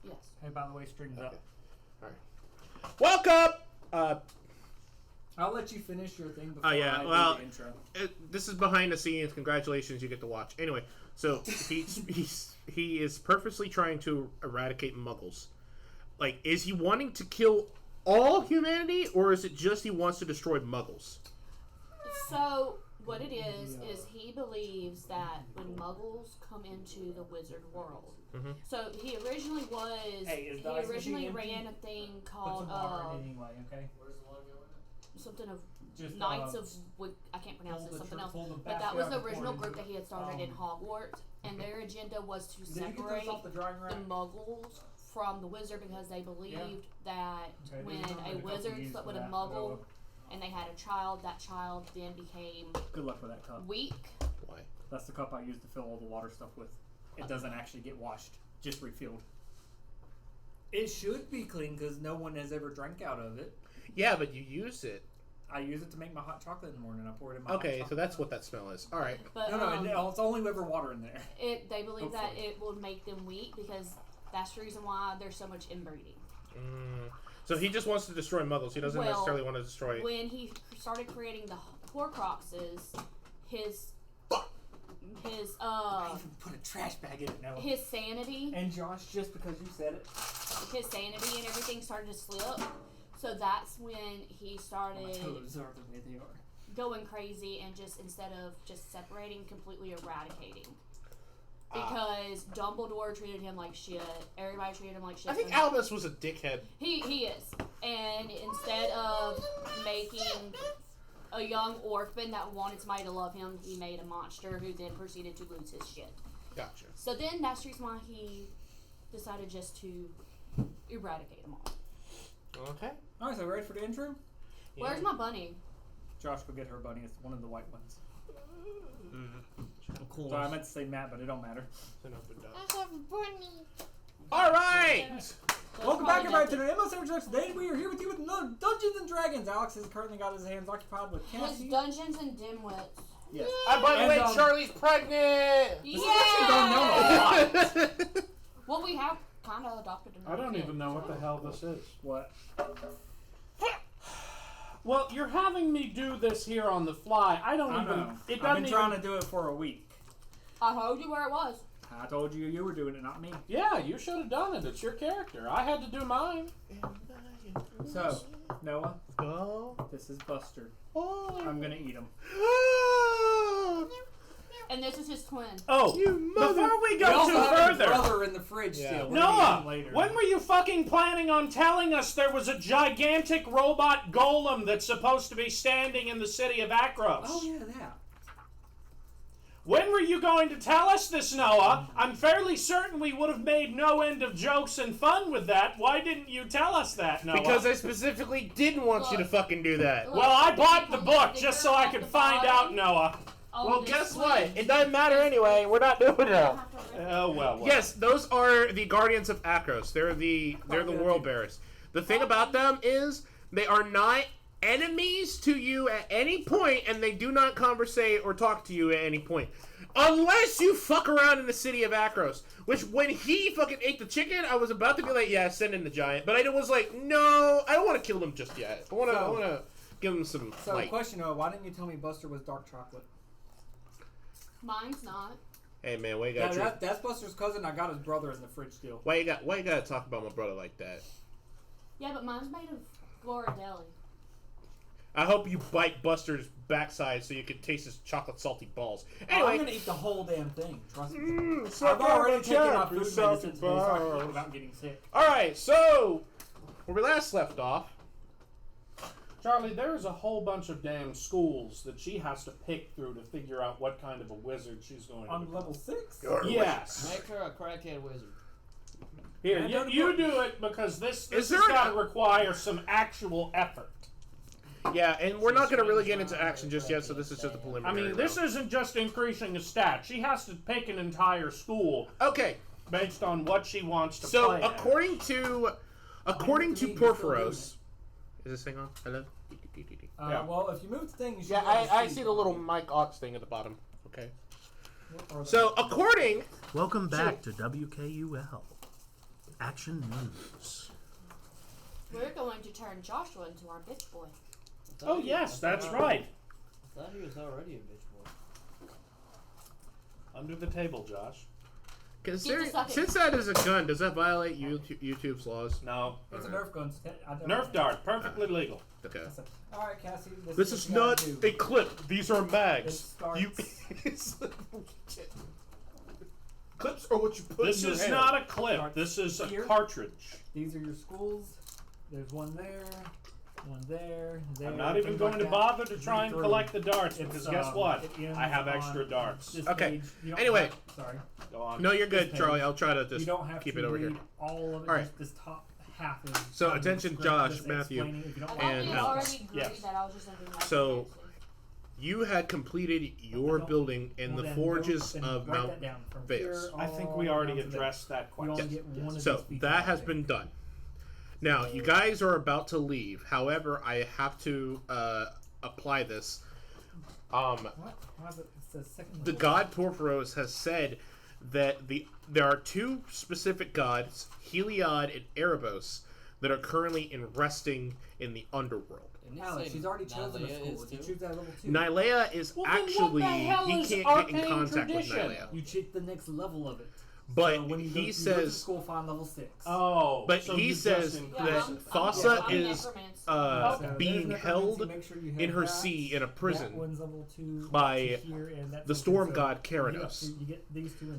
Yes. Hey, by the way, strings up. All right. Welcome. I'll let you finish your thing before I do the intro. This is behind the scenes. Congratulations, you get to watch. Anyway, so he is purposely trying to eradicate Muggles. Like, is he wanting to kill all humanity, or is it just he wants to destroy Muggles? So what it is he believes that when Muggles come into the wizard world, so he originally ran a thing called anyway, okay? Where's the water going? Something of Just, Knights of I can't pronounce it, something else. But that was the original group that he had started in Hogwarts, and their agenda was to separate the Muggles from the wizard because they believed that when a wizard slept with a Muggle and they had a child, that child then became good luck with that cup. Weak. Why? That's the cup I use to fill all the water stuff with. It doesn't actually get washed, just refilled. It should be clean because no one has ever drank out of it. Yeah, but you use it. I use it to make my hot chocolate in the morning. I pour it in my hot chocolate. So that's what that smell is. All right. But, no, it's only ever water in there. They believe that it will make them weak because that's the reason why there's so much inbreeding. So he just wants to destroy Muggles. He doesn't necessarily want to destroy... When he started creating the Horcruxes, his I even put a trash bag in it now. His sanity... And Josh, just because you said it... His sanity and everything started to slip. So that's when he started toes are the way they are. Going crazy and just instead of just separating, completely eradicating. Because Dumbledore treated him like shit. Everybody treated him like shit. I think Albus was a dickhead. He is. And instead of making a young orphan that wanted somebody to love him, he made a monster who then proceeded to lose his shit. Gotcha. So then that's the reason why he decided just to eradicate them all. Okay. Alright, so ready for the intro? Yeah. Where's my bunny? Josh, go get her bunny. It's one of the white ones. Cool. Sorry, I meant to say Matt, but it don't matter. I have a bunny. Alright! Welcome back, everybody, to the Endless Introduction. Today we are here with you with another Dungeons and Dragons. Alex has currently got his hands occupied with Cassie. It's Dungeons and Dimwits. Yes. By the way, Charlie's pregnant! Yeah! Don't know a lot. Well, we have kind of adopted another I don't kid, even know what the hell this is. What? Well, you're having me do this here on the fly. I don't even. Know. It doesn't I've been trying to do it for a week. I told you where it was. I told you you were doing it, not me. Yeah, you should have done it. It's your character. I had to do mine. So, Noah, Oh. this is Buster. Oh. I'm gonna eat him. And this is his twin. Oh, before we go too further, brother in the fridge still. Noah, when were you fucking planning on telling us there was a gigantic robot golem that's supposed to be standing in the city of Akros? Oh yeah, that. When were you going to tell us this, Noah? I'm fairly certain we would have made no end of jokes and fun with that. Why didn't you tell us that, Noah? Because I specifically didn't want you to fucking do that. Well, I bought the book just so I could find out, Noah. Well, guess what? It doesn't matter anyway. We're not doing it. Oh, well. Yes, those are the Guardians of Akros. They're the World Bearers. The thing about them is they are not enemies to you at any point, and they do not conversate or talk to you at any point. Unless you fuck around in the city of Akros. Which, when he fucking ate the chicken, I was about to be like, yeah, send in the giant. But I was like, no, I don't want to kill them just yet. I want to give them some light. Question, Noah, why didn't you tell me Buster was dark chocolate? Mine's not. Hey man, why you got that's Buster's cousin. I got his brother in the fridge still. Why you gotta talk about my brother like that? Yeah, but mine's made of Ghirardelli. I hope you bite Buster's backside so you can taste his chocolate salty balls. Anyway, I'm gonna eat the whole damn thing. Trust me. I've I've already taken my food medicine today, so I can think about getting sick. All right, so where we last left off. Charlie, there's a whole bunch of damn schools that she has to pick through to figure out what kind of a wizard she's going to On be. level 6? Yes. Make her a crackhead wizard. Here, you do it because this has got to require some actual effort. Yeah, and we're not going to really get into action just yet, so this is just a I preliminary mean, this isn't just increasing a stat. She has to pick an entire school Okay, based on what she wants to so play at. according to Porphyros... Is this thing on? Hello? Yeah. Well, if you move the thing, you should Yeah, I see the little mic aux thing at the bottom. Okay. So, according... Welcome back to WKUL. action news. We're going to turn Joshua into our bitch boy. Oh yes, that's right. I thought he was already a bitch boy. Under the table, Josh. Since that is a gun, does that violate YouTube's laws? No. It's a Nerf gun. Nerf dart, perfectly legal. Okay. Alright, Cassie. This is not a clip. These are mags. You. Clips are what you put This in your is hair. not a clip. This is a cartridge. These are your schools. There's one there. One there. I'm not even going to bother to try and collect the darts because guess what? I have extra darts. Okay. Anyway. Sorry. Go on. No, you're good, Charlie. I'll try to just you don't have keep to it over read here. all of it. All right. This top half is. So, attention, Josh, Matthew, I and thought we Alex. already agreed that I was just going to So, you had completed your building in the forges of Mount Veus. I think we already addressed that question. So, that has been done. Now, you guys are about to leave. However, I have to apply this. The god Porphyros has said that there are two specific gods, Heliod and Erebos, that are currently resting in the underworld. Alex, she's already chosen a school. Did you choose that level 2? Nylea is actually he can't get in contact with Nylea. You check the next level of it. But so when he you says, go to school, find level 6. Oh, but so he says that Thassa is being held in her sea in a prison by the storm god Keranos.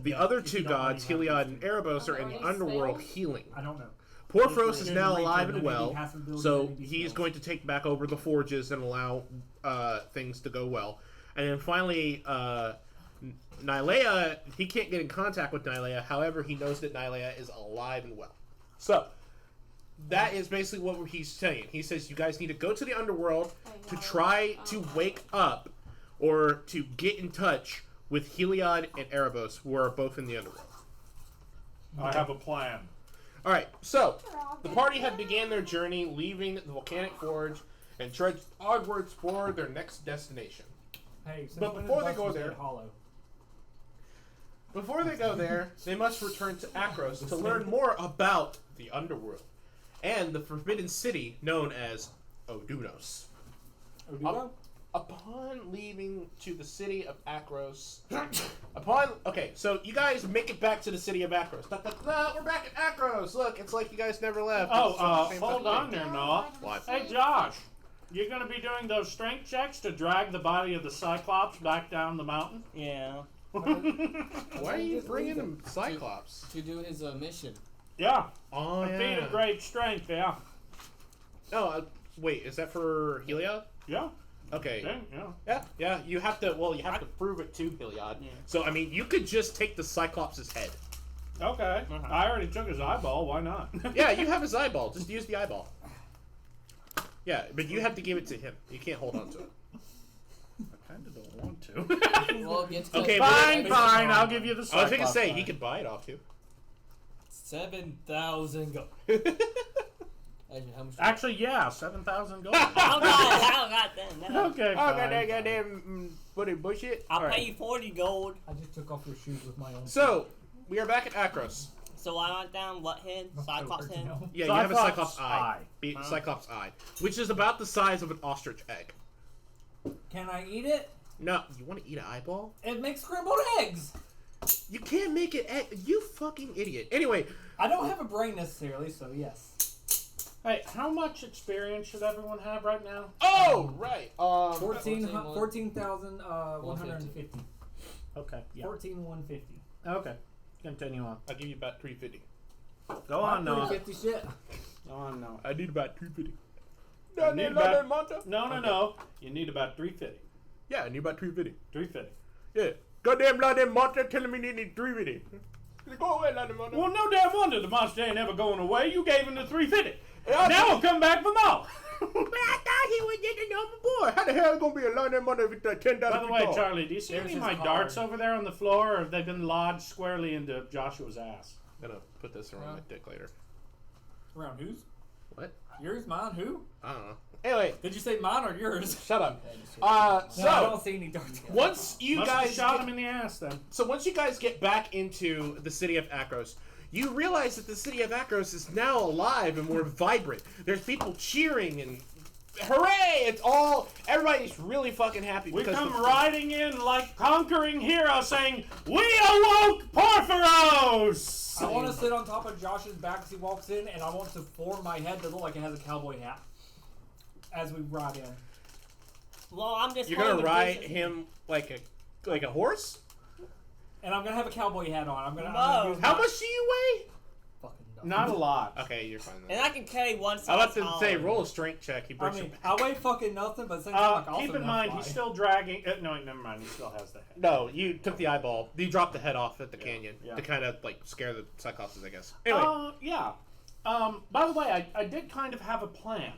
The other two gods, Heliod and Erebos, are in the underworld healing. I don't know. Porphyros is now alive and well, so he's going to take back over the forges and allow things to go well. And then finally, Nylea, he can't get in contact with Nylea. However, he knows that Nylea is alive and well. So, that is basically what he's saying. He says you guys need to go to the underworld to try to wake up or to get in touch with Heliod and Erebos, who are both in the underworld. I have a plan. Alright, so, the party had began their journey, leaving the volcanic forge, and trudged onwards for their next destination. Hey, but before they go there... Before they go there, they must return to Akros to learn more about the underworld and the forbidden city known as Odunos. Upon leaving to the city of Akros, okay, so you guys make it back to the city of Akros. We're back at Akros. Look, it's like you guys never left. Hold on there, Noah. What? Hey, Josh, you're going to be doing those strength checks to drag the body of the Cyclops back down the mountain? Yeah. Why are you bringing him Cyclops? To do his mission. Yeah. Oh, A feat of great strength, yeah. No, wait, is that for Heliod? Yeah. Okay. Yeah. Yeah, you have to, you have to prove it to Heliod. Yeah. So, I mean, you could just take the Cyclops' head. Okay. I already took his eyeball, why not? Yeah, you have his eyeball. Just use the eyeball. Yeah, but you have to give it to him. You can't hold on to it. I kind of don't want to. Well, okay, fine, I'll give you the Cyclops. I was going to say, he could buy it off you. 7,000 gold. Actually, yeah, 7,000 gold. I got that. No. Okay, fine. That goddamn bullshit. I'll pay you 40 gold. I just took off your shoes with my own. So, we are back at Akros. So I went down what head? Cyclops head? Yeah, you have a Cyclops eye. Cyclops eye. Which is about the size of an ostrich egg. Can I eat it? No. You want to eat an eyeball? It makes scrambled eggs. You can't make it egg. You fucking idiot. Anyway. I don't have a brain necessarily, so yes. Hey, how much experience should everyone have right now? Oh, right. 14,150. Okay. Yeah. 14,150. Okay. Continue on. I'll give you about 350. Go on, Noah. 350 shit. Go on, Noah. I need about 350. No. You need about 350. Yeah, I need about 350. 350. Yeah. Goddamn London monster telling me they need 350. Go away, London monster. Well, no damn wonder the monster ain't ever going away. You gave him the 350. Now he'll come back for more. But I thought he was just a normal boy. How the hell is going to be a London monster with $10? By the way, Charlie, do you see any of my darts over there on the floor, or have they been lodged squarely into Joshua's ass? I'm going to put this around my dick later. Around whose? What? Yours, mine, who? I don't know. Anyway. Did you say mine or yours? Shut up. No, I don't see any darts. Once you guys shot him in the ass then. So once you guys get back into the city of Akros, you realize that the city of Akros is now alive and more vibrant. There's people cheering and hooray! It's all, everybody's really fucking happy. We because come riding in like conquering heroes saying, "We awoke Porphyros!" I want to sit on top of Josh's back as he walks in, and I want to form my head to look like it has a cowboy hat as we ride in. Well, I'm just. You're gonna ride him like a horse? And I'm gonna have a cowboy hat on. I'm gonna use How my- much do you weigh? Fucking dumb. Not a lot. Okay, you're fine then. And I can carry one side. I was about to say, roll a strength check. He I breaks mean, your back. I weigh fucking nothing, but since I'm like, Keep in mind, he's still dragging. No, never mind. He still has the head. No, you took the eyeball. You dropped the head off at the canyon yeah. to kind of like scare the Cyclopses, I guess. Anyway. Yeah. By the way, I did kind of have a plan.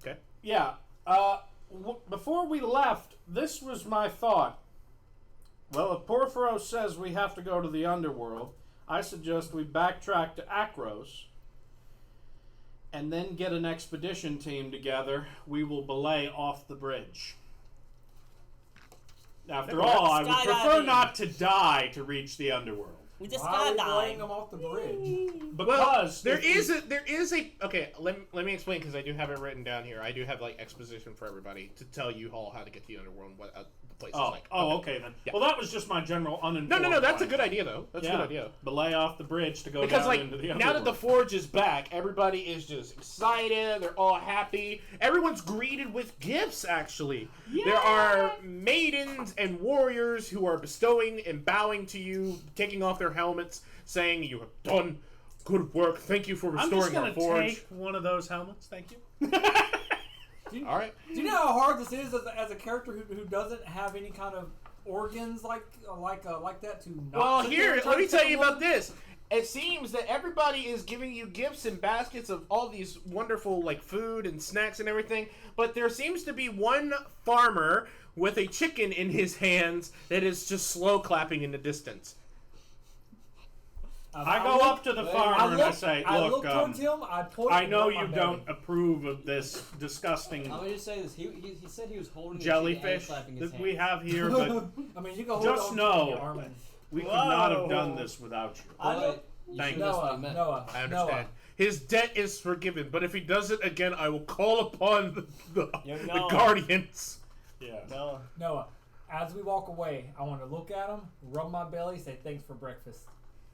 Okay. Yeah. Before we left, this was my thought. Well, if Porphyros says we have to go to the underworld, I suggest we backtrack to Akros and then get an expedition team together. We will belay off the bridge. After all, I would prefer not to die to reach the underworld. We just Why are we skydived. laying them off the bridge? Because there is a okay. Let me explain because I do have it written down here. I do have like exposition for everybody to tell you all how to get to the underworld and what the place is like. Okay then. Yeah. Well, that was just my general uninformed. No. That's a plan. good idea though. That's a good idea. Belay off the bridge to go Because down like into the underworld. now that the forge is back, everybody is just excited. They're all happy. Everyone's greeted with gifts. Actually, there are maidens and warriors who are bestowing and bowing to you, taking off their helmets, saying, "You have done good work. Thank you for restoring our I'm just forge." gonna take one of those helmets. Thank you. All right. Do you know how hard this is as a character who doesn't have any kind of organs like that to not? Well, sit there here, and try let to me tell kill you one? about this. It seems that everybody is giving you gifts and baskets of all these wonderful like food and snacks and everything, but there seems to be one farmer with a chicken in his hands that is just slow clapping in the distance. I go up to the farmer and I say, I look, look towards him. I point. I know him on you my don't belly. approve of this disgusting I'm gonna just say this. He said he was holding jellyfish the chicken and clapping his that we hands. have here, but I mean, you can hold just on know- to your arm and- we could not have done this without you. I know. Thank That's what he Noah, meant. Noah, I understand. Noah. His debt is forgiven, but if he does it again, I will call upon the Noah. guardians. Yeah. No. Noah, as we walk away, I want to look at him, rub my belly, say thanks for breakfast,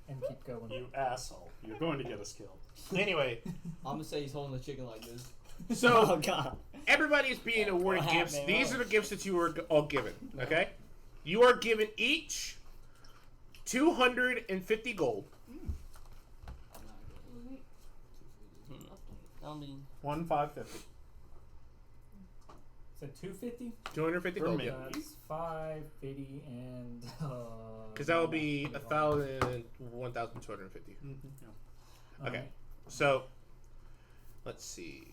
and keep going. You asshole. You're going to get us killed. Anyway, I'm gonna say he's holding the chicken like this. so Oh God. everybody's being awarded What gifts. happened? These are the gifts that you were all given. Okay, you are given each 250 gold. I mean, 1,550. So 250. 250 For gold. me. Yeah. That's 550 and. Because that will be 1,250. Okay, so let's see.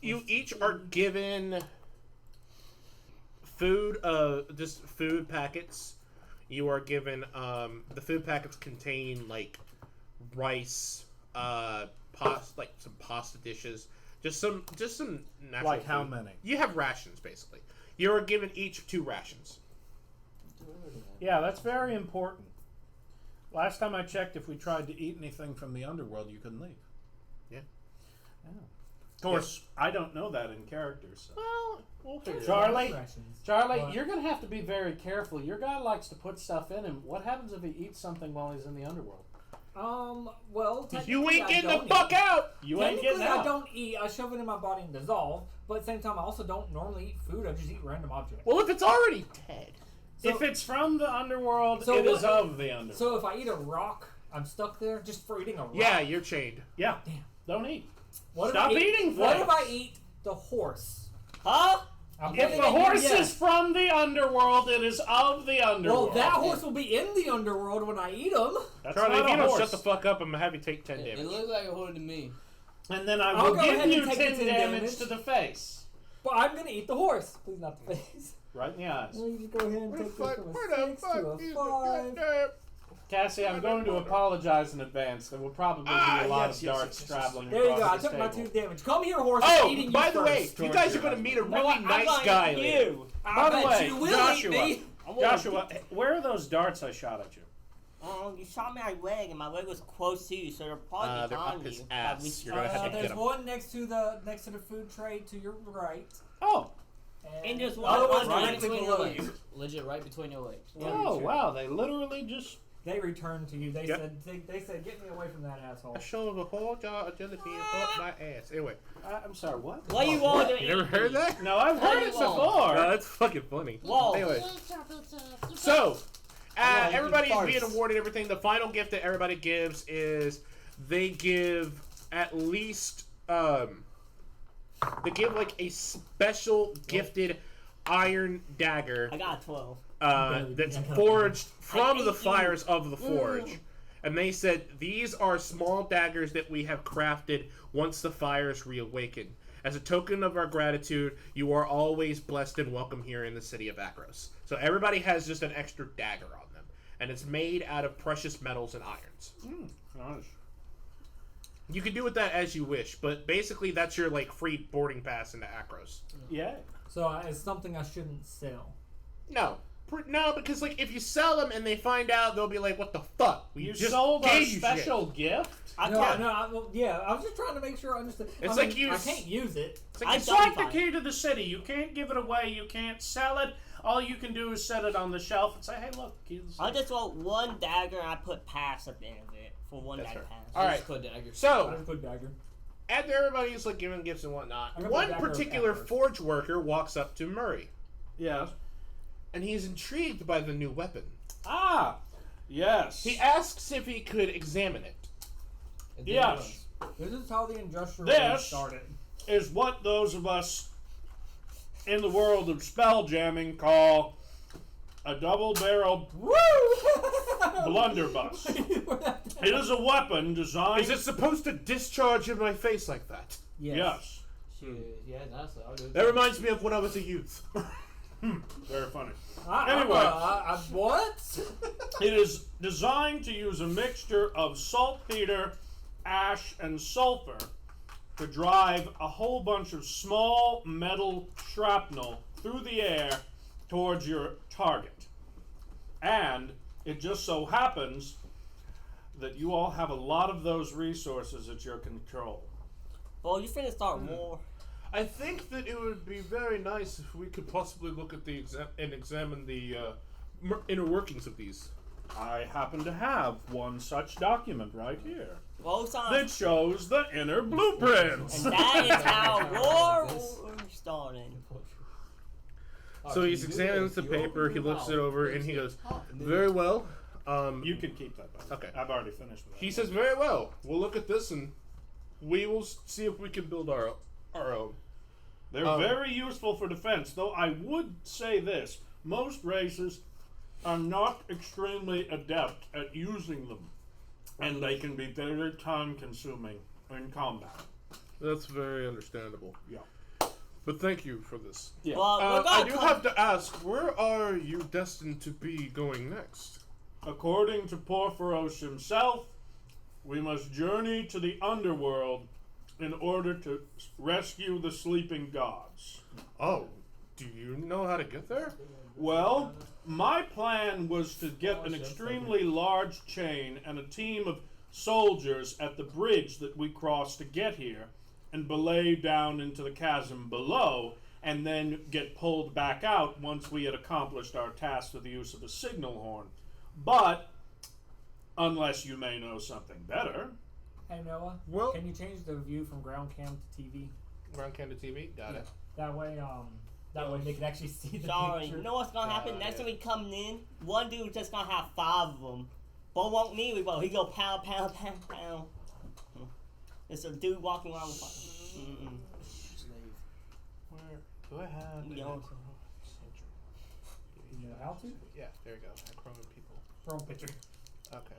You each are given food, just food packets. You are given the food packets contain like rice, like some pasta dishes, just some natural. Like how food. many? You have rations basically. You are given each 2 rations. Yeah, that's very important. Last time I checked, if we tried to eat anything from the underworld, you couldn't leave. Yeah. Of course, I don't know that in character. So. Well, we'll figure it out. Charlie, Rations. Charlie, What? you're going to have to be very careful. Your guy likes to put stuff in him. What happens if he eats something while he's in the underworld? Well, You ain't technically, I getting the don't fuck eat. out. You ain't Technically, getting out. I don't eat. I shove it in my body and dissolve. But at the same time, I also don't normally eat food. I just eat random objects. Well, if it's already dead. If it's from the underworld, So it is what- of the underworld. So if I eat a rock, I'm stuck there just for eating a rock. Yeah, you're chained. Yeah. Damn. Don't eat. What Stop if I eat, eating What things. if I eat the horse? huh? I'm If putting the it in horse yes. is from the underworld, it is of the Well, underworld. that horse will be in the underworld when I eat him. That's Charlie, not if you a don't horse. shut the fuck up, I'm gonna have you take 10 It damage. looked like a holding to me. And then I I'll will go give ahead you and take 10 the 10 damage damage. to the face. But I'm gonna eat the horse. Please not the face. Right in the eyes. Let me just go ahead and take this from a 6 to a 5. Cassie, I'm going to apologize in advance. There will probably be a lot of yes, darts traveling There you go. I across took this my table. 2 damage. Come here, horse. I'm eating Oh, you by the way, first. you guys are gonna meet a really No, I'm nice gonna guy eat later. you. I By the bet way, you will Joshua, eat me. Joshua, where are those darts I shot at you? You shot my leg, and my leg was close to you, so they're probably They're behind up his you. ass. You're gonna have to get There's him. one next to the food tray to your right. Oh. And there's the one other one's Right directly between your below legs. you. Legit, right between your legs. Oh, wow. They literally just... They returned to you. They Yep. said, "Get me away from that asshole." I showed a whole jar of jelly bean up my ass. Anyway, I'm sorry, what? What you want to you never heard that? No, I've heard it before. No, that's fucking funny. Whoa. Anyway, so Oh, you everybody's farce. being awarded everything. The final gift that everybody gives is they give at least they give like a special gifted iron dagger I got 12. that's forged from the fires of the forge. And they said these are small daggers that we have crafted once the fires reawaken. As a token of our gratitude, you are always blessed and welcome here in the city of Akros. So everybody has just an extra dagger on them. And it's made out of precious metals and irons. Nice. You can do with that as you wish, but basically that's your like free boarding pass into Akros. Yeah. So it's something I shouldn't sell. No. No, because like if you sell them and they find out, they'll be like, "What the fuck? We You just sold our gave you special shit." gift? I No, can't. no, I was just trying to make sure I understood. It's I like mean, you- I can't use it. It's like I It's don't like the buy it. key to the city. You can't give it away. You can't sell it. All you can do is set it on the shelf and say, "Hey, look, key to the I city." just want one dagger, and I put pass at the end of it for one That's dagger right. pass. All right. Just put daggers. I So just put dagger. after everybody's like giving gifts and whatnot, I got one the dagger particular afterwards. forge worker walks up to Murray, Yes. and he's intrigued by the new weapon. Ah, yes. He asks if he could examine it. And then Yes. This is how the industrial This- age started. is what those of us in the world of spell jamming call a double-barreled blunderbuss. It is a weapon designed... Is it supposed to discharge in my face like that? Yes. Shit, yeah, that's I'll do it. That reminds me of when I was a youth. Very funny. Anyway, Anyway. what? It is designed to use a mixture of saltpeter, ash, and sulfur to drive a whole bunch of small metal shrapnel through the air towards your target. And it just so happens that you all have a lot of those resources at your control. Well, you finna start war. I think that it would be very nice if we could possibly look at the examine the inner workings of these. I happen to have one such document right here Well, son, that shows the inner blueprints. and that is how war started. So he examines the paper, he looks it over, and he goes, "Very well." You can keep that back. Okay. I've already finished with that. He says, "Very well. We'll look at this and we will see if we can build our own." They're very useful for defense, though I would say this. Most races are not extremely adept at using them, and they can be very time-consuming in combat. That's very understandable. Yeah. But thank you for this. Yeah. Well, we're I gonna do come- have to ask, where are you destined to be going next? According to Porphyros himself, we must journey to the underworld in order to rescue the sleeping gods. Oh, do you know how to get there? Well, my plan was to get an extremely large chain and a team of soldiers at the bridge that we crossed to get here and belay down into the chasm below and then get pulled back out once we had accomplished our task with the use of a signal horn. But, unless you may know something better... Hey Noah, Well- can you change the view from ground cam to TV? Ground Canada TV? Got it. That way they can actually see the Sorry, picture. you know what's gonna happen? Next time we come in, one dude's just gonna have 5 of them. But won't need it, well, he go pound, pound, pound, pound. It's a dude walking around with Where do I have You know. You know how to? Yeah, there you go. Chrome people. Wrong picture. Okay.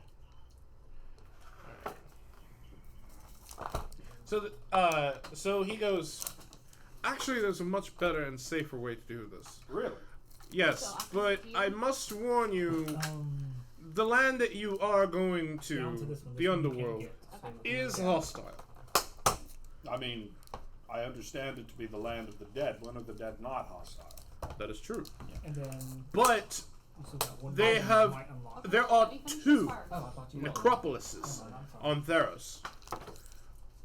Alright. So, so he goes, actually, there's a much better and safer way to do this. Really? Yes, So I can but feel- I must warn you, the land that you are going down to to, this one. the This one you can't underworld, get, so- is hostile. I mean, I understand it to be the land of the dead. When are the dead not hostile? That is true. And then But So that one They button have- might unlock. There are You finish 2 this first. Oh, I thought you necropolises Oh, I'm sorry. on Theros.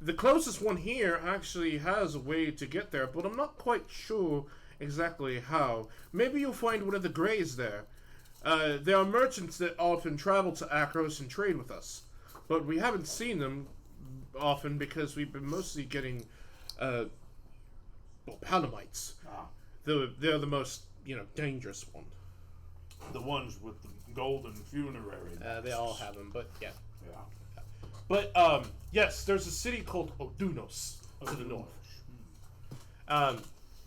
The closest one here actually has a way to get there, but I'm not quite sure exactly how. Maybe you'll find one of the Greys there. There are merchants that often travel to Akros and trade with us, but we haven't seen them often because we've been mostly getting Palamites. They're the most dangerous one. The ones with the golden funerary. They all have them, but yeah. Yeah. But yes, there's a city called Odunos to the north.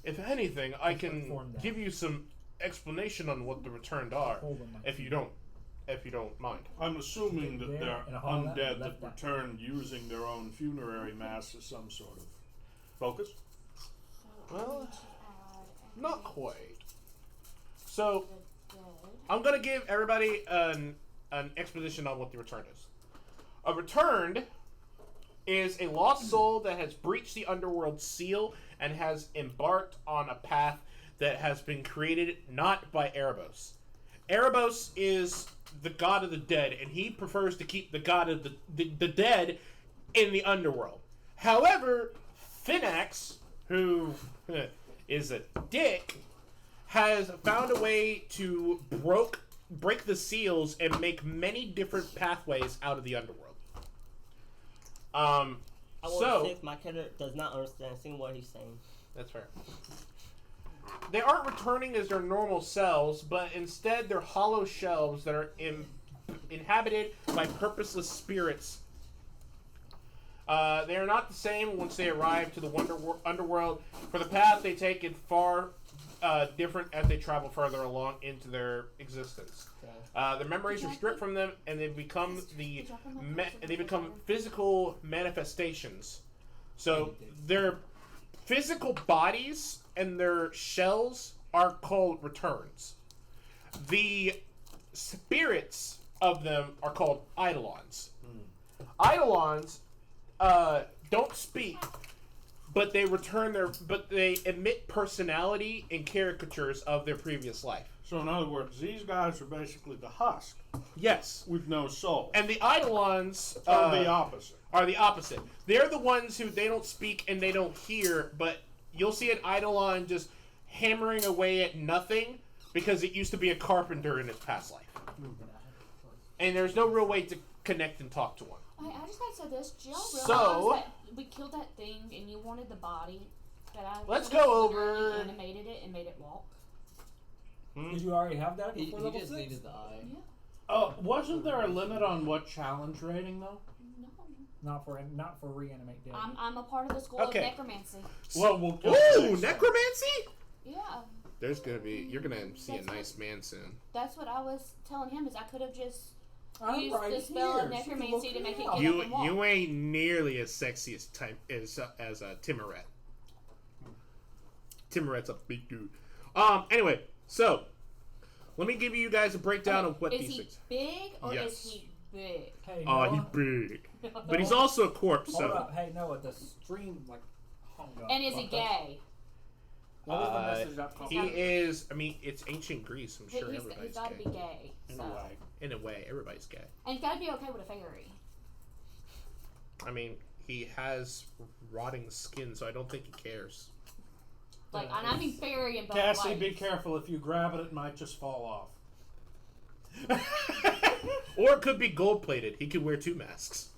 If anything, I can give you some explanation on what the returned are, if you don't mind. I'm assuming that they're And a hall that undead that left that. return using their own funerary mass as some sort of focus. Well, not quite. So I'm gonna give everybody an exposition on what the returned is. A returned is a lost soul that has breached the underworld seal and has embarked on a path that has been created not by Erebos. Erebos is the god of the dead, and he prefers to keep the god of the dead in the underworld. However, Finax, who is a dick, has found a way to break the seals and make many different pathways out of the underworld. I want to see if my character does not understand what he's saying. That's fair. They aren't returning as their normal selves, but instead they're hollow shells that are inhabited by purposeless spirits. They are not the same once they arrive to the underworld, for the path they take is far different as they travel further along into their existence. Their memories are stripped from them, and they become physical manifestations. So their physical bodies and their shells are called returns. The spirits of them are called eidolons. Eidolons don't speak, but they emit personality and caricatures of their previous life. So in other words, these guys are basically the husk Yes. with no soul. And the eidolons Are the opposite. are the opposite. They're the ones who they don't speak and they don't hear, but you'll see an eidolon just hammering away at nothing because it used to be a carpenter in its past life. And there's no real way to connect and talk to one. Okay, I just gotta say this. Did y'all realize So- that we killed that thing and you wanted the body? But I Let's could've go literally over- animated it and made it walk. Did you already have that He before level just 6? needed the eye. Yeah. Wasn't there a limit on what challenge rating though? No. Not for reanimate dead. I'm a part of the school Okay. of necromancy. Well, we'll kill Ooh, the necromancy? Yeah. You're gonna see a nice man soon. That's what I was telling him is I could have just I'm used right the spell of here. She can necromancy look to make it up. get up and walk. You ain't nearly as sexy as Timoret. Timoret's a big dude. Anyway, so let me give you guys a breakdown of what is these he things. big or Yes. is he big? Hey, Oh, Noah. he's big, but he's also a corpse. Hold So up. Hey, Noah, the stream, hung up. And is he gay? What was the message that popped he up? is. I mean, it's ancient Greece. I'm sure he's everybody's got to gay. be gay. In so. a way. In a way, everybody's gay. And he's got to be okay with a fairy. I mean, he has rotting skin, so I don't think he cares. Like, and I mean fairy in both Cassie, ways. be careful. If you grab it, it might just fall off. Or it could be gold plated. He could wear 2 masks.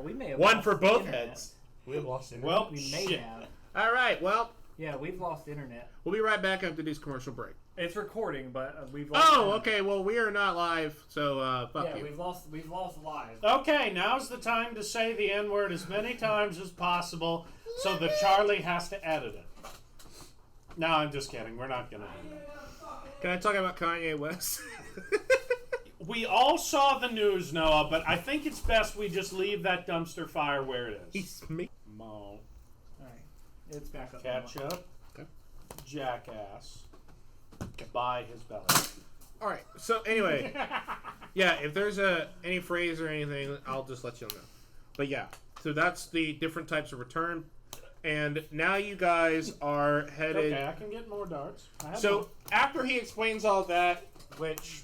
We may have One lost for the both internet. heads. We've lost internet. Well, We may shit. have. All right. Well, Yeah, we've lost internet. we'll be right back after this commercial break. It's recording, but we've lost Oh, internet. okay. Well, we are not live, so fuck Yeah, you. we've lost live. Okay, now's the time to say the N word as many times as possible so that Charlie has to edit it. No, I'm just kidding. We're not going to do that. Can I talk about Kanye West? We all saw the news, Noah, but I think it's best we just leave that dumpster fire where it is. He's me. Mo, Alright. It's back up. ketchup, Okay. jackass, by his belly. All right. So anyway, yeah. If there's any phrase or anything, I'll just let you know. But yeah. So that's the different types of return. And now you guys are headed. Okay, I can get more darts. So after he explains all that, which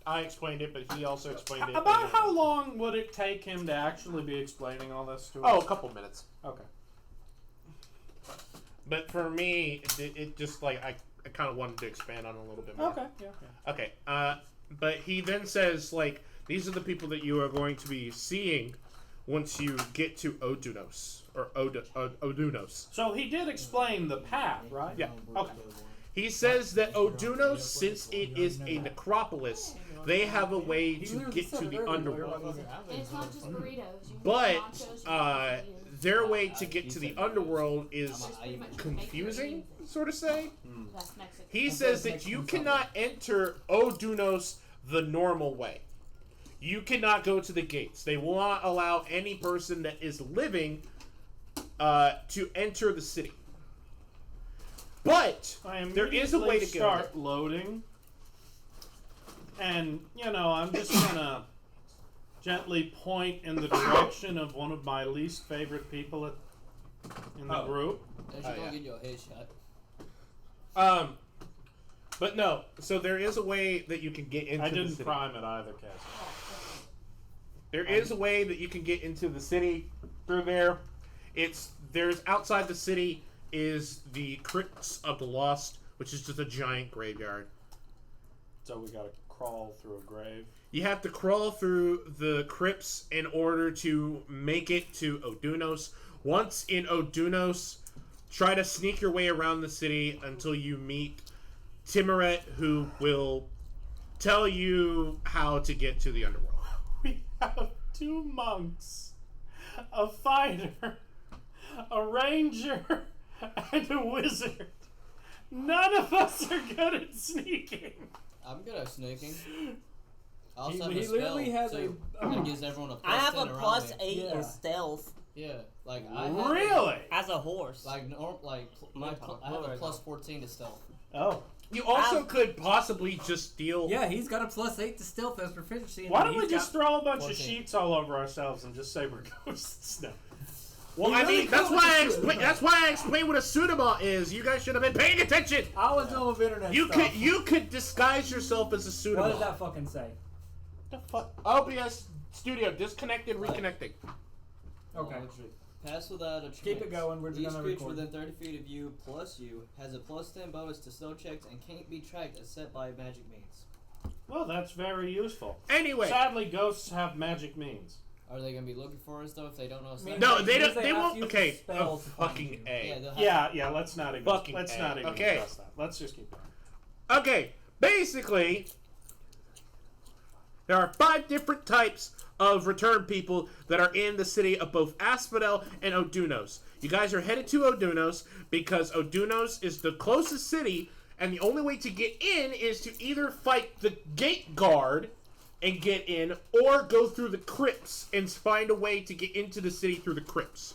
I explained it, but he also explained it. About how long would it take him to actually be explaining all this to us? Oh, a couple minutes. Okay. But for me, it just like I kind of wanted to expand on it a little bit more. Okay. Yeah. Okay. But he then says like these are the people that you are going to be seeing once you get to Odunos or Odunos. So he did explain the path, right? Yeah. Okay. He says that Odunos, since it is a necropolis, they have a way to get to the underworld. And it's not just burritos. You can But get nachos, you can get their way to get to the underworld is Just pretty much confusing, sort of say. That's Mexican. He says that you cannot enter Odunos the normal way. You cannot go to the gates. They will not allow any person that is living to enter the city. But there is a way to start loading, and I'm just gonna gently point in the direction of one of my least favorite people in the group. They should go get you a headshot. But no. So there is a way that you can get into. I the didn't city. prime it either, Cassie. There is a way that you can get into the city through there. There's outside the city is the Crypts of the Lost, which is just a giant graveyard. So we gotta crawl through a grave. You have to crawl through the crypts in order to make it to Odunos. Once in Odunos, try to sneak your way around the city until you meet Marretti, who will tell you how to get to the underworld. We have 2 monks, a fighter, a ranger, and a wizard. None of us are good at sneaking. I'm good at sneaking. I He also have a literally spell has too, that gives everyone a plus I have 10 a around plus me. 8 Yeah. in stealth Yeah, like I have Really? as a horse. I have a plus 14 to stealth. Oh. You also could possibly just steal. Yeah, he's got a +8 to stealth as proficiency. Why don't we just throw a bunch of 14. sheets all over ourselves and just say we're ghosts? No. Well, He I really mean, that's could why I with the explain. That's why I explained what a Sunama is. You guys should have been paying attention. I was doing with internet You stuff. could disguise yourself as a Sunama. What does that fucking say? The fuck? OBS Studio disconnected, reconnecting. Okay. Pass without a chance. Keep it going, we're just Each gonna creature record. within 30 feet of you plus you has a plus 10 bonus to stealth checks and can't be tracked as set by magic means. Well, that's very useful. Anyway, Sadly, ghosts have magic means. Are they going to be looking for us though if they don't know us? I mean, no, Because they don't. they They have won't. to use Okay. spells Oh, to find fucking you. A. they'll have Yeah, let's not even. Fucking let's A. not even Okay. discuss that. Let's just keep going. Okay. Basically, there are 5 different types of return people that are in the city of both Asphodel and Odunos. You guys are headed to Odunos because Odunos is the closest city, and the only way to get in is to either fight the gate guard and get in, or go through the crypts and find a way to get into the city through the crypts.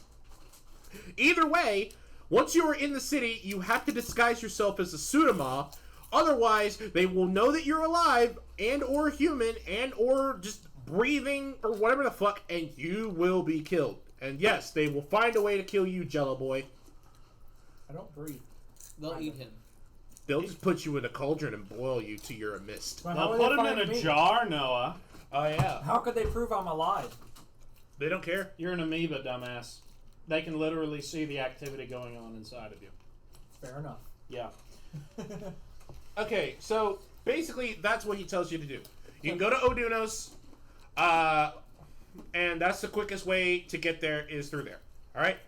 Either way, once you are in the city, you have to disguise yourself as a Sunama. Otherwise, they will know that you're alive and or human and or just breathing or whatever the fuck, and you will be killed. And yes, they will find a way to kill you, Jello Boy. I don't breathe. They'll eat him. They'll just put you in a cauldron and boil you till you're a mist. Well, They'll how would put they him find in a me? jar, Noah. Oh yeah. How could they prove I'm alive? They don't care. You're an amoeba, dumbass. They can literally see the activity going on inside of you. Fair enough. Yeah. Okay, so basically that's what he tells you to do. You can go to Odunos, and that's the quickest way to get there is through there. All right.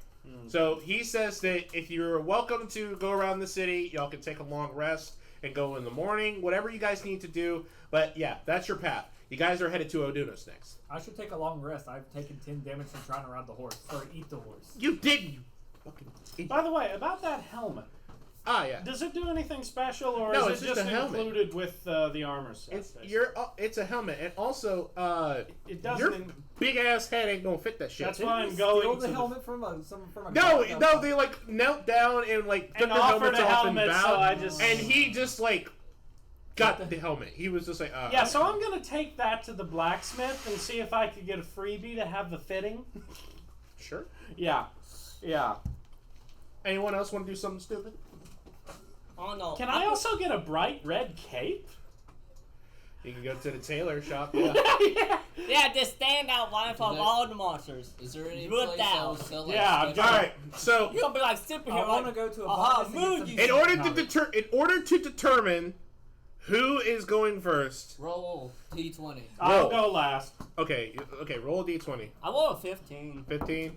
So he says that if you're welcome to go around the city, y'all can take a long rest and go in the morning, whatever you guys need to do. But yeah, that's your path. You guys are headed to Odunos next. I should take a long rest. I've taken 10 damage from trying to ride the horse. Or eat the horse. You didn't. You fucking idiot. By the way, about that helmet, Ah, yeah. does it do anything special, or No, is it's it just just a helmet. included with the armor set? It's basically? it's a helmet, and also It doesn't. your big ass head ain't gonna fit that shit. That's Didn't why we I'm going steal to the the- helmet from a No, god? no, they like knelt down and like took and their offered helmets a off helmet, and so bowed, I just. and he just like got the helmet. He was just like, Yeah, so I'm gonna take that to the blacksmith and see if I could get a freebie to have the fitting. sure. Yeah, yeah. Anyone else want to do something stupid? Oh no. Can I also get a bright red cape? You can go to the tailor shop. Yeah. Yeah, just stand out line from all the monsters. Is there any Rip place down. that will sell like Yeah, special- All right. So, You're gonna be like superhero. I want to like, go to a aha, botanist and moon get some you. in order to determine who is going first. Roll T20. I'll Roll. go last. Okay. Roll a d20. I want a 15. 15,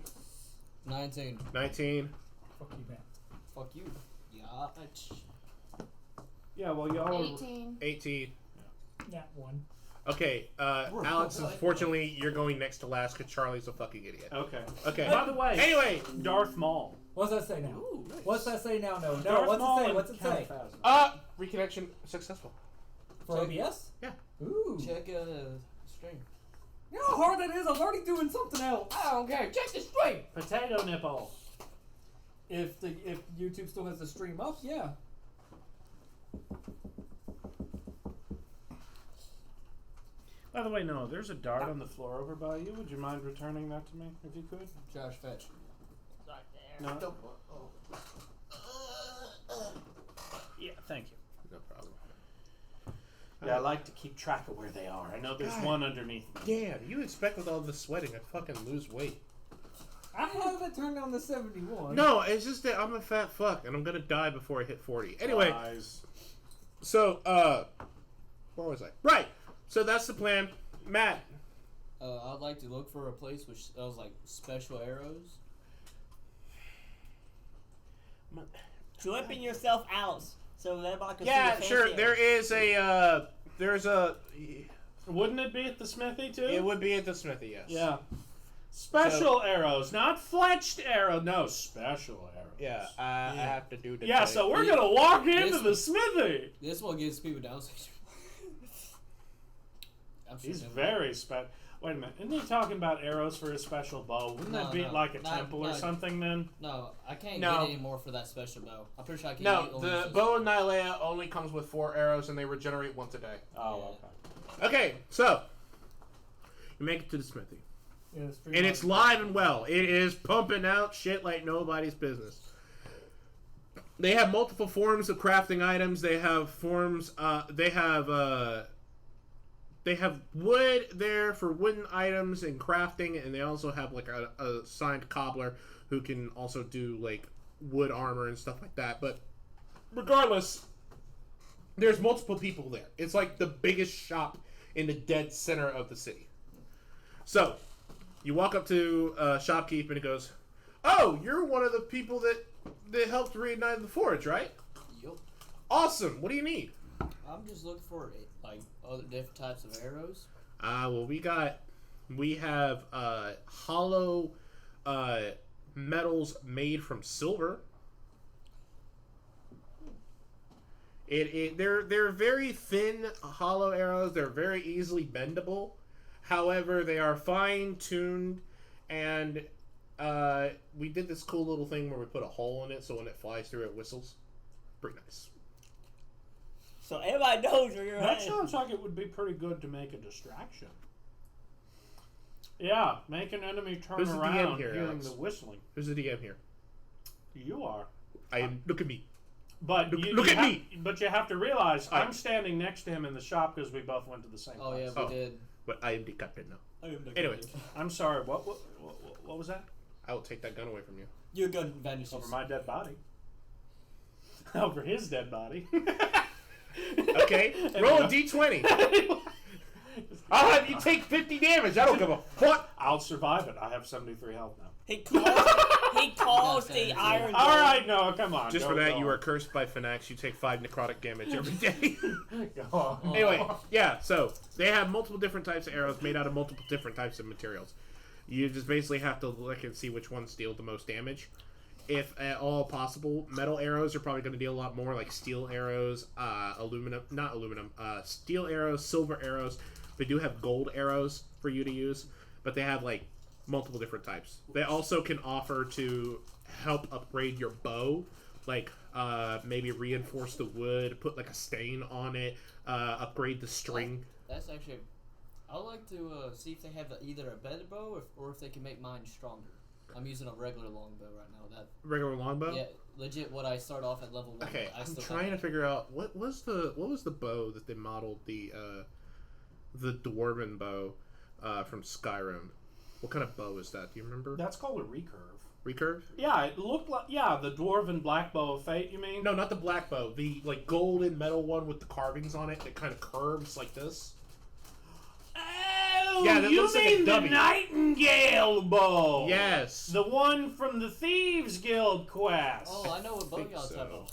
19. 19. Fuck you, man. Fuck you. Yeah. Yeah, well, y'all are... 18. 18. Yeah, 1. Okay, Alex, unfortunately, you're going next to last because Charlie's a fucking idiot. Okay. Okay. By the way, Anyway, Darth Maul. What's that say now? Ooh, nice. What's that say now? No, Darth what's Maul it say? and What's it say? Count Phasma. reconnection successful. For OBS? Yeah. Ooh. Check stream. You know how hard that is? I'm already doing something else. I don't care. Check the stream. Potato nipple. If YouTube still has the stream up, yeah. By the way, no, there's a dart on the floor over by you. Would you mind returning that to me, if you could? Josh, fetch. Right there. No. Yeah, thank you. No problem. Yeah, I like to keep track of where they are. I know there's one underneath me. Damn, you expect with all this sweating I'd fucking lose weight. I haven't turned down to 71. No, it's just that I'm a fat fuck and I'm gonna die before I hit 40. Anyway, Lies. so, where was I? Right, so that's the plan. Matt. I'd like to look for a place which sells like special arrows. Flipping yourself out so that everybody can see Yeah, your fancy sure, arrows. there is a, Wouldn't it be at the smithy, too? it would be at the smithy, yes. Yeah. Special arrows, not fletched arrows. No, special arrows. Yeah, I have to do the Yeah, so we're going to walk into the smithy. This one gives people down syndrome. I'm sure He's they will. very special. Wait a minute. Isn't he talking about arrows for his special bow? Wouldn't No, that be no, like a not- temple or not- something then? No, I can't No. get any more for that special bow. I'm pretty sure I can No, get only the this- bow of Nylea only comes with 4 arrows and they regenerate once a day. Oh, Yeah. okay. Okay, so you make it to the smithy. Yeah, the stream And up. it's live and well. It is pumping out shit like nobody's business. They have multiple forms of crafting items. They have forms. They have wood there for wooden items and crafting, and they also have like a assigned cobbler who can also do like wood armor and stuff like that. But regardless, there's multiple people there. It's like the biggest shop in the dead center of the city. So you walk up to shopkeep and it goes, "Oh, you're one of the people that helped reignite the forge, right? Yup. Awesome. What do you need?" I'm just looking for like other different types of arrows. Well, we have hollow metals made from silver. They're very thin hollow arrows. They're very easily bendable. However, they are fine tuned, and we did this cool little thing where we put a hole in it, so when it flies through, it whistles. Pretty nice. So everybody knows where you're That at. sounds like it would be pretty good to make a distraction. Yeah, make an enemy turn Who's the DM around here, hearing Alex? the whistling. Who's the DM here? You are. I am. Look at me. But Look at me! But you have to realize, Alright. I'm standing next to him in the shop because we both went to the same Oh place. yeah, we Oh. did. But I am the captain now. I am the Anyway, captain. I'm sorry, what was that? I will take that gun away from you. Your gun vanishes. Over my dead body. Over his dead body. Okay, roll a d20. I'll have you take 50 damage. I don't give a fuck. I'll survive it. I have 73 health now. He calls the Iron Dome. Alright, no, come on. Just go, for that, go you on. are cursed by Phoenix. You take 5 necrotic damage every day. Go on. Anyway, yeah, so they have multiple different types of arrows made out of multiple different types of materials. You just basically have to look and see which ones deal the most damage. If at all possible, metal arrows are probably going to deal a lot more, like steel arrows, steel arrows, silver arrows. They do have gold arrows for you to use, but they have like multiple different types. They also can offer to help upgrade your bow, like maybe reinforce the wood, put like a stain on it, upgrade the string. That's actually. I'd like to see if they have either a better bow or if they can make mine stronger. I'm using a regular longbow right now. That Regular longbow. Yeah, legit. What I start off at level 1. Okay, I I'm still trying to figure out what was the bow that they modeled the dwarven bow from Skyrim. What kind of bow is that? Do you remember? That's called a recurve. Recurve? Yeah, it looked like the dwarven black bow of fate. You mean? No, not the black bow. The like golden metal one with the carvings on it that kind of curves like this. Oh, Yeah, that you looks like a mean the W. Nightingale bow? Yes. The one from the Thieves Guild quest. Oh, I know what bow think y'all so. type of.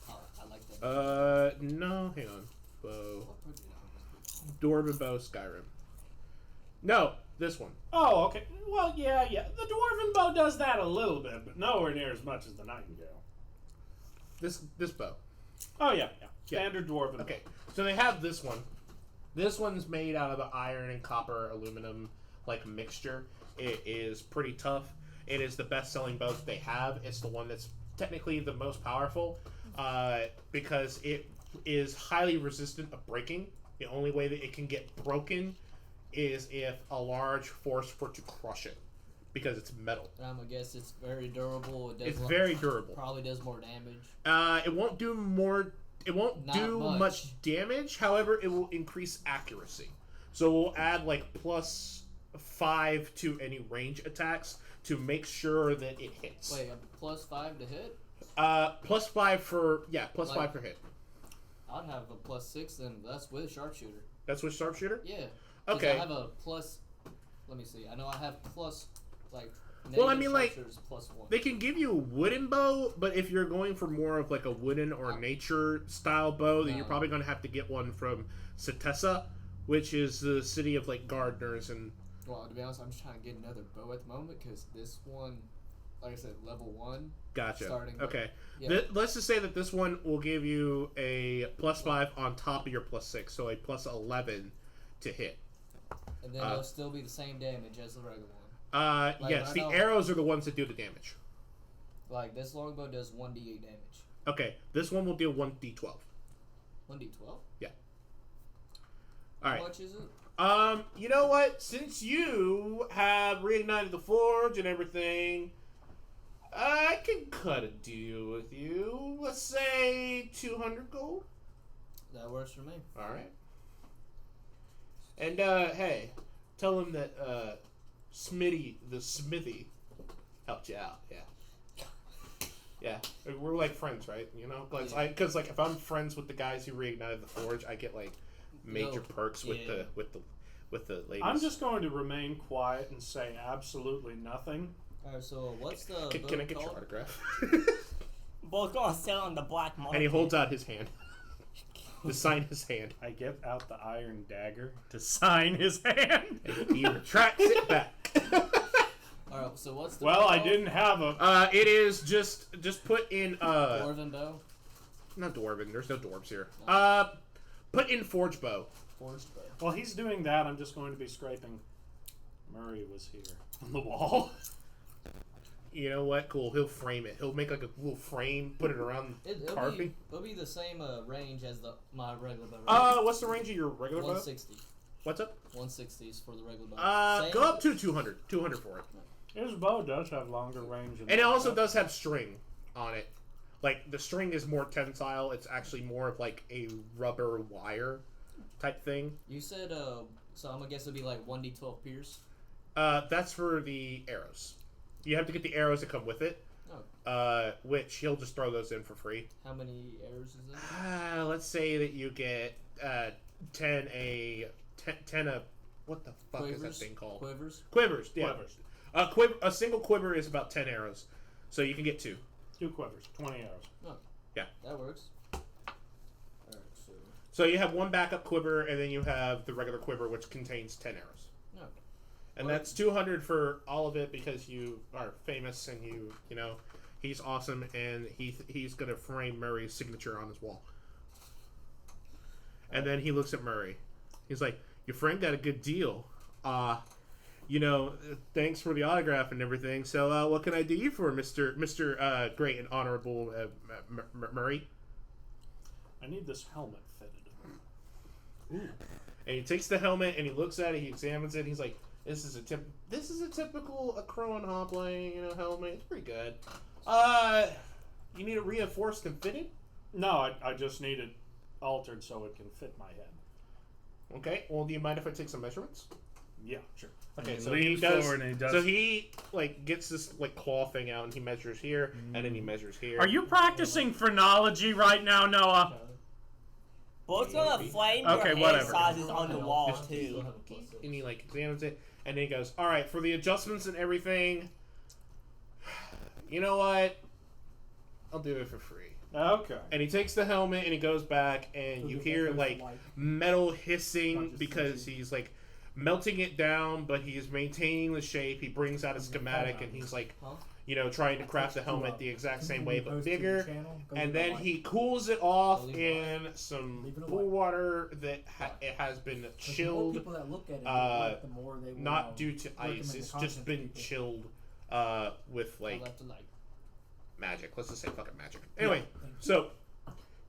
Oh, I like that. No, hang on. Bow. What bow did I Dwarven bow, Skyrim. No, this one. Oh, okay. Well, yeah. The dwarven bow does that a little bit, but nowhere near as much as the Nightingale. This bow. Oh, yeah. Standard dwarven bow. Okay, so they have this one. This one's made out of an iron and copper aluminum like mixture. It is pretty tough. It is the best-selling bow that they have. It's the one that's technically the most powerful because it is highly resistant of breaking. The only way that it can get broken is if a large force were to crush it, because it's metal. I'm gonna guess it's very durable. It does It's very durable. Probably does more damage. It won't do more. It won't Not do much. much damage. However, it will increase accuracy. So we'll add like +5 to any range attacks to make sure that it hits. Wait, a +5 to hit? +5 for +5 Like- for hit. I'd have a +6, then that's with sharpshooter. That's with sharpshooter. Yeah. 'Cause Okay. I have a plus. Let me see. I know I have plus like. Well, I negative mean, like, sharpshooter's +1. They can give you a wooden bow, but if you're going for more of like a wooden or nature style bow, then you're No. probably going to have to get one from Setessa, which is the city of like gardeners and. Well, to be honest, I'm just trying to get another bow at the moment because this one, like I said, level 1. Gotcha. Starting with- Okay. Yeah. Let's just say that this one will give you a +5 on top of your +6, so a +11 to hit. And then it'll still be the same damage as the regular one. Yes, right the now- arrows are the ones that do the damage. Like this longbow does 1d8 damage. Okay, this one will deal 1d12. 1d12? Yeah. How All right. much is it? You know what? Since you have reignited the forge and everything, I can cut a deal with you. Let's say 200 gold. That works for me. All right. And hey, tell him that Smitty the Smithy helped you out. Yeah. Yeah, we're like friends, right? You know, because like if I'm friends with the guys who reignited the forge, I get like major perks with yeah. the ladies. I'm just going to remain quiet and say absolutely nothing. Alright, so what's the Can bow I get your called? autograph? Both gonna sell on the black market. And he holds out his hand to sign his hand. I get out the iron dagger to sign his hand. And he retracts it back. Alright, so what's the Well, bow I called? didn't have a. It is just put in Dwarven bow? not dwarven. There's no dwarves here. Put in forge bow. Forged bow. While he's doing that, I'm just going to be scraping. Murray was here on the wall. You know what? Cool. He'll frame it. He'll make like a little frame, put it around carving. It'll be the same range as my regular bow. What's the range of your regular bow? 160. What's up? 160 is for the regular bow. Same? Go up to 200. 200 for it. His bow does have longer range. And it also does have string on it. Like, the string is more tensile. It's actually more of like a rubber wire type thing. You said, so I'm gonna guess it'll be like 1d12 pierce. That's for the arrows. You have to get the arrows that come with it. Oh. Which he'll just throw those in for free. How many arrows is it? Let's say that you get 10 a what the fuck is that thing called? Quivers? Quivers, yeah. Quivers. A single quiver is about 10 arrows. So you can get 2. 2 quivers, 20 arrows. Oh. Yeah. That works. Alright, so. So you have one backup quiver, and then you have the regular quiver, which contains 10 arrows. No. And that's 200 for all of it because you are famous and you know, he's awesome, and he's gonna frame Murray's signature on his wall. And then he looks at Murray. He's like, "Your friend got a good deal. You know, thanks for the autograph and everything. So, what can I do you for, Mister Great and Honorable Murray?" I need this helmet fitted. Ooh. And he takes the helmet and he looks at it. He examines it. And he's like, This is a typical Crowan Hoplite, helmet. It's pretty good. You need it reinforced and fitted? No, I just need it altered so it can fit my head. Okay. Well, do you mind if I take some measurements? Yeah, sure. Okay, And so he he leans does. forward and he does- So he gets this claw thing out and he measures here and then he measures here. Are you practicing phrenology right now, Noah? But it's gonna flame Okay, your head whatever. sizes on the wall too. And he examines it and then he goes, "All right, for the adjustments and everything, you know what? I'll do it for free." Okay. And he takes the helmet and he goes back and you hear metal hissing because he's melting it down, but he is maintaining the shape. He brings out a schematic and he's trying to craft the helmet the exact same way but bigger. And then he cools it off in some pool water that it has been chilled, not due to ice. It's just been chilled with magic. Let's just say fucking magic. Anyway, so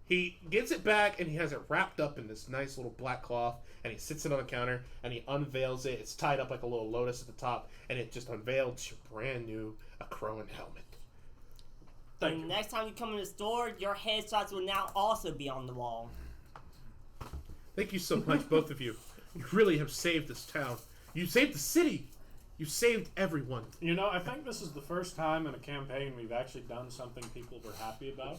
he gets it back and he has it wrapped up in this nice little black cloth and he sits it on the counter and he unveils it. It's tied up like a little lotus at the top and it just unveils your brand new Crowan helmet. Thank you. Next time you come in the store, your head size will now also be on the wall. Thank you so much, both of you. You really have saved this town. You saved the city. You saved everyone. I think this is the first time in a campaign we've actually done something people were happy about.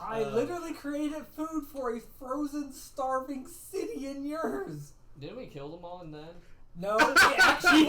I literally created food for a frozen, starving city in yours. Didn't we kill them all and then? No, we actually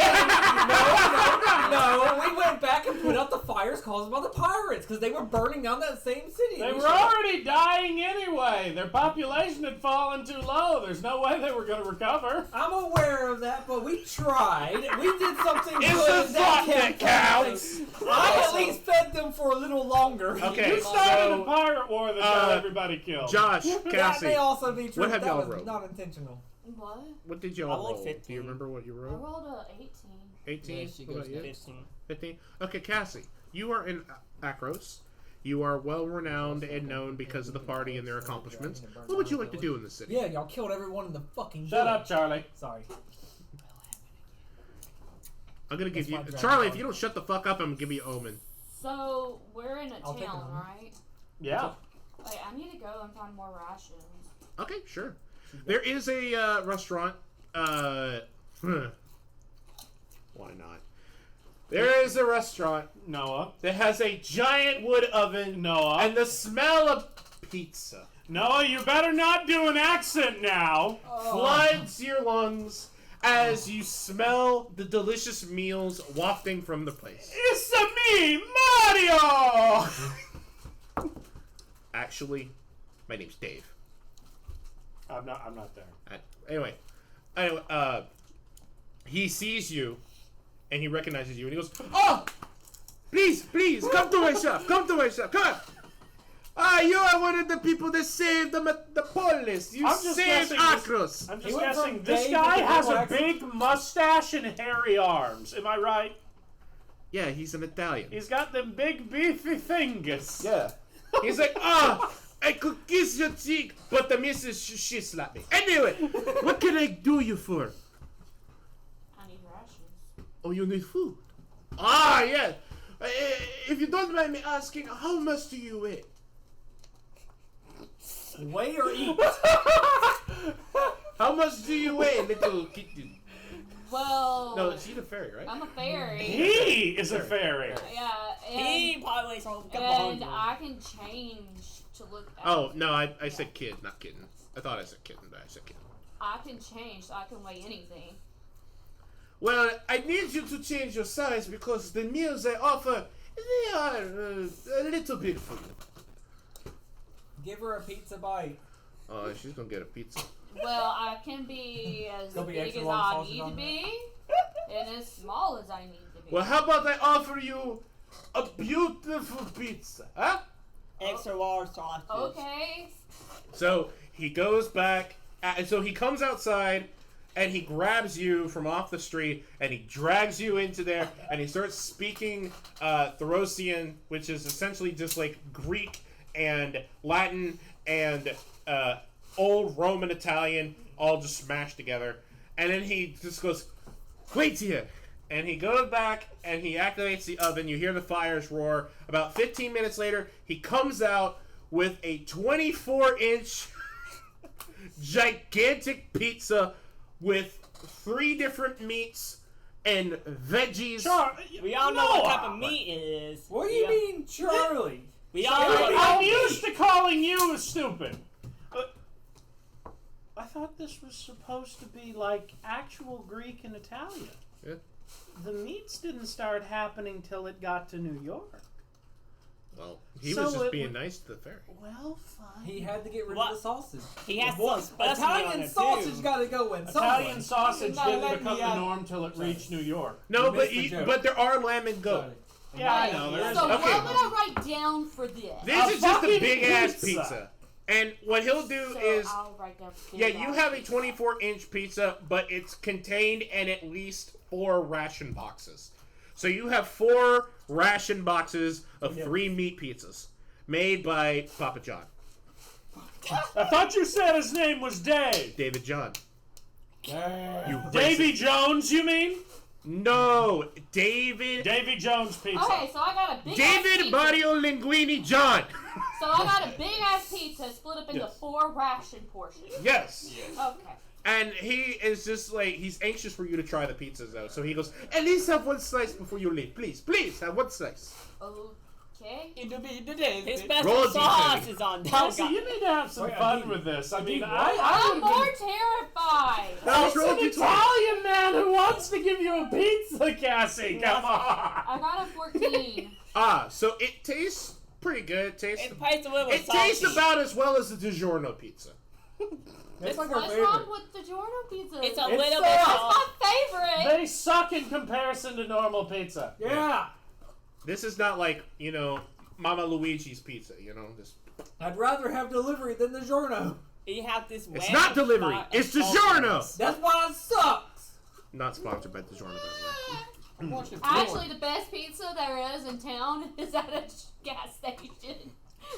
no. We went back and put out the fires caused by the pirates because they were burning down that same city. They were already dying anyway. Their population had fallen too low. There's no way they were going to recover. I'm aware of that, but we tried. We did something It's good. the thought that counts. I at least fed them for a little longer. Okay, You started so a pirate war that got everybody killed. Josh, That Cassie, may also be true. what have that y'all was rolled? not intentional. What? what did I y'all rolled roll? 15. Do you remember what you I rolled? rolled a 18. 18? Yeah, she What about goes you? 15. 15? Okay, Cassie, you are in Akros. You are well renowned and known because of the party and their accomplishments. What would you like to do in the city? Yeah, y'all killed everyone in the fucking Shut village. up, Charlie. Sorry. I'm gonna give That's you my dragon Charlie. card. If you don't shut the fuck up, I'm gonna give you Omen. So, we're in a I'll take town, it. right? Yeah. Like, I need to go and find more rations. Okay, sure. There is a restaurant. Why not? There is a restaurant Noah. that has a giant wood oven Noah. and the smell of pizza Noah, you better not do an accent now. floods your lungs as you smell the delicious meals wafting from the place. It's me, Mario! Actually, my name's Dave. I'm not there. Anyway, he sees you, and he recognizes you, and he goes, "Oh, please, come to my shop, come on. You are one of the people that saved the polis. You I'm just saved guessing Akros." I'm He just went guessing from this Dave guy to has a Michael big mustache and hairy arms. Am I right? Yeah, he's an Italian. He's got them big beefy fingers. Yeah. He's like, I could kiss your cheek, but the missus, she slapped me. Anyway, what can I do you for? I need rations. Oh, you need food. Yeah. If you don't mind me asking, how much do you weigh? Weigh or eat? How much do you weigh, little kitten? Well, No, she's a fairy, right? I'm a fairy. He is a fairy. Yeah, He and, probably weighs a couple and hundred. I can change to look. Oh, no, I said kid, not kitten. I thought I said kitten, but I said kitten. I can change, so I can weigh anything. Well, I need you to change your size because the meals I offer, they are a little big for you. Give her a pizza bite. Oh, she's gonna get a pizza. Well, I can be as There'll be big extra as long I sausage need on to there. be, and as small as I need to be. Well, how about I offer you a beautiful pizza, huh? Extra large sausage. Okay. So he goes back, so he comes outside, and he grabs you from off the street, and he drags you into there, and he starts speaking Therosian, which is essentially just like Greek and Latin and old Roman Italian, all just smashed together. And then he just goes, Wait here. And he goes back and he activates the oven. You hear the fires roar. About 15 minutes later, he comes out with a 24-inch gigantic pizza with 3 different meats and veggies. We all know what type of meat it is. What do you mean, Charlie? We all know I'm used to calling you stupid. But I thought this was supposed to be like actual Greek and Italian. Yeah. The meats didn't start happening till it got to New York. Well, he was just being nice to the fairy. Well, fine. He had to get rid of the sausage. He has some specimen on Italian it, sausage too. got to go in. Italian sausage Not didn't letting become me the out. norm till it reached New York. No, You missed the joke. but there are lamb and goat. Yeah, I know. So There's what would okay. I write down for this? This is just a fucking big ass pizza. pizza. And what he'll do So is, I'll write down yeah, you have a 24-inch pizza, but it's contained in at least 4 ration boxes. So you have 4 ration boxes of 3 meat pizzas made by Papa John. I thought you said his name was Dave. David John. You Davy Jones, you mean? No, David. Davy Jones pizza. Okay, so I got a big ass David pizza. Mario Linguini John. So I got a big ass pizza split up into Yes. 4 ration portions. Yes. Okay. And he is just like, he's anxious for you to try the pizzas though. So he goes, at least have 1 slice before you leave. Please, please, have 1 slice. Okay. His special Roll a sauce D20. is on Kelsey, top. you need to have some fun with this. I mean, I I'm would more have terrified. No, It's roll a an D20. Italian man who wants to give you a pizza, Cassie. Come on. I got a 14. So it tastes pretty good. It tastes, It tastes a little it salty. tastes about as well as the DiGiorno pizza. That's like our What's favorite. wrong with the Giorno pizza? It's a It's little so- bit That's salty. my favorite. They suck in comparison to normal pizza. Yeah. This is not like, Mama Luigi's pizza, just... I'd rather have delivery than the Giorno. You have this It's random not delivery, spot it's of DiGiorno. saltiness. That's why it sucks. Not sponsored by DiGiorno, by Actually, the best pizza there is in town is at a gas station.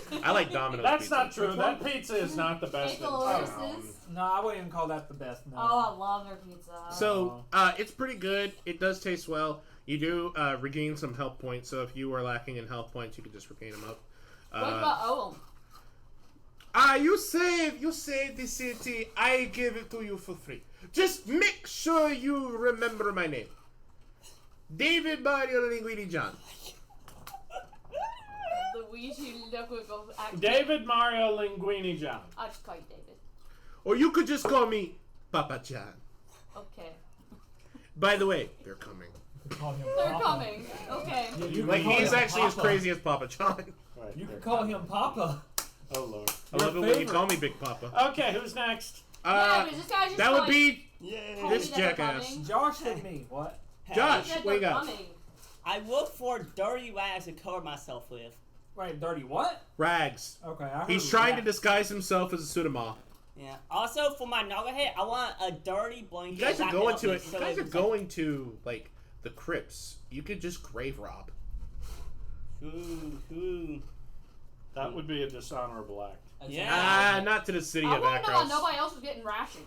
the way. I like Domino's That's pizza. not true. That pizza is not the best in town. Perilous. No, I wouldn't even call that the best. No. Oh, I love their pizza. So, it's pretty good. It does taste well. You do regain some health points, so if you are lacking in health points, you can just regain them up. What about Owen? You save the city. I give it to you for free. Just make sure you remember my name. David Mario Linguini John. Luigi Loco. David Mario Linguini John. I'll just call you David. Or you could just call me Papa John. Okay. By the way, they're coming. Call him They're Papa. coming. Okay. Yeah, you Like, can call he's him actually as Papa. crazy as Papa John. Right, You there. can call him Papa. Oh, Lord. I love it when you favorite. call me Big Papa. Okay, who's next? Yeah, but this guy's just That would going- be told this me that they're jackass. coming. Josh and me. What? Josh. He said What you they're got? coming. I look for dirty rags to cover myself with. Wait, dirty what? Rags. Okay, I heard He's trying to that. disguise himself as a Sudama. Yeah. Also, for my nugget, I want a dirty blanket. You guys are wrapped going up to in it. You so guys are it's going to like the crypts. You could just grave rob. Ooh. That would be a dishonorable act. Yeah. Not to the city I of want to know why Akros. nobody else was getting rations.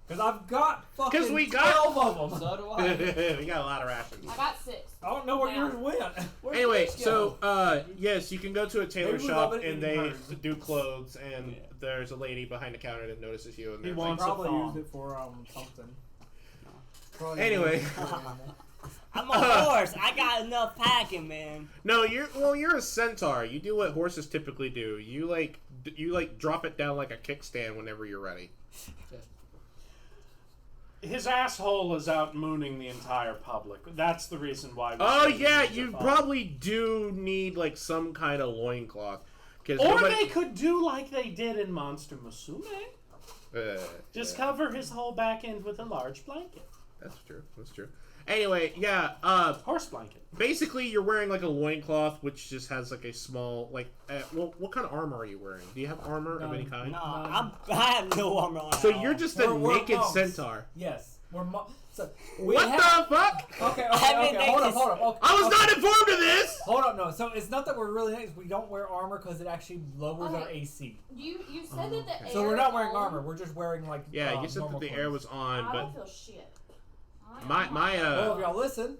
Because I've got fucking 'Cause we got- 12 of them. So do I. We got a lot of rations. I got 6. I don't know where Yeah. yours went. Where'd Anyway, yours so go? yes, you can go to a tailor Maybe we shop love it and in they hers. do clothes, and Yeah. there's a lady behind the counter that notices you. And He they're I like, wants a probably thong. used it for something. Probably Anyway. used it for something. I'm a horse. I got enough packing, man. No, you're a centaur. You do what horses typically do. You like drop it down like a kickstand whenever you're ready. His asshole is out mooning the entire public. That's the reason why. Oh we say yeah, he needs a you thong. probably do need like some kind of loincloth. Or they could do like they did in Monster Musume. Just cover his whole back end with a large blanket. That's true. That's true. Anyway, yeah. Horse blanket. Basically, you're wearing like a loincloth, which just has like a small well, what kind of armor are you wearing? Do you have armor of any kind? No, I have no armor on. So at all. you're just a We're naked monks. centaur. Yes. So we What have, the fuck? Okay, Haven't hold they up. Okay, I was okay. not informed of this. Hold up, no. So it's not that we're really nice. We don't wear armor because it actually lowers our Okay. AC. You said that the air So we're not wearing on. armor. We're just wearing like Yeah, you said that normal the clothes. air was on, I but don't feel shit. Well, if y'all listen,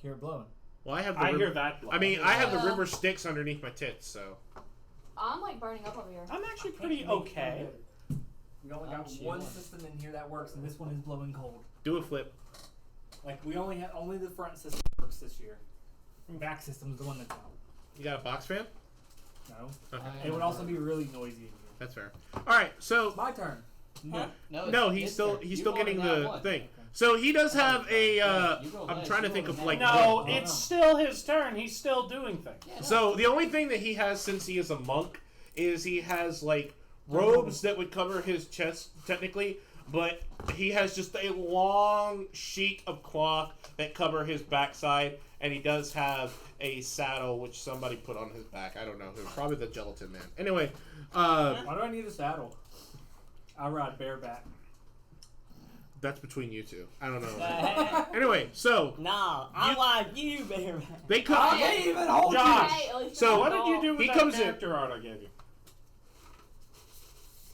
hear it blowing. Well, I have. I hear that. I mean, I have the river Styx underneath my tits, so. I'm like burning up over here. I'm actually pretty okay. We only got one system in here that works, and this one is blowing cold. Do a flip. Like we only the front system works this year. Back system's the one that's out. You got a box fan? No. Okay. It would also be really noisy in here. That's fair. All right, so. My turn. Huh? No, he's still getting the thing. So he does have a. I'm trying to think of like. No, it's still his turn. He's still doing things. Yeah, So the only thing that he has, since he is a monk, is he has like robes that would cover his chest technically, but he has just a long sheet of cloth that cover his backside, and he does have a saddle which somebody put on his back. I don't know who. Probably the gelatin man. Anyway, why do I need a saddle? I ride bareback. that's between you two. I don't know. Anyway, so Nah, I want you, baby. they come. I can't even hold Josh, Hey, at least so what did you do with He that comes in. character art I gave you?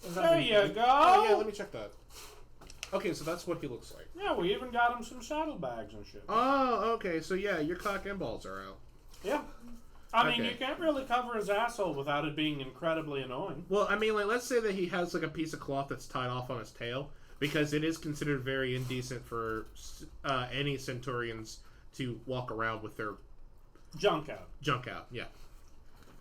you. There you go. Oh yeah, let me check that. Okay, so that's what he looks like. Yeah, we even got him some saddlebags and shit. Oh, okay. So yeah, your cock and balls are out. Yeah. I mean, Okay. you can't really cover his asshole without it being incredibly annoying. Well, I mean, like, let's say that he has like a piece of cloth that's tied off on his tail, because it is considered very indecent for any Centaurians to walk around with their Junk out. junk out. Yeah.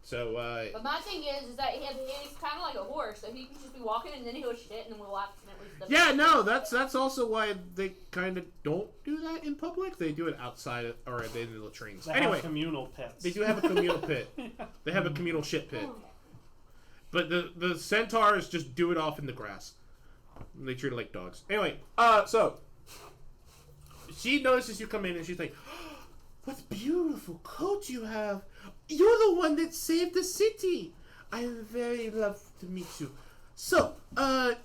So. But my thing is that he's kind of like a horse, so he can just be walking and then he'll shit and then we'll accidentally step Yeah, in. no, that's also why they kind of don't do that in public. They do it outside or in the latrines. They Anyway, have communal pits. they do have a communal pit. They have a communal shit pit. But the centaurs just do it off in the grass. They treat it like dogs. Anyway, so she notices you come in and she's like, "What beautiful coat you have! You're the one that saved the city. I'm very loved to meet you. So,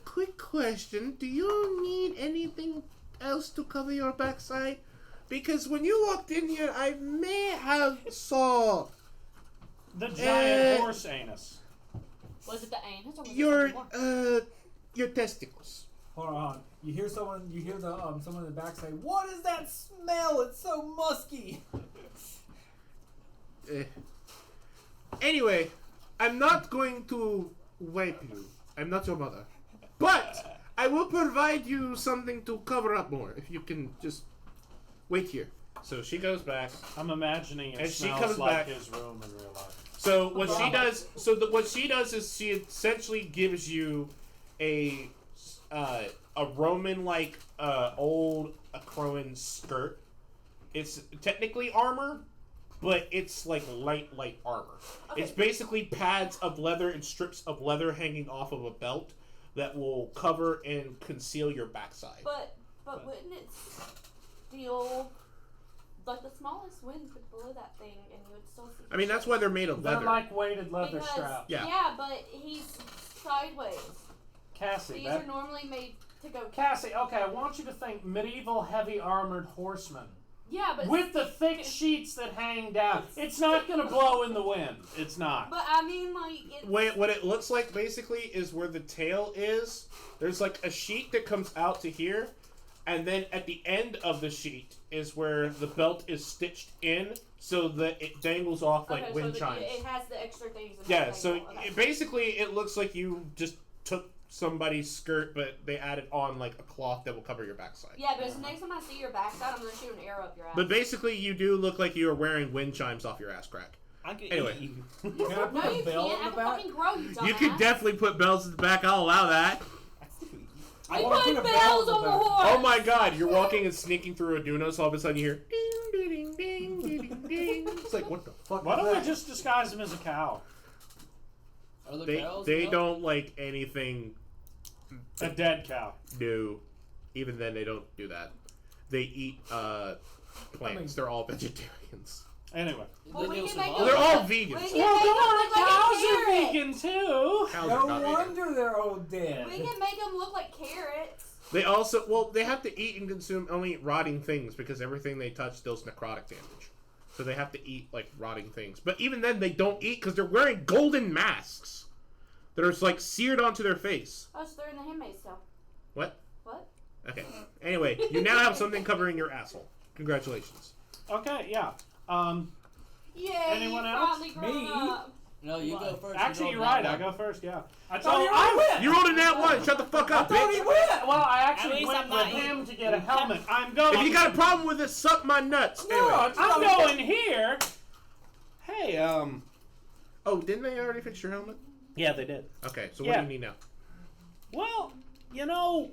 quick question: do you need anything else to cover your backside? Because when you walked in here, I may have saw The giant horse anus. Was it the anus or was it your something more? your testicles." Hold on. You hear someone. You hear the someone in the back say, "What is that smell? It's so musky." Anyway, I'm not going to wipe you. I'm not your mother. But I will provide you something to cover up more. If you can just wait here. So she goes back. I'm imagining it And she smells comes like back. his room in real life. So what she does. What she does is she essentially gives you a Roman-like old Acroan skirt. It's technically armor, but it's like light armor. Okay. It's basically pads of leather and strips of leather hanging off of a belt that will cover and conceal your backside. But wouldn't it still, like the smallest wind could blow that thing and you would still see. I mean, that's why they're made of They're leather. like weighted leather Because, straps. Yeah. but he's sideways. Cassie, These that, are normally made to go. Cassie, okay, I want you to think medieval heavy armored horsemen. Yeah, but With the thick sheets that hang down. It's not going to blow in the wind. It's not. But I mean, like it's. What it looks like basically is where the tail is. There's like a sheet that comes out to here, and then at the end of the sheet is where the belt is stitched in, so that it dangles off like Okay, wind so chimes. it has the extra things. And Yeah, everything. so Okay. basically it looks like you just took somebody's skirt, but they added on like a cloth that will cover your backside. Yeah, but next time I see your backside, I'm gonna shoot an arrow up your ass. But basically, you do look like you are wearing wind chimes off your ass crack. I could Anyway. eat you. Can I put no, a you bell can't. in I the can back? fucking grow you, dumbass. You could definitely put bells in the back. I'll allow that. I We wanna put put a bell bells in on the the back. horse. Oh my god, you're walking and sneaking through a Dunos, all of a sudden you hear ding, ding, ding, ding, ding, ding. It's like, what the fuck Why is don't we that? just disguise him as a cow? Are there bells? They though? don't like anything A dead cow. new. Even then, they don't do that. They eat plants. They're all vegetarians. Anyway. Well, we Deos can the make Leonin. They're all We vegans. can Well, make don't them worry, look like cows a are carrot. vegan too. Cows No are not vegan. wonder they're all dead. We can make them look like carrots. They also, well, they have to eat and consume only rotting things because everything they touch deals necrotic damage. So they have to eat, like, rotting things. But even then, they don't eat because they're wearing golden masks that are, like, seared onto their face. Oh, so they're in the handmaid's tale. What? What? Okay. Anyway, you now have something covering your asshole. Congratulations. Okay, yeah. Yay! Anyone else? Finally grown Me? up. No, you go first. Actually, you're right. I go first, yeah. I So thought he already went. You rolled a nat 1. Shut the fuck up, I thought he bitch. went. Well, I At actually least went I'm with not him to get a helmet. I'm going. If you got a problem with this, suck my nuts. No, Anyway. I'm going here. Hey, Oh, didn't they already fix your helmet? Yeah, they did. Okay, so what Yeah. do you need now? Well, you know,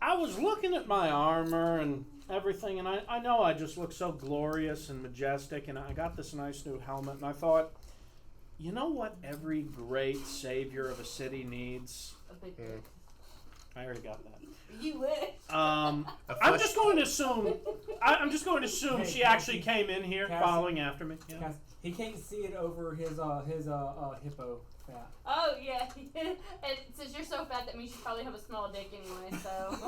I was looking at my armor and everything, and I know I just look so glorious and majestic, and I got this nice new helmet, and I thought, you know what every great savior of a city needs? A big I already got that. You wish. I'm just going to assume. I'm just going to assume Hey, she actually came in here Cassie. following after me. Yeah. Cass, he can't see it over his hippo fat. Oh yeah, and since you're so fat, that means you probably have a small dick anyway. So.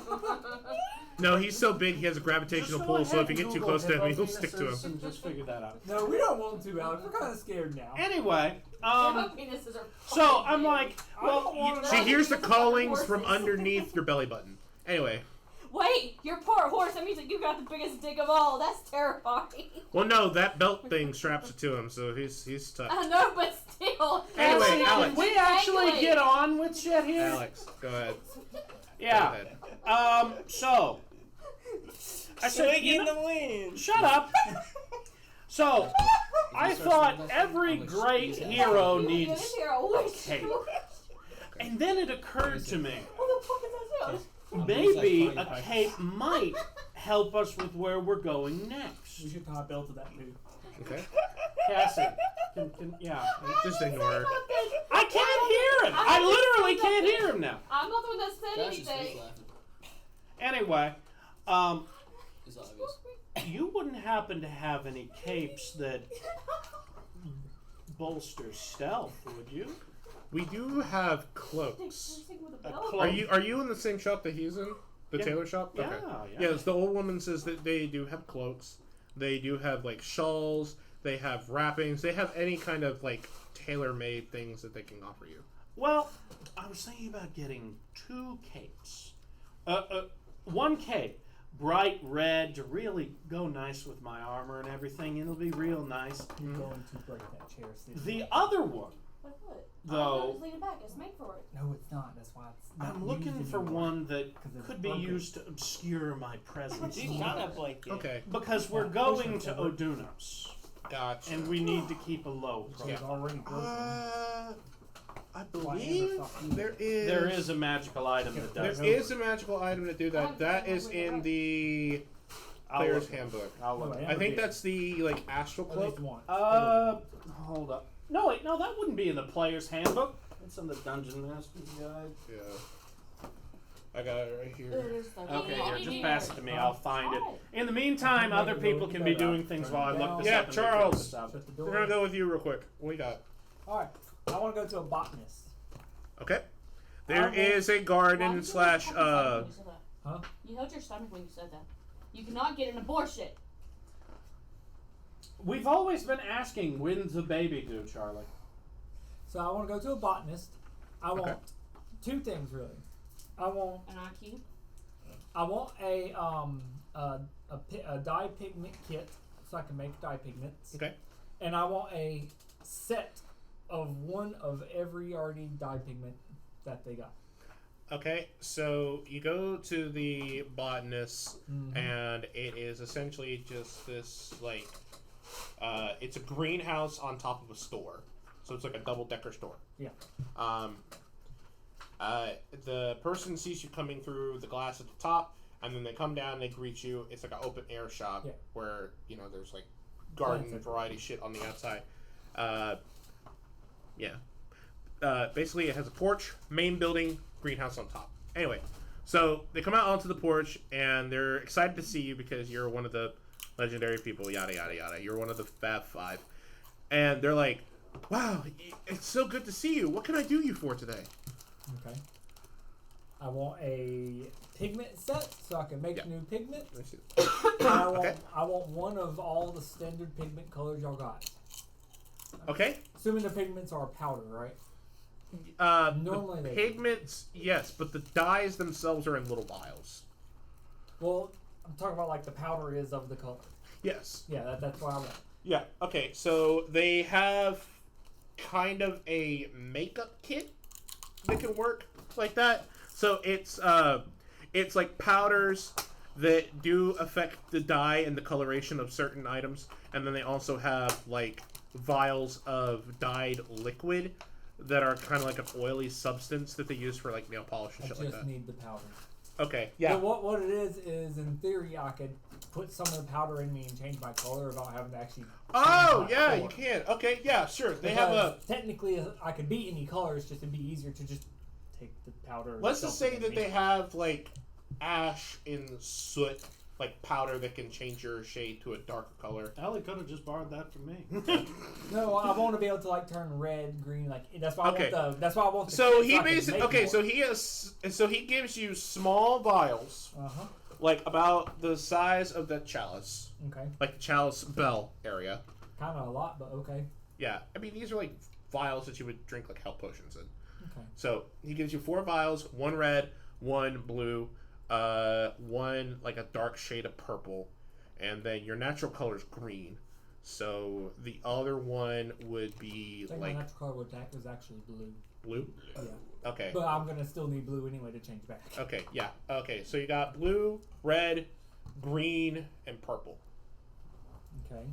No, he's so big he has a gravitational Just go pull, so if ahead you and get too Google close to him, hippo he'll stick to him. penises and just figure that out. No, we don't want to, Alex. We're kind of scared now. Anyway, Hippo penises are so fucking I'm big. like, well, don't wanna She No, hears the because callings of from horses. underneath your belly button. Anyway. Wait, your poor horse. That means that you got the biggest dick of all. That's terrifying. Well, no, that belt thing straps it to him, so he's tough. I know, but still. Anyway, That's not Alex. Can we actually dangling. get on with shit here? Alex, go ahead. Yeah. Go ahead. So I said, Swing you in know, the wind. shut up. So I thought every great hero You needs, get in here, I wish. cape. And then it occurred to me, What the fuck is that? maybe a cape might help us with where we're going We next. should tie a belt to that too. Okay. Cassie, yeah. Just ignore her. I can't hear him. I literally can't hear him now. I'm not the one that said Josh is fake anything. laughing. Anyway, It's obvious. you wouldn't happen to have any capes that bolster stealth, would you? We do have cloaks. A Oh. cloak. Are you in the same shop that he's in? The Yeah. tailor shop? Yeah, Okay. yeah. Yes, the old woman says that they do have cloaks. They do have like shawls. They have wrappings. They have any kind of like tailor-made things that they can offer you. Well, I was thinking about getting 2 capes. One cape, bright red, to really go nice with my armor and everything. It'll be real nice. You're going to break that chair. Steve. The other one, What? though, Just lean it back. It's made for it. No, it's not. That's why it's not I'm looking used for anymore. one that 'Cause it's could be broken. used to obscure my presence. She's trying to blanket. Okay. Because we're going to Odunos, Gotcha. and we need to keep a low It's profile. already broken. I Why believe the fuck you- there is. There is a magical item that does There it. is a magical item to do that. That is in the I'll player's look. handbook. I'll look. Wait. I think that's the like astral At least cloak. one. Hold up. No, wait, no, that wouldn't be in the player's handbook. It's in the Dungeon Master's Guide. Yeah. I got it right here. It is like Okay, here, just pass it to me. Huh? I'll find it. In the meantime, other people can be doing things while I look this Yeah, up. and they Charles. figure this out. Shut the door. We're gonna go with you real quick. What we got? Alright. I want to go to a botanist. Okay. There Okay. is a garden slash Huh? You held your stomach when you said that. You cannot get an abortion. We've always been asking, when's the baby due, Charlie? So I want to go to a botanist. I want Okay. 2 things really. I want An IQ. a dye pigment kit so I can make dye pigments. Okay. And I want a set of one of every already dye pigment that they got. Okay, so you go to the botanist, Mhm. and it is essentially just this like, it's a greenhouse on top of a store, so it's like a double-decker store. Yeah. The person sees you coming through the glass at the top, and then they come down, they greet you. It's like an open air shop Yeah. where there's like garden Plants variety shit on the outside. Yeah. Basically, it has a porch, main building, greenhouse on top. Anyway, so they come out onto the porch, and they're excited to see you because you're one of the legendary people, yada, yada, yada. You're one of the Fab Five. And they're like, wow, it's so good to see you. What can I do you for today? Okay. I want a pigment set so I can make Yeah. new pigment. Let me see. And Okay. I want one of all the standard pigment colors y'all got. Okay. Assuming the pigments are powder, right? Normally the they- pigments, yes, but the dyes themselves are in little vials. Well, I'm talking about like the powder is of the color. Yes. Yeah, that's what I want. Yeah. Okay. So they have kind of a makeup kit that can work like that. So it's like powders that do affect the dye and the coloration of certain items, and then they also have like vials of dyed liquid that are kind of like an oily substance that they use for like nail polish and shit like that. I just need the powder. Okay, yeah. So what it is in theory I could put some of the powder in me and change my color without having to actually. Oh yeah, you can. Okay, yeah, sure. They have a. Technically, I could be any colors. Just it'd be easier to just take the powder. Let's just say that they have like ash and soot, like powder that can change your shade to a darker color. Ellie could have just borrowed that from me. No, I want to be able to like turn red, green, like that's why I Okay. want the. That's why I want. The So kit he I can basically make more. so he gives you small vials, like about the size of the chalice, Okay. like the chalice bell area. Kind of a lot, but okay. Yeah, I mean these are like vials that you would drink like health potions in. Okay. So he gives you 4 vials, 1 red, 1 blue, 1 like a dark shade of purple, and then your natural color is green. So the other one would be I think like my natural color was actually blue. blue. Yeah. Okay. But I'm gonna still need blue anyway to change back. Okay. Yeah. Okay. So you got blue, red, green, and purple, Okay.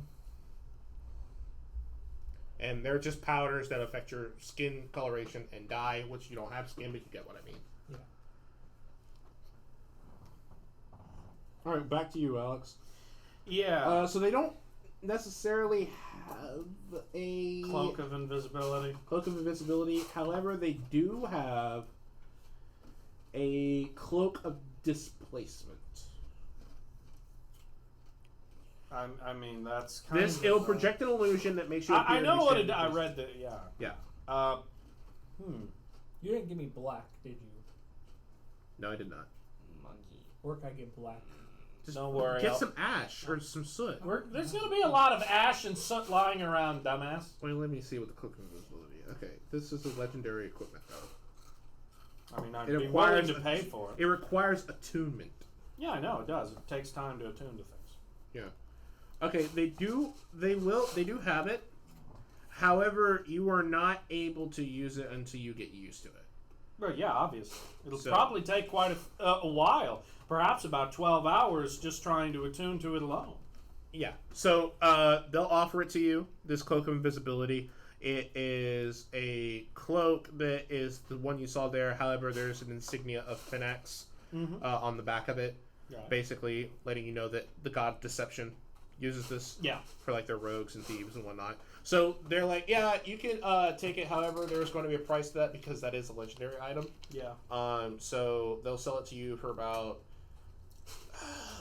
and they're just powders that affect your skin coloration and dye, which you don't have skin, but you get what I mean. Yeah. All right, back to you, Alex. Yeah. So they don't necessarily have a Cloak of invisibility. Cloak of invisibility. However, they do have a cloak of displacement. I mean, that's kind This of... it'll project an illusion that makes you. I appear know to be what standing it... I close. read that, yeah. Yeah. You didn't give me black, did you? No, I did not. Monkey. Or can I get black? Just Don't worry. Get some ash or some soot. There's going to be a lot of ash and soot lying around, dumbass. Wait, let me see what the cloak of invisibility. Okay, this is a legendary equipment though. I mean, I'd It be requires willing to pay for it. It requires attunement. Yeah, I know, it does. It takes time to attune to things. Yeah. Okay, they do have it. However, you are not able to use it until you get used to it. But yeah, obviously. It'll So- probably take quite a while. Perhaps about 12 hours just trying to attune to it alone. Yeah. So they'll offer it to you, this cloak of invisibility. It is a cloak that is the one you saw there. However, there's an insignia of Phoenix on the back of it. Yeah. Basically letting you know that the god Deception uses this Yeah. for like their rogues and thieves and whatnot. So they're like, yeah, you can take it. However, there's going to be a price to that because that is a legendary item. Yeah. So they'll sell it to you for about...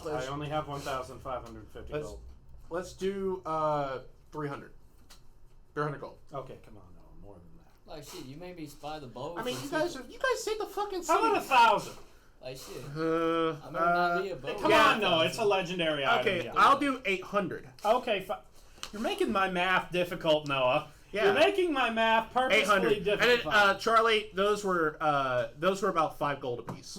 I only have 1,550 gold. Let's do 300. 300 gold. Okay, come on, no, more than that. Like shit, you made me spy the bow. I mean, for you two- guys saved the fucking city. How about 1,000? Like shit. Uh, I'm not be a bow. Come on, no, it's a legendary item. okay, yeah. I'll do 800. Okay, you're making my math difficult, Noah. Yeah. You're making my math purposefully 800. difficult. And then, Charlie, those were about 5 gold apiece.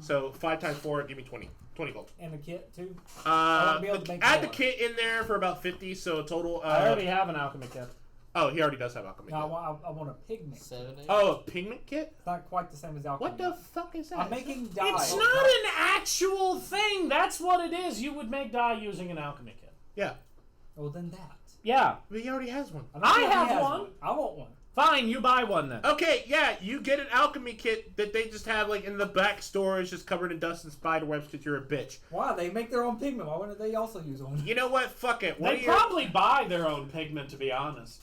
So 5 times 4, give me 20. 20 gold. And a kit too? I won't be able to make Add the more. kit in there for about 50, so a total. I already have an alchemy kit. Oh, he already does have alchemy. No, kit. I want a pigment. 7, 8. Oh, a pigment kit? It's not quite the same as alchemy. What the fuck is that? I'm making dye. It's not an actual thing. That's what it is. You would make dye using an alchemy kit. Yeah, Well, then that. Yeah. but he already has one. I'm I sure he have has one. I want one. Fine, you buy one then. Okay, yeah, you get an alchemy kit that they just have like in the back storage, just covered in dust and spider webs because you're a bitch. Why? They make their own pigment. Why wouldn't they also use one? You know what? Fuck it. They probably buy their own pigment, to be honest.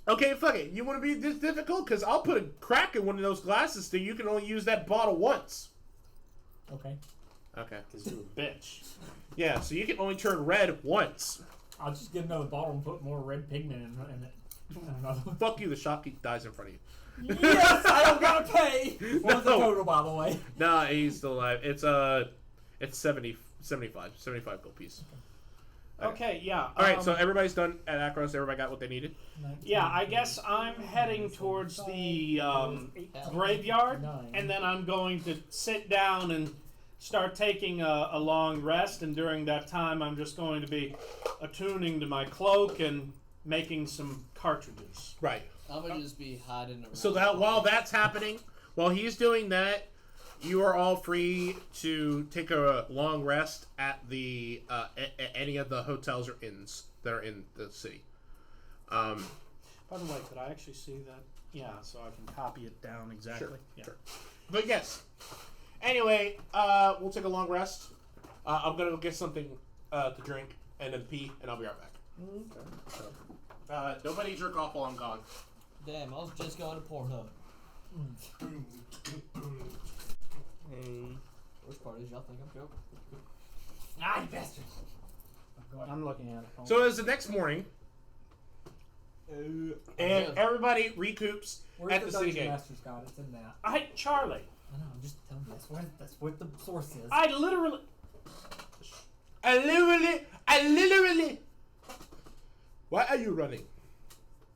Okay, fuck it. You want to be this difficult? Because I'll put a crack in one of those glasses so you can only use that bottle once. Okay. Okay. Because you're a bitch. Yeah, so you can only turn red once. I'll just get another bottle and put more red pigment in it. Another one. Fuck you, the shopkeep dies in front of you. Yes, I don't gotta pay. What's the No. total, by the way? Nah, he's still alive. It's 75 gold piece. Okay, yeah. Alright, so everybody's done at Akros. Everybody got what they needed? Yeah, I guess I'm heading towards the graveyard, and then I'm going to sit down and start taking a long rest, and during that time, I'm just going to be attuning to my cloak and making some cartridges. Right. I'm gonna just be hiding around. So that while that's happening, while he's doing that, you are all free to take a long rest at the any of the hotels or inns that are in the city. By the way, could I actually see that? Yeah, so I can copy it down exactly. Sure, Yeah. sure. But yes. Anyway, we'll take a long rest. I'm gonna go get something to drink and then pee, and I'll be right back. Okay. So, nobody jerk off while I'm gone. Damn, I was just going to Pornhub. Which part is y'all think I'm joking? Ah, you bastard! I'm looking at it. So it's the next morning, and everybody recoups Where's at the the city Dungeon gate. Master's guide? It's in that. Charlie, I know. I'm just telling you. That's what the source is. I literally. I literally. Why are you running?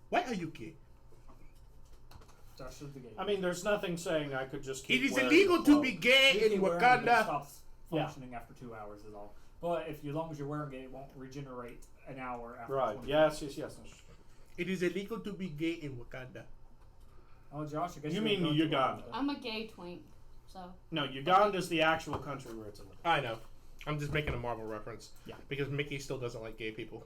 Why are you gay? Josh is the gate. I mean, there's nothing saying I could just keep It is wearing illegal the to cloak. be gay You in keep wearing it, but it Wakanda. stops Yeah. functioning after 2 hours is all. But if as long as you're wearing it, it won't regenerate an hour after. Right. 20 Yes. It is illegal to be gay in Wakanda. Oh, Josh, I guess You you're mean going to Uganda? I'm a gay twink, so. No, Uganda's the actual country where it's illegal. I know. I'm just making a Marvel reference. Yeah. Because Mickey still doesn't like gay people.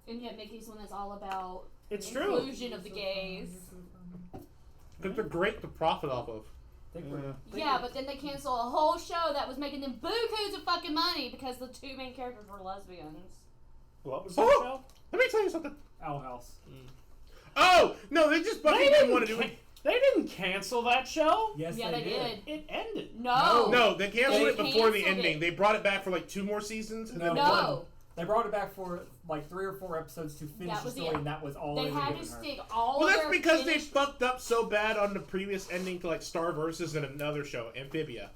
And yet Mickey's one that's all about It's the true. inclusion of the gays. Because they're great to profit off of. Yeah, but then they cancel a whole show that was making them bukus of fucking money because the two main characters were lesbians. What was that Oh! show? Let me tell you something. Owl House. Oh! No, they just fucking didn't want to do it. They didn't cancel that show. Yes, Yeah, they did. It ended. No. No, they canceled They it before the canceled ending. it. They brought it back for like 2 more seasons. And then No. They brought it back for like 3 or 4 episodes to finish That the was story, it. and that was all They they were had to giving her. stick all Well, of that's their because they finished- fucked up so bad on the previous ending to like Star Versus and another show, Amphibia.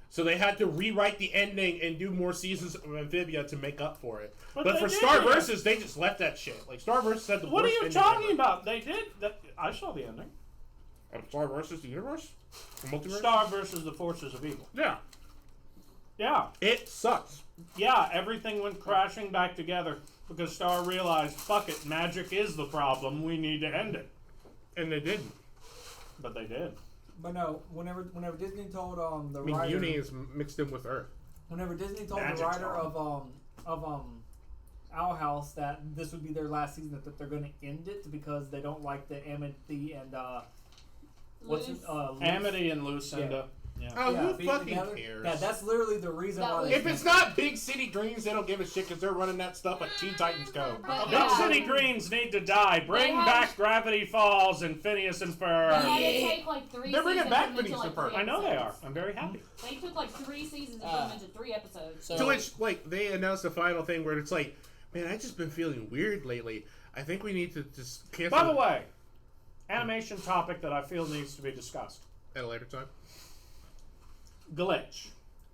So they had to rewrite the ending and do more seasons of Amphibia to make up for it. But they for did. Star Versus, they just left that shit. Like Star Versus had the What are worst you ending talking ever. about? They did. I saw the ending. Star Versus the Universe? The multiverse? Star versus the forces of evil. Yeah. Yeah. It sucks. Yeah, everything went crashing back together because Star realized, fuck it, magic is the problem. We need to end it. And they didn't. But they did. But no, whenever Disney told the I mean, writer, Uni is mixed in with Earth. whenever Disney told Magic's the writer wrong. of Owl House that this would be their last season, that they're going to end it because they don't like the Amity and what's it, Luce. Amity and Lucinda. Yeah. Oh, Yeah, who being fucking together. cares? Yeah, that's literally the reason That why. was- They If it's not Big City Dreams, they don't give a shit because they're running that stuff like Teen Titans Go. But Big yeah. City Dreams need to die. Bring had- back Gravity Falls and Phineas and They had Ferb. to take like 3 They're bringing seasons back and put them Phineas into, and like, Ferb. 3 I know they are. episodes. I'm very happy. They took like 3 seasons and put them into 3 episodes. So, To which, like, they announced the final thing where it's like, man, I've just been feeling weird lately. I think we need to just cancel By the way, animation topic that I feel needs to be discussed. at a later time. Glitch.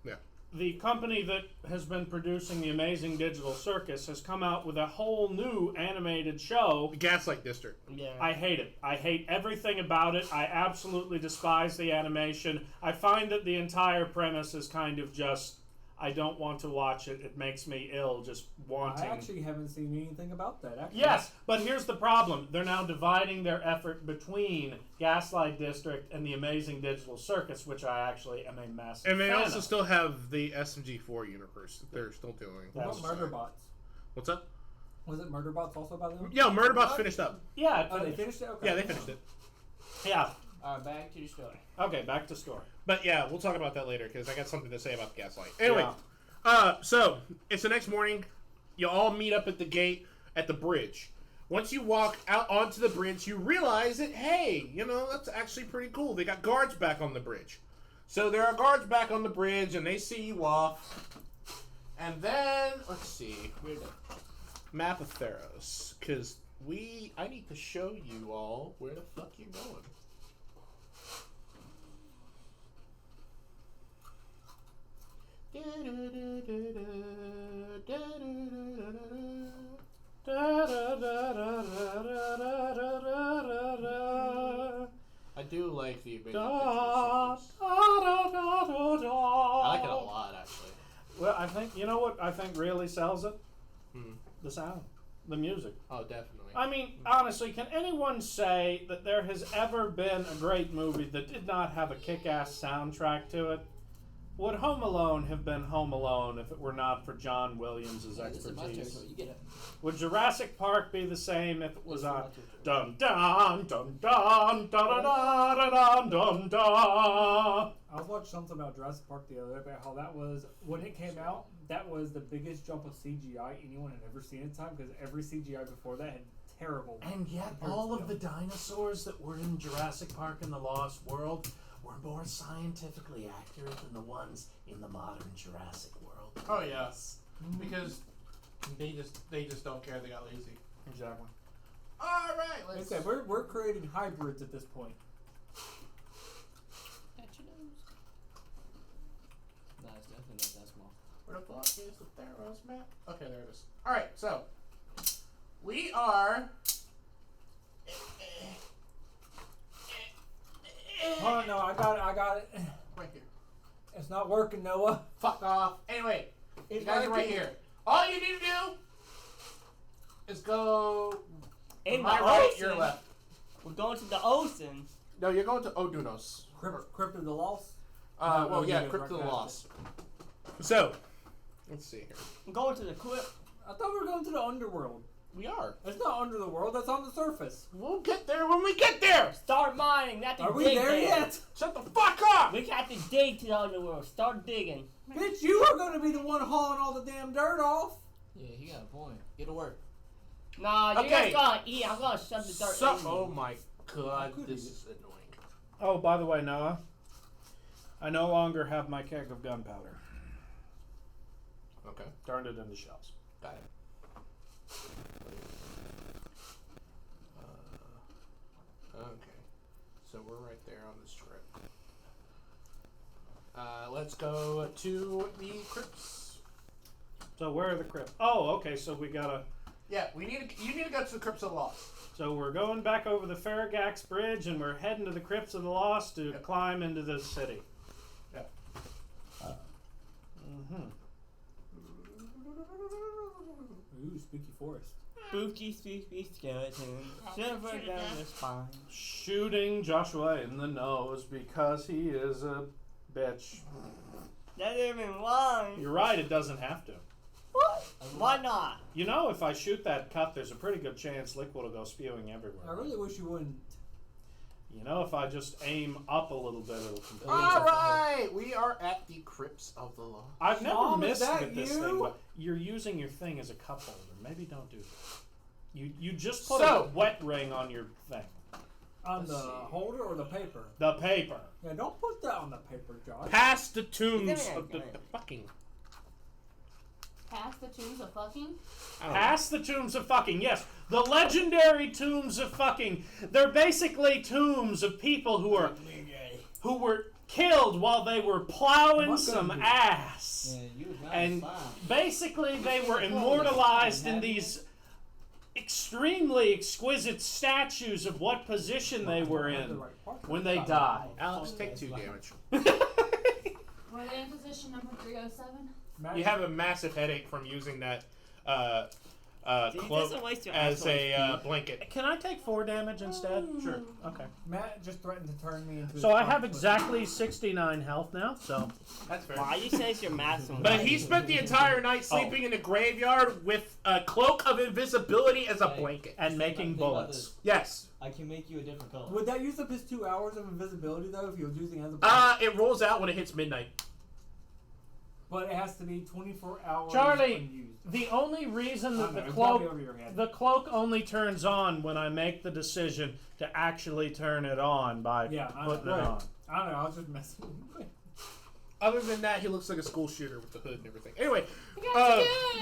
Yeah. The company that has been producing the Amazing Digital Circus has come out with a whole new animated show. The Gaslight District. Yeah. I hate it. I hate everything about it. I absolutely despise the animation. I find that the entire premise is kind of just, I don't want to watch it. It makes me ill just wanting. I actually haven't seen anything about that. Actually. Yes, but here's the problem. They're now dividing their effort between Gaslight District and the Amazing Digital Circus, which I actually am a massive And they fan also of. still have the SMG4 universe that they're still doing. What That's about Murderbots? What's up? Was it Murderbots also by them? Yeah, Murderbot's finished up. Yeah, it Oh, they finished. finished it. Okay. Yeah, they finished it. Yeah. alright, back to the story. Okay, back to story. But yeah, we'll talk about that later because I got something to say about the Gaslight. Anyway, Yeah. so it's the next morning. You all meet up at the gate at the bridge. Once you walk out onto the bridge, you realize that, hey, you know, that's actually pretty cool. They got guards back on the bridge. So there are guards back on the bridge, and they see you off. And then, let's see, map of Theros, because I need to show you all where the fuck you're going. I do like the Amazing Digital Circus. Well, I think you know what I think really sells it. Hmm. The sound, the music. Oh, definitely. I mean, honestly, can anyone say that there has ever been a great movie that did not have a kick-ass soundtrack to it? Would Home Alone have been Home Alone if it were not for John Williams' This is my expertise? territory. You get it. Would Jurassic Park be the same if it was This is on my territory. dum dum dum dum dum dum dum dum dum? I was watching something about Jurassic Park the other day about how that was, when it came out, that was the biggest jump of CGI anyone had ever seen in time, because every CGI before that had terrible. And yet, all of the dinosaurs that were in Jurassic Park and the Lost World were more scientifically accurate than the ones in the modern Jurassic World. Oh yes, because they just don't care. They got lazy. Exactly. All right, let's. Okay, we're creating hybrids at this point. No, it's definitely not that small. Where the fuck is the Theros map? Okay, there it is. All right, so we are. Oh no, I got it. Right here. It's not working, Noah. Fuck off. Anyway, you guys are right here. All you need to do is go In my the right, ocean. your left. We're going to the ocean. No, you're going to Odunos. Crypt of the Lost. Well, yeah, Odunos, Crypt right of the past Lost. So, let's see here. I'm going to the crypt. I thought we were going to the underworld. We are. It's not under the world. That's on the surface. We'll get there when we get there. Start mining. Not to Are we dig there yet? Shut the fuck up. We got to dig to the underworld. Start digging. Bitch, you are going to be the one hauling all the damn dirt off. Yeah, he got a point. Get to work. Nah, you Okay. guys gotta eat. I'm gonna shove the dirt in you. Oh my god, this is annoying. Oh, by the way, Noah, I no longer have my keg of gunpowder. Okay, Turned it into shells. got it. Okay, so we're right there on this trip. Let's go to the crypts. So where are the crypts? Oh, okay. So we gotta. Yeah, you need to go to the crypts of the lost. So we're going back over the Farragax Bridge, and we're heading to the crypts of the lost to Yep. climb into the city. Yeah. Ooh, spooky forest. Spooky, spooky skeleton. Shiver down the spine. Shooting Joshua in the nose because he is a bitch. That even why. You're right. It doesn't have to. What? Why not? You know, if I shoot that cut, there's a pretty good chance liquid will go spewing I everywhere. really wish you wouldn't. You know, if I just aim up a little bit, it'll completely. All right, we are at the crypts of the lost. I've never Mom, is missed that with this you? thing, but you're using your thing as a cup holder. Maybe don't do that. You just put So- a wet ring on your thing. On Let's the see. holder or the paper? The paper. Yeah, don't put that on the paper, Josh. Past the tombs Yeah, of the yeah. fucking. Past the tombs of fucking. I don't Past the tombs of fucking. Yes, the legendary tombs of fucking. They're basically tombs of people who were killed while they were plowing What some gonna be? ass. Yeah, you was not And fine. basically, they were immortalized in these extremely exquisite statues of what position they were in when they died. Alex, take 2 damage. Were they in position number 307? You have a massive headache from using that See, it cloak doesn't waste your as Astral a blanket. Can I take 4 damage instead? Sure. Okay. Matt just threatened to turn me into. So I have exactly 69 health now, so. That's fair. Why you say it's your maximum? But he spent the entire night sleeping in a graveyard with a cloak of invisibility as a blanket. And making Think about bullets. this. Yes. I can make you a different color. Would that use up his 2 hours of invisibility though if he was using it as a? It rolls out when it hits midnight. But it has to be 24 hours. Charlie, unused. the only reason I that know, the it's gotta be cloak over your head. the cloak only turns on when I make the decision to actually turn it on by Yeah, I putting know. it on. I don't know. I was just messing with you. Other than that, he looks like a school shooter with the hood and everything. Anyway,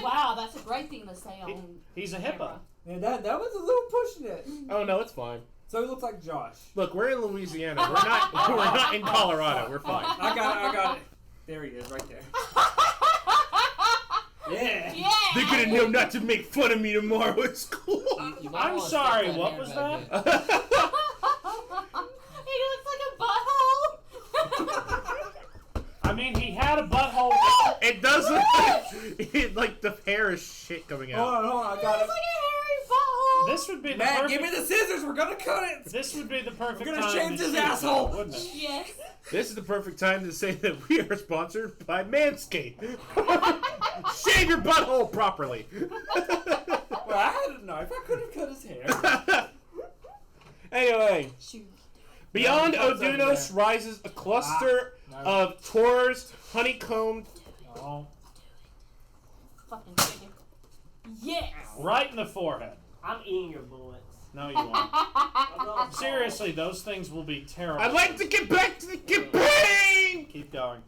Wow, that's a great thing to say on. He's a hippo. Yeah, that was a little pushing it. oh no, it's fine. So he looks like Josh. Look, we're in Louisiana. We're not in Colorado. We're fine. I got it. There he is, right there. Yeah. Yeah. They're gonna know not to make fun of me tomorrow at school. You might I'm wanna sorry, stick what hair was back that? He looks like a butthole. I mean, he had a butthole. It does Like the hair is shit coming out. Hold on, I got it. It's like a hairy butthole. This would be the Matt, perfect. give me the scissors. We're gonna cut it. This would be the perfect We're gonna time shave to his shoot asshole. that, wouldn't it? Yes. This is the perfect time to say that we are sponsored by Manscaped. Shave your butthole properly. Well, I had a knife. I could have cut his hair. Anyway, Shoot. beyond Yeah, what's over Odunos there? rises a cluster No. of Taur's honeycombed. No. Fucking chicken. Yes. Right in the forehead. I'm eating your bullets. No, you won't. I'm gonna Seriously, those things will be terrible. I'd like to get back to the campaign. Keep going.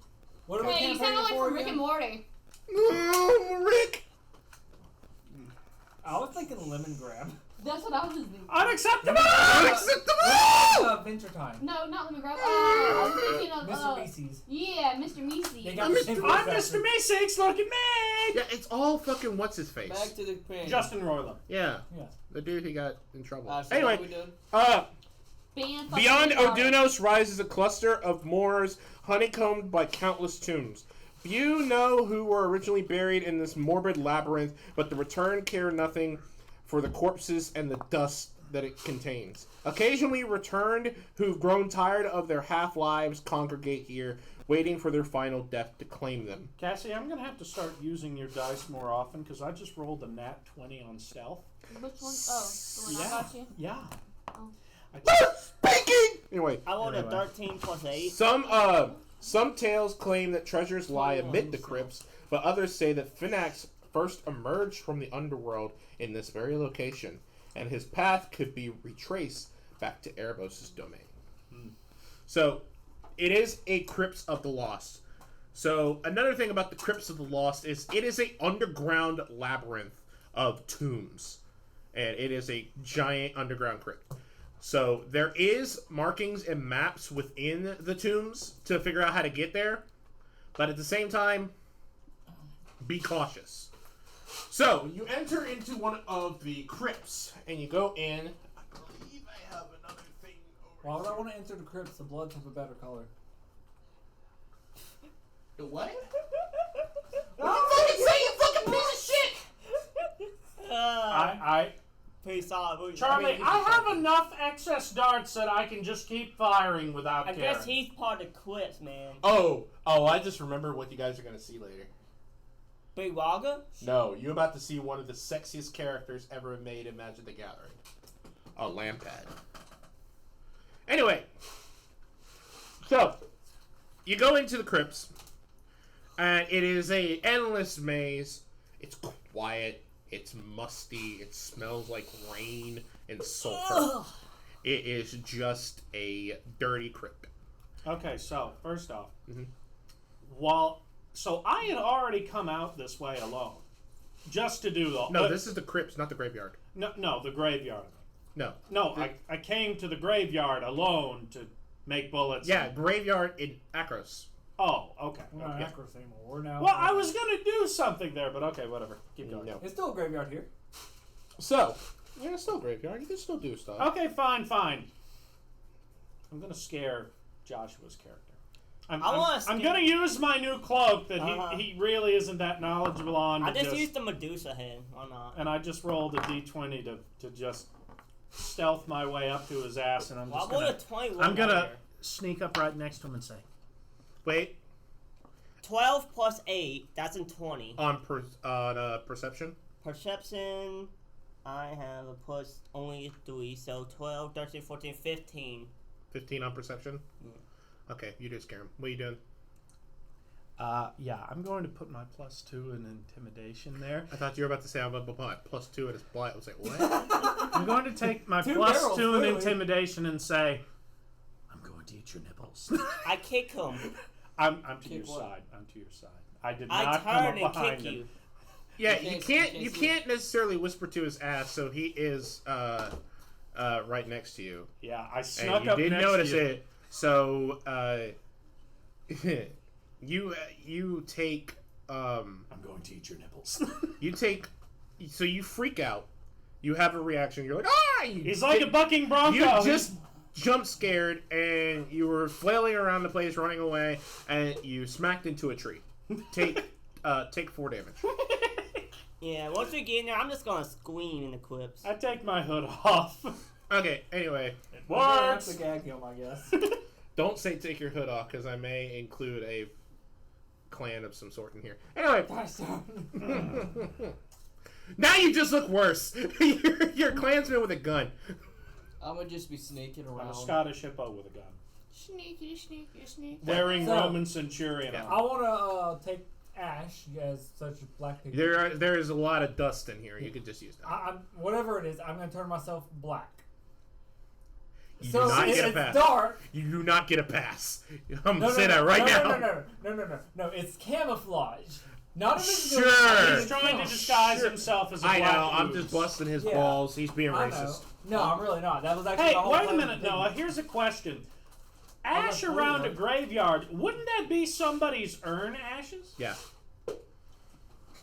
What are we Wait, you sound campaigning like for from Rick again? and Morty. Oh, Rick. I was thinking lemon grab. That's what I was thinking. Unacceptable! Unacceptable. Venture time. No, not lemon grab. I was thinking of Mr. Macy's. Yeah, Mr. Meesey. They got I'm the Mr. same I'm voice Mr. Meeseeks, look at me! Yeah, it's all fucking what's his face. Back to the pen. Justin Roiland. Yeah, Yeah. the dude who got in trouble. So Anyway, what we doing? Band beyond fucking Odunos rises a cluster of moors honeycombed by countless tombs. Few know who were originally buried in this morbid labyrinth, but the return care nothing for the corpses and the dust that it contains. Occasionally returned who've grown tired of their half-lives congregate here, waiting for their final death to claim them. Cassie, I'm going to have to start using your dice more often because I just rolled a nat 20 on stealth. Which one? Oh, the one I got you? Yeah. Oh. Speaking! Anyway, I rolled a 13 plus 8. some tales claim that treasures lie amid the crypts, but others say that Finax first emerged from the underworld in this very location, and his path could be retraced back to Erebos' domain. So, it is a Crypts of the Lost. So, another thing about the Crypts of the Lost is it is a underground labyrinth of tombs, and it is a giant underground crypt. So, there is markings and maps within the tombs to figure out how to get there, but at the same time, be cautious. So, you enter into one of the crypts, and you go in. I believe I have another thing over Why would I want to enter the crypts? The blood's of a better color. The what? What are you fucking saying, you fucking piece of shit? I Pretty solid. Charlie, I have enough excess darts that I can just keep firing without I caring. guess he's part of the clips, man. Oh, I just remember what you guys are going to see later. Big Waga? No, you're about to see one of the sexiest characters ever made in Magic the Gathering. A Lampad. Anyway. So, you go into the crypts, and it is a endless maze. It's quiet. It's musty. It smells like rain and sulfur. Ugh. It is just a dirty crypt. Okay, so, first off, Mhm. So I had already come out this way alone. Just to do the... No, this is the crypts, not the graveyard. No, the graveyard. No. No, I came to the graveyard alone to make bullets. Yeah, graveyard in Akros. Oh, okay. We're not okay. Akros anymore. We're now. Well, I was going to do something there, but okay, whatever. Keep going. No. It's still a graveyard here. So, yeah, it's still graveyard. You can still do stuff. Okay, fine. I'm going to scare Joshua's character. I'm going to use my new cloak that he really isn't that knowledgeable on. I just used the Medusa head. Why not? And I just rolled a d20 to just stealth my way up to his ass, and I'm Well, just I rolled going a 21 I'm gonna right here. sneak up right next to him and say, Wait, 12 plus 8, that's in 20. on perception? Perception, I have a plus only 3, so 12, 13, 14, 15. 15 on perception? Okay, you do scare him. What are you doing? yeah, I'm going to put my +2 in intimidation there. I thought you were about to say I'm going to put my +2 and his blight. I was like, what? I'm going to take my Two +2 barrels, in clearly. intimidation and say, I'm going to eat your nipples. I kick him. I'm to your Kick what? side. I'm to your side. I did I not come turn up and behind kick him. you. Yeah, You you can't can't necessarily whisper to his ass, so he is right next to you. Yeah, I And snuck you up did next notice to you. it. So you take I'm going to eat your nipples. so you freak out. You have a reaction. You're like, ah! He's like a bucking bronco. You just jump scared, and you were flailing around the place, running away, and you smacked into a tree. Take take 4 damage. Yeah, once we get in there, I'm just gonna scream in the quips. I take my hood off. Okay, anyway. We're gonna have to gag him, I guess. Don't say take your hood off, because I may include a clan of some sort in here. Anyway. Now you just look worse. You're a clansman with a gun. I'm gonna just be sneaking around. I'm a Scottish hippo with a gun. Sneaky. Wearing So- Roman centurion Yeah. I armor. want to take Ash as such a black pig. There is a lot of dust in here. You could just use that. I'm whatever it is. I'm gonna turn myself black. You So do not it's get a pass. dark. You do not get a pass. I'm No, gonna say that right now. No. It's camouflage. Not Sure. He's trying to disguise himself as a I black know. I'm ooze. just busting his Yeah. balls. He's being I know. racist. No, I'm really not. That was actually Hey, the whole wait a plan minute, of the Noah. thing. Here's a question. I'm Ash not around a doing that. graveyard, wouldn't that be somebody's urn ashes? Yeah.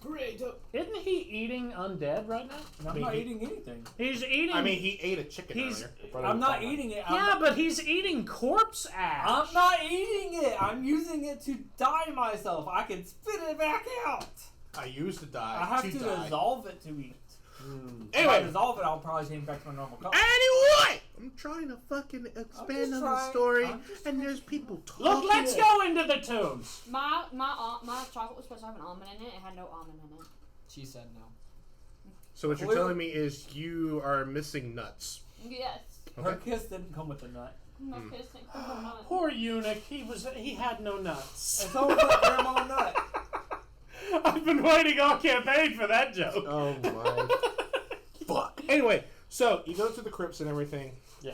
Great. Isn't he eating undead right now? I'm not eating anything. He's eating. I mean, he ate a chicken He's- earlier. I'm not eating it. yeah, but he's eating corpse ash. I'm not eating it. I'm using it to dye myself. I can spit it back out. I used to die. I have to dissolve it to eat. If I Anyway. dissolve it, I'll probably change back to my normal color. Anyway, I'm trying to fucking I'm expand just on the trying- story, I'm just and there's people talking. Look, let's go into the tombs. My chocolate was supposed to have an almond in it. It had no almond in it. She said no. So what you're Clearly- telling me is you are missing nuts. Yes. Her Okay. kiss didn't come with a nut. I'm not kissing. Poor eunuch. He had no nuts. It's almost like grandma nut. I've been waiting all campaign for that joke. Oh my fuck. Anyway, so you go through the crypts and everything. Yeah.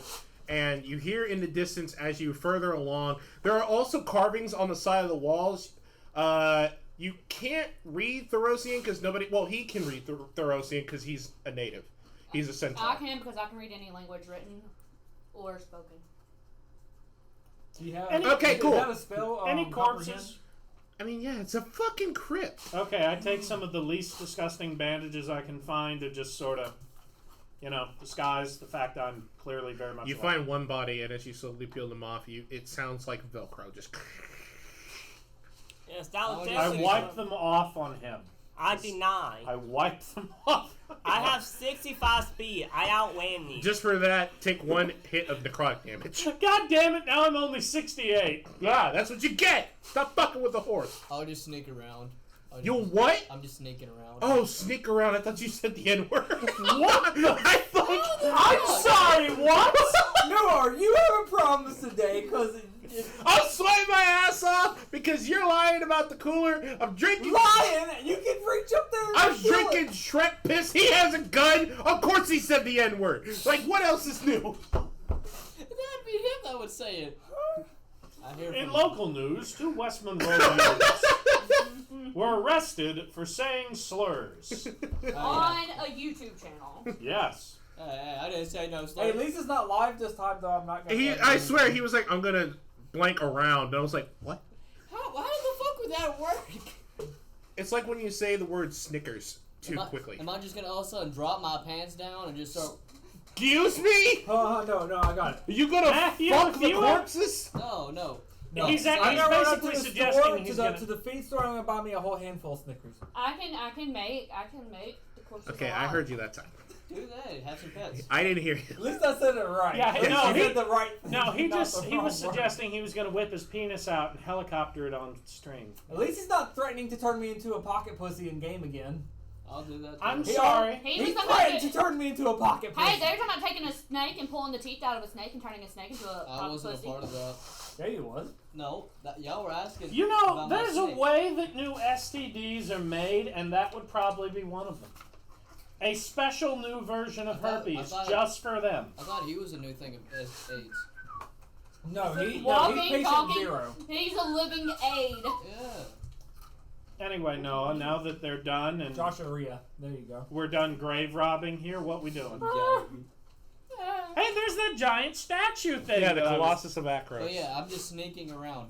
And you hear in the distance as you further along, there are also carvings on the side of the walls. You can't read Therosian because nobody. Well, he can read Therosian because he's a native. He's a centaur. I can because I can read any language written or spoken. Do you have, Okay, is cool. that a spell? Any comprehend? corpses? I mean, yeah, it's a fucking crypt. Okay, I take some of the least disgusting bandages I can find to just sort of, disguise the fact I'm clearly very much. You alive. find one body, and as you slowly peel them off, it sounds like Velcro. Just. Yes, that was I I definitely. wipe them off on him. I deny. I wipe them off. I have 65 speed. I outran you. Just for that, take 1 hit of necrotic damage. God damn it! Now I'm only 68. Yeah, that's what you get. Stop fucking with the horse. I'll just sneak around. You what? I'm just sneaking around. Oh, sneak around. I thought you said the N-word. What? I thought... I'm sorry. What? No, you have a promise today because I'm sweating my ass off because you're lying about the cooler. I'm drinking... lying. You can reach up there. And I'm kill it. drinking Shrek piss. He has a gun. Of course he said the N-word. Like, what else is new? That'd be him that would say it. I hear In from local news, 2 West Monroe youths were arrested for saying slurs. On a YouTube channel. Yes. Hey, I didn't say no. Hey, at least it's not live this time, though. I'm not gonna. I swear, he was like, I'm gonna blank around. And I was like, what? How the fuck would that work? It's like when you say the word Snickers too Am I- quickly. Am I just gonna all of a sudden drop my pants down and just start? Excuse me? No, I got it. Are you gonna Matthew, fuck the you- corpses? No. No. He's I'm gonna run up to basically the suggesting store, he's to gonna- the feed store. I'm gonna buy me a whole handful of Snickers. I can make the course. Okay, I heard you that time. Do that. Have some pets. I didn't hear At you. least I said it right. Yeah, At least no, I he- said the right thing. No, he not just the he was wrong one. suggesting he was going to whip his penis out and helicopter it on string. At least he's not threatening to turn me into a pocket pussy in game again. I'll do that. I'm too. sorry. He He was threatened talking to turn me into a pocket pussy. Hey, they were talking about taking a snake and pulling the teeth out of a snake and turning a snake into a I pocket wasn't pussy. a part of that. Yeah, you was. No, y'all were asking. You know, about my there's a snake. way that new STDs are made, and that would probably be one of them. A special new version of I herpes thought- just for them. I thought he was a new thing of AIDS. No, he's Walking, patient talking. 0. He's a living aid. Yeah. Anyway, Noah, now that they're done and Joshua Rhea. There you go. we're done grave robbing here, what we doing? Yeah. Hey, there's that giant statue thing. Yeah, the that I was- Colossus of Akros. Oh yeah, I'm just sneaking around.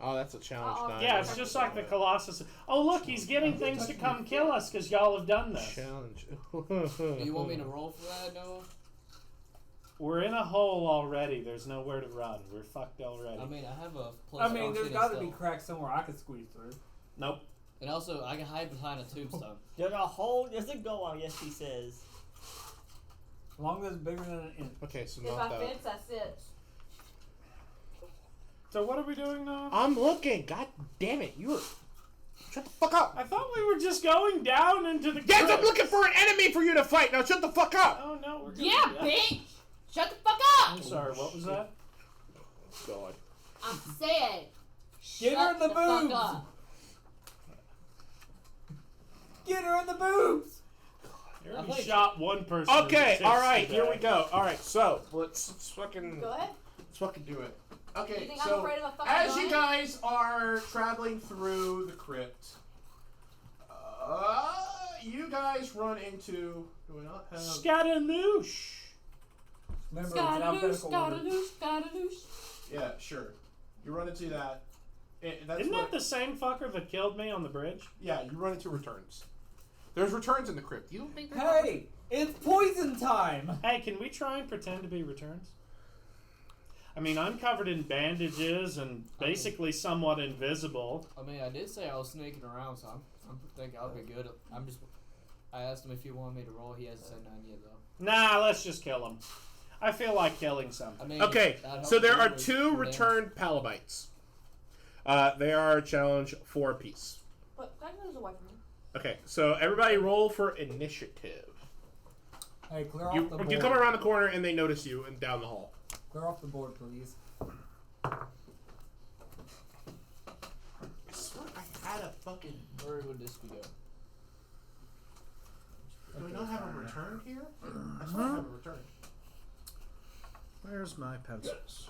Oh, that's a challenge. Oh, die. Yeah, it's just like the Colossus. Oh, look, he's getting things to come kill us because y'all have done this. Challenge. Do you want me to roll for that, Noah? We're in a hole already. There's nowhere to run. We're fucked already. I mean, I have a plus. I mean, there's got to be stealth. cracks somewhere I could squeeze through. Nope. And also, I can hide behind a tombstone. There's a hole. There's a go on. Yes, he says. As long as it's bigger than an inch. Okay, so If not I that. fits, that fits. So what are we doing now? I'm looking. God damn it! You were. Shut the fuck up. I thought we were just going down into the. Yes, I'm crypt. looking for an enemy for you to fight. Now shut the fuck up. Oh no, we're. Yeah, bitch! Shut the fuck I'm up! sorry. What was that? God. I said, Get her shut in the fuck boobs! up. Get her in the boobs! You already I think- shot one person. Okay, in the all tits right, today. here we go. All right, so let's fucking Go ahead. do it. You Okay, think I'm so afraid of a fucking as gun? you guys are traveling through the crypt, you guys run into. Do we not have? Scaramouche. Remember, it's Scataloosh, alphabetical order. scataloosh, scataloosh. Yeah, sure. You run into that. That's Isn't what, that the same fucker that killed me on the bridge? Yeah, you run into returns. There's returns in the crypt. You don't think? Hey! It's poison time! Hey, can we try and pretend to be returns? I mean, I'm covered in bandages and basically somewhat invisible. I mean, I did say I was sneaking around, so I'm thinking I'll be good. I asked him if he wanted me to roll. He hasn't said none yet, though. Nah, let's just kill him. I feel like killing something. I mean, Okay, that'd help so there you are with 2 damage. returned Palabites. They are challenge 4 apiece. But that goes away from me. Okay, so everybody roll for initiative. Hey, clear off You, the board. you come around the corner and they notice you and down the hall. Clear off the board, please. I swear I had a fucking. Where would this be going? Do we not have a return here? I swear I have a return. Where's my pencils?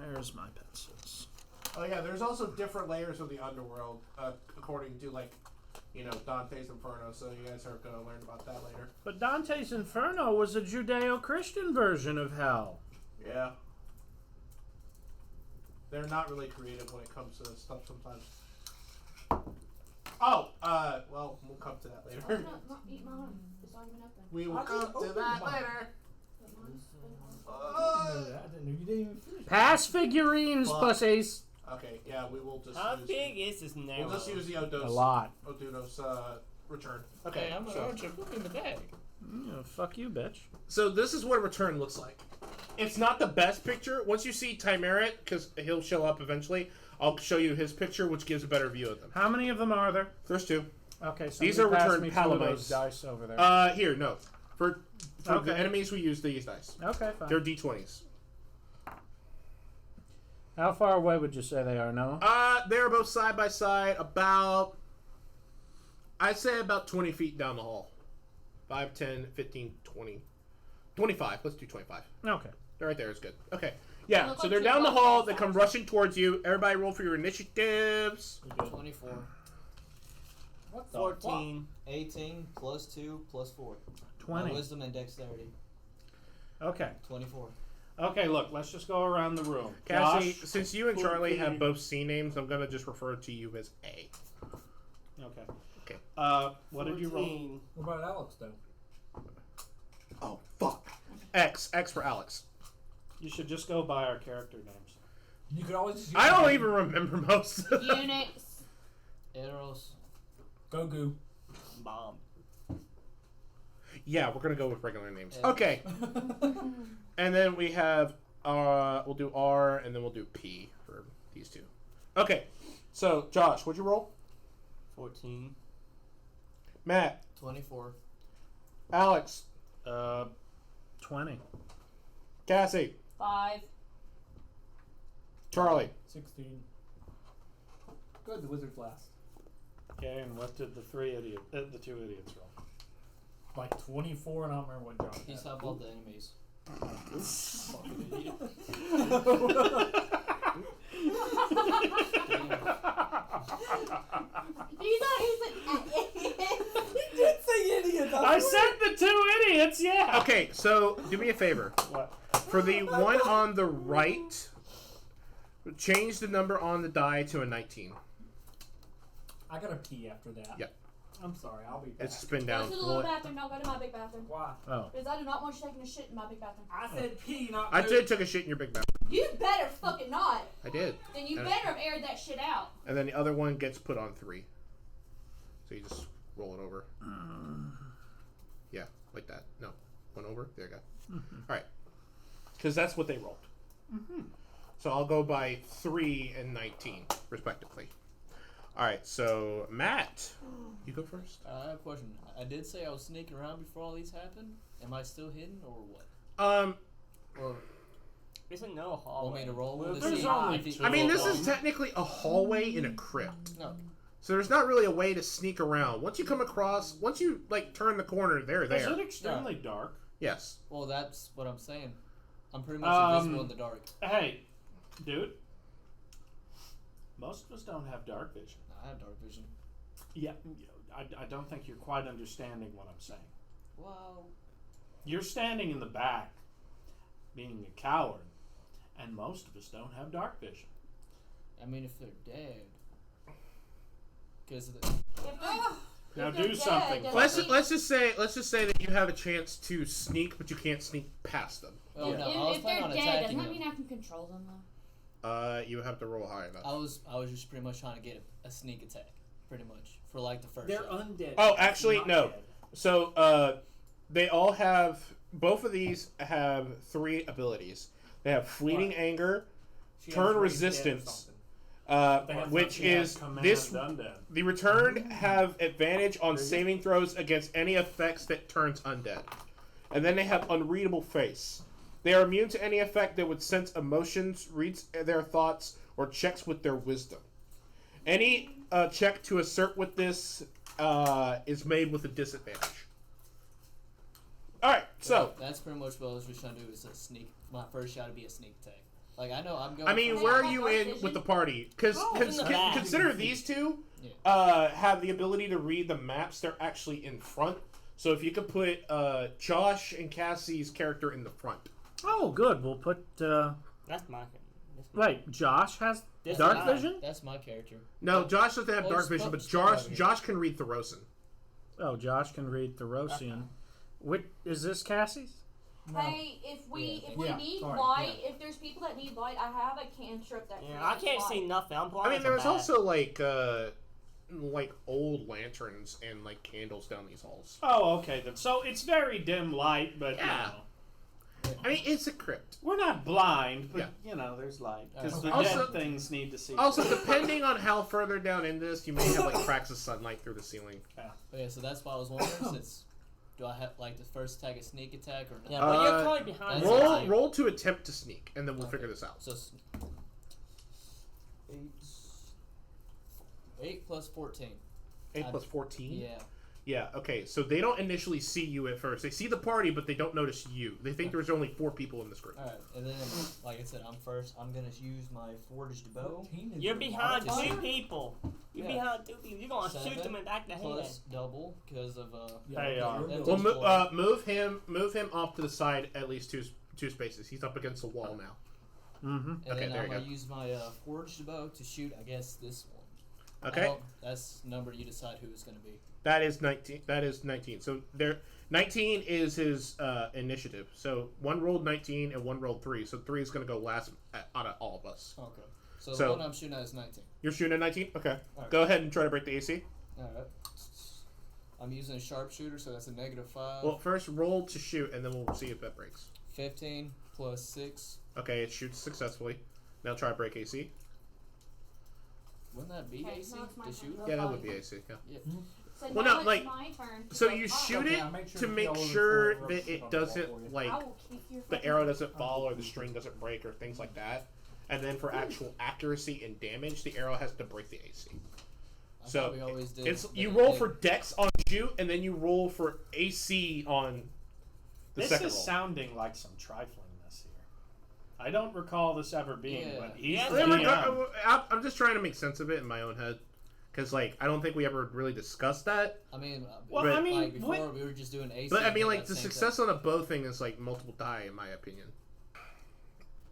There's my pencils. Oh yeah, there's also different layers of the underworld, according to Dante's Inferno. So you guys are gonna learn about that later. But Dante's Inferno was a Judeo-Christian version of hell. Yeah. They're not really creative when it comes to this stuff sometimes. Oh, well, we'll come to that Oh, later. not eat mine. It's already been open. We will I come just to opened that mine. later. But mine's been open. I didn't know that. I didn't know you didn't even finish. Pass figurines, Fuck. pussies. Okay, yeah, we will just How use. big is this narrow? We'll just use the A Odunos lot. return. Okay, Hey, I'm so, an look in the bag. Yeah, fuck you, bitch. so this is what a return looks like. It's not the best picture. Once you see Timerit, because he'll show up eventually, I'll show you his picture, which gives a better view of them. How many of them are there? There's 2. Okay, so These are pass returned me 2 of Palamites. those dice over there. Here, no. For the Okay. enemies, we use these dice. Okay, fine. They're D20s. How far away would you say they are, Noah? They're both side by side, about, I'd say about 20 feet down the hall. 5, 10, 15, 20. 25. Let's do 25. Okay. They're right there. It's good. Okay. Yeah, Look so like they're two down the buffalo hall. They come sounds. rushing towards you. Everybody roll for your initiatives. 24. What the 14. 18 plus 2 plus 4. 20. My wisdom and dexterity. Okay. 24. Okay, look, let's just go around the room. Cassie, Josh? since you and Charlie have 14. both C names, I'm going to just refer to you as A. Okay. Okay. What did you roll? 14. What about Alex, though? Oh, fuck. X. X for Alex. You should just go by our character names. You could always just use I don't even remember most of them. Unix. Eros. Gogu. Bomb. Yeah, we're going to go with regular names. Yeah. Okay. And then we have, we'll do R, and then we'll do P for these 2. Okay. So, Josh, what'd you roll? 14. Matt. 24. Alex. 20. Cassie. 5. Charlie. 16. Good, the wizard's last. Okay, and what did the 2 idiots roll? Like 24, and I don't remember what John He's had. helped all the enemies. Fucking idiot. Do you not use it? He did say idiot. I said the 2 idiots, yeah! Okay, so do me a favor. What? For the one on the right, change the number on the die to a 19. I gotta pee after that. Yep. I'm sorry, I'll be back. It's spin Go down. to the little bathroom. Don't go to my big bathroom. Why? Oh. Because I do not want you taking a shit in my big bathroom. I said pee, not I poop. did took a shit in your big mouth. You better fucking not. I did. Then you And- better have aired that shit out. And then the other one gets put on 3. So you just roll it over. Yeah, like that. No, one over. There you go. All right, because that's what they rolled. So I'll go by 3 and 19 respectively. All right, so Matt, you go first. I have a question. I did say I was sneaking around before all these happened. Am I still hidden or what? Or Isn't no hallway. want me to roll? Well, to there's see only if it- two. I mean, this is technically a hallway in a crypt. No. So there's not really a way to sneak around. Once you come across, once you like turn the corner, they're Is there. it extremely dark? Yes. Well, that's what I'm saying. I'm pretty much invisible in the dark. Hey, dude. Most of us don't have dark vision. I have dark vision. Yeah, I don't think you're quite understanding what I'm saying. Well, You're standing in the back, being a coward, and most of us don't have dark vision. I mean, if they're dead, because Now If they're do dead, something. then Let's just say that you have a chance to sneak, but you can't sneak past them. oh no, I was if planning they're on dead, attacking doesn't that them. mean I can control them though? You have to roll high enough. I was just pretty much trying to get a sneak attack, pretty much for like the first. They're shot. undead. Oh, actually, not no. dead. So they all have. Both of these have 3 abilities. They have fleeting What? anger, She turn has raised dead or resistance, something. They have which something that is commands this. undead. The returned have advantage on saving throws against any effects that turns undead. And then they have unreadable face. They are immune to any effect that would sense emotions, reads their thoughts, or checks with their wisdom. Any check to assert with this is made with a disadvantage. Alright, so. That's pretty much what I was just trying to do. Is a sneak. My first shot would be a sneak attack. Like I know I'm going. I mean, They where have are you dark in vision? with the party? Because in the back. consider these two have the ability to read the maps. They're actually in front. So if you could put Josh and Cassie's character in the front. Oh, good. We'll put. That's my. Wait, Josh has This dark is mine. vision? That's my character. No, Josh doesn't have Well, dark it's vision, but still Josh over here. Josh can read Therosin. Oh, Josh can read Therosian. Which, is this Cassie's? No. Hey, if we Yeah, need sorry, light, yeah. if there's people that need light, I have a cantrip that. Yeah, I can't creates see light. nothing. I'm I blind. mean, as a there was bat. also like old lanterns and like candles down these halls. Oh, okay then. So it's very dim light, but Yeah. you know. I mean, it's a crypt. We're not blind, but Yeah. you know, there's light. Because Okay. the Also- dead things need to see. Also, depending on how further down in this, you may have like cracks of sunlight through the ceiling. But yeah, so that's why I was wondering. Since do I have like the first attack a sneak attack or not? Yeah, but you're probably behind. That's Roll okay. roll to attempt to sneak, and then we'll Okay. figure this out. So 8 plus 14. 8 plus 14? Yeah. Yeah, okay, so they don't initially see you at first. They see the party, but they don't notice you. They think there's only 4 people in this group. All right, and then like I said, I'm first. I'm gonna use my forged bow 14 is You're a behind lot. two people. You're Yeah. behind 2 people. You're gonna shoot 7 them in the back of the head. plus double because of Yeah, Hey, you're Well, building- Well, move him off to the side at least two spaces. He's up against the wall now. Mm-hmm. and Okay, then there I'm you gonna go. use my forged bow to shoot. I guess this one. Okay, That's the number you decide who it's gonna be. that is 19. That is 19. So there, 19 is his initiative. So one rolled 19 and one rolled 3. So 3 is going to go last out of all of us. Okay. So, So- the one I'm shooting at is 19. You're shooting at 19. Okay, Alright. go ahead and try to break the AC. All right. I'm using a sharpshooter, so that's a -5. Well, first roll to shoot, and then we'll see if that breaks. 15 plus 6. Okay, it shoots successfully. Now try to break AC. Wouldn't that be Okay, AC now it's my to turn. shoot? Yeah, that would be AC. Yeah. So Well, now no, it's like- my turn. to So go you up. shoot Okay, it I'll make sure to to make kill sure the that it doesn't like I will keep your the arrow doesn't fall or the string doesn't break or things like that. And then for actual accuracy and damage, the arrow has to break the AC. I So thought we always did. it's but you it roll did. for Dex on shoot, and then you roll for AC on the This second is roll. sounding like some triflingness here. I don't recall this ever being, Yeah. but he's Yeah, the Then DM. I'm just trying to make sense of it in my own head, because like I don't think we ever really discussed that. I mean, Well, But- I mean, like before what- we were just doing AC. But I mean, and like that the same success on a bow thing is like multiple die, in my opinion.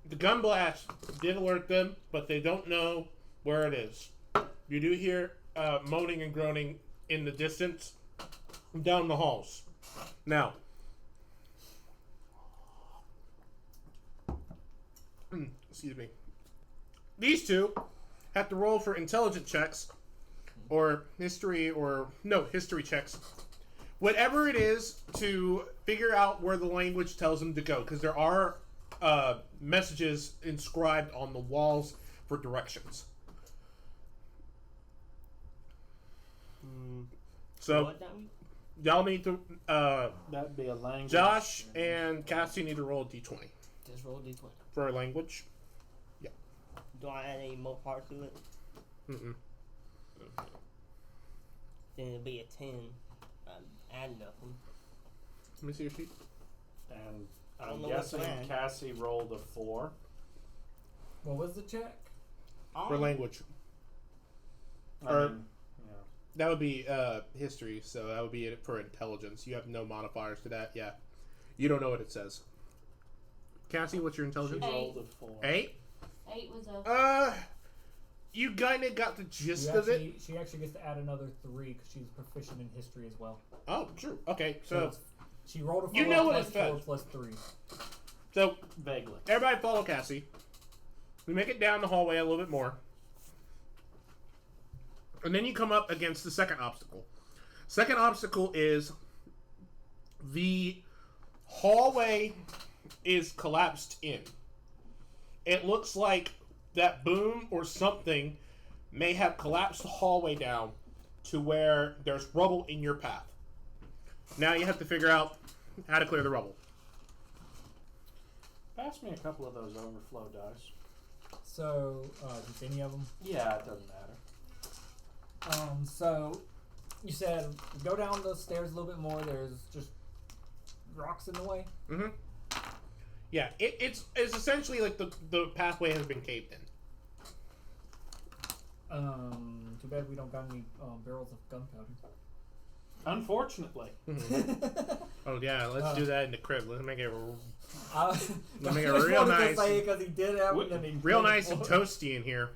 The gun blast did alert them, but they don't know where it is. You do hear moaning and groaning in the distance down the halls. Now, excuse me. These two have to roll for intelligence checks or history checks. Whatever it is to figure out where the language tells them to go, because there are messages inscribed on the walls for directions. So, y'all need to. That'd be a language. Josh and Cassie need to roll a d20. Just roll a d20. For a language. Yeah. Do I add any more part to it? Mm-mm. Then it'll be a 10. Add nothing. Let me see your sheet. And I don't I'm know what's guessing that. Cassie rolled a 4. What was the check? For language. Yeah. That would be history, so that would be it for intelligence. You have no modifiers to that. Yeah. You don't know what it says. Cassie, what's your intelligence? She rolled a 4. 8? 8 was a. You kind of got the gist You of it. She actually gets to add another 3 because she's proficient in history as well. Oh, true. Okay, so she rolled a 4 you know what plus it says. 4 plus 3. So Vaguely. everybody follow Cassie. We make it down the hallway a little bit more. And then you come up against the second obstacle. Second obstacle is the hallway is collapsed in. It looks like that boom or something may have collapsed the hallway down to where there's rubble in your path. Now you have to figure out how to clear the rubble. Pass me a couple of those overflow dice. So, just any of them? Yeah, it doesn't matter. So, you said go down the stairs a little bit more. There's just rocks in the way. Mm-hmm. Yeah, it's essentially like the pathway has been caved in. Too bad we don't got any barrels of gunpowder. Unfortunately. Oh yeah, let's do that in the crib. Let's make it. Let's make it real nice. Because he did have Real nice and toasty in here.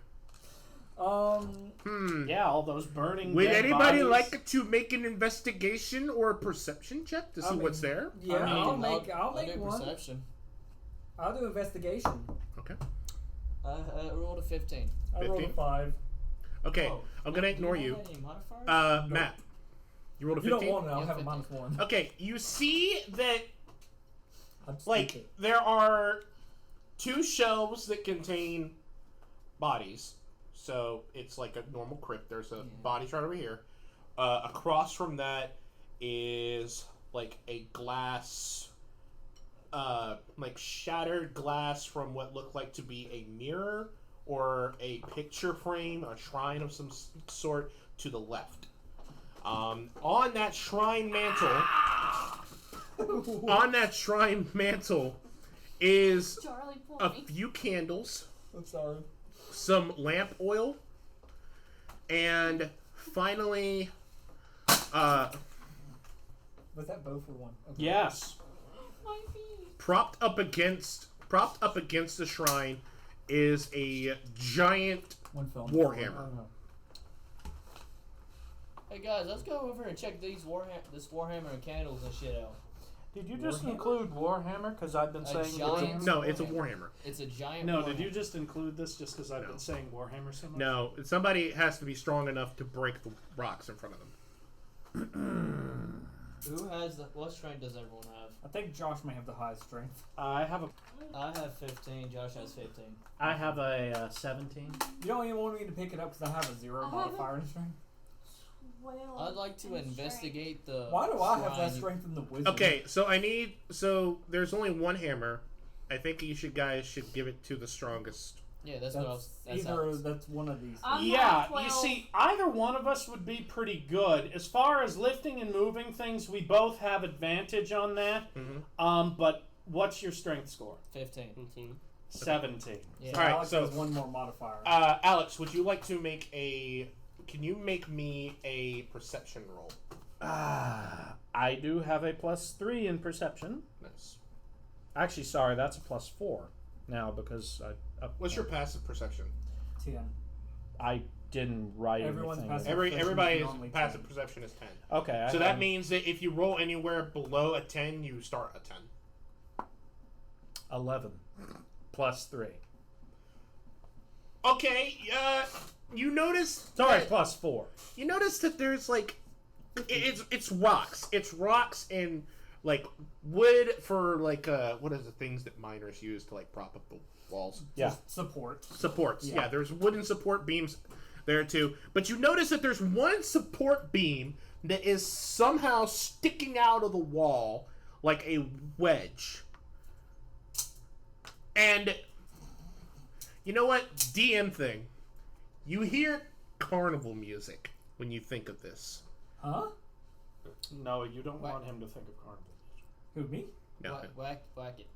Yeah, all those burning. Would dead anybody bodies. like to make an investigation or a perception check to see what's there? Yeah, I'll make do one. Perception. I'll do investigation. Okay. I rolled a 15. I rolled a 15? 5. Okay, Oh, I'm gonna ignore do you. have any modifiers? Matt, you rolled a You 15? don't want it, I'll Yeah, have a 15. -1. Okay, you see that I'm like stupid. there are 2 shelves that contain bodies. So it's like a normal crypt. There's a body chart over here. Across from that is like a glass, like shattered glass from what looked like to be a mirror or a picture frame, a shrine of some sort to the left. On that shrine mantle, is Charlie a point. few candles, I'm sorry. some lamp oil, and finally, Was that both or one? Okay. Yes. My feet. propped up against the shrine is a giant One film. Warhammer. Hey guys, let's go over and check this Warhammer and candles and shit out. Did you just Warhammer? include Warhammer? Because I've been saying giant- No, it's a Warhammer. It's a giant. No, Warhammer. did you just include this just because I've No. been saying Warhammer so much? No, somebody has to be strong enough to break the rocks in front of them. Who has the? What strength does everyone have? I think Josh may have the highest strength. I have I have 15. Josh has 15. a 17. You don't even want me to pick it up because I have a 0 I have modifier in strength. 12. I'd like to in investigate the. Why do I have that shrine. strength from the wizard? Okay, so there's only one hammer. I think you guys should give it to the strongest. Yeah, that's what I was. That's That's either how- that's one of these. I'm Yeah, at 12. you see, either one of us would be pretty good. As far as lifting and moving things, we both have advantage on that. Mm-hmm. But what's your strength score? 15. 17. Yeah. So Alright, Alex so- has one more modifier. Alex, would you like to make a? Can you make me a perception roll? I do have a +3 in perception. Nice. Actually, sorry, that's a +4 now because What's your passive perception? 10. I didn't write Everyone's anything. passive. Everybody's normally passive 10. perception is 10. Okay. So that means that if you roll anywhere below a 10, you start a 10. 11 +3. Okay, you notice... It's alright, +4. You notice that there's, like... It's rocks. It's rocks and, like, wood for, like, what is the things that miners use to, like, prop up the walls? Yeah. Supports. Yeah, there's wooden support beams there, too. But you notice that there's one support beam that is somehow sticking out of the wall like a wedge. And... You know what? DM thing. You hear carnival music when you think of this. Huh? No, you don't want him to think of carnival. Who, me? No. Whack it.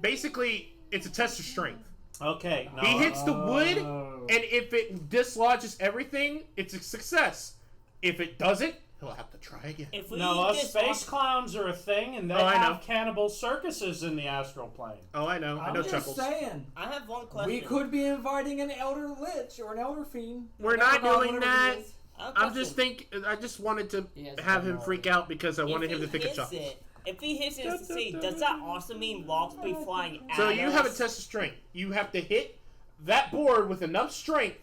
Basically, it's a test of strength. Okay. No. He hits the wood, and if it dislodges everything, it's a success. If it doesn't, he'll have to try again. No, us space clowns are a thing, and they have cannibal circuses in the astral plane. Oh, I know. I know, just Chuckles. saying. I have one question. We could be inviting an elder lich or an elder fiend. We're not doing that. I just wanted to have him freak out because I wanted him to think of Chuckles. If he hits it, does that also mean rocks be flying at us? So you have a test of strength. You have to hit that board with enough strength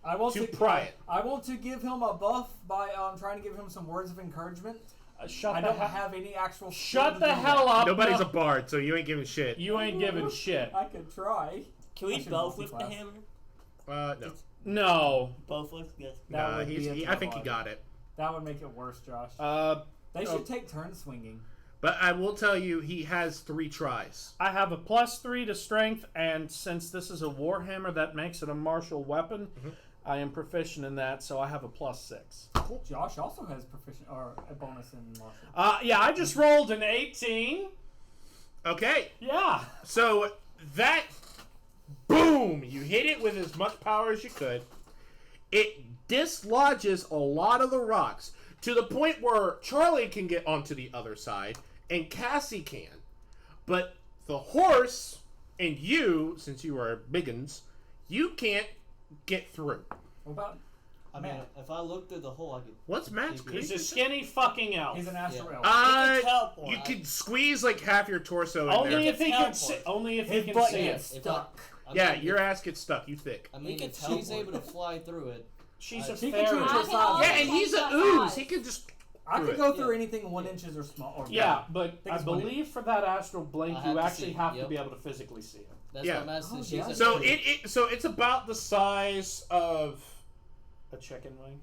to pry it. I want to give him a buff by trying to give him some words of encouragement. I don't have any actual... Shut the hell up! Nobody's a bard, so you ain't giving shit. You ain't giving shit. I could try. Can we both lift the hammer? No. No. Both lift? Yes. Nah, I think he got it. That would make it worse, Josh. They should take turns swinging. But I will tell you, he has 3 tries. I have a +3 to strength, and since this is a warhammer, that makes it a martial weapon. I am proficient in that, so I have a +6. Cool. Josh also has a bonus in martial. Yeah, I just rolled an 18. Okay. Yeah. So that boom, you hit it with as much power as you could. It dislodges a lot of the rocks to the point where Charlie can get onto the other side and Cassie can. But the horse and you, since you are biggins, you can't get through. What about I mean, if I look through the hole, I could... What's Matt's He's a skinny fucking elf. He's an astral elf. You could squeeze like half your torso in only there. If he can see, only if he can see it. Stuck. Yeah, your ass gets stuck. You thick. I mean, if she's able to fly through it... She's a He fairy. can change his size. Yeah, and he's a ooze. He can just... I could go through anything 1 inches or small. Or yeah, but I believe for that astral blink, you actually have to yep. be able to physically see it. That's Yeah. what I'm asking. yeah. So so it's about the size of a chicken wing.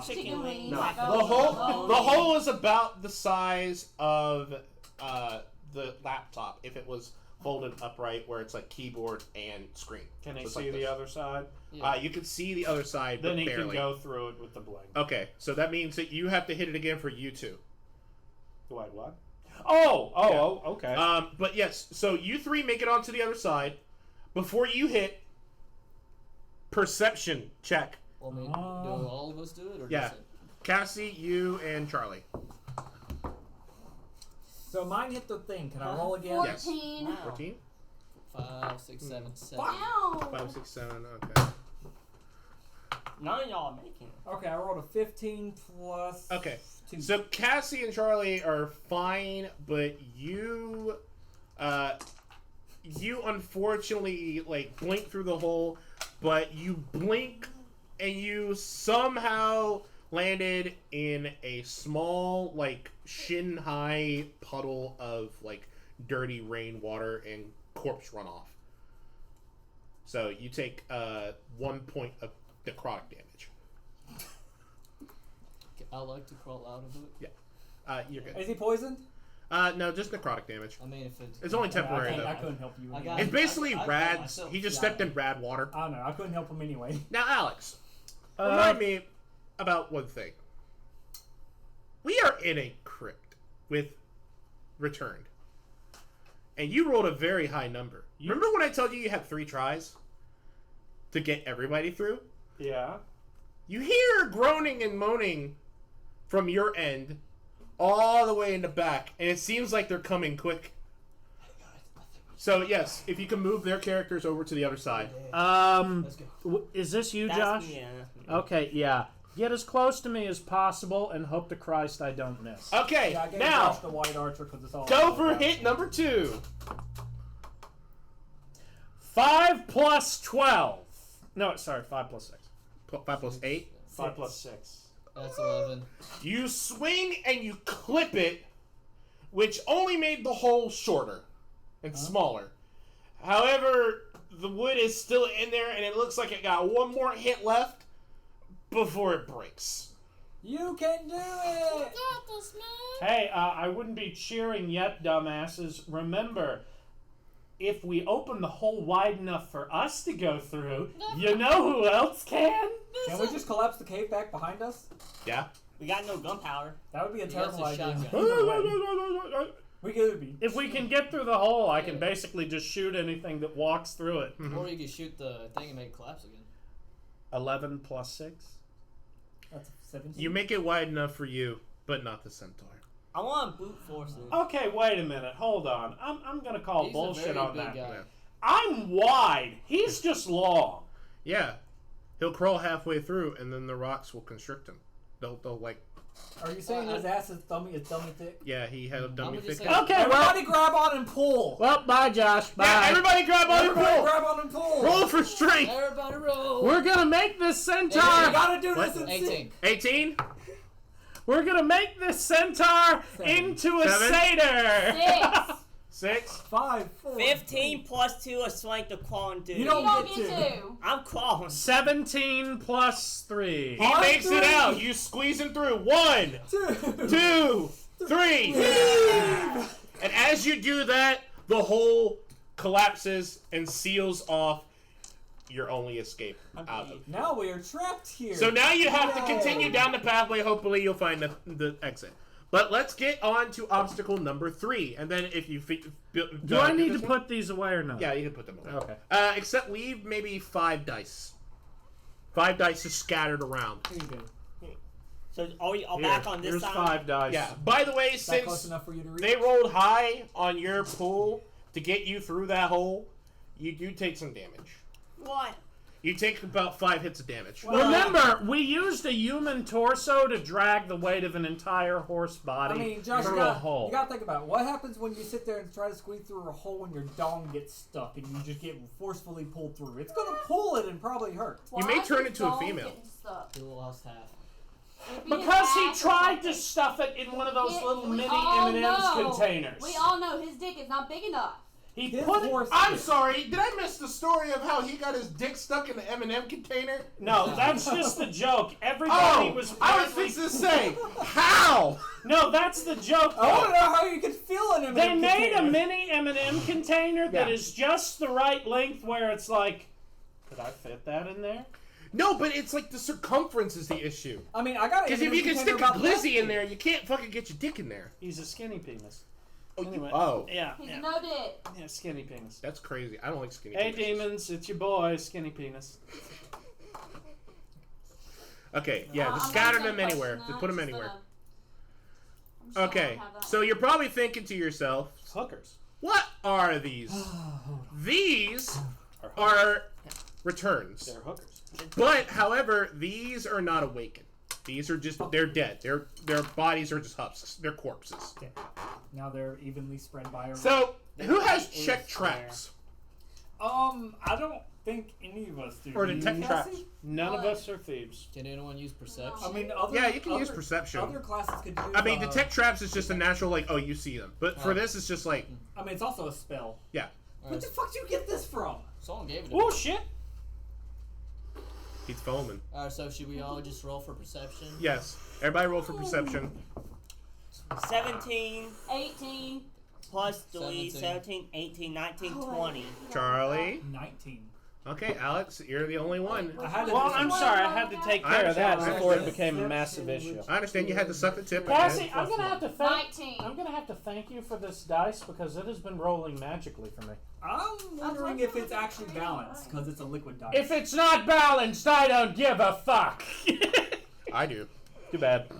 Chicken wing. No. The hole is about the size of the laptop if it was folded upright, where it's like keyboard and screen. Can he So it's see like the this. other side? Yeah. You can see the other side, Then but he barely. can go through it with the blink. Okay, so that means that you have to hit it again for you two. Wait, what? Oh, okay. But yes, so you 3 make it onto the other side. Before you hit, perception check. Well, I mean, do all of us do it? Or Yeah. just it? Cassie, you, and Charlie. So mine hit the thing. Can I roll again? 14. Wow. 14? 5, 6, 7, 7. Wow. 5, 6, 7, okay. None of y'all are making it. Okay, I rolled a 15 plus. Okay. 2. So Cassie and Charlie are fine, but you unfortunately like blink through the hole, but you blink and you somehow landed in a small, like shin-high puddle of like dirty rainwater and corpse runoff. So you take 1 point of necrotic damage. I like to crawl out of it. Yeah. You're good. Is he poisoned? No, just necrotic damage. I mean, if it's... It's only temporary, I though. couldn't help you. I Anyway. got- It's basically I got rads. myself He just flying. stepped in rad water. I don't know. I couldn't help him anyway. Now, Alex, remind me about one thing. We are in a crypt with Returned. And you rolled a very high number. Remember when I told you you had 3 tries to get everybody through? Yeah. You hear groaning and moaning from your end all the way in the back, and it seems like they're coming quick. So, yes, if you can move their characters over to the other side. Let's go. Is this you, That's Josh? me, yeah, that's me. Okay, yeah. Get as close to me as possible and hope to Christ I don't miss. Okay, Yeah, I gave now, Josh the white archer because it's all. go for hit number 2. 5 plus 12. No, sorry, 5 plus 6. 5 plus 8. 5 plus 6. That's 11. You swing and you clip it, which only made the hole shorter and smaller. However, the wood is still in there, and it looks like it got one more hit left before it breaks. You can do it! Hey, I wouldn't be cheering yet, dumbasses. Remember, if we open the hole wide enough for us to go through, you know who else can? Can we just collapse the cave back behind us? Yeah. We got no gunpowder. That would be a He has terrible a idea. shotgun. Either way. We could be. If we can get through the hole, I can basically just shoot anything that walks through it. Or you could shoot the thing and make it collapse again. 11 plus 6. That's 17. You make it wide enough for you, but not the centaur. I want to brute force it. Okay, wait a minute. Hold on. I'm going to call He's a bullshit very on big that. guy. Yeah. I'm wide. He's just long. Yeah. He'll crawl halfway through, and then the rocks will constrict him. They'll like... Are you saying his ass is dummy thick? Yeah, he had a dummy gonna thick. say- ass. Okay, well, Everybody grab on and pull! well, bye, Josh. Bye. Yeah, everybody grab on and Everybody pull! grab on and pull! Roll for strength! Everybody roll! We're gonna make this centaur. You gotta do What? this in 18. sync. 18? We're gonna make this centaur into a 7? satyr. 6. 6? 5, 4. 15 plus 2 is like the crawling dude. You You don't don't get get to. to. I'm crawling. 17 plus 3. He makes it out. You squeeze him through. 1, 2, 3. And as you do that, the hole collapses and seals off your only escape out of it. Now we are trapped here. So now you have to Yay. continue down the pathway. Hopefully you'll find the exit. But let's get on to obstacle number 3. And then if you... Do I need to put these away or not? Yeah, you can put them away. Okay. Except leave maybe 5 dice. 5 dice is scattered around. Here you go. So are we all Here, back on this here's side? 5 dice. Yeah. By the way, Is that close since enough for you to reach? they rolled high on your pool to get you through that hole, you do take some damage. What? You take about 5 hits of damage. Remember, we used a human torso to drag the weight of an entire horse body I mean, Josh, through a hole. you gotta think about it. What happens when you sit there and try to squeeze through a hole and your dong gets stuck and you just get forcefully pulled through? It's gonna pull it and probably hurt. You may Why turn is into a dog female. getting stuck? He lost half. It'd be his Because he ass or tried to something. stuff it in one of those Yeah, little we mini all M&M's know. containers. We all know his dick is not big enough. He His put it. horse I'm is. sorry, did I miss the story of how he got his dick stuck in the M&M container? No, that's just the joke. Everybody was. I was apparently- fixing to say, how? No, that's the joke. I want to know how you could feel an M&M They made a container. mini M&M container that Yeah. is just the right length where it's like, could I fit that in there? No, but it's like the circumference is the issue. I mean, I got Because if you can stick a glizzy in there, you can't fucking get your dick in there. He's a skinny penis. Oh, Anyway. oh. Yeah, He's yeah, no dick. yeah, skinny penis. That's crazy. I don't like skinny Hey, penises. demons, it's your boy, skinny penis. Okay, yeah, I'm just not scatter gonna them question anywhere. that, Just put them just anywhere. gonna- I'm just gonna Okay, have that so one. you're probably thinking to yourself, Hookers. what are these? These are returns. They're hookers. But, however, these are not awakened. These are just, they're dead. Their bodies are just husks. They're corpses. Okay. Now they're evenly spread by. So, who has in check the square. traps? I don't think any of us do. Or Do detect you, traps. Cassie? None of us are thieves. Can anyone use perception? I mean, other, Yeah, you can use other- perception. Other classes could use. I mean, detect traps is just a natural, like, oh, you see them. But for Oh. this, it's just like, I mean, it's also a spell. yeah. What the fuck did you get this from? Someone gave it to Oh me. shit! He's foaming. Alright, so should we all just roll for perception? Yes. Everybody roll for perception. 17 18. plus 3, 17. 17, 18, 19, 20. Charlie. 19. Okay, Alex, you're the only one. I had to Well, do I'm some- sorry, I had to take care of that understand. before it became a massive issue. I understand you had to suck the tip. Cassie, I'm gonna have to thank. 19. I'm gonna have to thank you for this dice because it has been rolling magically for me. I'm wondering if it's actually balanced because it's a liquid dice. If it's not balanced, I don't give a fuck. I do. Too bad.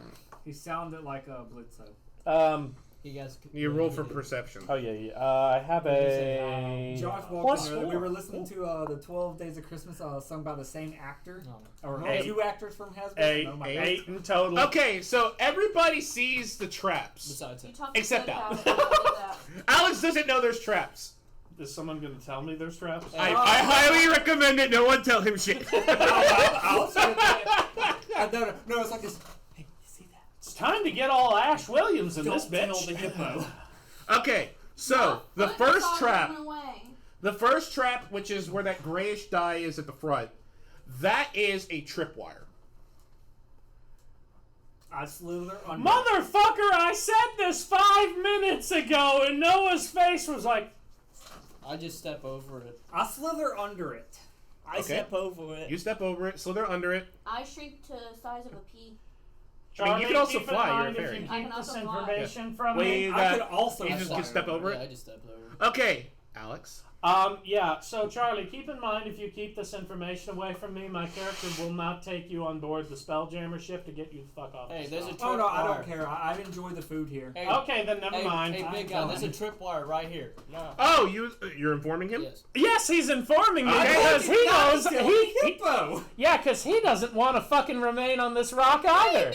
He sounded like a Blitzo. You guys. You roll for perception. Oh yeah. I have a Josh plus walked in. 4. We were listening to the 12 Days of Christmas sung by the same actor. No. Or Eight. 2 actors from Hasbro. Eight, Oh my eight in total. Okay, so everybody sees the traps. Besides You him. talked to Except Good Alex. Power, I did that. Alex doesn't know there's traps. Is someone going to tell me there's traps? I highly recommend it. No one tell him shit. I'll say that. No, it's like this. Hey, you see that? It's time to get all Ash Williams in this Don't tell bitch. the hippo. Okay, so the Put first sausage trap, in a way. which is where that grayish dye is at the front, that is a tripwire. I slither under. Motherfucker, I said this 5 minutes ago, and Noah's face was like, I just step over it. I slither under it. I step over it. You step over it, slither under it. I shrink to the size of a pea. I mean, you can also keep in fly, you're a mind if fairy. you I can keep this also fly. information from Wait, me. I could also. You just can step over Yeah, I it? just stepped over. Okay, Alex. Yeah, so Charlie, keep in mind if you keep this information away from me, my character will not take you on board the Spelljammer ship to get you the fuck off. Hey, the there's a spell. Oh no, I tripwire. don't care. I enjoy the food here. Hey, Okay, then never mind. Hey, big guy, there's a tripwire right here. No. Oh, you're informing him? Yes. Yes, he's informing me Okay. because he knows he Hippo. yeah, because he doesn't want to fucking remain on this rock either.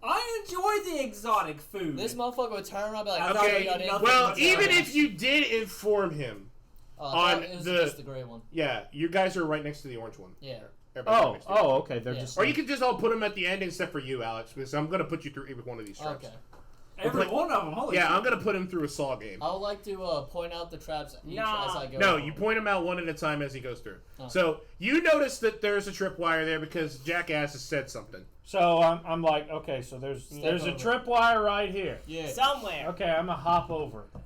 I enjoy the exotic food. This motherfucker would turn around and be like, Okay, Nothing well, but even trash. if you did inform him, on it was the- just the gray one. yeah, you guys are right next to the orange one. Yeah. Everybody's right next to it. okay. They're Yeah. just. Or you can just all put them at the end except for you, Alex, because I'm going to put you through every one of these traps. Okay. Every one of them. Holy Yeah, shit. I'm going to put him through a saw game. I would like to point out the traps each Nah. as I go. No, along. you point him out one at a time as he goes through. Oh. So you notice that there's a tripwire there because Jackass has said something. So I'm like, okay, so there's a over. tripwire right here. Yeah. Somewhere. Okay, I'm gonna hop over it.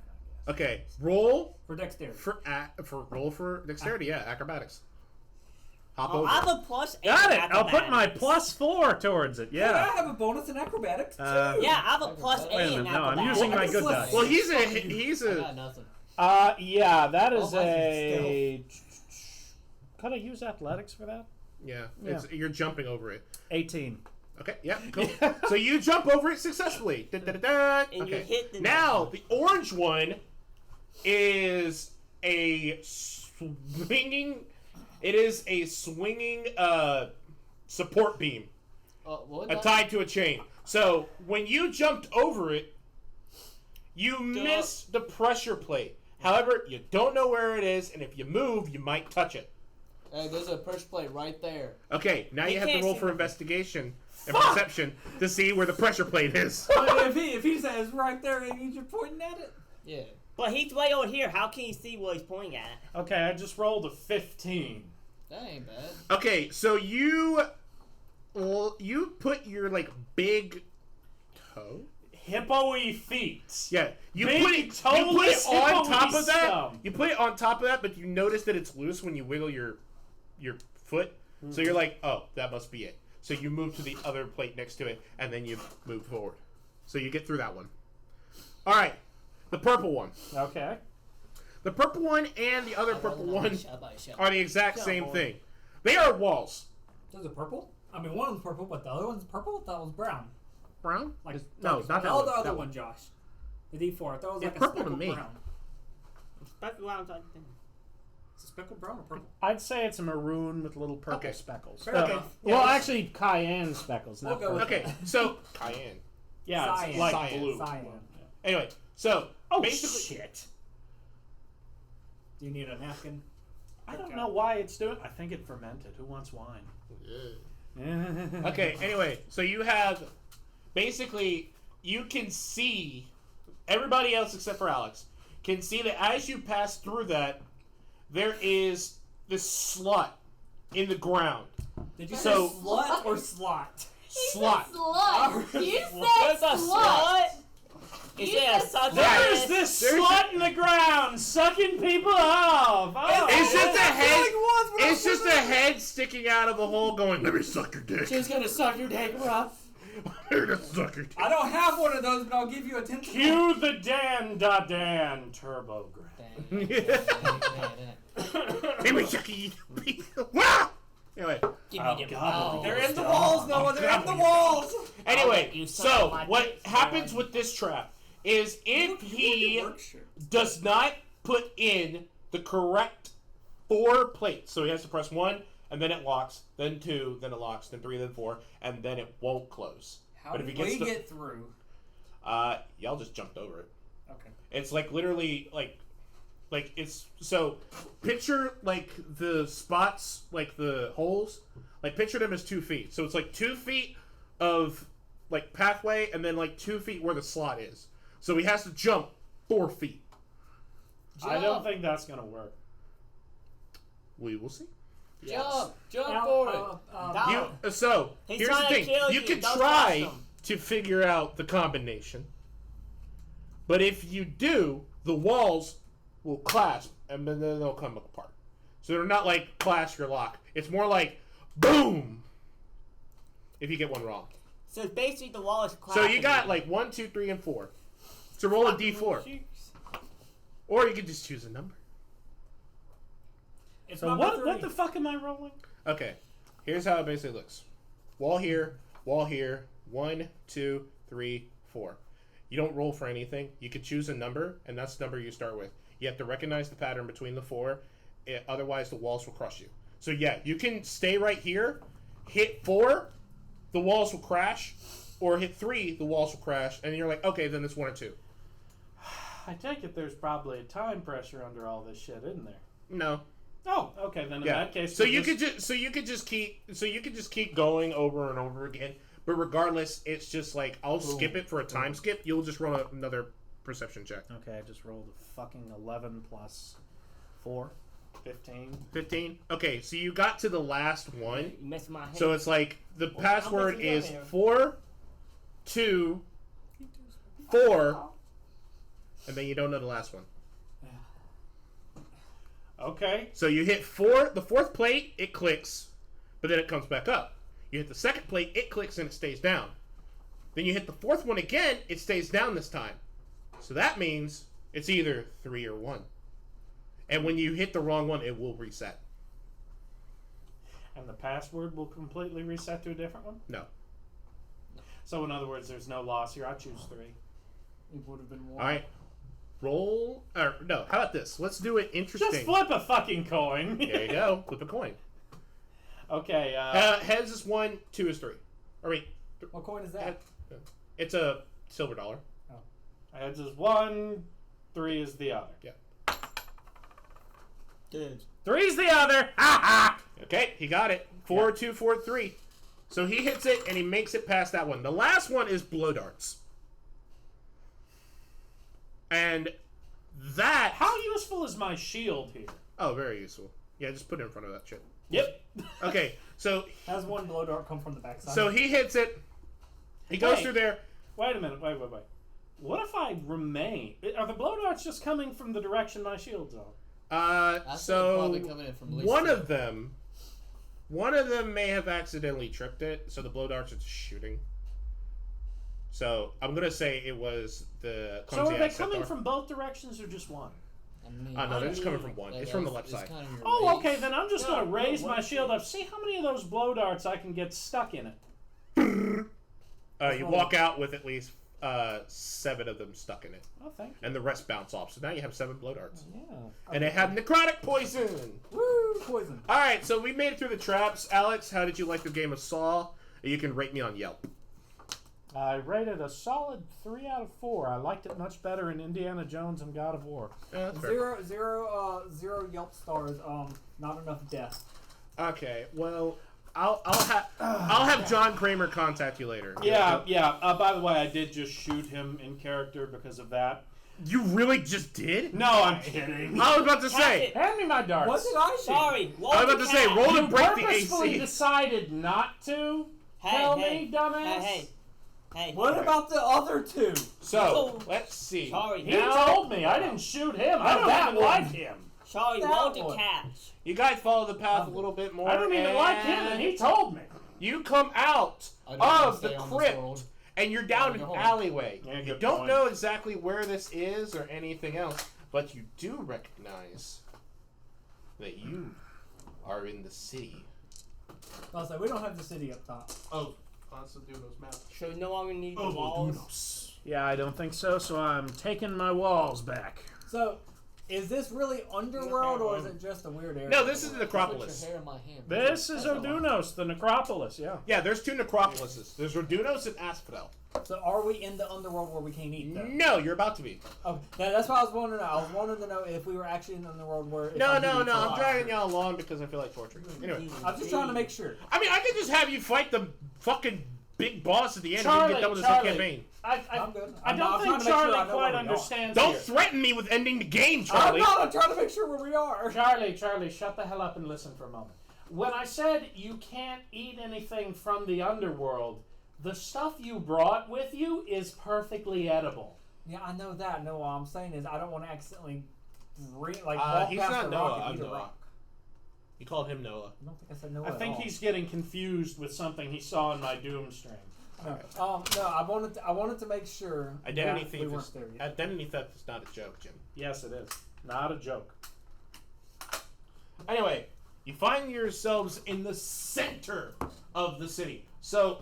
Okay, roll For dexterity. for dexterity. Yeah, acrobatics. Hop Oh, over. I have a plus 8. Got it. I'll put my acrobatics. +4 towards it. Hey, Yeah. I have a bonus in acrobatics too. Yeah, I have a plus 8 Wait a in minute, no, I'm acrobatics. using my I good just dice. Well, let- he's I a got nothing. Yeah, that is Oh, a. Could I use athletics for that? yeah. You're jumping over it. 18. Okay, yeah, cool. So you jump over it successfully. Da-da-da-da. And you Okay. hit the Now the orange one is a swinging. It is a swinging support beam What was that? tied to a chain. So when you jumped over it, you missed the pressure plate. However, you don't know where it is, and if you move, you might touch it. Hey, there's a pressure plate right there. Okay, now You you have to can't roll see for the- investigation and perception to see where the pressure plate is. But if he says right there and you're pointing at it. Yeah. But he's way over here. How can you see what he's pointing at? Okay, I just rolled a 15. That ain't bad. Okay, so you put your big toe. Hippo-y feet. Yeah, you Big put it toeless on hippo-y top of that. scum. You put it on top of that, but you notice that it's loose when you wiggle your foot. So you're like, oh, that must be it. So you move to the other plate next to it, and then you move forward. So you get through that one. All right, the purple one. Okay. The purple one and the other purple one are the exact Come same on. thing. They are walls. There's a purple? I mean, one of them's purple, but the other one's purple? I thought it was brown. Brown? Like No, not that oh, one. the other That one, Josh. The D4. I thought it was It's like a purple to speckled me. brown. Speckled rounds like that. Is it speckled brown or purple? I'd say it's a maroon with little purple Okay. speckles. Fair Okay. enough. Well, Yeah, actually, cayenne speckles, not We'll go with purple. Okay, so cayenne. Yeah, it's Cyan. like Cyan. blue. Cyan. Anyway, so Oh, basically, shit. Do you need a napkin? I don't know why it's doing. I think it fermented. Who wants wine? okay. Anyway, so you have basically you can see everybody else except for Alex can see that as you pass through that, there is this slot in the ground. Did you So- say slut or slot? Slot. Slut. You There's said a slut. slut. Is You there a said slut? There's this slut in the ground sucking people off. Oh, It's just a head. Like once when I It's was just a head sticking out of a hole, going, "Let me suck your dick. She's gonna suck your dick, bro. Let me suck your dick." I don't have one of those, but I'll give you a tentacle. Cue the Dan Turbo Grid. Let me suck your dick. Wow! Anyway, Give me the God. They're in the walls, Noah. They're in the walls. I'll anyway, let you suck so my what dick, happens boy. with this trap is if he Work shirt. does not put in the correct 4 plates, so he has to press 1, and then it locks, then 2, then it locks, then 3, then 4, and then it won't close. How But if did he gets we the- get through? Y'all just jumped over it. Okay. It's like literally like like it's so. Picture like the spots, like the holes. Like picture them as 2 feet. So it's like 2 feet of like pathway, and then like 2 feet where the slot is. So he has to jump 4 feet. I don't think that's gonna work. We will see. Jump for it. So He's here's the trying to thing: kill you you. can Don't try touch him. to figure out the combination, but if you do, the walls will clasp and then they'll come apart. So they're not like clash or lock. It's more like boom. If you get one wrong. So basically, the wall is So clapping. you got like 1, 2, 3, and 4. So roll a d4, or you can just choose a number. It's So what the fuck am I rolling? Okay, here's how it basically looks. Wall here, 1, 2, 3, 4. You don't roll for anything. You can choose a number, and that's the number you start with. You have to recognize the pattern between the 4, otherwise the walls will crush you. So yeah, you can stay right here, hit 4, the walls will crash, or hit 3, the walls will crash, and you're like, okay, then it's 1 or 2. I take it there's probably a time pressure under all this shit, isn't there? No. Oh, okay. Then in that case, so you could just keep going over and over again. But regardless, it's just like I'll skip it for a time skip. You'll just roll another perception check. Okay, I just rolled a fucking 11 plus 4. 15. 15. Okay, so you got to the last one. You messed my head. So it's like the password messing up is here. 4, 2, 4, and then you don't know the last one. Okay. So you hit 4, the 4th plate, it clicks, but then it comes back up. You hit the 2nd plate, it clicks and it stays down. Then you hit the 4th one again, it stays down this time. So that means it's either 3 or 1. And when you hit the wrong one, it will reset. And the password will completely reset to a different one? No. So in other words, there's no loss here. I choose 3. It would have been 1. All right. Roll. Or no, how about this? Let's do it interesting. Just flip a fucking coin. There you go. Flip a coin. Okay. Heads is 1, 2 is 3. Or wait. What coin is that? It's a silver dollar. Heads is 1, 3 is the other. Yeah. Dude. 3's the other. Ha ha. Okay, he got it. 4, 2, 4, 3. So he hits it and he makes it past that one. The last one is blow darts. And that... How useful is my shield here? Oh, very useful. Yeah, just put it in front of that shit. Yep. Okay, so... Has one blow dart come from the backside? So he hits it. He goes through there. Wait a minute. Wait. What if I remain? Are the blow darts just coming from the direction my shield's on? So probably coming in from at least one 2. of them may have accidentally tripped it, so the blow darts are just shooting. So I'm gonna say it was the So clumsy are they ass coming Centaur. from both directions or just one? No, they're just coming from one. It's from the left side. Kind of Oh, okay. Then I'm just gonna raise my shield up. See how many of those blow darts I can get stuck in it. You walk out with at least 7 of them stuck in it, Oh, thank you. and the rest bounce off. So now you have 7 blow darts, Yeah. and they have necrotic poison. Woo! Poison. All right, so we made it through the traps. Alex, how did you like the game of Saw? You can rate me on Yelp. I rated a solid 3 out of 4. I liked it much better in Indiana Jones and God of War. That's fair. Zero Yelp stars. Not enough death. Okay, well, I'll have John Kramer contact you later. Yeah. By the way, I did just shoot him in character because of that. You really just did? No, I'm kidding. I was about to say. Hand me my darts. What did I shoot? Sorry. I was about to say, roll to You break the purposefully AC. decided not to tell me, dumbass. Hey. What about the other 2? So, let's see. Sorry. He told me. I didn't shoot him. I don't that even like one. him. Sorry, That roll the one. catch. You guys follow the path a little bit more. I don't even like him, and he told me. You come out I don't wanna of the stay on this crypt, world. and you're down an Go home. alleyway. Yeah, You good don't point. know exactly where this is or anything else, but you do recognize that you are in the city. I was like, we don't have the city up top. Oh, let's do those maps. So we no longer need the Oh, walls. Yeah, I don't think so, so I'm taking my walls back. So, is this really underworld or is it just a weird area? No, this is the Put your necropolis. hair in my hand. This is That's a lot. Odunos, the necropolis, yeah. Yeah, there's 2 necropolises. There's Rodunos and Asphodel. So are we in the underworld where we can't eat though? No, you're about to be. Oh, that's what I was wondering. I was wanting to know if we were actually in the underworld where. No. I'm dragging y'all along because I feel like torturing. Anyway, I'm just trying to make sure. I mean, I could just have you fight the fucking big boss at the end and Charlie, get done with this Charlie. campaign. I'm good. I don't think Charlie quite understands. Don't here. threaten me with ending the game, Charlie. I'm trying to make sure where we are. Charlie, shut the hell up and listen for a moment. When I said you can't eat anything from the underworld, the stuff you brought with you is perfectly edible. Yeah, I know that. No, what I'm saying is I don't want to accidentally walk he's past not the Noah. rock and I'm eat a Noah. rock. You called him Noah. I don't think I said Noah. I think he's getting confused with something he saw in my Doom stream. No, I wanted to make sure. Identity that thief we weren't is there yet. identity theft is not a joke, Jim. Yes, it is. Not a joke. Anyway, you find yourselves in the center of the city. So,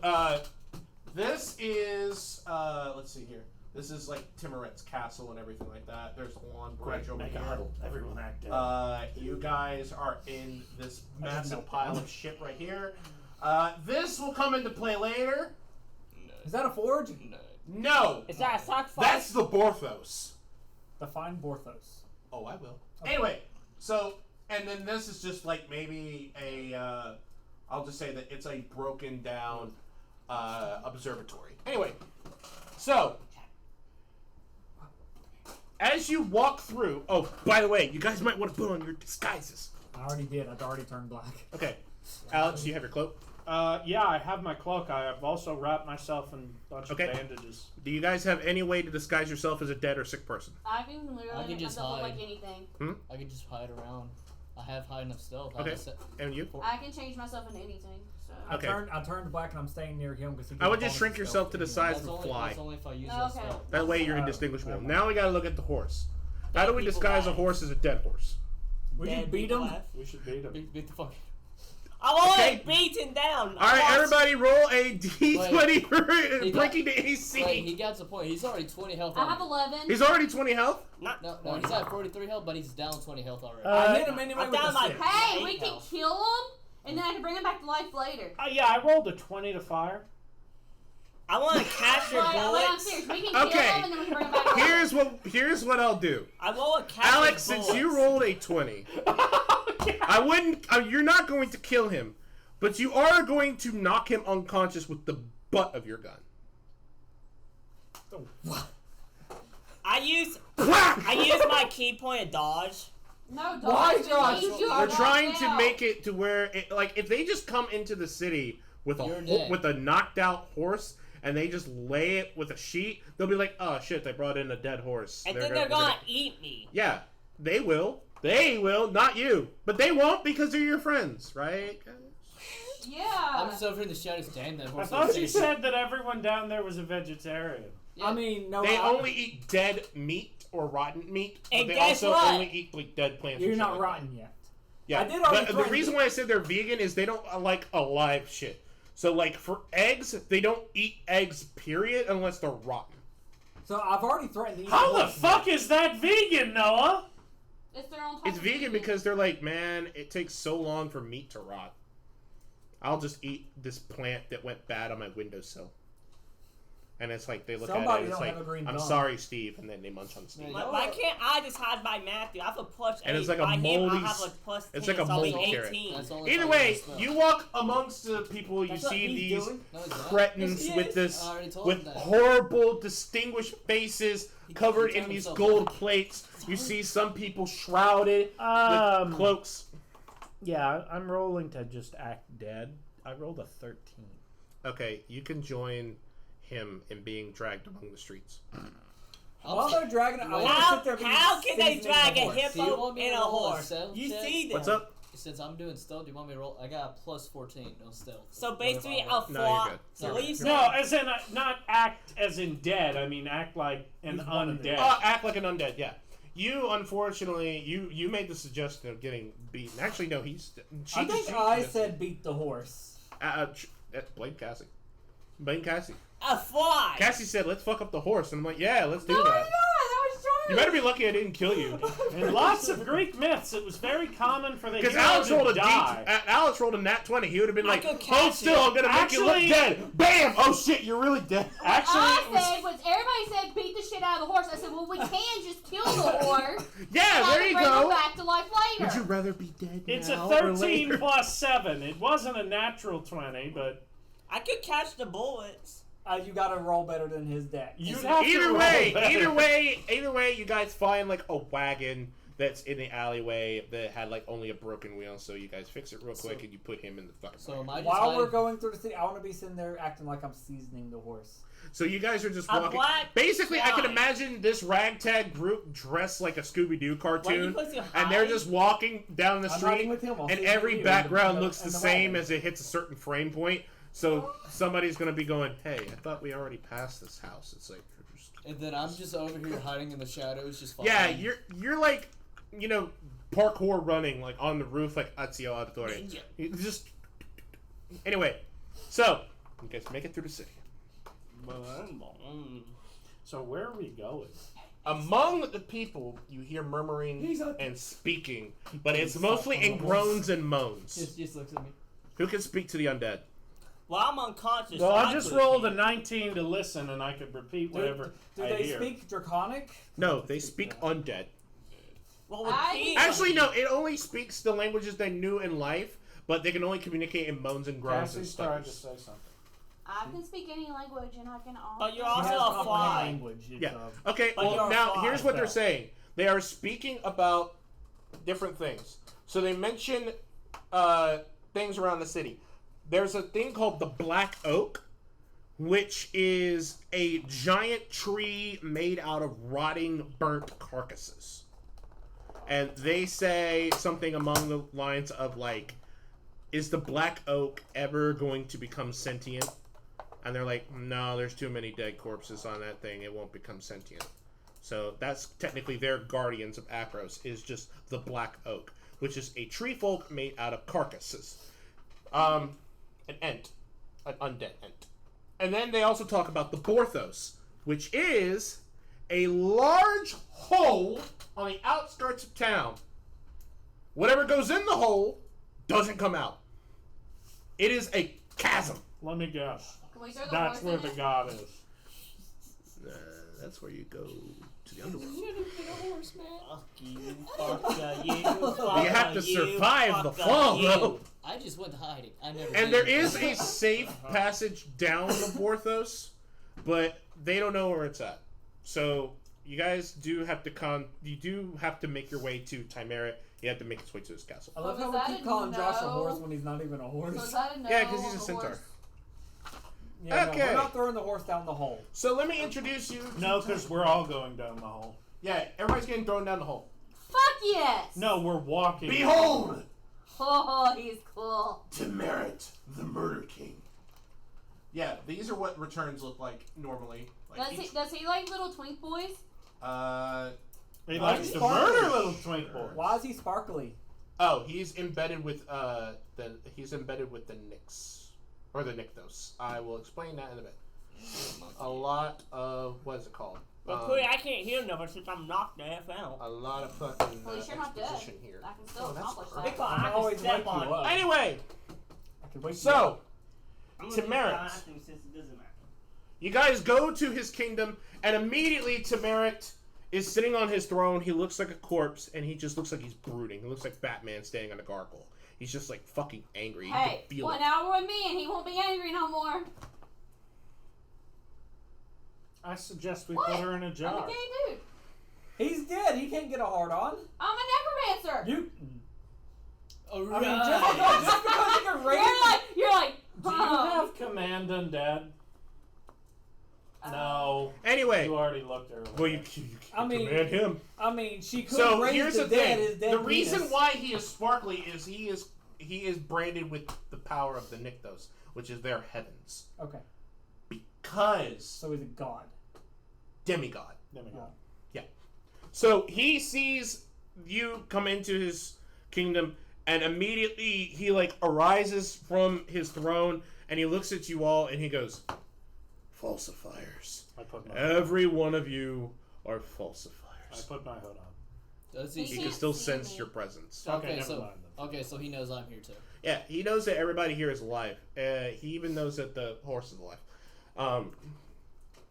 this is, let's see here. This is like Timoret's castle and everything like that. There's a long bridge over here. Everyone act dead. You guys are in this massive pile of shit right here. This will come into play later. Is that a forge? No! Is that a sacrifice? That's the Borthos. Define Borthos. Oh, I will. Okay. Anyway, so, and then this is just like maybe a, I'll just say that it's a broken down observatory. Anyway, so, as you walk through, oh, by the way, you guys might want to put on your disguises. I already did. I've already turned black. Okay. Alex, do you have your cloak? Yeah, I have my cloak. I have also wrapped myself in a bunch of bandages. Do you guys have any way to disguise yourself as a dead or sick person? I can literally make just myself look hide. like anything. I can just hide around. I have high enough stealth. Okay. And you? I can change myself into anything. So. Okay. I turned black and I'm staying near him because I would just shrink yourself to the size of a fly. That's only if I use Okay. my stealth. That way you're indistinguishable. Now we gotta look at the horse. How do we disguise a horse as a dead horse? We should beat him. We should beat him. Beat the fuck. I'm already Okay. beaten down. Alright, everybody roll a d20 for breaking the AC. Wait, he got to the point. He's already 20 health. I have 11. He's already 20 health? Not No, he's at 43 health, but he's down 20 health already. I hit him anyway I'm with down the my stick. Hey, we Eight can health. kill him, and then I can bring him back to life later. Yeah, I rolled a 20 to fire. I want to capture Wait, I'm bullets. serious. We can Okay. kill him, and then we can bring him back to life. Here's what I'll do. I want to capture Alex, bullets. since you rolled a 20, I wouldn't. You're not going to kill him, but you are going to knock him unconscious with the butt of your gun. I use my key point to dodge. No, dodge. Why just dodge? means you We're are trying knocked to out. make it to where, if they just come into the city with You're dead. with a knocked out horse and they just lay it with a sheet, they'll be like, "Oh shit, they brought in a dead horse." And then they're gonna eat me. Yeah, they will. They will, not you, but they won't because they're your friends, right? Yeah. I'm just over in the shadows. Damn that I horse. thought looks you tasty. said that everyone down there was a vegetarian. Yeah. I mean, no. They only eat dead meat or rotten meat, but And they guess also what? only eat like dead plants. You're and shit not like rotten that. yet. Yeah, I did already but the threaten reason you. why I said they're vegan is they don't like alive shit. So like for eggs, they don't eat eggs period unless they're rotten. So I've already threatened to eat How the horse. fuck is that vegan, Noah? It's their own type It's of vegan because they're like, man, it takes so long for meat to rot. I'll just eat this plant that went bad on my windowsill. And it's like they look Somebody at it, and it's don't like, have a green I'm thumb. sorry, Steve, and then they munch on Steve. Yeah, Why can't I just hide by Matthew? I have a plus 8. And it's like a by him, moldy I have a plus 10, it's like a so I'll be moldy carrot. 18. That's only if Either I way, use the spell. you walk amongst the people, you That's what see he's these doing. No, he's not. cretins Yes, with yes. this I already told with him that. horrible distinguished faces covered he in turned these himself gold back. plates. You see some people shrouded with cloaks. Yeah, I'm rolling to just act dead. I rolled a 13. Okay, you can join him in being dragged among the streets. While they're dragging it, I want to How, sit there being how can they seasoning drag the a horse. Do you hippo want me and to a roll a horse? stealth You check? see them. What's up? Since I'm doing stealth, do you want me to roll? I got a plus 14, no stealth. So basically, Whatever I roll. a No, you're fly. good. So You're what good. you You're say? No, as in not act as in dead. I mean act like an He's one of them. undead. Act like an undead, yeah. You, unfortunately, you made the suggestion of getting beaten. Actually, no, I think I said beat the horse. blame Cassie. Blame Cassie. A fly. Cassie said, let's fuck up the horse. And I'm like, yeah, let's do No, that. I'm not. I was You better be lucky I didn't kill you. In lots of Greek myths, it was very common for the Because hero Alex rolled to die. Alex rolled a nat 20. He would have been like, could hold catch still, you. I'm going to make you look Actually- dead. Bam! Oh shit, you're really dead. Actually, I it was, said was everybody said beat the shit out of the horse. I said, well, we can just kill the horse. Yeah, and there have you it bring him go. back to life later. Would you rather be dead it's now a or 13 later? plus 7. It wasn't a natural 20, but I could catch the bullets. You gotta roll better than his deck. you'd have to Either roll way, better. you guys find like a wagon that's in the alleyway that had like only a broken wheel, so you guys fix it real quick and you put him in the fucking So wagon. am I just While we're hiding? going through the city, I want to be sitting there acting like I'm seasoning the horse. So you guys are just A walking. black Basically, I can fly. imagine this ragtag group dressed like a Scooby-Doo cartoon, supposed to and they're hide? just walking down the I'm street, riding with him. I'll and see every you in background the- looks the in the same wagon. as it hits a certain frame point. So somebody's gonna be going, "Hey, I thought we already passed this house." It's like, And then I'm just over here hiding in the shadows, just yeah, following. you're like, parkour running like on the roof like Ezio Auditore. Ninja. You just anyway. So you guys make it through the city. So where are we going? Among the people, you hear murmuring and speaking, but it's mostly in groans and moans. Just looks at me. Who can speak to the undead? Well, I'm unconscious. Well, so I just could rolled a be. 19 to listen, and I could repeat whatever Do I they hear. speak Draconic? No, they speak undead. Well, with I- me, Actually, no, it only speaks the languages they knew in life, but they can only communicate in moans and groans and Cassie's trying to stutters. say something. I can speak any language, and I can also. But you're He has also a comprehend fly. language. It's, Yeah. Okay, But well, you're now a fly, here's what they're so. saying. They are speaking about different things. So they mention things around the city. There's a thing called the Black Oak, which is a giant tree made out of rotting, burnt carcasses. And they say something along the lines of, like, is the Black Oak ever going to become sentient? And they're like, no, there's too many dead corpses on that thing. It won't become sentient. So that's technically their guardians of Akros, is just the Black Oak, which is a tree folk made out of carcasses. An ent. An undead ent. And then they also talk about the Borthos, which is a large hole on the outskirts of town. Whatever goes in the hole doesn't come out. It is a chasm. Let me guess. Can we throw the That's horse where in the it? god is. That's where you go to the underworld. Fuck you, fuck you, You have to survive the fuck fall, you. though. I just went hiding. I never. And did there it. is a safe passage down the Borthos, but they don't know where it's at. So you guys do have to you do have to make your way to Timerit. You have to make his way to his castle. I love Was how that we keep a calling Josh a no? horse when he's not even a horse. So is that a no Yeah, 'cause he's a on the centaur. horse? Yeah, Okay. no, we're not throwing the horse down the hole. So let me introduce you. No, because we're all going down the hole. Yeah, everybody's getting thrown down the hole. Fuck yes! No, we're walking. Behold, Oh, he's cool. Timerit, the Murder King. Yeah, these are what returns look like normally. Like Does he like little twink boys? He likes to Sparkly. murder little twink boys. Why is he sparkly? Oh, he's embedded with the Nyx. Or the Nykthos. I will explain that in a bit. A lot of what is it called? But Cody, I can't hear nothing since I'm knocked the F out. A lot of fucking Well, you're not dead. exposition here. I can still Oh, that's accomplish perfect. that. I I can always step wake on you up. Anyway, I can wake you so up. I'm to gonna Merit. do nothing since it doesn't matter. you guys go to his kingdom, and immediately Timerit is sitting on his throne. He looks like a corpse, and he just looks like he's brooding. He looks like Batman standing on a gargoyle. He's just like fucking angry. You Hey, can feel 1 it. hour with me and he won't be angry no more. I suggest we What? put her in a I'm a jar. gay dude. He's dead. He can't get a hard on. I'm a necromancer. You. Alright. I mean, just because you can raise. You're like, Do you have command undead? No. Anyway, You already looked earlier. well, you I mean- command him. I mean, she could So raise here's the the dead. thing: His dead the reason penis. why he is sparkly is he is branded with the power of the Nykthos, which is their heavens, Okay, because so he's a god. demigod. There we go. So he sees you come into his kingdom, and immediately he like arises from his throne, and he looks at you all, and he goes, "Falsifiers! I put my Every one of you are falsifiers." I put my hood on. Does He He can't can still see sense me. your presence. Okay, never so mind then. okay, so he knows I'm here too. Yeah, he knows that everybody here is alive. He even knows that the horse is alive.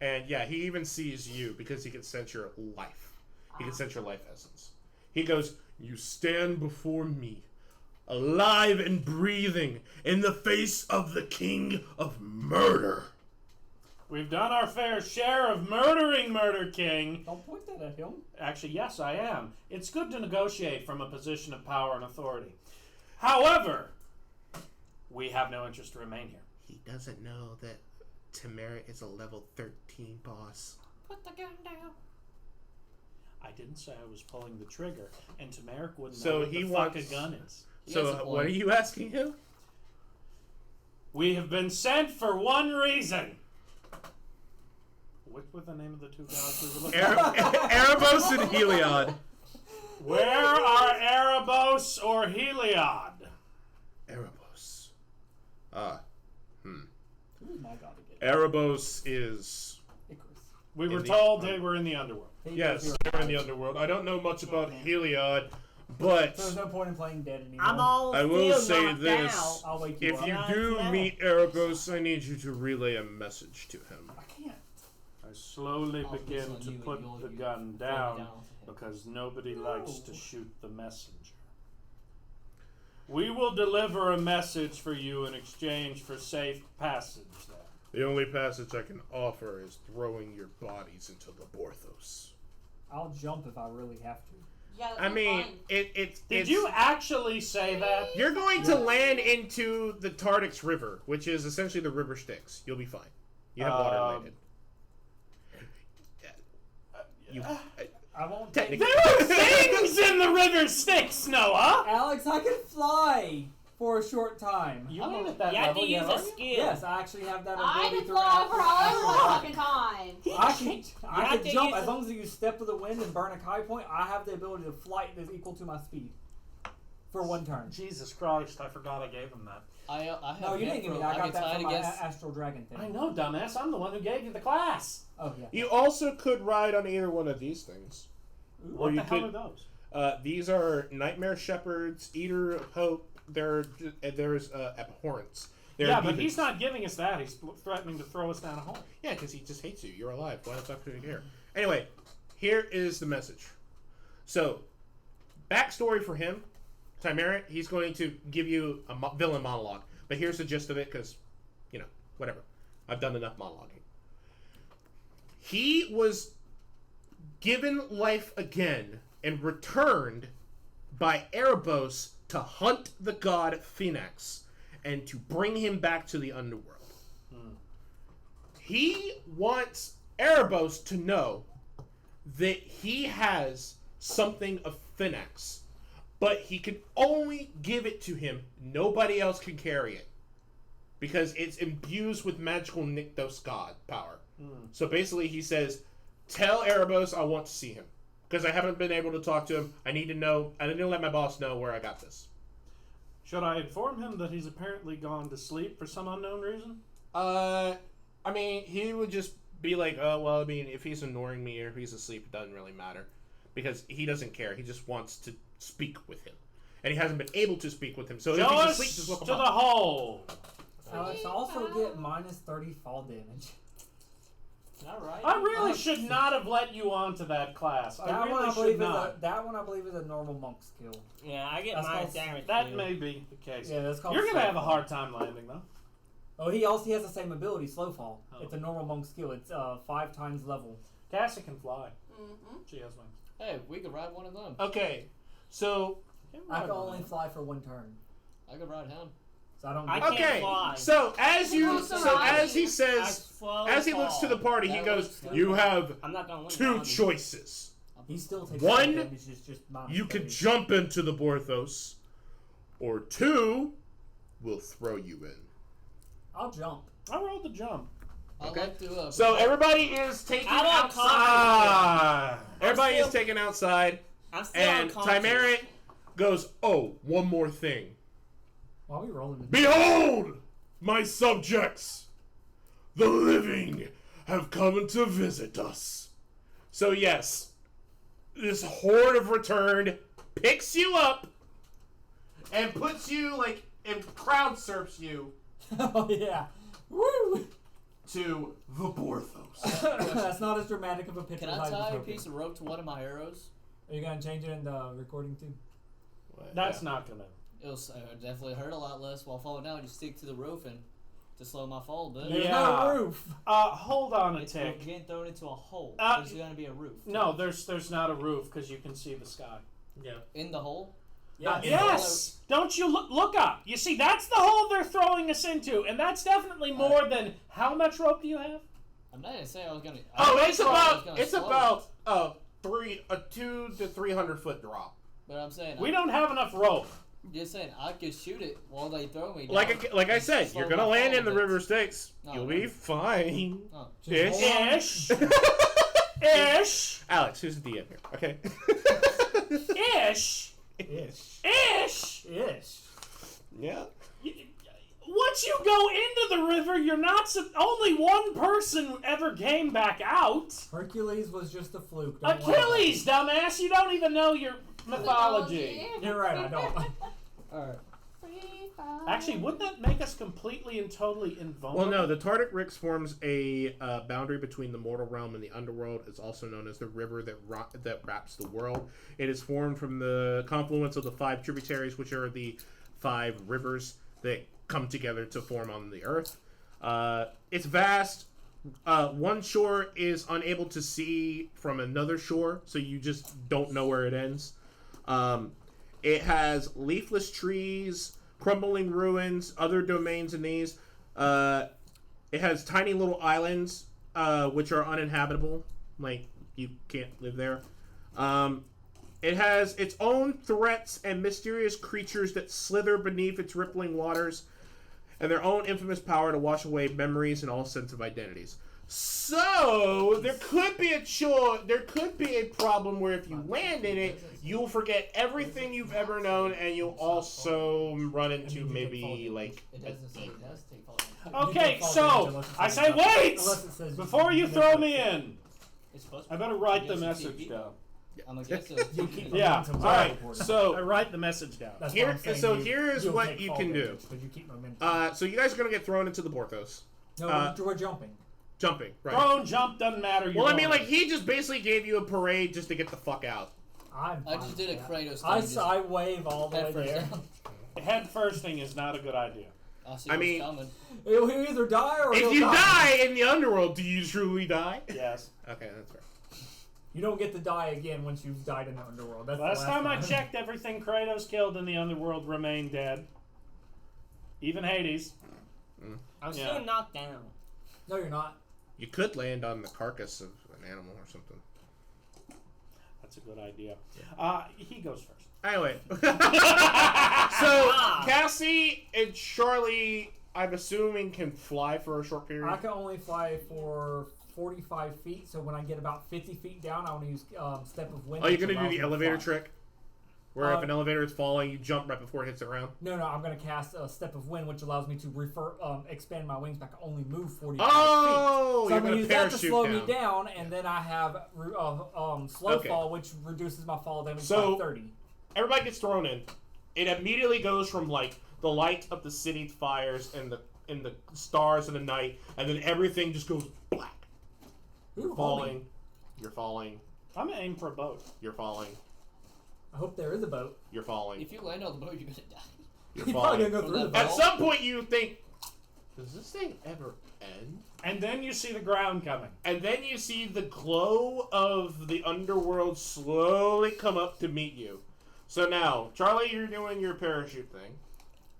And yeah, he even sees you because he can sense your life. He can sense your life essence. He goes, "You stand before me, alive and breathing, in the face of the king of murder." We've done our fair share of murdering, Murder King. Don't point that at him. Actually, yes, I am. It's good to negotiate from a position of power and authority. However, we have no interest to remain here. He doesn't know that Tamara is a level 13 boss. Put the gun down. I didn't say I was pulling the trigger, and Tamaric wouldn't So know what he the fuck a wants- gun is. He has a So point. what are you asking him? We have been sent for one reason. What were the name of the two gods we were looking at? Erebos and Heliod. Where are Erebos or Heliod? Erebos. Who's my god again? Erebos is... Icarus. We were In the- told they were in the underworld. Yes, they're in the underworld. I don't know much about Heliod, but So there's no point in playing dead anymore. I'm all I will still say knocked this. out. I'll wake you if up. you Yeah, do no. meet Erebos, I need you to relay a message to him. I can't. I slowly I'll Oh, begin listen to you put and you'll- the you gun throw me down with him. because nobody likes to No. shoot the messenger. We will deliver a message for you in exchange for safe passage there. The only passage I can offer is throwing your bodies into the Borthos. I'll jump if I really have to. Yeah, that's I no mean, fun. it's... Did you actually say that? You're going to land into the Tardix River, which is essentially the river Styx. You'll be fine. You have water landed. You, I won't technically... There are things in the river Styx, Noah! Alex, I can fly for a short time. You ain't at that You have level to yet, use are a you? skill. Yes, I actually have that I ability can fly for all Astral. the fucking time. I have can to jump use as a- long as you step of the wind and burn a Kai point. I have the ability to flight that's equal to my speed for one turn. Jesus Christ, I forgot I gave him that. I have No, you didn't give me that. I got get that tied from my against. Astral Dragon thing. I know, dumbass. I'm the one who gave you the class. Oh yeah. You also could ride on either one of these things. Ooh. Or What you the hell could- are those? These are Nightmare Shepherds, Eater of Hope. There's Abhorrence. They're Yeah, but demons. he's not giving us that. He's threatening to throw us down a hole. Yeah, because he just hates you. You're alive. Why the fuck do you care? Anyway, here is the message. So, backstory for him, Timera, he's going to give you a villain monologue. But here's the gist of it, because, whatever. I've done enough monologuing. He was given life again and returned by Erebos to hunt the god Phoenix and to bring him back to the underworld. He wants Erebos to know that he has something of Phoenix, but he can only give it to him. Nobody else can carry it because it's imbued with magical Nykthos god power. So basically he says, tell Erebos I want to see him because I haven't been able to talk to him. I need to know. I need to let my boss know where I got this. Should I inform him that he's apparently gone to sleep for some unknown reason? I mean, he would just be like, oh, well, I mean, if he's ignoring me or if he's asleep, it doesn't really matter. Because he doesn't care. He just wants to speak with him. And he hasn't been able to speak with him. So if Show he's us asleep, just look to him the up. hole. Alex, I also get minus 30 fall damage. Alright. I really should not have let you onto that class. I That one really I believe should not. that one I believe is a normal monk skill. Yeah, I get That's my called- damage. That too. may be the case. Yeah, that's called. You're going to slow have a fall. hard time landing, though. Oh, he has the same ability, slow fall. Oh. It's a normal monk skill. It's 5 times level. Cassie can fly. Mm-hmm. She has wings. Hey, we could ride one of them. Okay, so I can only fly for one turn, I could ride him. so I don't. I get- can't okay, fly. so as you, Also so ride. as he I says, slow as he looks to the fall. party, he That goes, looks good. "You have I'm not gonna win. two Bobby. choices. He still takes One, damage. It's just minus You could 30. jump into the Borthos, or two, we'll throw you in." I'll jump. I rolled the jump. I'd Okay. like to. So everybody is taken I'm outside. Ah! Everybody is still- taken outside, I'm still and unconscious. Timera goes, "Oh, one more thing. Why are we rolling? Behold, my subjects! The living have come to visit us." So yes, this horde of returned picks you up and puts you like and crowd surfs you. Oh yeah. Woo! To the Borthos. That's not as dramatic of a picture. Can I tie a piece of rope to one of my arrows? Are you gonna change it in the recording too? That's not gonna. It'll definitely hurt a lot less while falling down. You stick to the roof and to slow my fall, but There's no roof. Hold on a it's tick. getting thrown into a hole. There's gonna be a roof. No, there's not a roof because you can see the sky. Yeah. In the hole. Yeah. Yes. Don't you look up? You see, that's the hole they're throwing us into, and that's definitely more than how much rope do you have? I'm not gonna say I was gonna. It's about 200 to 300 foot drop. But I'm saying we don't have enough rope. Just saying, I could shoot it while they throw me down. Like I said, you're gonna land in the River Styx. No, You'll no. be fine. Oh. Ish. Ish. Alex, who's the DM here? Okay. Ish. Yeah. Once you go into the river, you're not. Only one person ever came back out. Hercules was just a fluke. Don't Achilles, dumbass! You don't even know your mythology. You're right. I don't. All right. Actually, wouldn't that make us completely and totally invulnerable? Well, no. The Tardic Rix forms a boundary between the mortal realm and the underworld. It's also known as the river that wraps the world. It is formed from the confluence of the 5 tributaries, which are the 5 rivers that come together to form on the earth. It's vast. One shore is unable to see from another shore, so you just don't know where it ends. It has leafless trees, crumbling ruins, other domains in these. It has tiny little islands, which are uninhabitable. Like, you can't live there. It has its own threats and mysterious creatures that slither beneath its rippling waters, and their own infamous power to wash away memories and all sense of identities. So there could be a problem where if you land in it, you'll forget everything you've ever known, and you'll also run into maybe like It doesn't say it does take fall. Okay, so I say wait before you throw me in. It's supposed I better write the message down. I'm gonna guess it. Yeah. All right. I So write the message down. Here's what you can do. So you guys are gonna get thrown into the Borthos. No, we're jumping. Jumping, right? Throw, jump, doesn't matter. Well, I mean, like, he just basically gave you a parade just to get the fuck out. I just did a Kratos thing. I wave all the way there. Head firsting is not a good idea. I mean, coming. He'll either die or if you die in the underworld, do you truly die? Yes. Okay, that's right. You don't get to die again once you've died in the underworld. That's Last time I checked, everything Kratos killed in the underworld remained dead. Even Hades. I'm still knocked down. No, you're not. You could land on the carcass of an animal or something. That's a good idea. He goes first. Anyway. So, Cassie and Charlie, I'm assuming, can fly for a short period? I can only fly for 45 feet, so when I get about 50 feet down, I want to use Step of Wind. Oh, you're going to do the elevator trick? Where if an elevator is falling, you jump right before it hits the ground? No, I'm going to cast a Step of Wind, which allows me to expand my wings back. I only move 45 feet. Oh, so I'm going to use that to slow down. me down, and then I have Slow Fall, which reduces my fall damage by 30. Everybody gets thrown in. It immediately goes from, like, the light of the city fires and the stars in the night, and then everything just goes black. You're falling. You're falling. I'm going to aim for a boat. You're falling. I hope there is a boat. You're falling. If you land on the boat, you're gonna die. You're falling. Gonna go through the boat. At some point, you think, does this thing ever end? And then you see the ground coming. And then you see the glow of the underworld slowly come up to meet you. So now, Charlie, you're doing your parachute thing.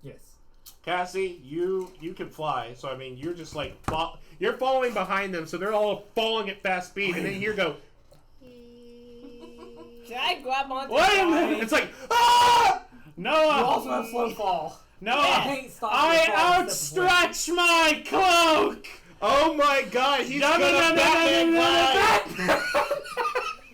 Yes. Cassie, you can fly. So I mean, you're just like you're following behind them, so they're all falling at fast speed, and then you go. Can I grab onto Wait a minute! It's like Noah. You also have Slow Fall. Noah, I outstretch my cloak. Oh my God, he's gonna Batman.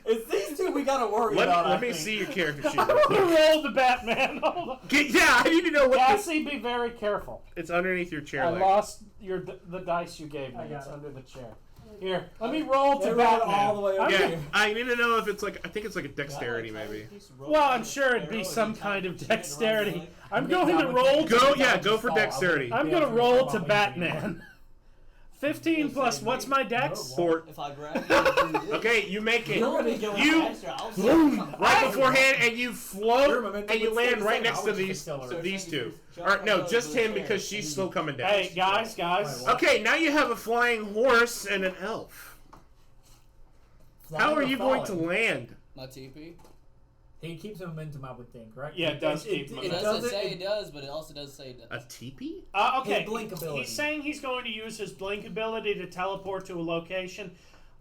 It's these two we gotta worry about. Let me see your character sheet. Roll the Batman. Hold on. Yeah, I need to know what. Cassie, be very careful. It's underneath your chair. I lost the dice you gave me. It's under the chair. Here, let me roll to They rolled Batman. all the way over Yeah, here. I need to know if it's like, I think it's like a dexterity maybe. Well, I'm sure it'd be some kind of dexterity. I'm going to roll. Go for dexterity. I'm going to roll to Batman. 15 plus, what's my dex? 4. If I grab you, Okay, you make it. you're gonna go You faster. I'll boom right beforehand, and you Your float, momentum and you would stay land the right same. next I to would just accelerate. these two. Or no, just him because she's still coming down. Hey, guys. Okay, now you have a flying horse and an elf. How are you going to land? My TP. He keeps momentum, I would think, right? Yeah, it does keep It momentum. doesn't does say it- it does, but it also does say it does. A teepee? Okay, His blink ability. he's saying he's going to use his blink ability to teleport to a location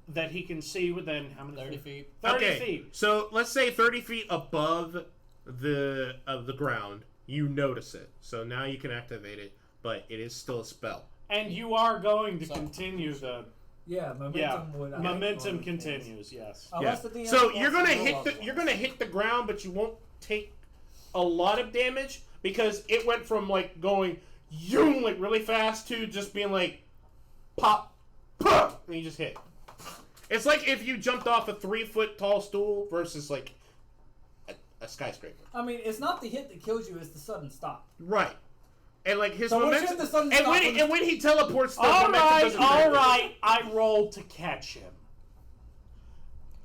that he can see within how many 30 feet. 30 Okay, feet. so let's say 30 feet above the ground, you notice it. So now you can activate it, but it is still a spell. And you are going to So- continue the Yeah, momentum yeah. would. Momentum continues. Yes. Unless the DM So wants you're gonna to roll hit otherwise. you're gonna hit the ground, but you won't take a lot of damage because it went from like going yoom like really fast to just being like pop, pop, and you just hit. It's like if you jumped off a 3-foot tall stool versus like a skyscraper. I mean, it's not the hit that kills you; it's the sudden stop. Right. And like his So momentum, what's the sudden and stop when, when- and when he teleports, the All momentum right, doesn't all matter. right. I rolled to catch him.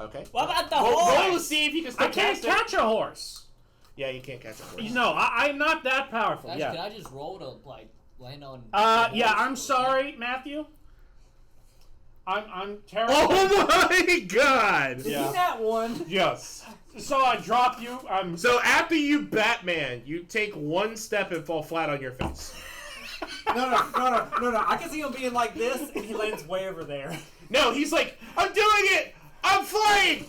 Okay. What about the Roll to horse? see if you can still I can't cast it. catch a horse. Yeah, you can't catch a horse. No, I'm not that powerful. Actually, Yeah. can I just roll to like land on? Yeah. I'm sorry, Matthew. I'm terrible. Oh my god! Is Yeah. he that one? Yes. So I drop you. I'm. So after you Batman, you take one step and fall flat on your face. No. I can see him being like this, and he lands way over there. No, he's like, I'm doing it! I'm flying!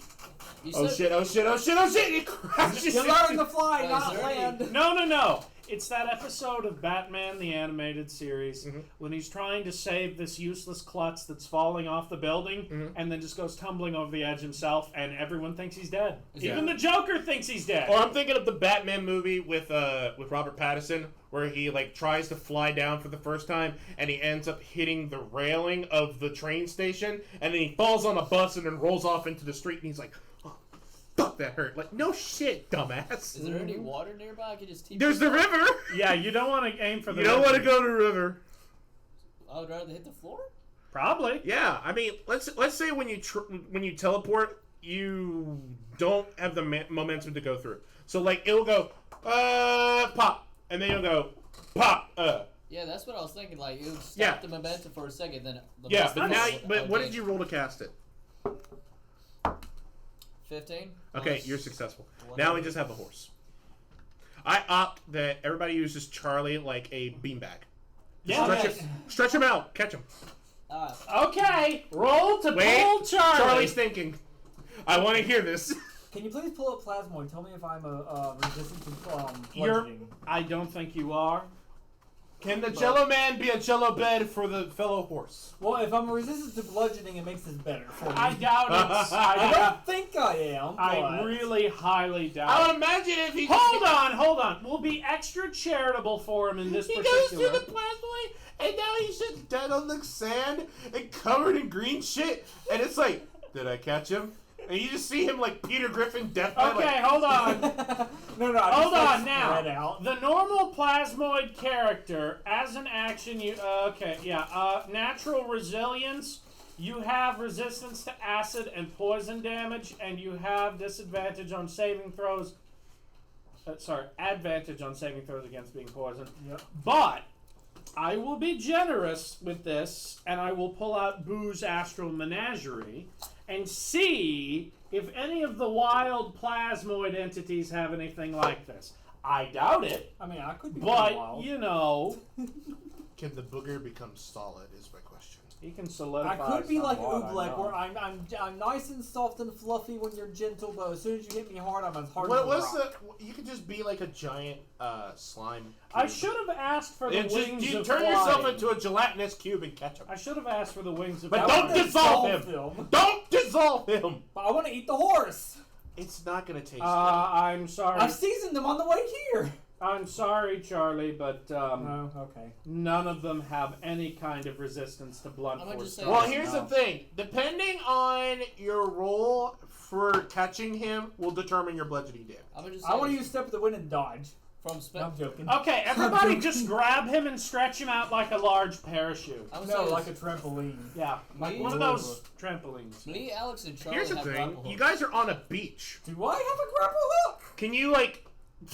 You Oh said- shit, oh shit, oh shit, oh shit! It crashes. You're learning to fly, Wait, not is there any- land. No. It's that episode of Batman the Animated Series Mhm. when he's trying to save this useless klutz that's falling off the building Mhm. and then just goes tumbling over the edge himself, and everyone thinks he's dead. Is Even that- the Joker thinks he's dead. Or I'm thinking of the Batman movie with Robert Pattinson, where he like tries to fly down for the first time, and he ends up hitting the railing of the train station, and then he falls on a bus and then rolls off into the street, and he's like, "Oh, fuck, that hurt!" Like, no shit, dumbass. Is there any water nearby? I could just TP. There's the river. Yeah, you don't want to aim for the. You don't want to river. go to the river. I would rather hit the floor. Probably. Yeah, I mean, let's say when you teleport, you don't have the momentum to go through. So like it'll go pop, and then you'll go pop. Yeah, that's what I was thinking. Like it would stop Yeah. the momentum for a second, then. The Yeah, momentum but now, would- but what okay. did you roll to cast it? 15. Okay, Plus you're successful. one. Now we just have a horse. I opt that everybody uses Charlie like a beanbag. Yeah. Stretch him out, catch him. Okay. Roll to Wait, pull Charlie. Charlie's thinking. I want to hear this. Can you please pull up Plasmoid? Tell me if I'm resistant to You're. bludgeoning. I don't think you are. Can the Jello Man be a Jello bed for the fellow horse? Well, if I'm resistant to bludgeoning, it makes this better for me. I doubt it. I don't think I am. I but- really highly doubt. I it. would imagine if he Hold on. We'll be extra charitable for him in this He particular. goes to the Plasmoid, and now he's just dead on the sand and covered in green shit. And it's like, did I catch him? And you just see him like Peter Griffin death. Okay, hold on. no. Hold on Spread now. out. The normal Plasmoid character, as an action, you natural resilience. You have resistance to acid and poison damage, and you have disadvantage on saving throws. Advantage on saving throws against being poisoned. Yep. But I will be generous with this, and I will pull out Boo's Astral Menagerie and see if any of the wild Plasmoid entities have anything like this. I doubt it, I mean, I could be but wild. you know, Can the booger become solid? Is my question. he can I solidify. could be like somewhat, I Oobleck, know. where I'm nice and soft and fluffy when you're gentle, but as soon as you hit me hard, I'm as hard as What a was rock. the? You could just be like a giant slime. I cube. should have asked for the And wings just, you of turn flying. yourself into a gelatinous cube and catch him. I should have asked for the wings of But flying. don't dissolve him. Film. Don't dissolve him. But I want to eat the horse. It's not gonna taste good. I'm sorry. I've seasoned them on the way here. I'm sorry, Charlie, but Oh, okay. none of them have any kind of resistance to blunt I'm gonna force. just say Well, this. here's the thing. Depending on your roll for catching him will determine your bludgeoning damage. I'm gonna just I want to say use Step of the Wind and dodge. from No, I'm joking. Okay, everybody just grab him and stretch him out like a large parachute. I'm No, saying like a trampoline. Yeah, like Me- one of those trampolines. me, Alex, and Charlie Here's the have thing. grapple You hooks. guys are on a beach. Do I have a grapple hook? Can you, like...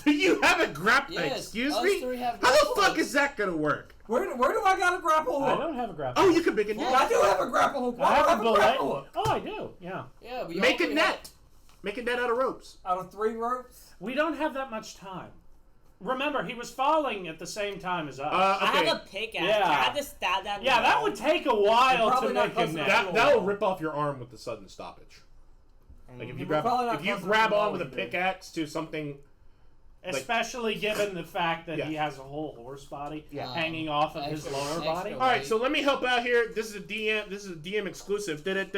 Do you have a grapple... Yes, Excuse us me? three have How grapple the fuck hooks. is that gonna work? Where do I got a grapple I hook? don't have a grapple. Oh, you can make a Yeah, net. I do have a grapple hook. Why I do have I have a a bullet. grapple hook? Oh, I do. Yeah. Yeah, we Make all a three net. Make a net out of ropes. Out of 3 ropes? We don't have that much time. Remember, he was falling at the same time as us. I Okay. have a pickaxe. Yeah. Can I just stab that? Yeah, that would take a while You're to probably not make a close net. enough. That'll rip off your arm with the sudden stoppage. Like if you We're probably not if you close grab enough to on with a know what you do. pickaxe to something, Especially given the fact that Yeah. he has a whole horse body Yeah. hanging off of his Extra- lower extra body. all right. So let me help out here. This is a DM. This is a DM exclusive. He lands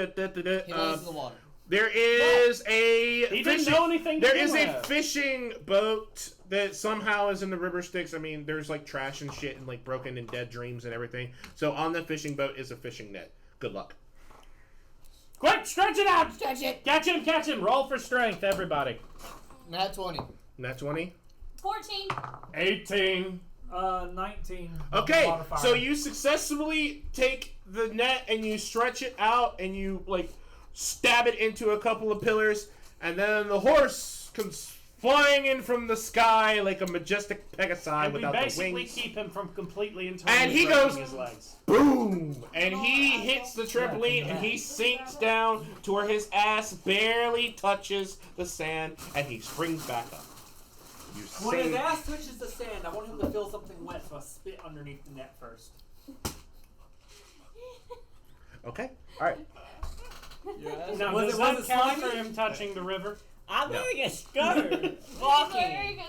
in the water. There is a He didn't fishing. know anything to There do is a with. fishing boat that somehow is in the river Styx. I mean, there's like trash and shit and like broken and dead dreams and everything. So on the fishing boat is a fishing net. Good luck. Quick, stretch it out! Stretch it. Catch him, catch him! Roll for strength, everybody. Nat 20. Nat 20. 14. 18. 19. Okay, Modifier. so you successfully take the net and you stretch it out and you like stab it into a couple of pillars, and then the horse comes flying in from the sky like a majestic Pegasi And we without the basically wings. keep him from completely and And totally he breaking goes- his legs. Boom! And he hits the trampoline and he sinks down to where his ass barely touches the sand, and he springs back up. You When his save- ass touches the sand, I want him to feel something wet, so I spit underneath the net first. Okay, all right. Now, Was does it- that was it count for slimy? him touching the river? I'm No. gonna get scared. Walking.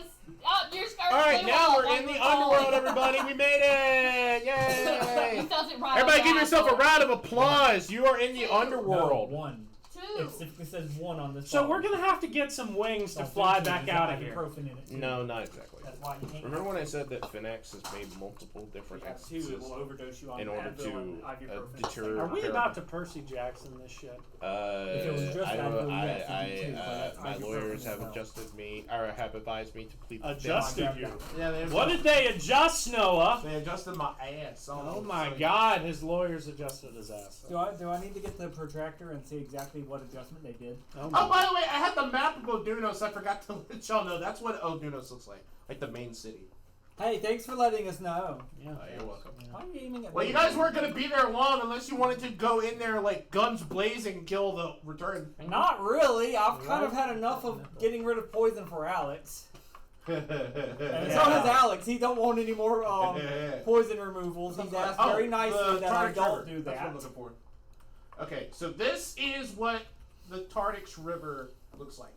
Oh, you're scared. All right, now we're in the underworld, everybody. We made it! Yay! You felt it right Everybody on give the yourself a asshole. round of applause. You are in the underworld. No, 1. 2. It specifically says 1 on this. So bottle. we're gonna have to get some wings to Don't fly do back too, out there's of here. ibuprofen in it, too. No, not exactly. That's why you can't. Remember when I said that Finax has made multiple different Yeah, 2, instances it will overdose you on in order Advil to and ibuprofen. deter? Are we about to Percy Jackson this shit? If it was just I, Advil, yes, it'd be 2, but that's my ibuprofen lawyers as have well. adjusted me, or have advised me to plead the fifth. Adjusted Yeah, you. Yeah, they What did they adjust, Noah? They adjusted my ass. Oh my god, his lawyers adjusted his ass. Do I need to get the protractor and see exactly what adjustment they did? Oh Oh, my. by the way, I had the map of Odunos. I forgot to let y'all know. That's what Odunos looks like the main city. Hey, thanks for letting us know. Yeah, You're welcome. Why are you aiming at Well, me? you guys weren't gonna be there long unless you wanted to go in there like guns blazing and kill the return. Not really. I've kind of had enough of getting rid of poison for Alex. And so has Alex. He don't want any more poison removals. He's asked very nicely that I don't do That's what I'm that. looking for. Okay, so this is what the Tardix River looks like.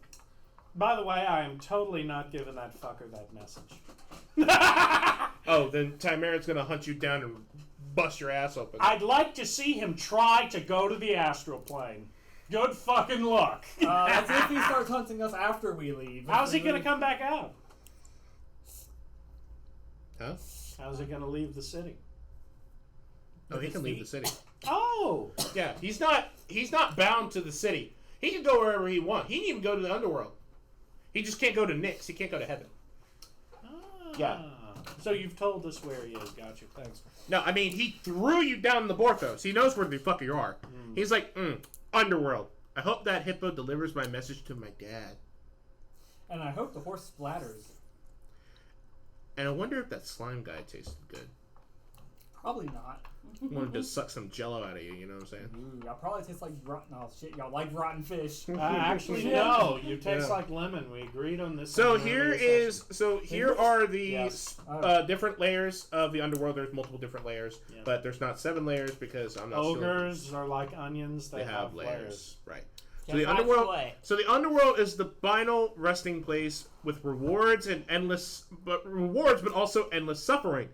By the way, I am totally not giving that fucker that message. Oh, then Timerad's gonna hunt you down and bust your ass open. I'd like to see him try to go to the astral plane. Good fucking luck. That's if he starts hunting us after we leave. How's he gonna come back out? Huh? How's he gonna leave the city? Oh, he can leave the city. Oh! Yeah, he's not bound to the city. He can go wherever he wants. He can even go to the underworld. He just can't go to Nyx. He can't go to heaven. Yeah. So you've told us where he is. Gotcha. Thanks. No, I mean, he threw you down in the Borthos. He knows where the fuck you are. He's like, underworld. I hope that hippo delivers my message to my dad. And I hope the horse splatters. And I wonder if that slime guy tasted good. Probably not. Wanted to suck some jello out of you, you know what I'm saying? Ooh, y'all probably taste like rotten. Oh shit, y'all like rotten fish. Actually, Shit. no. You taste Yeah. like lemon. We agreed on this. So in the here earlier session. here are the Yes. different layers of the underworld. There's multiple different layers, Yeah. but there's not 7 layers because I'm not Ogres are like onions. They have layers, right? So Just the like underworld. what? So the underworld is the final resting place with rewards and but also endless suffering.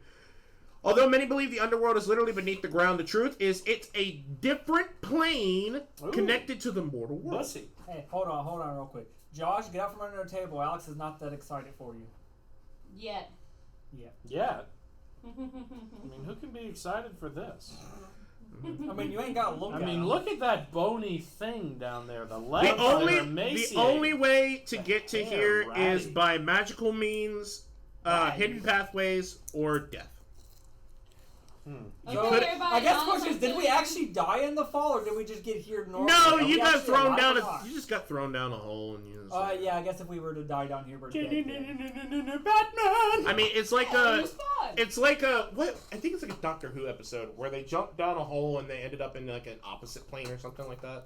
Although many believe the underworld is literally beneath the ground, the truth is it's a different plane connected to the mortal world. Bussy. Hey, hold on real quick. Josh, get out from under the table. Alex is not that excited for you. Yet. Yeah. I mean, who can be excited for this? I mean, you ain't got to look at him. Look at that bony thing down there. The legs are emaciated. The only way to get to here ratty. is by magical means, hidden pathways, or death. So, I guess the question is, did we actually die in the fall, or did we just get here normally? No, you got thrown down. You just got thrown down a hole, and you. Yeah, I guess if we were to die down here, we're dead. Batman. I mean, it's like what? I think it's like a Doctor Who episode where they jumped down a hole and they ended up in like an opposite plane or something like that.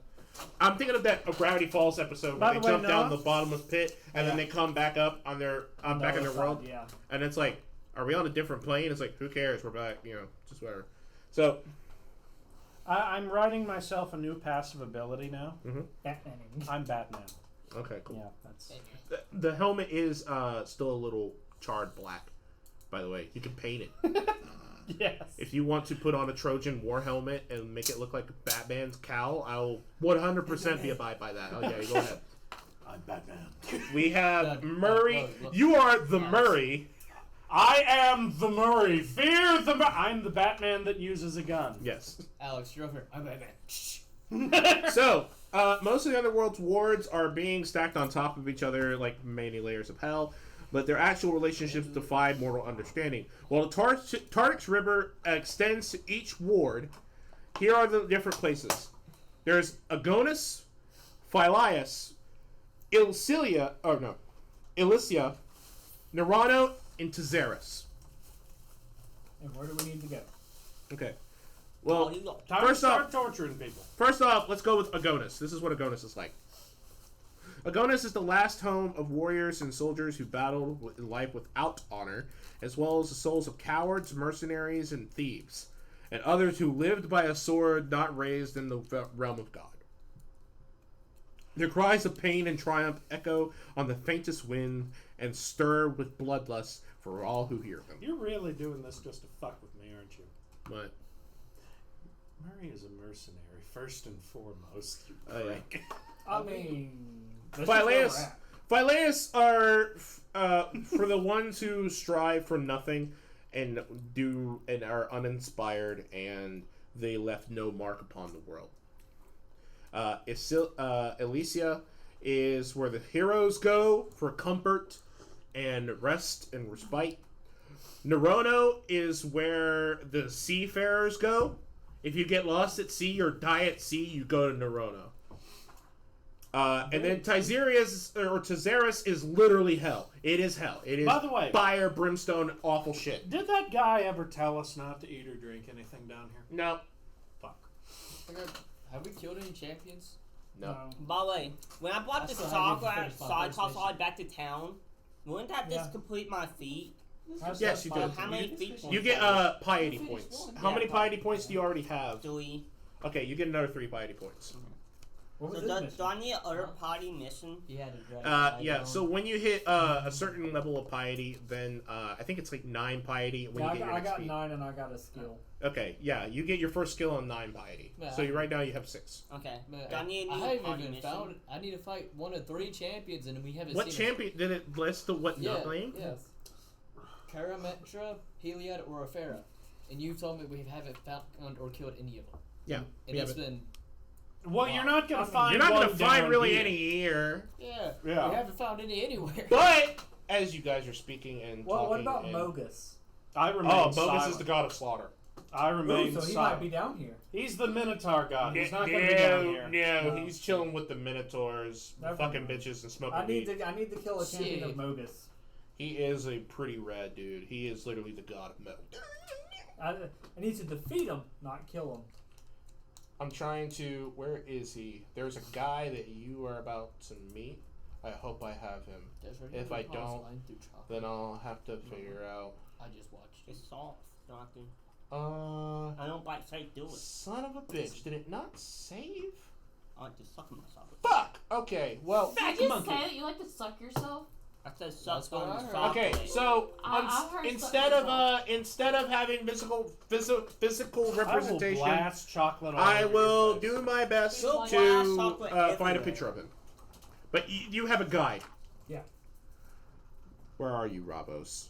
I'm thinking of that Gravity Falls episode where they jump down the bottomless pit and then they come back up on their back in their world. Yeah. And it's like, are we on a different plane? It's like, who cares? We're back. Just whatever. So. I'm writing myself a new passive ability now. Batmaning. I'm Batman. Okay, cool. Yeah, that's. The helmet is still a little charred black, by the way. You can paint it. Yes. If you want to put on a Trojan war helmet and make it look like Batman's cowl, I'll 100% be abide by that. Oh yeah, you go ahead. I'm Batman. We have Murray. You are the Murray. I am the Murray. Fear the I'm the Batman that uses a gun. Yes. Alex, you're over. I'm Batman. So, most of the Underworld's wards are being stacked on top of each other like many layers of hell, but their actual relationships defy mortal understanding. While the Tardix River extends to each ward, here are the different places. There's Agonis, Philias, Elysia, Nerano, and Theros. And where do we need to go? Okay. Well, time to start torturing people. First off, let's go with Agonis. This is what Agonis is like. Agonis is the last home of warriors and soldiers who battled in life without honor, as well as the souls of cowards, mercenaries, and thieves, and others who lived by a sword not raised in the realm of God. Their cries of pain and triumph echo on the faintest wind and stir with bloodlust for all who hear them. You're really doing this just to fuck with me, aren't you? What? Murray is a mercenary, first and foremost. Oh, yeah. I mean... Phileas are for the ones who strive for nothing and are uninspired, and they left no mark upon the world. Elysia is where the heroes go for comfort and rest and respite. Nerano is where the seafarers go. If you get lost at sea or die at sea, you go to Nerano. And then Theros is literally hell. It is hell. It is, by the way, fire, brimstone, awful shit. Did that guy ever tell us not to eat or drink anything down here? No. Fuck. Have we killed any champions? No. By the way, when I brought the side toss back to town, wouldn't that just complete my feat? Yes, you do. How many feet points? You get piety points. How many piety points do you already have? 3. Okay, you get another 3 piety points. What was do I need another party mission? You had to drag yeah, so when you hit a certain level of piety, then I think it's like 9 piety. When you get your I got XP. 9 and I got a skill. Okay, yeah, you get your first skill on 9 piety. Yeah. So right now you have 6. Okay. But Do I need a I new haven't party even mission? found it. I need to fight one of 3 champions, and we haven't What seen champion did it list the what name? Yes. Karametra, Heliod, or Aphera. And you told me we haven't found or killed any of them. Yeah. And it's been... Well, you're not going to find You're not one going to find down really here. any here. Yeah. We Yeah. haven't found any anywhere. But, as you guys are speaking and Well, talking... what about and, Mogus? I remain Mogus silent. is the god of slaughter. I remain Ooh, so he silent. might be down here. He's the Minotaur god. He's not going to be down here. No, he's chilling with the Minotaurs, Never fucking mind. bitches, and smoking I need weed. to kill a champion of Shit. Mogus. He is a pretty rad dude. He is literally the god of metal. I need to defeat him, not kill him. I'm trying to... Where is he? There's a guy that you are about to meet. I hope I have him. If I don't, then I'll have to figure out... I just watched. It's soft. I don't like say do it. Son of a bitch. Did it not save? I like to suck myself. Fuck! Okay, well... Did you just say that you like to suck yourself? I said suck That's what I on heard. the Okay, so I've heard instead of having physical I will representation, blast chocolate all I over will your face. do my best You'll blast to chocolate find a everywhere. picture of him. But you have a guide. Yeah. Where are you, Rabos?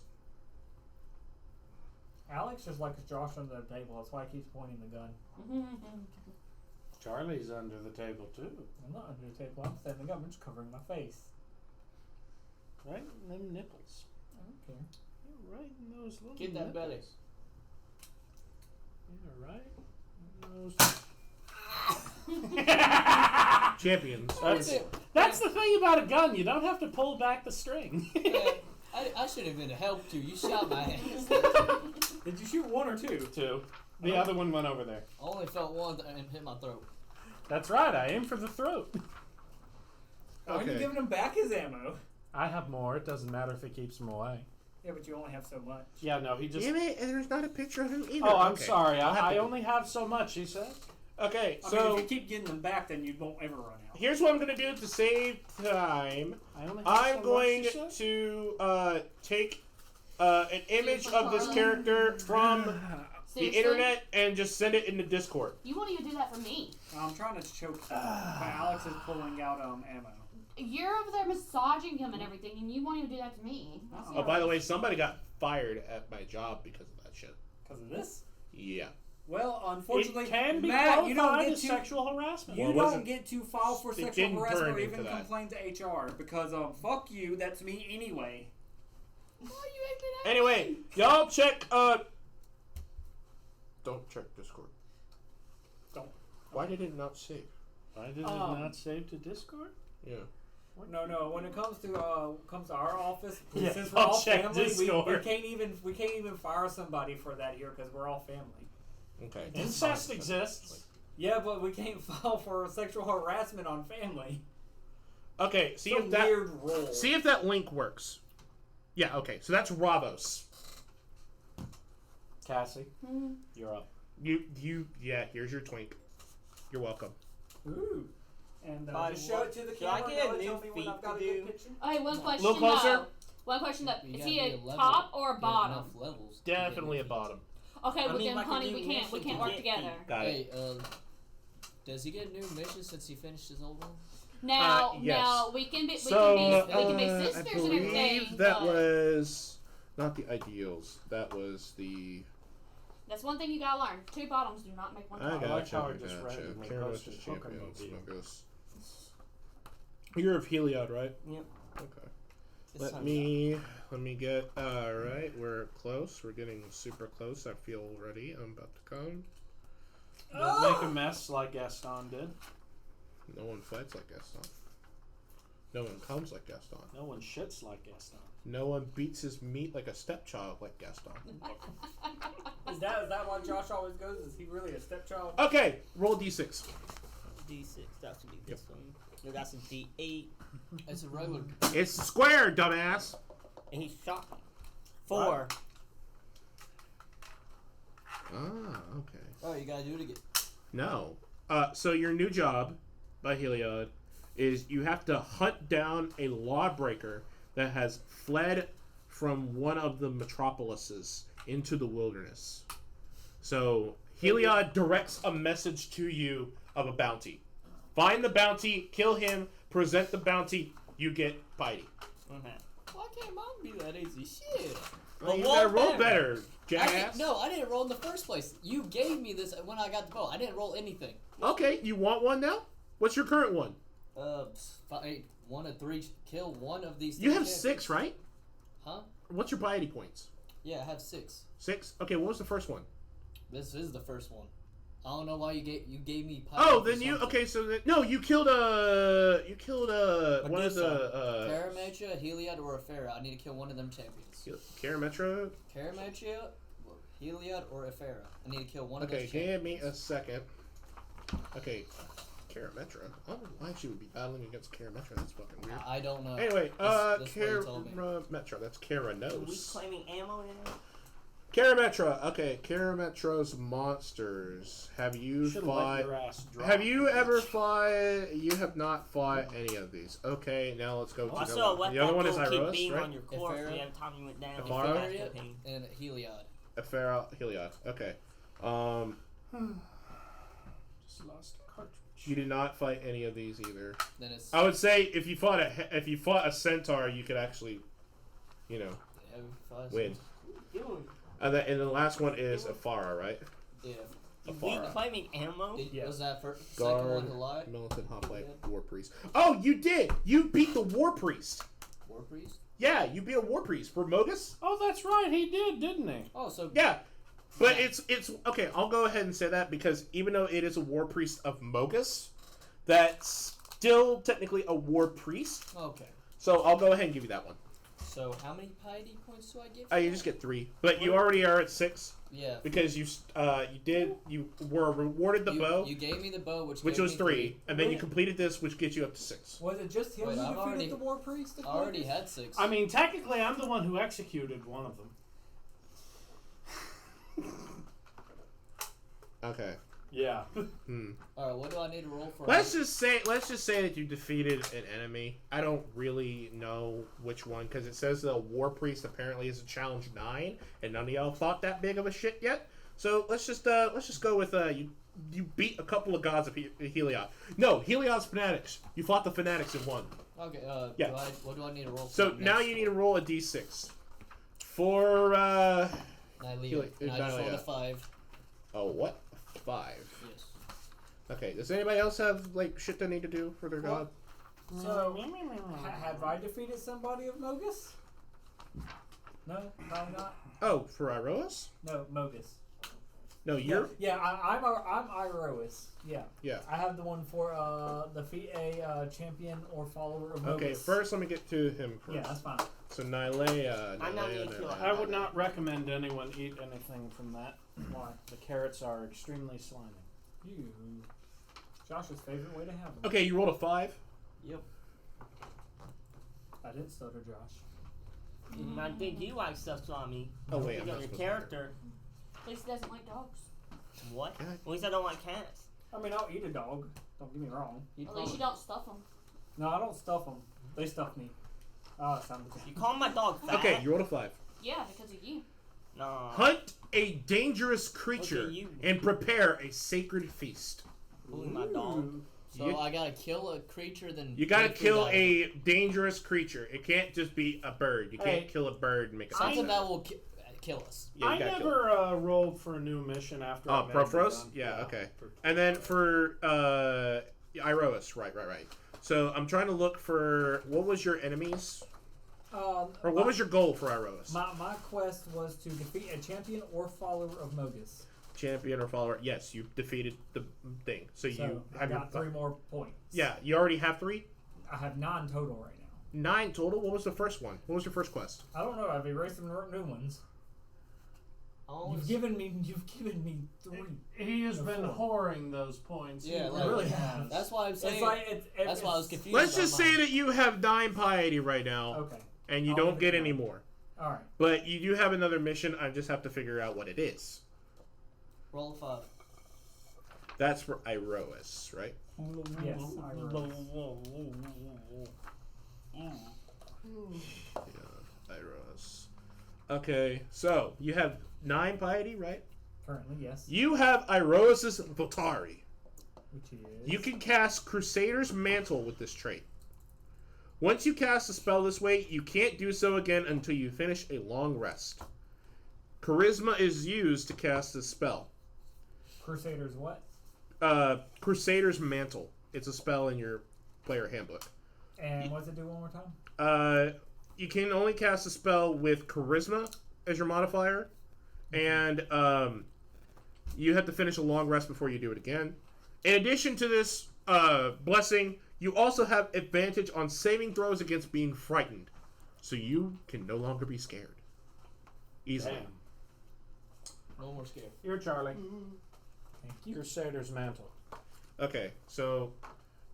Alex just likes Josh under the table. That's why he keeps pointing the gun. Charlie's under the table too. I'm not under the table. I'm standing up. I'm just covering my face. Right in them nipples. I don't care. You're right in those little Get that belly. nipples. Yeah, right in those. Champions. That's the thing about a gun. You don't have to pull back the string. I should have even helped you. You shot my ass. Did you shoot one or two? Two. The other one went over there. I only felt one and hit my throat. That's right. I aim for the throat. Why are you Okay. giving him back his ammo? I have more. It doesn't matter if it keeps him away. Yeah, but you only have so much. Yeah, no, he just. Damn it, and there's not a picture of him either. Oh, I'm Okay. sorry. I'll have I to- only have so much, he said. Okay, I so mean, if you keep getting them back, then you won't ever run out. here's what I'm going to do to save time. I only have I'm so going much, you said? to take an image of this character from the Seriously? internet and just send it into Discord. You won't even do that for me. I'm trying to choke him, but Alex is pulling out ammo. You're over there massaging him and everything, and you won't even do that to me. That's Oh, by the way, somebody got fired at my job because of that shit. Because of this? Yeah. Well, unfortunately, It can be Matt, you don't qualified get as to sexual harassment. you Well, it don't wasn't- get to file for it sexual didn't harassment turn or even into that. complain to HR because fuck you, that's me anyway. Why are you acting out? Anyway, y'all check, don't check Discord. Don't. Why did it not save? Why did it Um, not save to Discord? Yeah. No. When it comes to our office, Yeah, since we're I'll all check family, we Discord. can't even fire somebody for that here because we're all family. Okay. Incest exists. Yeah, but we can't file for sexual harassment on family. Okay, see It's a if that weird rule. see if that link works. Yeah, okay. So that's Ravos. Cassie, you're up. Yeah, here's your twink. You're welcome. Ooh. And But just show it to the should I camera. get a and new tell me when feet I've got to a good do? picture. Okay, one question little closer. though. One question though. You Is gotta he be a a level- top or a get bottom? enough levels to Definitely get a bottom. Okay, I well mean, then, like a honey, new we can't mission work to together. get Got it. Hey, does he get a new mission since he finished his old one? Now, yes. now we can be we So, can be I sisters and everything. believe that but was not the ideals. That was the. that's one thing you gotta learn. Two bottoms do not make one I top. like gotcha. how it just randomly Carol's posted just hooker champions. mobile. Smugglers. You're of Heliod, right? Yep. Okay. It's Let me get. Right, we're close. We're getting super close. I feel ready. I'm about to come. Don't make a mess like Gaston did. No one fights like Gaston. No one comes like Gaston. No one shits like Gaston. No one beats his meat like a stepchild like Gaston. Is that why Josh always goes? Is he really a stepchild? Okay, roll d6. D6. That should be this one. We got some D8, It's a regular. It's square, dumbass. and he shot me. 4. Ah, okay. Oh, you gotta do it again. No. So your new job by Heliod is you have to hunt down a lawbreaker that has fled from one of the metropolises into the wilderness. So Heliod directs a message to you of a bounty. Find the bounty, kill him, present the bounty, you get piety. Okay. Why can't mom do that easy shit? Well, you roll gotta roll better. better, jackass. No, I didn't roll in the first place. You gave me this when I got the bow. I didn't roll anything. Okay, you want one now? What's your current one? Fight 1 of 3. Kill one of these. You three have champions. 6, right? Huh? What's your piety points? Yeah, I have 6. 6? Okay, what was the first one? This is the first one. I don't know why you gave me. Oh, for then you something. okay? So no, you killed one of the Carametra, Heliod, or Ephera. I need to kill one of them champions. Carametra. Carametra, Heliod, or Ephera. I need to kill one of Okay, those give champions. me a second. Okay, Carametra. I don't know why she would be battling against Carametra. That's fucking weird. I don't know. Anyway, That's what you told me. Carametra. That's Are we Caranos. claiming ammo in it? Carametra. Okay, Carametra's monsters. Have you Should've let fought? your ass drop. Have you ever fought? You have not fought any of these. Okay, now let's go to Also, the other one. let The other that one is gold keep Eros, being right? on your corpse Ephera. every time you went down. Ephera? That's Ephera the pain. and Heliod. Ephera, Heliod. Okay. Just lost a cartridge. You did not fight any of these either. Then it's. I would say if you fought a centaur, you could actually, Have five win. Dude, And then the last one is Afara, right? Yeah. We claiming ammo? Was that for second Guard, one to lie? Militant Hoplite, War Priest. Oh, you did! You beat the War Priest! War Priest? Yeah, you beat a War Priest for Mogus. Oh, that's right. He did, didn't he? Oh, so... Yeah. But it's okay, I'll go ahead and say that because even though it is a War Priest of Mogus, that's still technically a War Priest. Okay. So I'll go ahead and give you that one. So how many piety points do I get? You just get 3. But you already are at 6. Yeah. Because you were rewarded the bow. You gave me the bow, which was me 3. And then you completed this, which gets you up to 6. Was it just him Wait, who I've defeated already- the War Priest? I already had 6. I mean, technically, I'm the one who executed one of them. Okay. Yeah. Alright, what do I need to roll for? Let's just say that you defeated an enemy. I don't really know which one because it says the War Priest apparently is a challenge 9, and none of y'all thought that big of a shit yet. So let's just go with you beat a couple of gods of Heliod. No, Heliod's fanatics. You fought the fanatics and won. Okay. Yeah. What do I need to roll? So for now next? you need to roll a d6 for Nylea. And I just rolled a 5. Oh, what? 5. Yes. Okay. Does anybody else have like shit they need to do for their god? So, have I defeated somebody of Mogus? No, probably not. Oh, for Iroas? No, Mogus. No, you're. Yeah, I'm Iroas. Yeah. Yeah. I have the one for defeat a champion or follower of Mogus. Okay, first let me get to him first. Yeah, that's fine. So Nylea. I'm not gonna kill I would not recommend anyone eat anything from that. Why? The carrots are extremely slimy. You. Josh's favorite way to have them. Okay, you rolled a 5. Yep. I didn't stutter, Josh. I think you like stuff slimy. Oh wait, You I'm got not your supposed character. At least he doesn't like dogs. What? Yeah. At least I don't like cats. I mean, I'll eat a dog. Don't get me wrong. At least you don't stuff them. No, I don't stuff them. They stuff me. Oh, it sounded You call my dog to. fat? Okay, you rolled a 5. Yeah, because of you. No. Hunt a dangerous creature Okay, you- and prepare a sacred feast. Bully my dog. So You- I gotta kill a creature, then You gotta make food kill out of it. a dangerous creature. It can't just be a bird. You can't Hey. kill a bird and make a something feast. that will kill us. Yeah, you I gotta kill it. never rolled for a new mission after. I made the Profros? gun. Yeah, okay. And then for Iroas, right. So I'm trying to look for what was your enemies, or what was your goal for Iroas? My quest was to defeat a champion or follower of Mogus. Champion or follower? Yes, you defeated the thing. So you I have got your 3 more points. Yeah, you already have 3. I have 9 total right now. 9 total. What was the first one? What was your first quest? I don't know. I've erased some new ones. You've given me 3. He has been Before. whoring those points. Yeah, He like- really has. That's why I'm saying. It's like that's why I was confused. Let's about just mine. say that you have 9 piety right now, Okay. and you I'll don't give get it any 9. more. All right. But you do have another mission. I just have to figure out what it is. Roll a 5. That's for Iroas, right? Yes. I Yeah, Iroas. Okay, so you have 9 piety, right? Currently, yes. You have Iroas' Voltari. Which is. You can cast Crusader's Mantle with this trait. Once you cast a spell this way, you can't do so again until you finish a long rest. Charisma is used to cast this spell. Crusaders what? Crusader's Mantle. It's a spell in your player handbook. And what's it do one more time? You can only cast a spell with Charisma as your modifier, and you have to finish a long rest before you do it again. In addition to this blessing, you also have advantage on saving throws against being frightened, so you can no longer be scared. Easily. Damn. No more scare. You're Charlie. Thank you. Crusader's Mantle. Okay, so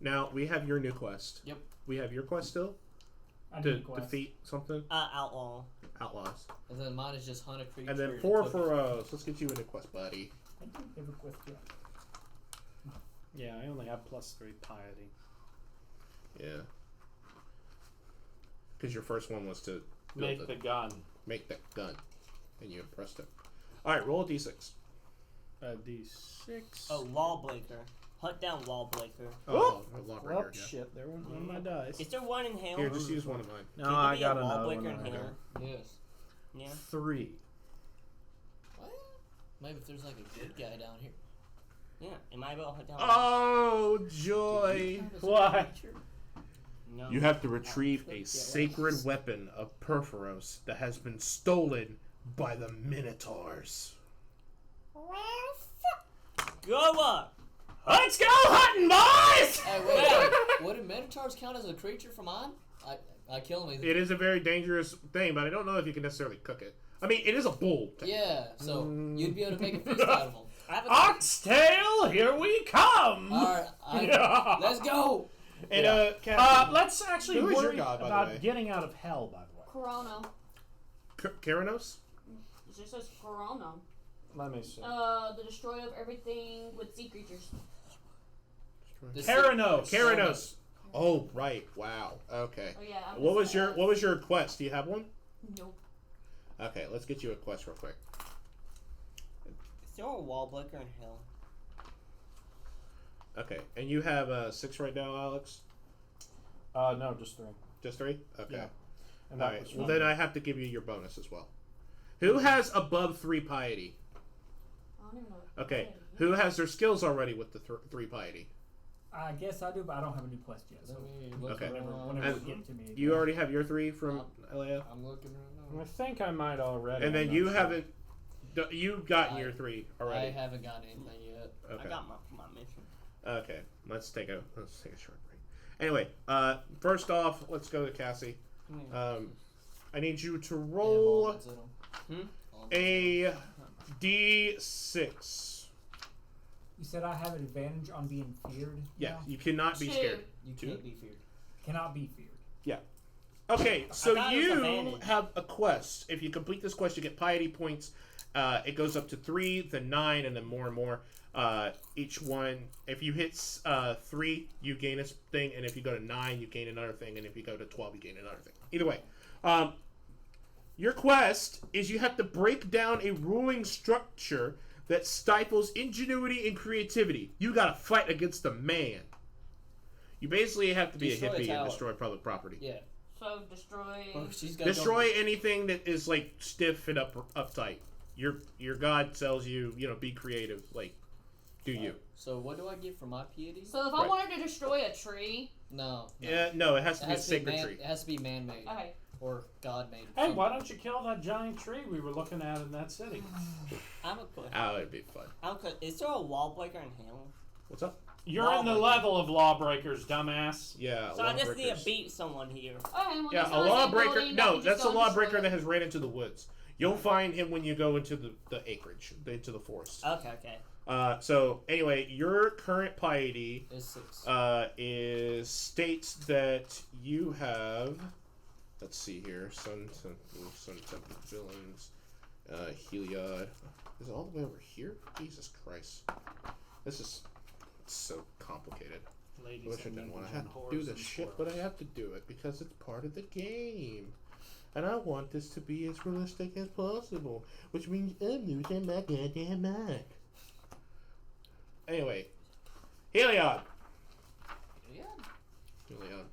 now we have your new quest. Yep. We have your quest still I to need a quest. defeat something. Outlaw. Outlaws. And then mine is just hunt a creature. And then and 4 cook for it. let's get you a new quest, buddy. I don't have a quest yet. Yeah, I only have +3 piety. Yeah. Because your first one was to Make the gun. make that gun, and you impressed him. All right, roll a d6. D6. Oh, Lawbreaker. Hunt down Lawbreaker. Oh, a log right Oh, here, yeah. shit. There went one of my dice. Is there one in hell? Here, just use one of mine. No, Can there I be got a another Lawbreaker one. in right hell? Yes. Yeah. 3. Maybe if there's like a good guy down here. Yeah, am I able to down? Oh, joy. Why? No. You have to retrieve a sacred weapon of Perforos that has been stolen by the Minotaurs. Go up! Let's go hunting, boys! Hey, wait. Would Minotaurs count as a creature from on? I kill him. It is a very dangerous thing, but I don't know if you can necessarily cook it. I mean, it is a bull. Yeah, so you'd be able to make a feast out of him. Oxtail, here we come! Alright, let's go! And, let's actually who is your worry god, by the about way? getting out of hell, by the way. Corona. Keranos? It just says Corona. Let me see. The destroyer of everything with sea creatures. Keranos. Oh, right. Wow. Okay. Oh yeah. What was your quest? Do you have one? Nope. Okay, let's get you a quest real quick. Is there a wall breaker in hell? Okay, and you have 6 right now, Alex? No, just 3. Just 3? Okay. Yeah. And All that right. was Well, fun. then I have to give you your bonus as well. Who has above 3 piety? I don't even know. Okay. Who has their skills already with the 3 piety? I guess I do, but I don't have a new quest yet. So Okay. whenever And you get to me. You already have your 3 from Leia? I'm looking right now. I think I might already. And then I'm you not sure. haven't... You've gotten your 3 already. I haven't gotten anything yet. Okay. I got my mission. Okay. Let's take a short break. Anyway, first off, let's go to Cassie. I need you to roll a d6. You said I have an advantage on being feared? Yeah, now? you cannot be scared. You can't be feared. Cannot be feared. Yeah. Okay, so thought it was you advantage. have a quest. If you complete this quest, you get piety points. It goes up to 3, then 9, and then more and more. Each one, if you hit 3, you gain a thing, and if you go to 9, you gain another thing, and if you go to 12, you gain another thing. Either way, your quest is you have to break down a ruling structure that stifles ingenuity and creativity. You gotta fight against a man. You basically have to be Destroy a a hippie and tower. destroy public property. Yeah. So destroy. Oh, she's got Destroy anything that is like stiff and uptight. Your god tells you, be creative. Like, do you? So what do I get for my piety? So if I wanted to destroy a tree. No. Yeah, no, it has to be a sacred tree. It has to be man-made. Okay. Or God-made. Hey, why don't you kill that giant tree we were looking at in that city? I have a question. Oh, it'd be fun. Is there a wall breaker in hell? What's up? You're in the level of lawbreakers, dumbass. Yeah, So I just need lawbreakers. to beat someone here. Okay, well, Yeah, that's a not like lawbreaker. building, No, you just that's a go and lawbreaker destroy that has ran into the woods. You'll find him when you go into the acreage, into the forest. Okay. So anyway, your current piety Is 6. is states that you have. Let's see here. Sun Temple Villains, Heliod. Is it all the way over here? Jesus Christ, this is so complicated. I wish I didn't want to have to do this shit, but I have to do it because it's part of the game. And I want this to be as realistic as possible, which means I'm losing my goddamn mind. Anyway, Heliod. Heliod.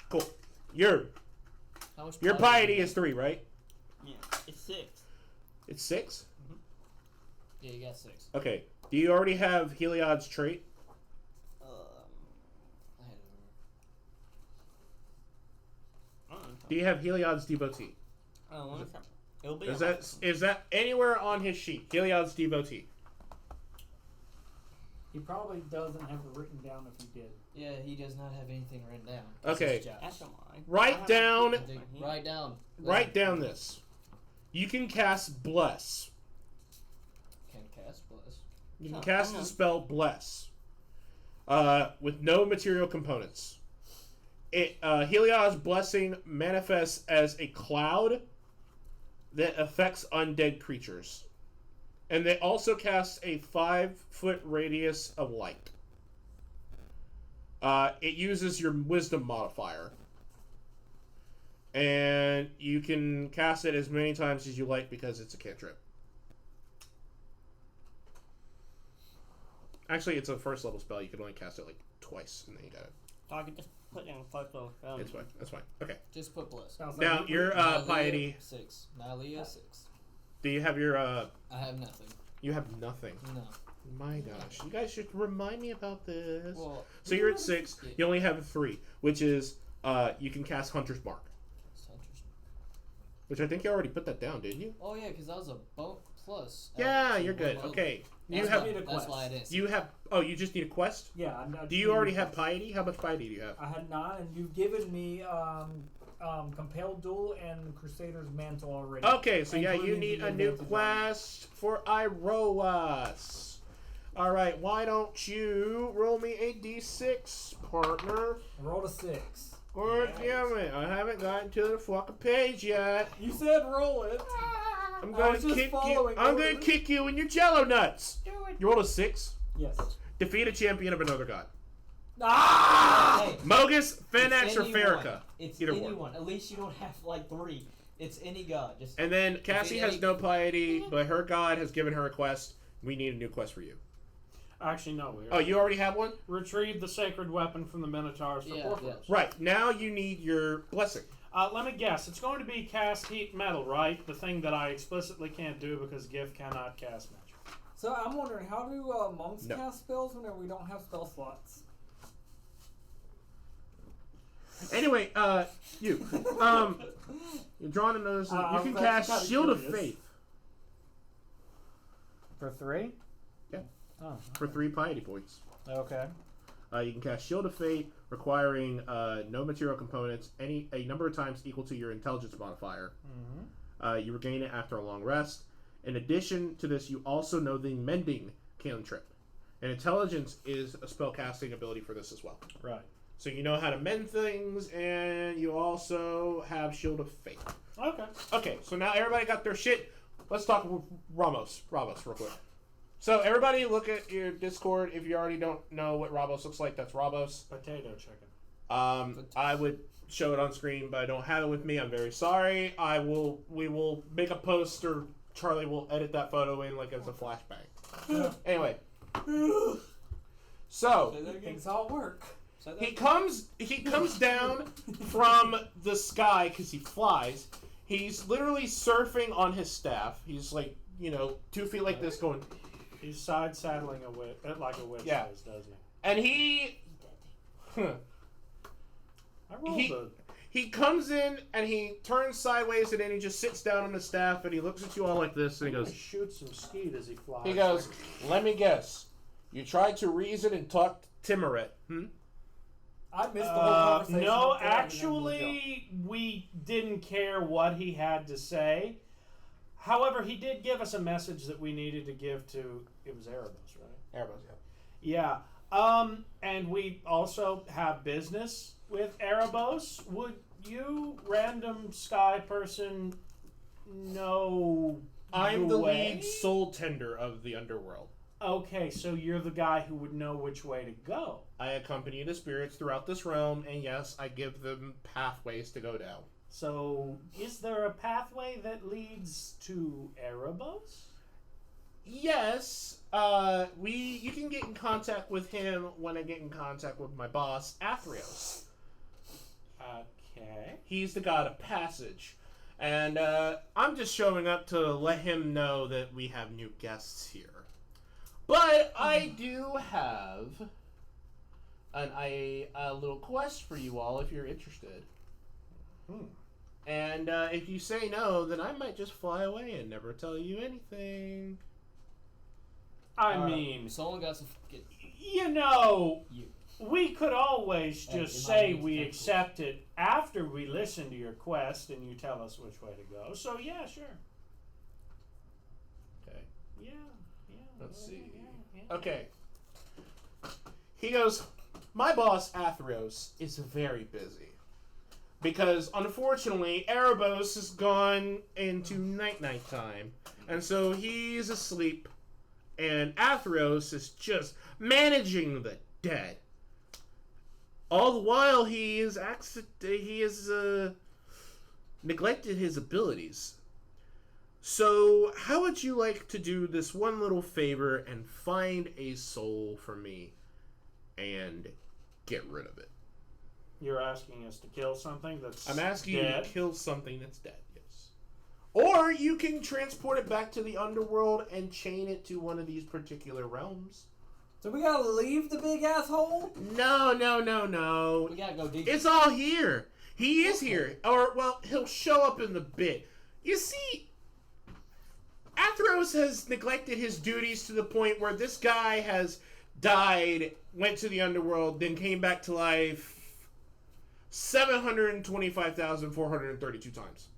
Cool. Your How much piety is 3, right? Yeah, it's 6. It's 6? Yeah, you got 6. Okay. Do you already have Heliod's trait? I had it. Do you have Heliod's devotee? It'll be. Is that anywhere on his sheet? Heliod's devotee. He probably doesn't have it written down if he did. Yeah, he does not have anything written down. Okay. That's mine. Write down Write down. this. You can cast Bless. Can cast bless. You can cast the spell Bless. With no material components. Heliod's blessing manifests as a cloud that affects undead creatures. And they also cast a 5-foot radius of light. It uses your wisdom modifier. And you can cast it as many times as you like because it's a cantrip. Actually, it's a first level spell. You can only cast it like twice, and then you got it. So I can just put it in first level spell. It's fine. That's fine. Okay. Just put bless. Sounds Now, like your Nylea, piety... 6. Nylea, 6. Do you have your? I have nothing. You have nothing. No. My gosh, you guys should remind me about this. Well, so you're at 6. Yeah. You only have 3, which is you can cast Hunter's Mark, which I think you already put that down, didn't you? Oh yeah, because that was a plus. Yeah, you're good. Okay, you have. That's why I didn't. You have. Oh, you just need a quest. Yeah. Do you already have piety? How much piety do you have? I had 9, and you've given me Compelled Duel and Crusader's Mantle already. Okay, so yeah, you including need the a new advantage quest for Iroas. All right, why don't you roll me a d6, partner? I rolled a 6. God damn it, I haven't gotten to the fucking page yet. You said roll it. I'm I gonna was just kick you. following I'm orders. gonna kick you in your jello nuts. You rolled a 6. Yes. Defeat a champion of another god. Ah! Hey, Mogus, Fenax, or anyone. Farrakha. It's Either anyone. one. At least you don't have like 3. It's any god. Just And then Cassie Defeat has any- no piety, but her god has given her a quest. We need a new quest for you. Actually, no. Oh, you already have one? Retrieve the sacred weapon from the Minotaurs for Yeah, Porphyros. Right, now you need your blessing. Let me guess. It's going to be cast heat metal, right? The thing that I explicitly can't do because Giff cannot cast magic. So I'm wondering, how do monks No. cast spells whenever we don't have spell slots? Anyway, you. You're drawn to notice that you I can was cast actually Shield of curious. Faith For 3? Yeah. Oh. for 3 piety points. Okay. You can cast Shield of Fate, requiring no material components, a number of times equal to your intelligence modifier. Mm-hmm. You regain it after a long rest. In addition to this, you also know the Mending cantrip. And intelligence is a spellcasting ability for this as well. Right. So you know how to mend things, and you also have Shield of Fate. Okay. Okay, so now everybody got their shit. Let's talk with Ramos real quick. So everybody look at your Discord. If you already don't know what Rabos looks like, that's Rabos. Potato chicken. I would show it on screen, but I don't have it with me. I'm very sorry. We will make a post, or Charlie will edit that photo in like as a flashbang. Anyway. So Things all work. he comes down from the sky because he flies. He's literally surfing on his staff. He's like, 2 feet like this going. He's side saddling a witch, like a witch Yeah. does, doesn't he? And he I rolled he comes in and he turns sideways and then he just sits down on the staff and he looks at you all like this and he He goes, shoots some skeet as he flies. he goes, let me guess. You tried to reason and talk to Timuret, I missed the whole conversation. No, up there, and then we'll jump. actually, we didn't care what he had to say. However, he did give us a message that we needed to give to. It was Erebos, right? Erebos, yeah. Yeah. And we also have business with Erebos. Would you, random sky person, know? I'm the way? lead soul tender of the underworld. Okay, so you're the guy who would know which way to go. I accompany the spirits throughout this realm, and yes, I give them pathways to go down. So, is there a pathway that leads to Erebos? Yes, you can get in contact with him when I get in contact with my boss, Theros. Okay. He's the god of passage. And I'm just showing up to let him know that we have new guests here. But I do have a little quest for you all if you're interested. And if you say no, then I might just fly away and never tell you anything. I mean, someone got to get you. we could always Hey, just it might say be we expensive. accept it after we listen to your quest and you tell us which way to go. So, yeah, sure. Okay. Yeah. Let's see. Yeah. Okay. He goes, my boss, Theros, is very busy. Because, unfortunately, Erebos has gone into night-night time. And so he's asleep. And Theros is just managing the dead. All the while, he has neglected his abilities. So, how would you like to do this one little favor and find a soul for me and get rid of it? You're asking us to kill something that's I'm asking dead? you to kill something that's dead, yes. Or you can transport it back to the underworld and chain it to one of these particular realms. So we gotta leave the big asshole? No. We gotta go dig. It's all here. He is here. Or, well, he'll show up in the bit. You see, Athros has neglected his duties to the point where this guy has died, went to the underworld, then came back to life 725,432 times.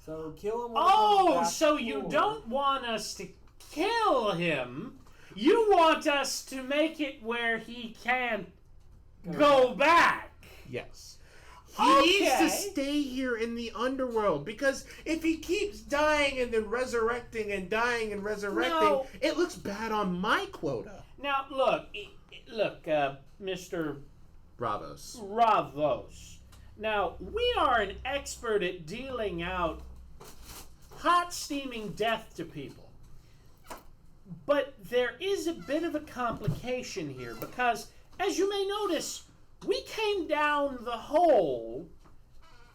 So kill him. Oh, so you don't want us to kill him. You want us to make it where he can't go back. Yes. He needs to stay here in the underworld because if he keeps dying and then resurrecting and dying and resurrecting, it looks bad on my quota. Now, look, Mr. Bravos. Now, we are an expert at dealing out hot, steaming death to people. But there is a bit of a complication here because, as you may notice, we came down the hole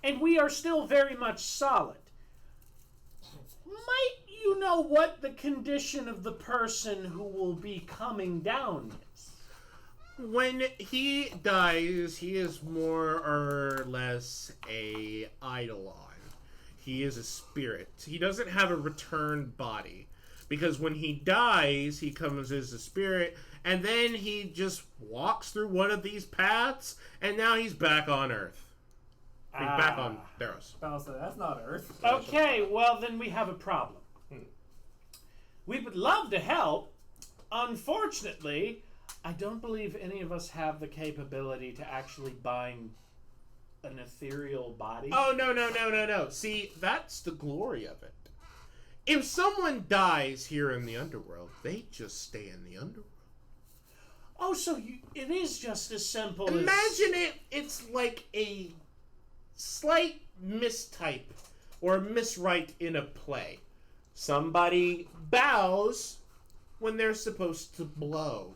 and we are still very much solid. Might you know what the condition of the person who will be coming down is? When he dies, he is more or less a eidolon. He is a spirit. He doesn't have a returned body. Because when he dies, he comes as a spirit, and then he just walks through one of these paths, and now he's back on Earth. He's back on Theros. So that's not Earth. Okay, well then we have a problem. We would love to help. Unfortunately, I don't believe any of us have the capability to actually bind an ethereal body. Oh, no. See, that's the glory of it. If someone dies here in the underworld, they just stay in the underworld. Oh, so it is just as simple as... Imagine it's like a slight mistype or miswrite in a play. Somebody bows when they're supposed to blow.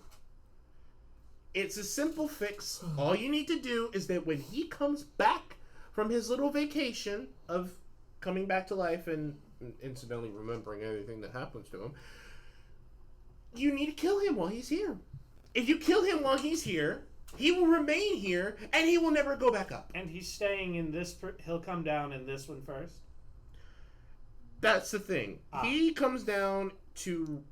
It's a simple fix. All you need to do is that when he comes back from his little vacation of coming back to life and incidentally remembering everything that happens to him, you need to kill him while he's here. If you kill him while he's here, he will remain here and he will never go back up. And he's staying in this, he'll come down in this one first? That's the thing. He comes down to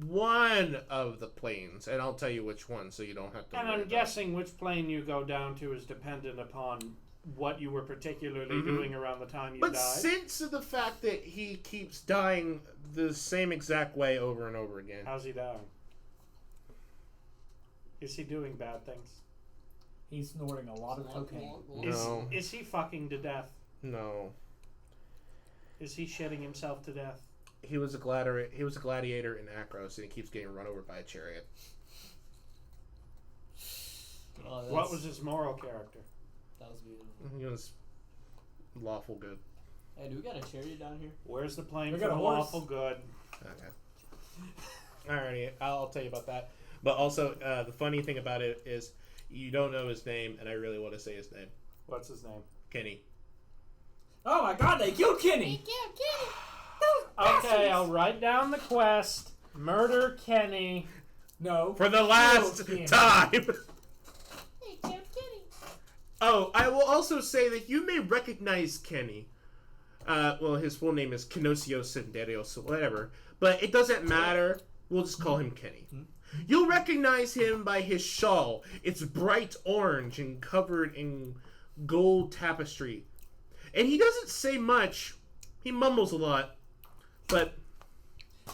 one of the planes, and I'll tell you which one so you don't have to. And I'm guessing which plane you go down to is dependent upon what you were particularly doing around the time you died. But since the fact that he keeps dying the same exact way over and over again. How's he dying? Is he doing bad things? He's snorting a lot of cocaine. No. Is he fucking to death? No. Is he shitting himself to death? He was a gladiator in Akros, and he keeps getting run over by a chariot. Oh, what was his moral character? That was beautiful. He was lawful good. Hey, do we got a chariot down here? Where's the plane We for got a horse. lawful good? Okay. Alrighty, I'll tell you about that. But also, the funny thing about it is, you don't know his name, and I really want to say his name. What's his name? Kenny. Oh my God! They killed Kenny. Okay, I'll write down the quest. Murder Kenny. No. For the last time. Oh, I will also say that you may recognize Kenny. Well, his full name is Kenosios Senderos, whatever. But it doesn't matter. We'll just call him Kenny. You'll recognize him by his shawl. It's bright orange and covered in gold tapestry. And he doesn't say much. He mumbles a lot. But...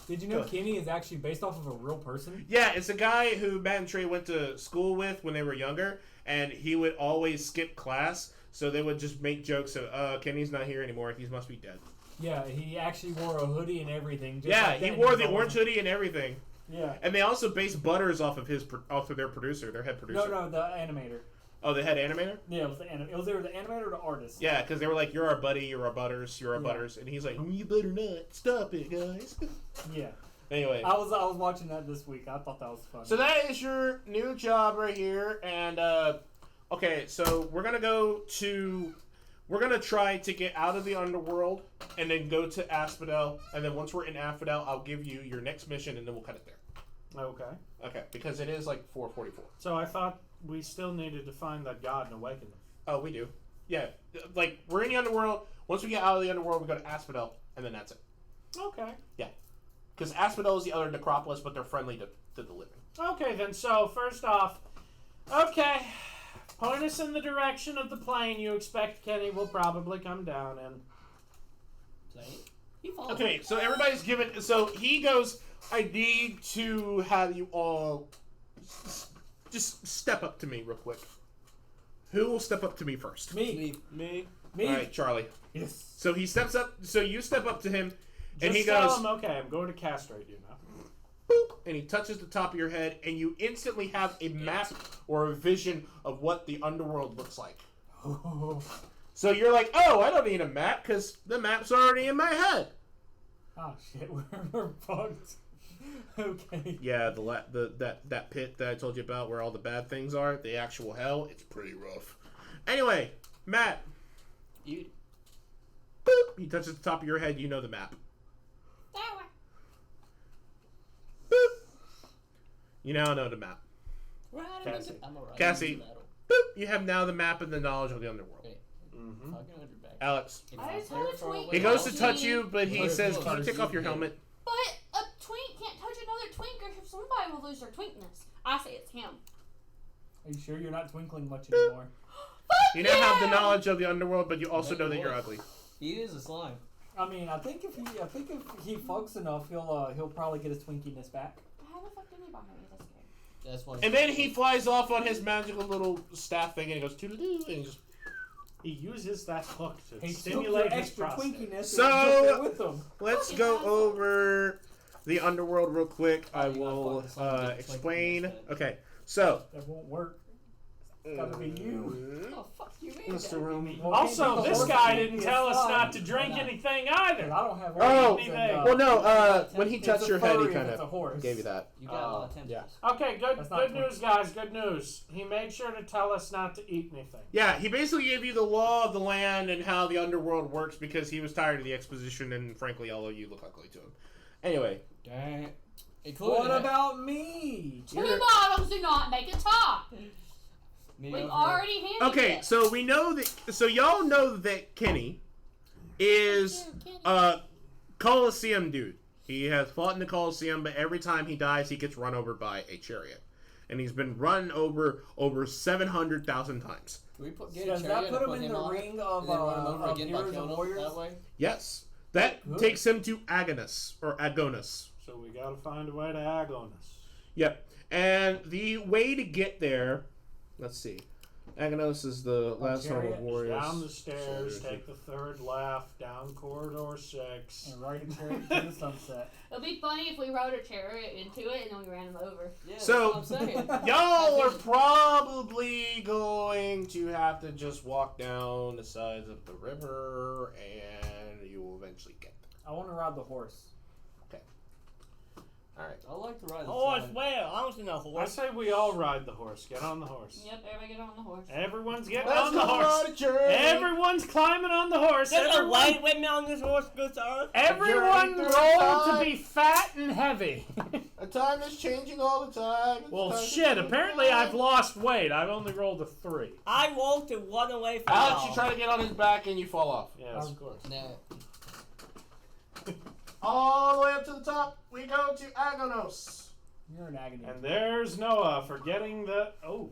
Did you know Kenny is actually based off of a real person? Yeah, it's a guy who Matt and Trey went to school with when they were younger. And he would always skip class. So they would just make jokes of, Kenny's not here anymore. He must be dead. Yeah, he actually wore a hoodie and everything. Yeah, like he wore the orange hoodie and everything. Yeah. And they also based Butters off of their producer, their head producer. No, the animator. Oh, the head animator? Yeah, it was it was either the animator or the artist. Yeah, because they were like, "You're our buddy, you're our Butters, you're our Butters," and he's like, "You better not stop it, guys." Yeah. Anyway, I was watching that this week. I thought that was fun. So that is your new job right here, and okay, so we're gonna try to get out of the underworld and then go to Asphodel, and then once we're in Asphodel, I'll give you your next mission, and then we'll cut it there. Okay. Okay, because it is like 4:44. So I thought we still needed to find that god and awaken them. Oh, we do. Yeah, like we're in the underworld. Once we get out of the underworld, we go to Asphodel, and then that's it. Okay. Yeah, because Asphodel is the other necropolis, but they're friendly to the living. Okay, then. So first off, okay, point us in the direction of the plane you expect Kenny will probably come down in. Okay, so everybody's given. So he goes, I need to have you all just step up to me real quick. Who will step up to me first? Me. All right, Charlie. Yes. So he steps up. So you step up to him, and Just he tell goes, him, okay, I'm going to castrate you now. boop, and he touches the top of your head, and you instantly have a map or a vision of what the underworld looks like. So you're like, oh, I don't need a map because the map's already in my head. Oh shit, we're fucked. Okay. Yeah, that pit that I told you about where all the bad things are, the actual hell, it's pretty rough. Anyway, Matt. You. Boop. He touches the top of your head. You know the map. Boop. You now know the map. Cassie. Cassie. Boop. You have now the map and the knowledge of the underworld. Mm-hmm. Alex. I just had a twink. He goes to touch you, but he says, can you take off your helmet? But a twink can't touch another twink, or somebody will lose their twinkness. I say it's him. Are you sure you're not twinkling much anymore? You now have the knowledge of the underworld, but you also know that you're ugly. He is a slime. I mean, I think if he fucks enough, he'll probably get his twinkiness back. I haven't fucked anybody. That's scary. That's one. And then he flies off on his magical little staff thing, and he goes toodaloo, and he just. He uses that hook to He stimulate took your his extra prostate. twinkiness So- and took it with him. Let's go over the underworld real quick. I You gotta will focus on the explain. twinkiness then. Okay, so. That won't work. It's gotta be you. Oh, fuck you, man. Mr. Romy. Well, Also, maybe this the guy horse didn't is tell us fine. not to drink anything either. I don't have Oh, organs well, no. When he it's touched a your head, he furry kind if it's a of horse. gave you that. You got a lot of tentacles. Okay, good That's not news, guys. Good news. He made sure to tell us not to eat anything. Yeah, he basically gave you the law of the land and how the underworld works because he was tired of the exposition, and frankly, all of you look ugly to him. Anyway. Dang. Including What about me? Two bottles do not make a top. me We've over already handed Okay, it. so we know that. So y'all know that Kenny is a Colosseum dude. He has fought in the Colosseum, but every time he dies, he gets run over by a chariot, and he's been run over 700,000 times. Do we get Does a that chariot put and him in the on it, ring of, and then run him over of again by Heroes killing and him Warriors? that way? Yes, that Good. takes him to Agonus or Agonus. So we gotta find a way to Agonus. Yep, and the way to get there. Let's see. Agonos is the last home of chariot. warriors. Down the stairs, take the third left, down corridor 6. And ride a chariot to the sunset. It'd be funny if we rode a chariot into it and then we ran him over. Yeah, So- that's what I'm saying. Y'all are probably going to have to just walk down the sides of the river, and you will eventually get there. I want to ride the horse. All right. I like to ride the Horse, slime. where? I don't see no I horse. say we all ride the horse. Get on the horse. Yep, everybody get on the horse. Everyone's getting Let's on the go horse. on a journey. Everyone's climbing on the horse. There's a Everyone, white with me on this horse, good sir. everyone Journey rolled through to be fat and heavy. A time is changing all the time. It's Well, time to shit. change Apparently, time. I've lost weight. I've only rolled a 3. I rolled to run away from Alex, y'all. you try to get on his back and you fall off. Yes, of course. Nah. All the way up to the top, we go to Agonos. You're in agony. And there's Noah forgetting the. Oh,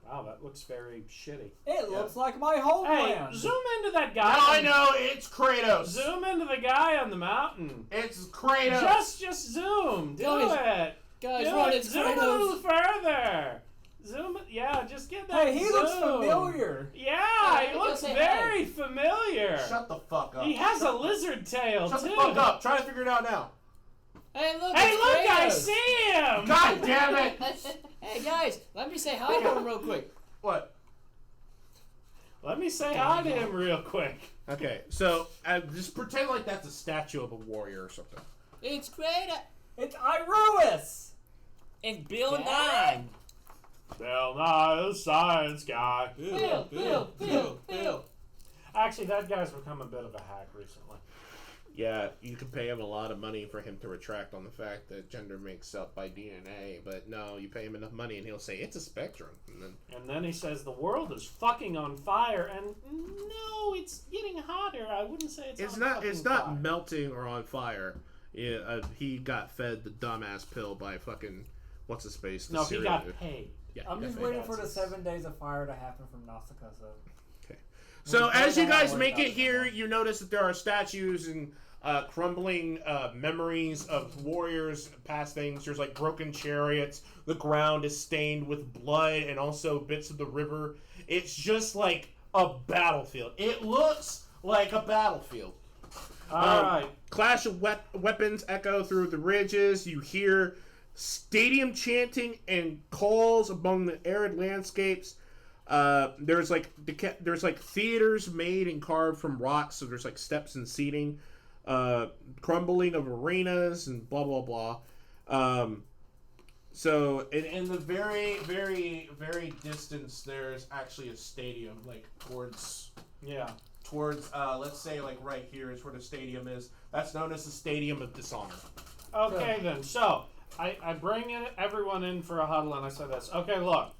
wow, that looks very shitty. It looks like my Hey, homeland. zoom into that guy. Now I know it's Kratos. Zoom into the guy on the mountain. It's Kratos. Just zoom. Do Guys, it. Guys, Do run, it. it's Zoom a little Kratos. further. Zoom. Yeah, just get that. Hey, he zoom. looks familiar. Yeah, Hey, he go looks say very familiar. Shut the fuck up. He has a lizard tail Shut too. the fuck up. Try to figure it out now. Hey, look! Hey, it's look! I Kratos. see him. God damn it. Hey, guys, let me say hi to him real quick. What? Let me say hi to him real quick. Okay, so just pretend like that's a statue of a warrior or something. It's Kratos. It's Iroas. It's Bill Yeah. 9. Bill Nye, the science guy. Bill. Actually, that guy's become a bit of a hack recently. Yeah, you could pay him a lot of money for him to retract on the fact that gender makes up by DNA, but no, you pay him enough money and he'll say, it's a spectrum. And then he says, the world is fucking on fire, and no, it's getting hotter. I wouldn't say it's not fire. melting or on fire. Yeah, he got fed the dumbass pill by fucking, what's his face? No, he got paid. Yeah, I'm just waiting for the 7 days of fire to happen from Nausicaa. Okay. So as you guys make it here, you notice that there are statues and crumbling memories of warriors, past things. There's like broken chariots. The ground is stained with blood and also bits of the river. It's just like a battlefield. It looks like a battlefield. Alright. Clash of weapons echo through the ridges. You hear stadium chanting and calls among the arid landscapes. There's like theaters made and carved from rocks, so there's like steps and seating. Crumbling of arenas and blah blah blah. So in the very very very distance, there's actually a stadium like towards let's say like right here is where the stadium is. That's known as the Stadium of Dishonor. Okay then, so I bring everyone in for a huddle and I say this. Okay, look.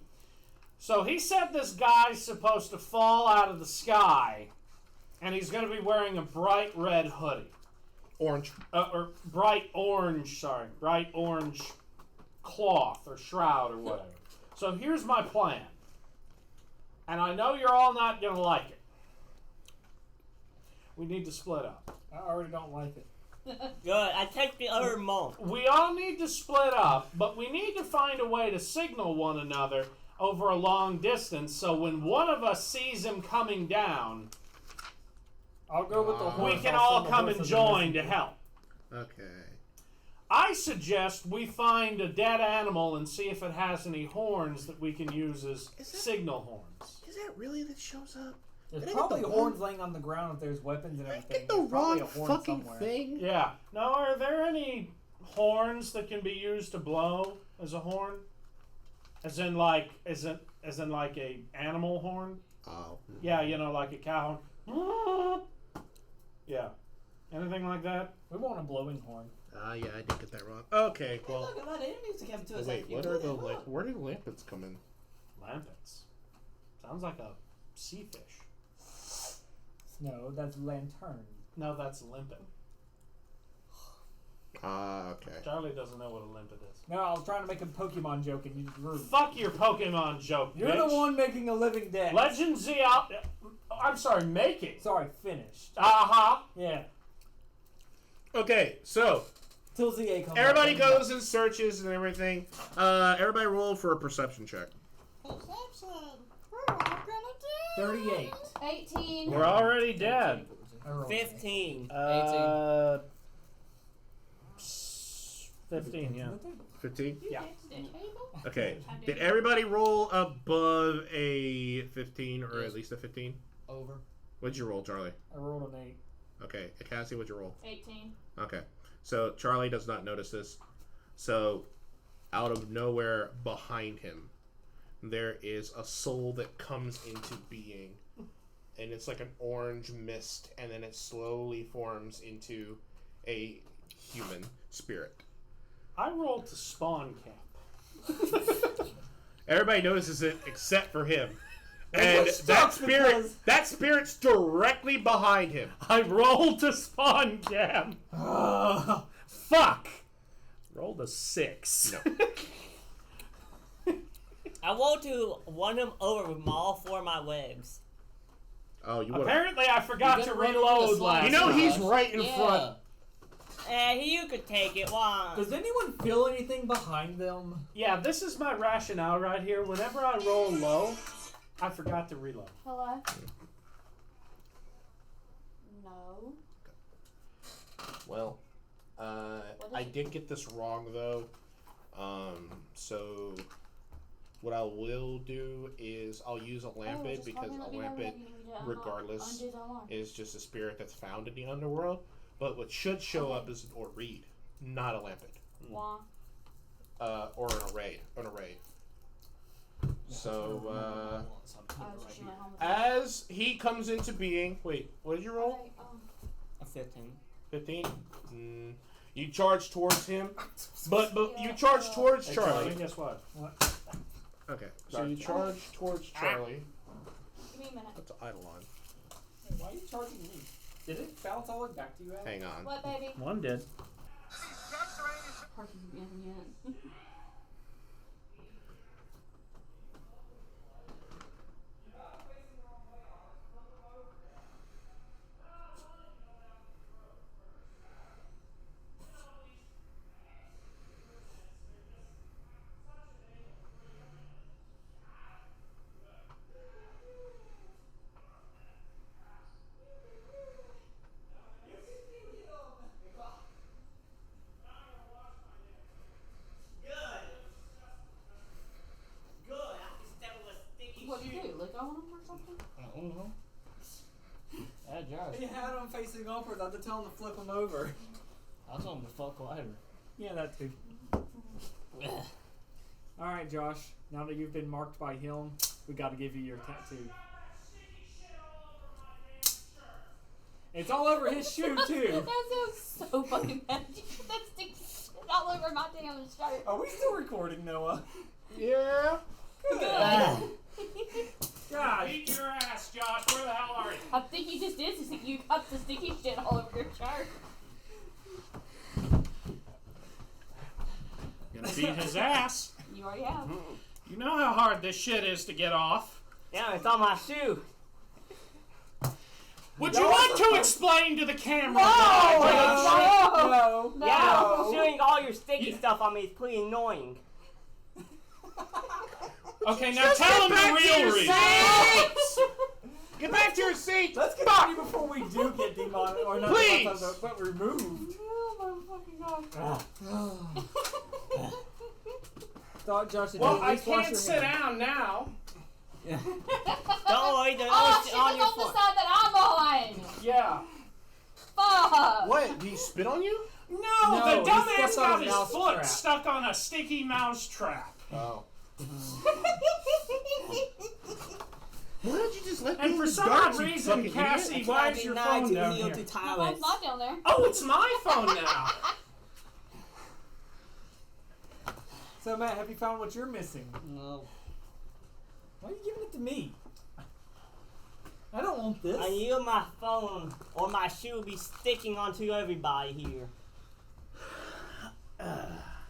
So he said this guy's supposed to fall out of the sky, and he's going to be wearing a bright red hoodie. Orange. Or bright orange cloth or shroud or whatever. So here's my plan. And I know you're all not going to like it. We need to split up. I already don't like it. Good. I take the other monk. We all need to split up, but we need to find a way to signal one another over a long distance so when one of us sees him coming down, I'll go with the horse. we can all come and join to help. Okay. I suggest we find a dead animal and see if it has any horns that we can use as signal horns. Is that really that shows up? There's probably horns laying on the ground if there's weapons and everything. Get the There's probably wrong a horn fucking somewhere. thing. Yeah. Now, are there any horns that can be used to blow as a horn? As in like a animal horn? Oh. Yeah, you know, like a cow horn. Yeah. Anything like that? We want a blowing horn. Yeah, I did get that wrong. Okay, Hey, well. look, a lot of enemies to come to us. Wait, what are the where do lampets come in? Lampets. Sounds like a sea fish. No, that's lantern. No, that's a limpet. Okay. Charlie doesn't know what a limpet is. No, I was trying to make a Pokemon joke and you just ruined it. Fuck your Pokemon joke, You're bitch. the one making a living dead. Legend Z out. I'm sorry, making. Sorry, finished. Yeah. Okay, so Till ZA comes everybody up. goes and searches and everything. Everybody roll for a perception check. Perception. We're all gonna do 38. 18. We're already dead. I rolled 15. 15, yeah. 15? You Yeah. fixed the table? Okay. I did. Did everybody roll above a 15 or Yes. at least a 15? Over. What'd you roll, Charlie? I rolled an 8. Okay. Cassie, what'd you roll? 18. Okay. So Charlie does not notice this. So out of nowhere behind him, there is a soul that comes into being. And it's like an orange mist, and then it slowly forms into a human spirit. I rolled to spawn camp. Everybody notices it except for him. And And which that sucks because- spirit's directly behind him. I rolled to spawn camp. Fuck. Rolled a 6. No. I want to run him over with all 4 of my legs. Oh, you would. Apparently, I forgot You to gotta run reload over the slide. last You know time. he's right in Yeah. front. You could take it. Why? Does anyone feel anything behind them? Yeah, this is my rationale right here. Whenever I roll low, I forgot to reload. Hello? No. Well, I did get this wrong though. So what I will do is I'll use a lampet because a lampet, regardless, is just a spirit that's found in the underworld. But what should show up is an Oreed, not a lampet. Why? Or an array. So, She went home with as he comes into being, wait, what did you roll? A 15. 15. You charge towards him, but you charge towards Hey, Charlie. guess what? Okay, so you charge towards Charlie. Give me a minute. That's an Eidolon. Hey, why are you charging me? Did it bounce all the way back to you, Alex? Hang on. What, baby? One did. Parking again. What'd you do? Lick on him or something? I don't know. Yeah, Josh. He had him facing upwards. I had to tell him to flip him over. I told him to fuck lighter. Yeah, that too. Alright, Josh. Now that you've been marked by him, we gotta give you your tattoo. It's all over his shoe, too. That sounds so fucking bad. You put that sticky shit all over my damn shirt. Are we still recording, Noah? Yeah. Gosh. Beat your ass, Josh. Where the hell are you? I think you just did. You got the sticky shit all over your shirt. Gonna beat his ass. You already have. You know how hard this shit is to get off. Yeah, it's on my shoe. Would you like to explain to the camera? No! Yeah, shooting all your sticky stuff on me is pretty annoying. Okay, now tell him the real reason. Get back to your seat! Let's continue before we do get demonetized. Or not Please! demonetized, but removed. Oh my fucking god. Thought Josh had Well, at I least wash can't your sit hands. down now. Don't worry, they're Oh, always she on was your on the foot. side that I'm on. Yeah. Fuck. What? Did he spit on you? No, No, the he dumbass stepped on got a his mouse foot trap. stuck on a sticky mouse trap. Oh. Why don't you just let me And in for the some dark, odd you reason, fucking Cassie, idiot? why is your phone down here? My phone's not down there. Oh, it's my phone now. So, Matt, have you found what you're missing? No. Why are you giving it to me? I don't want this. I knew my phone or my shoe would be sticking onto everybody here.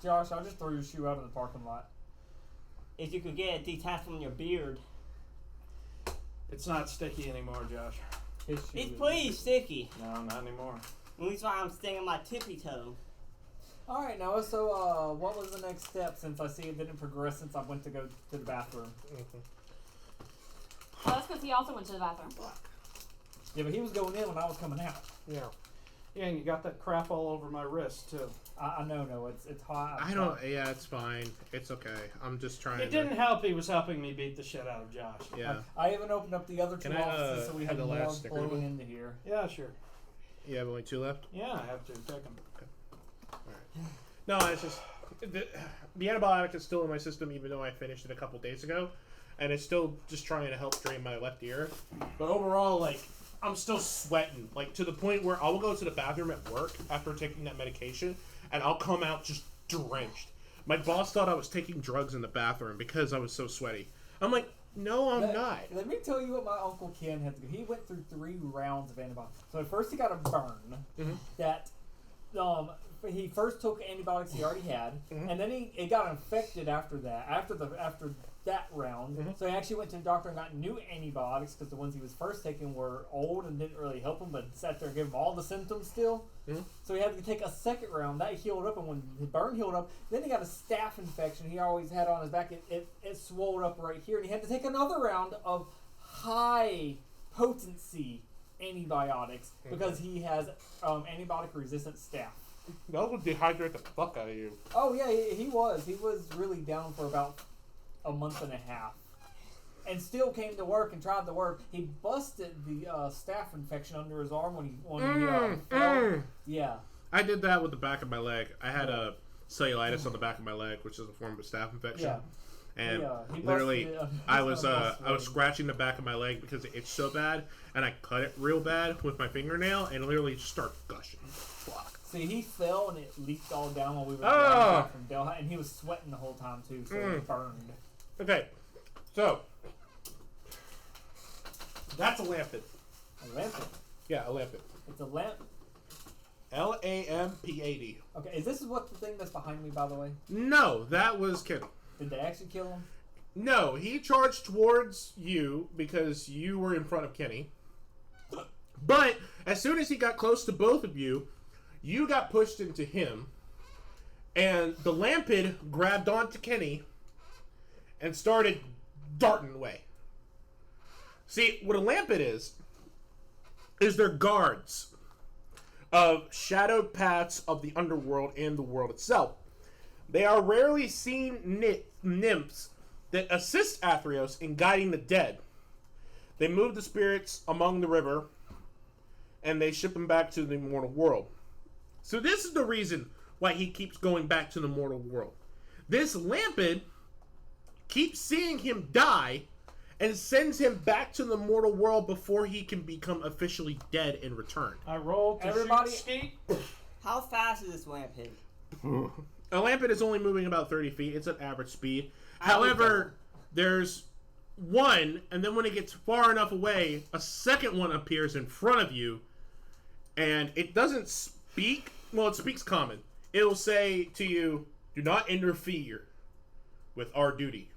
Josh, I'll just throw your shoe out in the parking lot. If you could get it detached from your beard. It's not sticky anymore, Josh. His shoe It's is- pretty sticky. No, not anymore. At least why I'm sticking my tippy toe. Alright, Noah, so what was the next step since I see it didn't progress since I went to go to the bathroom? Oh, that's because he also went to the bathroom. Yeah, but he was going in when I was coming out. Yeah. Yeah, and you got that crap all over my wrist, too. I know, no, it's hot. I don't. Yeah, it's fine. It's okay. I'm just trying. It didn't help he was helping me beat the shit out of Josh. Yeah. I even opened up the other two Can I, offices so we have had the more last sticker? flowing into here. Yeah, sure. You have only 2 left. Yeah, I have to. Take them. No, it's just the antibiotic is still in my system, even though I finished it a couple days ago, and it's still just trying to help drain my left ear. But overall, like, I'm still sweating, like to the point where I will go to the bathroom at work after taking that medication, and I'll come out just drenched. My boss thought I was taking drugs in the bathroom because I was so sweaty. I'm like, no, I'm not. Let me tell you what my Uncle Ken had to do. He went through 3 rounds of antibiotics. So at first he got a burn that he first took antibiotics he already had, and then it got infected after that. After that round, so he actually went to the doctor and got new antibiotics because the ones he was first taking were old and didn't really help him, but sat there and gave him all the symptoms still. So he had to take a second round. That healed up, and when the burn healed up, then he got a staph infection he always had on his back. It swelled up right here, and he had to take another round of high potency antibiotics because he has antibiotic resistant staph. That would dehydrate the fuck out of you. Oh yeah, he was really down for about a month and a half, and still came to work and tried to work. He busted the staph infection under his arm when he fell. Yeah, I did that with the back of my leg. I had a cellulitis on the back of my leg, which is a form of a staph infection. Yeah. And he literally, busted it. I was scratching the back of my leg because it itched so bad, and I cut it real bad with my fingernail, and literally just started gushing. Fuck. See, he fell and it leaked all down while we were Oh. back from Delhi, and he was sweating the whole time too, so it burned. Okay, so that's a lampet. A lampet. Yeah, a lampet. It's a lamp. LAMPAD. Okay, is this what the thing that's behind me, by the way? No, that was Kenny. Did they actually kill him? No, he charged towards you because you were in front of Kenny. But as soon as he got close to both of you, you got pushed into him, and the lampid grabbed onto Kenny and started darting away. See, what a lampid is they're guards of shadowed paths of the underworld and the world itself. They are rarely seen nymphs that assist Athreos in guiding the dead. They move the spirits among the river, and they ship them back to the mortal world. So this is the reason why he keeps going back to the mortal world. This lampid keeps seeing him die and sends him back to the mortal world before he can become officially dead and return. I roll to Everybody- shoot Skeet. How fast is this lamp hit? A lampid is only moving about 30 feet. It's an average speed. However, there's one, and then when it gets far enough away, a second one appears in front of you, and it doesn't speak. Well, it speaks common. It'll say to you, "Do not interfere with our duty."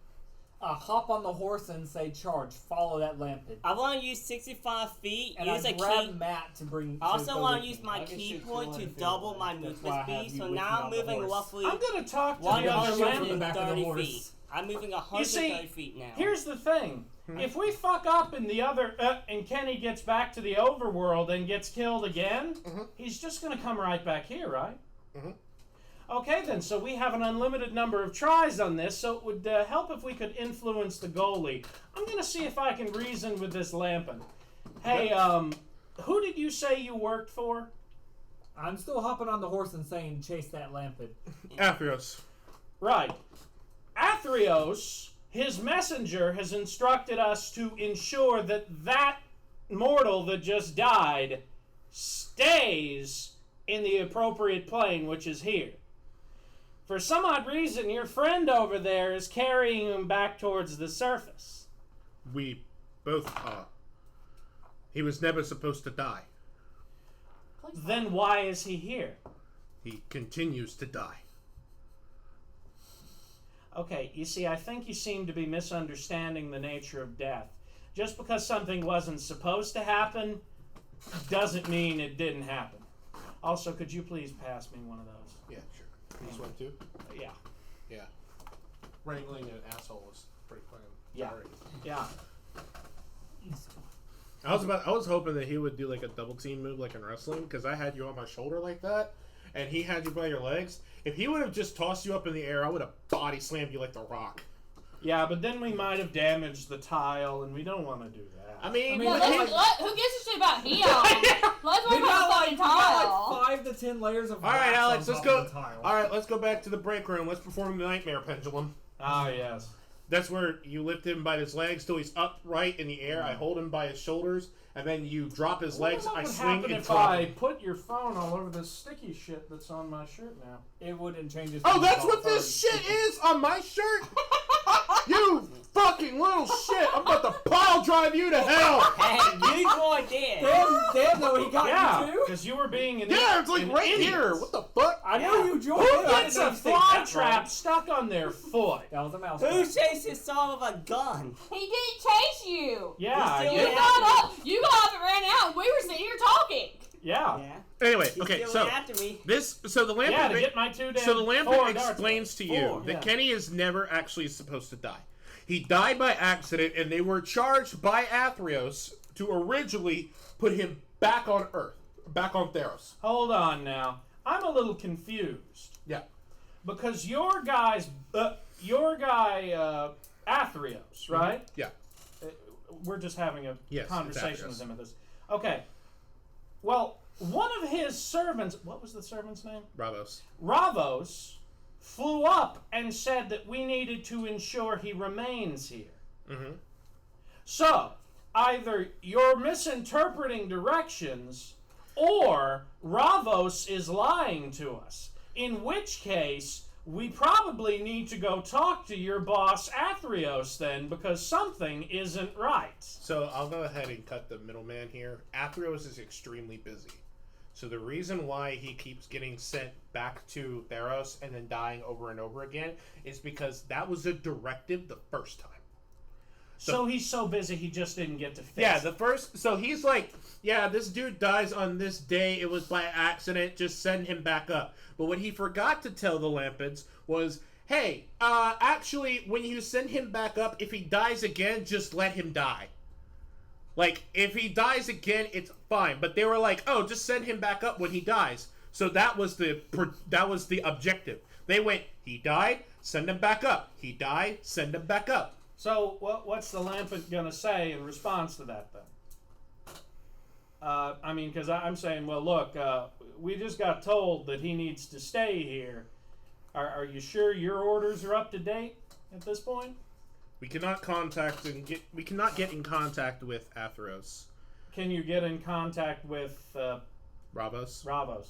Hop on the horse and say charge. Follow that lampid. I want to use 65 feet. And use I a grab key. Matt to bring. I also go want with to use me. my I can key shoot point to 200 double feet my away. That's why I movement have speed. you So with me now on I'm the moving horse. roughly I'm going to talk to the Why other don't you lampid. on the back of the 130 horse? feet. I'm moving You 130 see, feet now. here's the thing. If we fuck up and the other and Kenny gets back to the overworld and gets killed again, he's just going to come right back here, right? Okay, then. So we have an unlimited number of tries on this, so it would help if we could influence the goalie. I'm going to see if I can reason with this lampin. Hey, who did you say you worked for? I'm still hopping on the horse and saying chase that lampid. Athreos. Right. Athreos, his messenger, has instructed us to ensure that that mortal that just died stays in the appropriate plane, which is here. For some odd reason, your friend over there is carrying him back towards the surface. We both are. He was never supposed to die. Then why is he here? He continues to die. Okay, you see, I think you seem to be misunderstanding the nature of death. Just because something wasn't supposed to happen doesn't mean it didn't happen. Also, could you please pass me one of those? Yeah, sure. This one too? Yeah. Yeah. Wrangling an asshole is pretty fun. Yeah. Sorry. Yeah. I was hoping that he would do like a double team move like in wrestling, because I had you on my shoulder like that, and he had you by your legs. If he would have just tossed you up in the air, I would have body slammed you like The Rock. Yeah, but then we might have damaged the tile, and we don't want to do that. I mean, Yeah, who gives a shit about him? Let's We work got on like, the fucking tile. 5 to 10 layers of all right, wax Alex, on let's top go. of the tile. All right, let's go back to the break room. Let's perform the nightmare pendulum. Ah, yes. That's where you lift him by his legs till he's upright in the air. I hold him by his shoulders, and then you drop his legs. What I would swing happen and if drop I him. put your phone all over this sticky shit that's on my shirt now? It wouldn't change his. Oh, that's what phone this shit is on my shirt? You fucking little shit! I'm about to pile drive you to hell! Hey, you boy did. Damn, though, he got Yeah, you too? because you were being an Yeah, it's like an right idiot. here. What the fuck? I know you joined Who it. I gets didn't a know you stayed fly that trap long. stuck on their foot? That was a mouse. Who trap. chased his son with a gun? He didn't chase you. Yeah, He's You still yeah. got up. You got up and ran out. We were sitting here talking. Yeah. Yeah. Anyway, He's okay, still so after me. so the lamp. Yeah, to get my two damn So the Lampin four darts explains to you Four, that yeah. Kenny is never actually supposed to die. He died by accident, and they were charged by Athreos to originally put him back on Earth, back on Theros. Hold on now. I'm a little confused. Yeah. Because your guy, Athreos, right? Yeah. We're just having a Yes, conversation it's with Athreos. him at this. Okay. Well, one of his servants, what was the servant's name? Bravos. Ravos flew up and said that we needed to ensure he remains here. Mm-hmm. So, either you're misinterpreting directions, or Ravos is lying to us. In which case, we probably need to go talk to your boss, Athreos, then, because something isn't right. So I'll go ahead and cut the middleman here. Athreos is extremely busy. So the reason why he keeps getting sent back to Theros and then dying over and over again is because that was a directive the first time. So he's so busy he just didn't get to fix Yeah, it. the first... So he's like, yeah, this dude dies on this day. It was by accident. Just send him back up. But what he forgot to tell the Lampids was, hey, actually, when you send him back up, if he dies again, just let him die. Like, if he dies again, it's fine. But they were like, oh, just send him back up when he dies. So that was the objective. They went, he died, send him back up. He died, send him back up. So what's the Lampet going to say in response to that, then? I mean, because I'm saying, well, look, we just got told that he needs to stay here. Are you sure your orders are up to date at this point? We cannot we cannot get in contact with Athreos. Can you get in contact with Ravos? Ravos?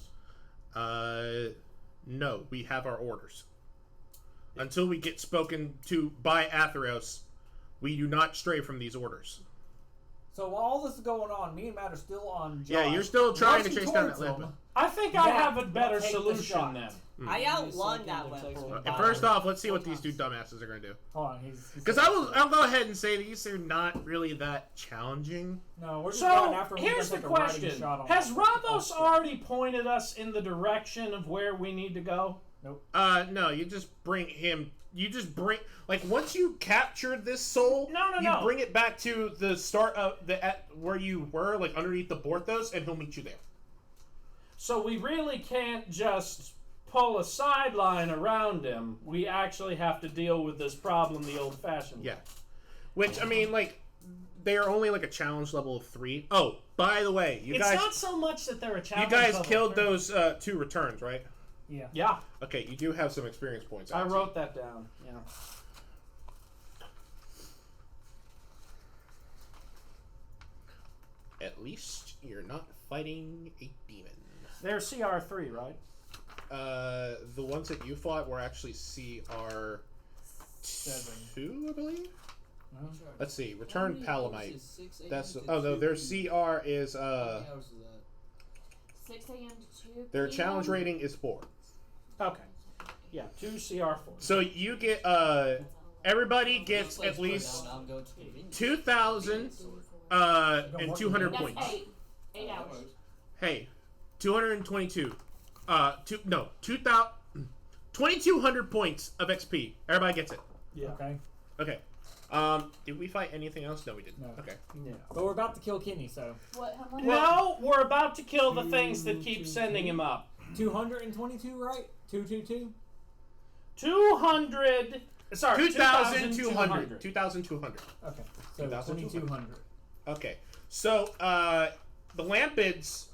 No, we have our orders. Until we get spoken to by Athreos, we do not stray from these orders. So while all this is going on, me and Matt are still on Josh. Yeah, you're still trying to Rushing chase down towards that Lampet. him. I think I Matt, have a better take the solution shot. then. I outrun that weapon. Okay, first off, let's see what these two dumbasses are going to do. Hold on, he's Because I'll go ahead and say these are not really that challenging. no, we're just going So, after him. here's the question. Has Ravos already pointed us in the direction of where we need to go? No, you just bring him... like, once you captured this soul, you bring it back to the start of where you were, like, underneath the Borthos, and he'll meet you there. So we really can't just pull a sideline around him. We actually have to deal with this problem the old-fashioned way. Yeah. Which, I mean, like, they are only, like, a challenge level of 3. Oh, by the way, It's not so much that they're a challenge you guys level killed 3. those 2 returns, right? Yeah. Okay, you do have some experience points. I wrote that down. Yeah. At least you're not fighting a demon. They're CR3, right? The ones that you fought were actually CR 2, I believe. Let's see. Return Palamite. That's no. Their CR is 6 a.m. to 2 Their p.m. challenge rating is 4. Okay. Yeah, 2 CR4. So you get everybody gets at least 2,000 and 200 That's points. 8 hours. Hey, 222. 2,200 points of XP. Everybody gets it. Yeah. Okay. Okay. Did we fight anything else? No, we didn't. No. Okay. Yeah. But we're about to kill Kenny, so. What? How much? No, we're about to kill the things that keep sending him up. 222, right? 222? 200. Sorry, 2,200. 2,200. Okay. So 2,200. 2,200. Okay. So, the Lampids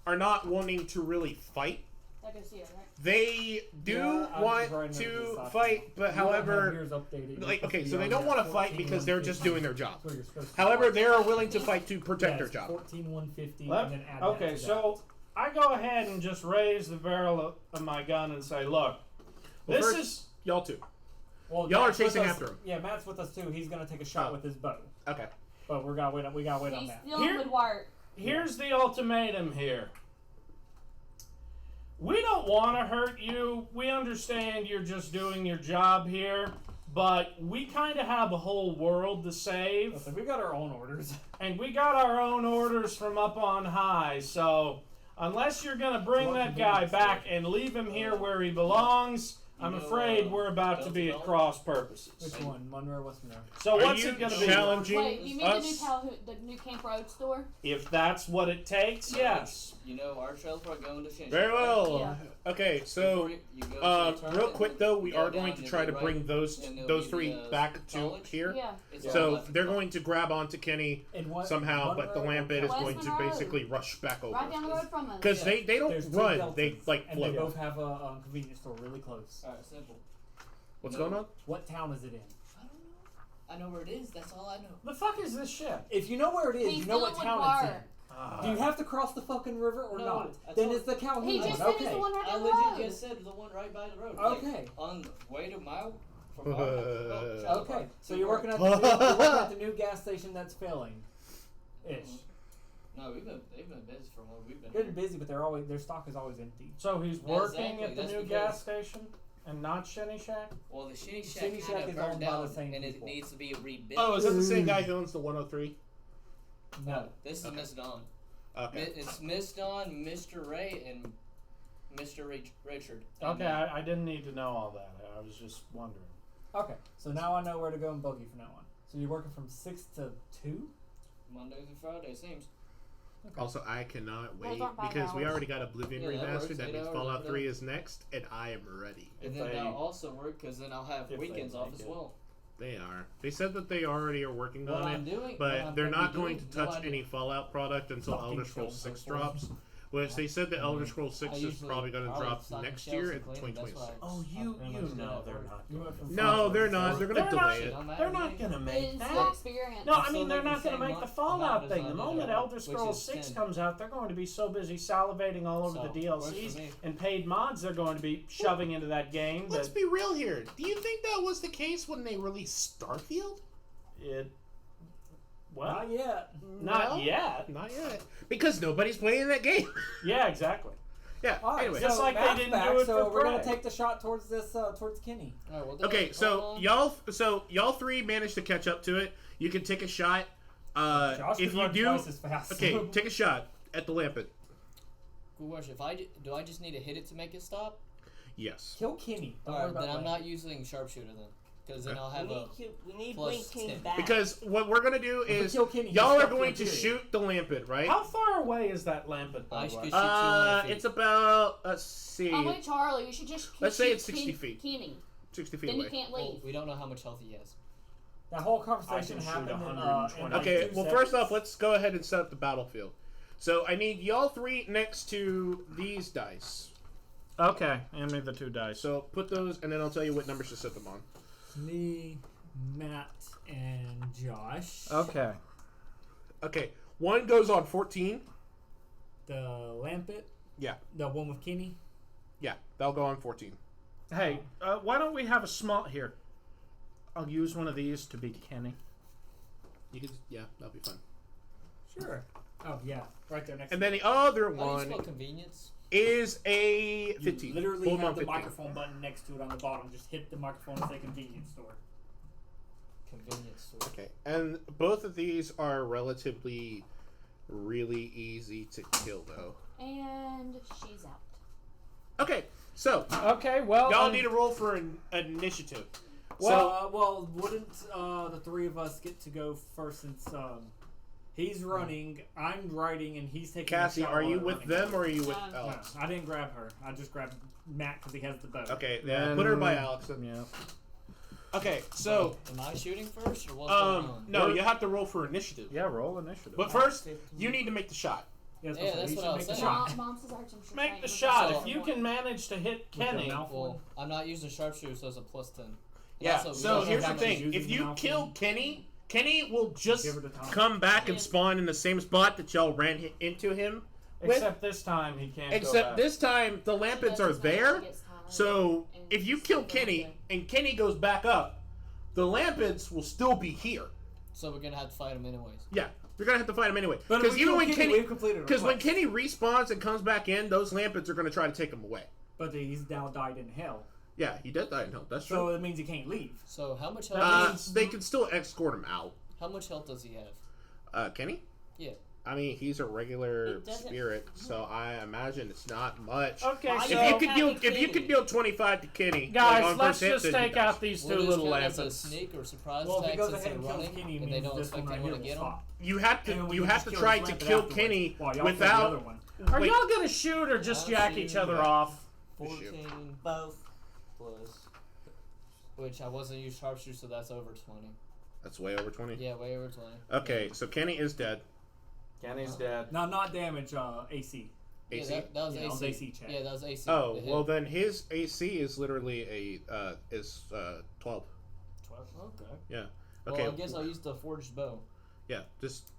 are not wanting to really fight. I can see it, right? They do Yeah, I'm want trying to to decide. fight, but You don't have however, yours updated. like, You're okay, supposed so be they on don't want to that fight because they're just 14,150. doing their job. That's where you're supposed to However, be. they are willing to fight to protect their job. 14,150 and then add that Okay, to so I go ahead and just raise the barrel of my gun and say, look, Well, this first, is... y'all two. that. Well, Y'all are Matt's with chasing us- after him. Yeah, Matt's with us too. He's gonna take a shot Oh. with his bow. Okay. But we gotta wait on He's that. dealing Here- with Wart. Here's the ultimatum here. We don't want to hurt you. We understand you're just doing your job here. But we kind of have a whole world to save. Listen, we got our own orders. And we got our own orders from up on high. So unless you're going to bring that guy back and leave him here where he belongs, I'm afraid we're about to be at cross purposes. Which one? Monroe, West Monroe. So Are what's you it going to be? challenging Wait, you mean the new, us? the new Camp Road store? If that's what it takes, yes. You know, our trails are going to Shinship. Very well. Yeah. Okay, so real quick though, we are going to try to bring those three back to here. Yeah. So they're going to grab onto Kenny And what? somehow, but the Monroe? Lampet is West going to Monroe. basically rush back over. Right down the road from us. Because they don't There's two run, Deltas, they like and they float. both have a convenience store really close. Alright, simple. What's No. going on? What town is it in? I don't know. I know where it is. That's all I know. The fuck is this shit? If you know where it is, He's you know what doing town what it's in. Do you have to cross the fucking river or No, not? I Then told- it's the Calhoun He one. just said he's the one right I down the legit road. just said the one right by the road. Okay. Like, on the way to my from our Okay, so you're working at the new gas station that's failing, ish. No, they've been busy for a while. We've been They're here. busy, but their stock is always empty. So he's Yeah, working exactly, at the that's new because- gas station and not Shinny Shack? Well, the Shinny Shack Shinny Shack kind is of owned burned by the down, same and it people. needs to be rebuilt. Oh, is that the same guy who owns the 103? No. This is Miss Dawn. Okay. It's Miss Dawn, Mr. Ray, and Mr. Richard. And Okay, I didn't need to know all that. I was just wondering. Okay, so now I know where to go and bogey from now on. So you're working from 6 to 2? Monday through Friday, seems. Okay. Also, I cannot Those wait aren't 5 because we hours. already got Oblivion Yeah, that works, remastered. That 8 means hours, Fallout whatever. 3 is next, and I am ready. And If then they- that'll also work because then I'll have if they weekends off make as it. well. They are. They said that they already are working What on I'm it, doing, what but I'm they're gonna not be going doing, to touch no idea. any Fallout product until Fucking Elder Scrolls shows 6 those drops. Which they said that Elder Scrolls 6 is usually probably going to probably drop stocking next shelves year and in cleaning, that's 2026. why I- Oh, I you pretty much know did that they're work. not You going went from to. No, they're not. They're going to They're delay not- it. Don't matter They're to not me. going to make It's that. your experience. No, I'm I still mean, they're making not the going to same make the amount Fallout as thing. I The did moment earlier, Elder which Scrolls is 6 10. comes out, they're going to be so busy salivating all over So, the works DLCs for me. and paid mods they're going to be shoving into that game. Let's That be real here. Do you think that was the case when they released Starfield? it. Well, Not yet. not No? yet. Not yet. Because nobody's playing that game. Yeah, exactly. Yeah, All right, anyway. Just so like they Matt's didn't back, do it so for we're gonna Prey. take the shot towards this, towards Kenny. Alright, we'll do Okay, it. so Hold on. y'all three managed to catch up to it. You can take a shot. Josh If can you run do, twice as fast. okay, take a shot at the lampet. Good question. If I do I just need to hit it to make it stop? Yes. Kill Kenny. Don't worry Alright, about then I'm that. not using sharpshooter then, because then Okay. I'll have a. We need plus Blink King 10. back. Because what we're gonna do If we is kill Kenny, he's y'all are stuck for going a to period. shoot the lampet, right? How far away is that lampet? By I the should way? shoot 200 feet. It's about let's see, Oh wait, Charlie, you should just Let's say shoot it's 60 feet. Kenny. 60 feet Then away. you can't Well, leave. we don't know how much health he has. That whole I conversation can shoot happened in, 120. like Okay, 2 well, seconds. first off, let's go ahead and set up the battlefield. So I need y'all three next to these dice. Okay, hand me the 2 dice. So put those, and then I'll tell you what numbers to set them on. Me, Matt, and Josh. Okay. Okay, one goes on 14. The Lampet. Yeah. The one with Kenny. Yeah, that'll go on 14. Hey, why don't we have a small here? I'll use one of these to be Kenny. You can, yeah, that'll be fun. Sure. Oh yeah, right there next. And then the other How do you one spell convenience? is a You 15. literally Full have on the 15. microphone button next to it on the bottom. Just hit the microphone and say convenience store. Convenience store. Okay, and both of these are relatively really easy to kill, though. And she's out. Okay, so Okay, well, y'all need to roll for an initiative. Well, well, wouldn't the 3 of us get to go first since he's running, I'm riding, and he's taking. Cassie, a shot are while you I'm with running. them or are you with No. No, Alex? I didn't grab her. I just grabbed Matt because he has the bow. Okay, yeah, Then- put her by Alex. Then. Yeah. Okay, so Am I shooting first, or what's going on? no, you have to roll for initiative. Yeah, roll initiative. But first, you need to make the shot. Yeah, Yeah, that's you what should I was make the saying. shot. Mom says our temperature Make the changes. shot. So- If you can manage to hit With the Kenny, mouth Well, one? I'm not using sharpshooter, so it's a plus 10. And Yeah. also, we So don't here's have the that much- thing: if using the you mouth kill one. Kenny, Kenny will just Give her the time. come back and Yeah. spawn in the same spot that y'all ran into him. with. except this time he can't. go Except back. this time, the lampets are there. So and if you it's kill still Kenny good. and Kenny goes back up, the lampets will still be here. So we're gonna have to fight him anyways. Yeah, you're gonna have to fight him anyway. But if Because we even kill when Kenny, Kenny, we've completed a because when quest. Kenny respawns and comes back in, those lampets are gonna try to take him away. But he's now died in hell, Yeah, he did die in hell. That's so true. it means he can't leave. So how much health? They can still escort him out. How much health does he have? Kenny? Yeah. I mean, he's a regular It doesn't- spirit, so I imagine it's not much. Okay, Why If so you could deal, Happy if you Kenny. could deal 25 to Kenny, guys, like on let's first hit, just then he take dies. out these Will two this little count as a lampets. sneak or surprise Well, if he attack goes since ahead they're and kills running Kenny, and they means don't this expect one right anyone here to will get him? stop. You have And then to, we you can have just to kill try his to lampet kill afterwards, Kenny while y'all kill the without. other one. Are Wait. y'all gonna shoot or just jack each other off? 14 Both. plus, which I wasn't used sharpshooter, so that's over 20. That's way over 20. Yeah, way over 20. Okay, so Kenny is dead. Kenny's dead. Now, not damage AC. Yeah, AC. that was Yeah, AC. on AC check. Yeah, that was AC. Oh, The hit. well then his AC is literally a 12. 12. Okay. Yeah. Okay. Well, I guess I'll use the forged bow. Yeah, just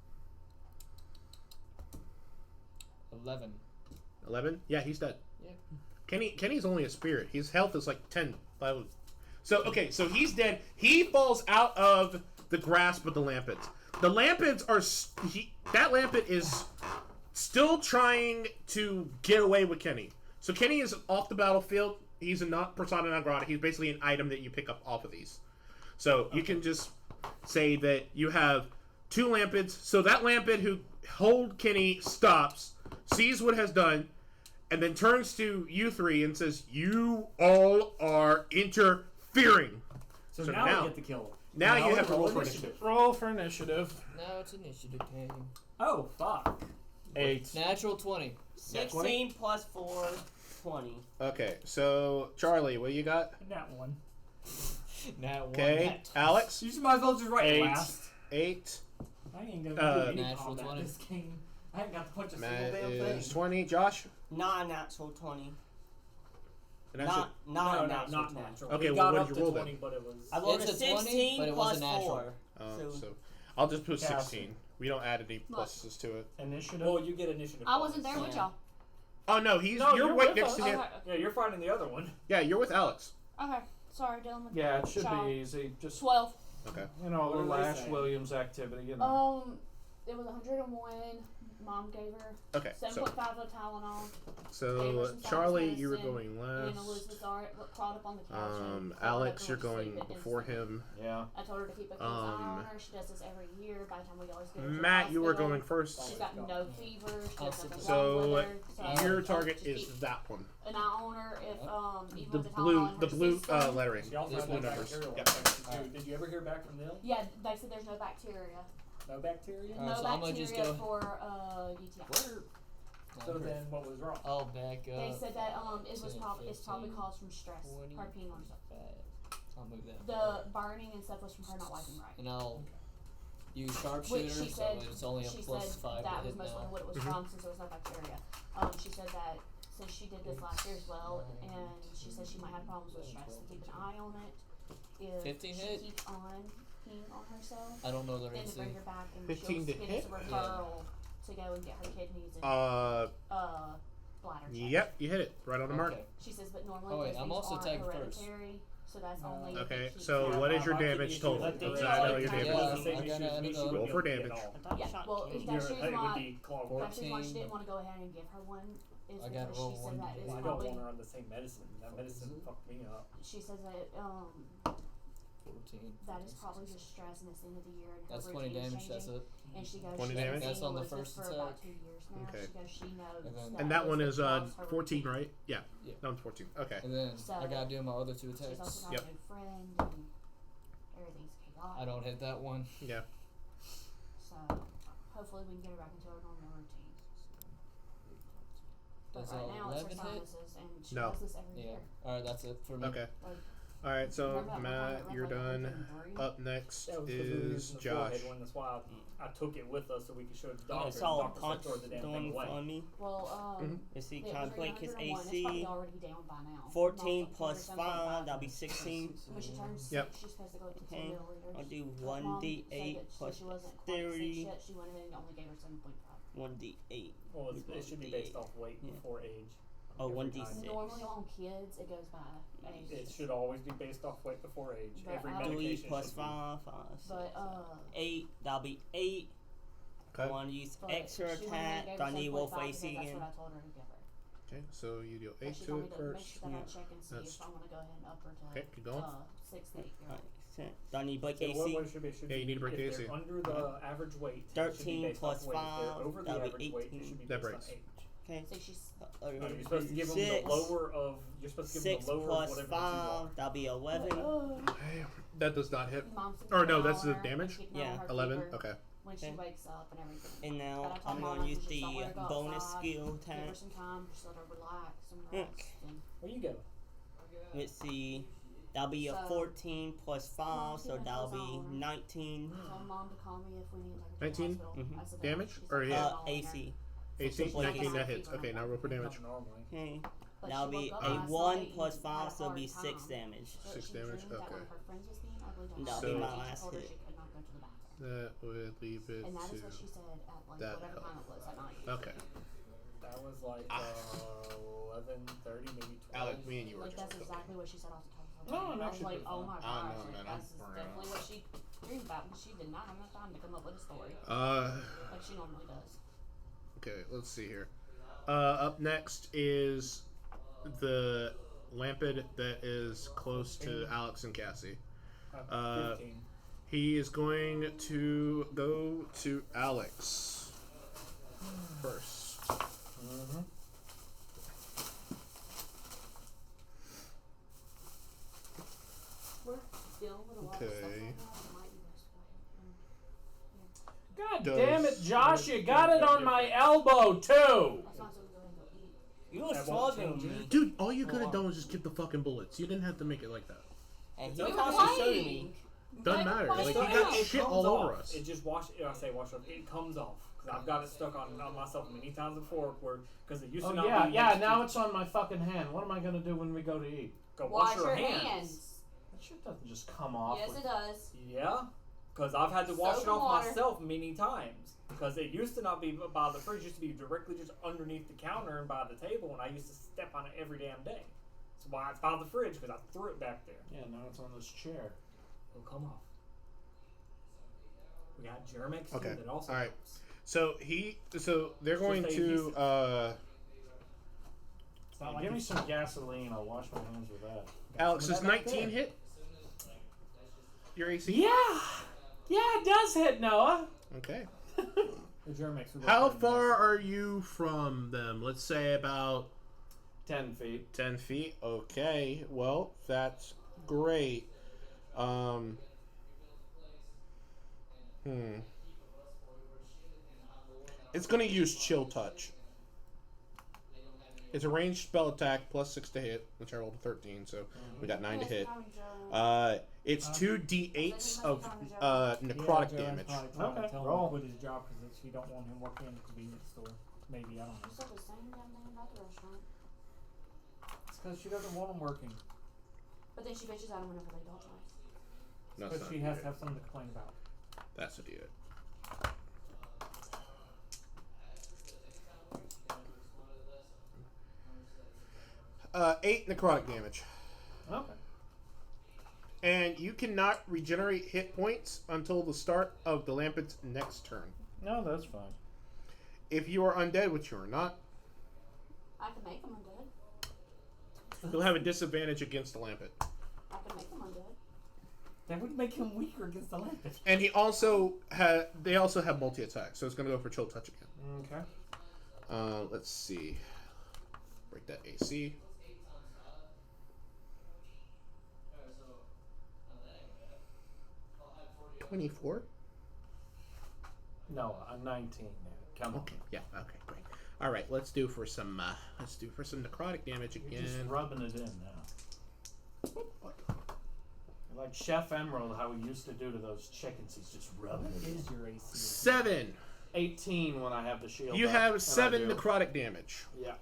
11. 11. Yeah, he's dead. Yeah. Kenny's only a spirit. His health is like 10. So okay, so he's dead. He falls out of the grasp of the Lampids. The Lampids are that Lampid is still trying to get away with Kenny. So Kenny is off the battlefield. He's a not persona non grata. He's basically an item that you pick up off of these. So you can just say that you have 2 Lampids. So that Lampid who hold Kenny stops, sees what has done, and then turns to you 3 and says, "You all are interfering." So So now now- we get to kill him. Now you we have to roll for initiative. Roll for initiative. Now it's initiative time. Oh, fuck. 8. Natural 20. 16 plus 4, 20. Okay, so Charlie, what you got? That one. Nat 1. Okay, Alex, You might as well just write 8. last. 8. I ain't gonna do any Natural combat 20. this game. I ain't got to punch a single Matt damn is thing. 20. Josh? Not a natural 20. And that's Not No, a no, natural not 20. natural. Okay, We well, got what up did to you roll 20, then? but it was... I rolled a It's a 20, 16 but it plus wasn't natural. 4. So I'll just put Yeah. 16. We don't add any Look. pluses to it. Initiative. Well, you get initiative. I wasn't there points. with y'all. Oh no, No, you're you're right with next us. to him. Okay. Yeah, you're fighting the other one. Yeah, you're with Alex. Okay. Sorry, Dylan. Yeah, it should Child. be easy. Just 12. Okay. you know, a What little are they Ash saying? Williams activity. You know. It was 101. Mom gave her Okay. 7.5 of Tylenol. So Some Charlie, you were medicine, going And Elizabeth last. crawled up on the couch. and crawled Alex, up you're and went to going sleep and before instantly. him. Yeah. I told her to keep a close eye on her. She does this every year. By the time we always get her to the Matt, you were hospital. going first. She's got no fever. She Oh, has nothing So wrong with her. So your just target keep is that one. an eye on her if even The with the blue, Tylenol in the her blue system. lettering. She also These had blue no numbers. bacterial Yep. infection too. Alright. Did you ever hear back from them? Yeah, they said there's no bacteria. No bacteria? Alright, No so I'm gonna just bacteria go- for UTI. So then what was wrong? I'll back up. They said that it's 10, probably 15, caused from stress. 20. Her peeing on herself. I'll move that. The burning and stuff was from her not wiping right. And I'll use Which sharpshooter, she so said, it's only a she plus said 5 that to was hit mostly now. what it was from since there was no bacteria. She said that since she did this last year as well, and she said she might have problems with stress, to keep an eye on it. If 15 she hit? keeps on peeing on herself, I don't know the then to AC. bring her back and 15 she'll to get hit? us a referral to go and get her kidneys and bladder checked. Yep, you hit it right on the mark. Okay. She says, but normally Oh, wait, those I'm things also aren't tagged first. hereditary, so that's only if Okay, it keeps so her- what is your My damage kidney total? issues, Because like, I know your yeah, damage. Yeah, the same I issues gotta as me, add she it up. wouldn't Roll for be able to damage. get all. Yeah, well, if Your that's the reason head would why, be clogged. that's the reason why she 14. didn't want to go ahead and give her one, is I gotta because roll she said one that d8. it's I don't probably, want her on the same medicine. That medicine fucked me up. she says that, 14. that is probably just stress and it's the end of the year and her That's 20 routine is damage, that's changing. it. And she goes, 20 she's damage? been That's seeing on the Elizabeth first for about attack. 2 years now. Okay. She goes, she knows And then- And that one is Elizabeth loves her 14, routine. right? Yeah. Yeah. That one's 14. Okay. And then So, I gotta do my other 2 She's attacks. also got Yep. a new friend and everything's chaotic. I don't hit that one. Yeah. So hopefully we can get her back into her normal routine. But Does right now it's her 11 hit? sinuses and she No. does this every Yeah. year. Alright, that's it for me. Okay. Like, All right. So remember that one time Matt, that you're Red Light done. couldn't breathe? Up next That was because we were is using the Josh. forehead one. That's why I took it with us so we could show the I doctor. saw a The doctor punch said, "Throw the damn thing doing away." on me. Well, Mhm. Is he it can I was break his 101. It's probably AC? already down by now. 14 Mom's plus upstairs, 5, that'll be 16. When she turns Yep. 6, she's supposed to go up to 10 Okay. milliliters. I'll do But Mom said 1d8 that plus she wasn't quite 30. 6 yet. She went ahead and only gave her 7.5. 1d8. Well, it should be based off weight Yeah. before age. Oh, Every 1d6. time. Normally on kids, it goes by age. It should always be based off weight before age. But Every I- 3 medication plus should 5, 5, 6, But, 8. That'll be 8. I Okay. want to use but extra she went ahead and attack. gave Do her I need wolf 7.5 AC because that's again? what I told her to give her. Okay. So you do But 8 she to told me it to make first. sure that I Yeah. check and see That's- if I want to go ahead and up her to Okay. Keep going. 6 to 8. Alright, so do I need break So AC? what it should be? It should Yeah, you need to break if the they're AC. under the average weight. it should be 13 based plus off weight. If they're 5, over the that'll be average weight, it 18. should be That based breaks. on age. Okay. So she's No, you're supposed to give them the 6. lower of. You're supposed to give 6 them the lower plus of whatever 5, that'll be 11. Okay. That does not hit. Mom's Or no, keeping an that's eye on the her damage? and keeping an eye on Yeah. her 11. fever Okay. When she Okay. wakes up and everything. And But I now told I'm Mama going to use just don't let her the go bonus outside, skill Give her attack. some time, just let her relax and rest. And Where you go? Let's see. That'll be a So- 14 plus 5, so keep that'll her be clothes on. 19. tell Mom to call me if we need to take her to 19? the hospital. Mhm. I said, Damage she's or like, hit? "Call in there." AC. AC Like 19 that AC. hits. Okay, now roll for damage. Normally. Okay. But That'll she be woke a up last 1 night plus and 5, had a so it'll be hard 6 time. damage. But 6 she damage, dreamed that okay. one of her friends was being ugly to No, her. he And might she last told her hit. she could not go to the bathroom. That would leave it And that is what to. she said at like that whatever health. time it was at night. Okay. That was like 11:30, maybe 12. Alex, me and you were Like just that's exactly what she said off the top of her No, head. I'm I was actually like, pretty oh my fine. gosh, I know, like, man, I'm that's burnt definitely what she dreamed about. But she did not have enough time to come up with a story like she normally does. Okay, let's see here. Up next is the Lampid that is close to Alex and Cassie. 15. He is going to go to Alex first. Mm-hmm. We're dealing with a lot of stuff Okay. right now. It might be best for him. God Does- damn it, Josh! You got it on my elbow too. That's not so we go ahead and go eat. You were That won't change struggling, it. Dude, all you could have done was just keep the fucking bullets. You didn't have to make it like that. and We he were constantly showed playing. me. Doesn't They were matter. playing Like, So you around. got it shit comes all off. over us. It just I say wash off. It comes off because I've got it stuck on myself many times before. Because it used to Oh not yeah, be. yeah. used Now to it's on my fucking hand. What am I gonna do when we go to eat? go Wash your your hands. hands. That shit doesn't just come off. Yes, with- it does. Yeah, because I've had to wash Soap it and off water. myself many times. Because it used to not be by the fridge; it used to be directly just underneath the counter and by the table, and I used to step on it every damn day. That's why it's by the fridge because I threw it back there. Yeah, now it's on this chair. It'll come off. We got Germex Okay. too that also All right. helps. So they're going Just to It's not like Give me it's- some gaseline. I'll wash my hands with that. Alex, some of does that back 19 there. hit your AC? Yeah, it does hit Noah. Okay. The Germex will go How through far this. are you from them? Let's say about 10 feet. 10 feet. Okay. Well, that's great. It's going to use Chill Touch. It's a ranged spell attack plus 6 to hit, which I rolled a 13, so we got 9 to hit. It's 2d8s of necrotic Yeah, damage. Joanne's probably trying to Okay, tell roll. him to quit his job because she don't want him working in the convenience store. Maybe, I don't know. You said the same damn thing about the restaurant. It's because she doesn't want him working. But then she bitches at him whenever they don't try. No, Because it's she not has D8. to have something to complain about. That's a D8. Eight necrotic damage. Okay. And you cannot regenerate hit points until the start of the Lampid's next turn. No, that's fine. If you are undead, which you are not, I can make them undead. you'll have a disadvantage against the Lampid. I can make them undead. That would make him weaker against the Lampid. And they also have multi-attack, so it's going to go for Chill Touch again. Okay. Let's see. Break that AC. $24? No, I'm 19 now. Come on. Okay. Yeah. Okay. Great. All right. Let's do for some necrotic damage You're just again. rubbing it in now. You're like Chef Emerald, how he used to do to those chickens. He's just rubbing What it in. is your AC? 7. 18 when I have the shield. You up, have and 7 I do. necrotic damage. Yeah.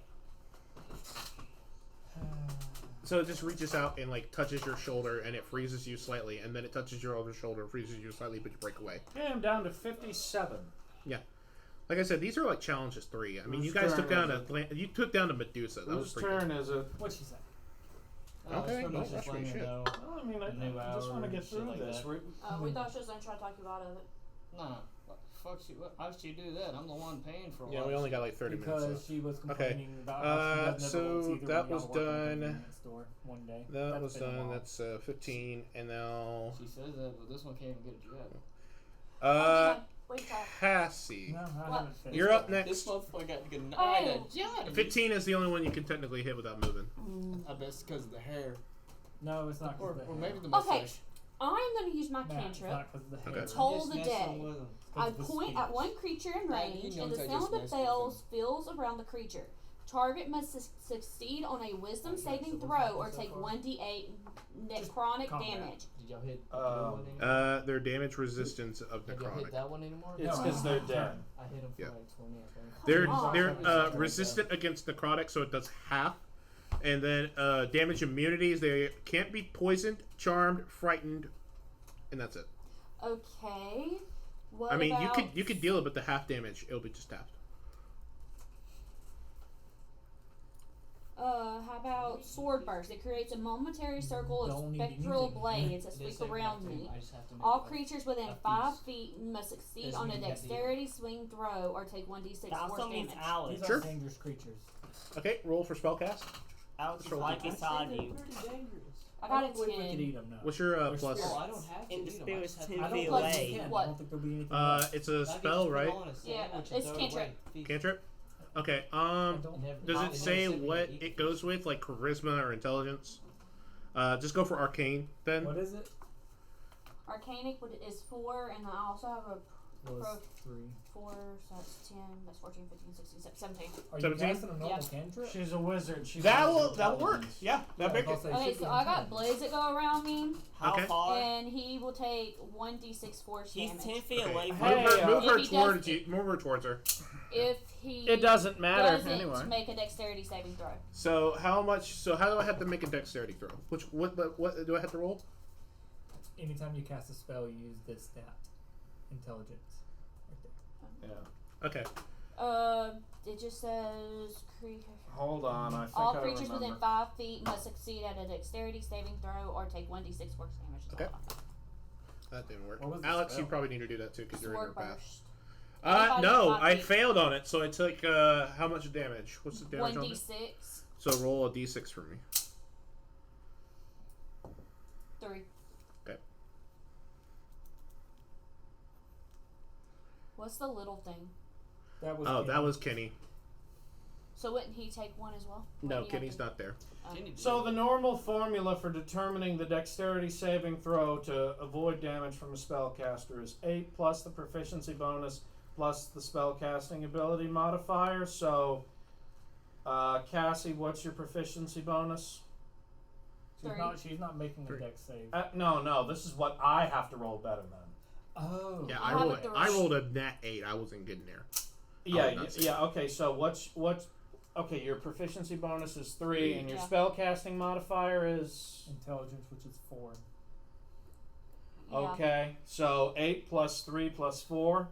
So it just reaches out and like touches your shoulder, and it freezes you slightly, and then it touches your other shoulder, freezes you slightly, but you break away. Yeah, I'm down to 57. Yeah. Like I said, these are like challenges 3. I mean, Whose you guys took turn down is you took down to Medusa. That was Whose pretty turn is it? What'd she say? Okay, pretty well, much that's just letting pretty her shit. know. Well, I mean, I New just want to hour get and through shit like this. that. We thought she was gonna try to talk you out of it. No. What the fuck why should she do that? I'm the one paying for Yeah, what? we only got like 30 minutes Because left. she was complaining about how she doesn't so ever want to see that the was way y'all work in the done. convenience store one day. That That's was been a done. while. That's 15, and now She says that, but this one can't even get a job. Wait, Ty. Cassie. No, I What? haven't finished. You're up This next. motherfucker got denied Oh. a job. 15 is the only one you can technically hit without moving. I bet it's because of the hair. No, it's not. 'cause Or, of the or hair. maybe the mustache. I'm gonna use my Nah, it's cantrip. not because of the hair. Okay. Toll Just the messing dead. with 'em. I Because of the point speech. at one creature in Yeah, he range, knows and the I sound just that messed with fails fills around the creature. Target must succeed on a wisdom saving throw or take 1d8 necrotic damage. Did y'all hit their damage resistance of Have y'all necrotic. hit that one anymore? It's because they're dead. I hit him for Yeah. like 20, I think. They're resistant against necrotic, so it does half. And then damage immunities, they can't be poisoned, charmed, frightened, and that's it. Okay. What I mean, about... you could deal it, but the half damage, it'll be just half. How about sword burst? It creates a momentary circle of spectral blades that sweep around me. All creatures within 5 feet must succeed on a dexterity swing throw or take 1d6 force damage. Alex. These are dangerous creatures. Okay, roll for spellcast. Alex is right beside you. I got a don't believe we could 10. eat them now. What's your plus? Oh, I don't have to. And the eat 'em. spirit's I just 10 have to- feet Plus away. you. I What? don't think there'll be anything It's a That spell, gives right? people on a Yeah, sandwich it's and throw it cantrip. away. Cantrip? Okay, don't- does And it say never said what we it goes with, like charisma or intelligence? Just go for arcane, then. What is it? Arcanic is 4, and I also have a Was 3. 4, so that's 10, that's 14, 15, 16, 17. Are you 17? casting a normal Yeah. cantrip? She's a wizard. She's That'll work. Yeah, Yeah, that'll make I it. was gonna say, Okay, should be so on I got 10. blades that go around me, How Okay. far? and he will take 1d6 force He's damage. 10 feet Okay. away from Hey, you. Move her If he towards does- you. Move her towards her. If he It doesn't matter doesn't anyway. make a dexterity saving throw. So how much? So how do I have to make a dexterity throw? What do I have to roll? Anytime you cast a spell, you use this stat. Intelligence. Right there. Yeah. Okay. It just says Hold on, I think all I creatures remember. within 5 feet must succeed at a dexterity saving throw or take 1d6 force damage. Okay. That didn't work. What was the Alex, you spell? probably need to do that too because you're in your Sword path. burst. No, 5 I feet. failed on it, so I took how much damage? What's the damage on it? 1d6. So roll a d6 for me. 3. Okay. What's the little thing? That was. Oh, Kenny. that was Kenny. So wouldn't he take 1 as well? No, Wouldn't he have Kenny's to- not there. So the normal formula for determining the dexterity saving throw to avoid damage from a spellcaster is 8 plus the proficiency bonus plus the spellcasting ability modifier. So, Cassie, what's your proficiency bonus? She's not making a dex save. No, this is what I have to roll better than. Oh. Yeah, I I have rolled. a 3. I rolled a nat 8. I wasn't getting there. Yeah, would not say yeah. Okay, so what's okay? Your proficiency bonus is 3, and your Yeah. spellcasting modifier is Intelligence, which is 4. Yeah. okay. So 8 plus 3 plus 4.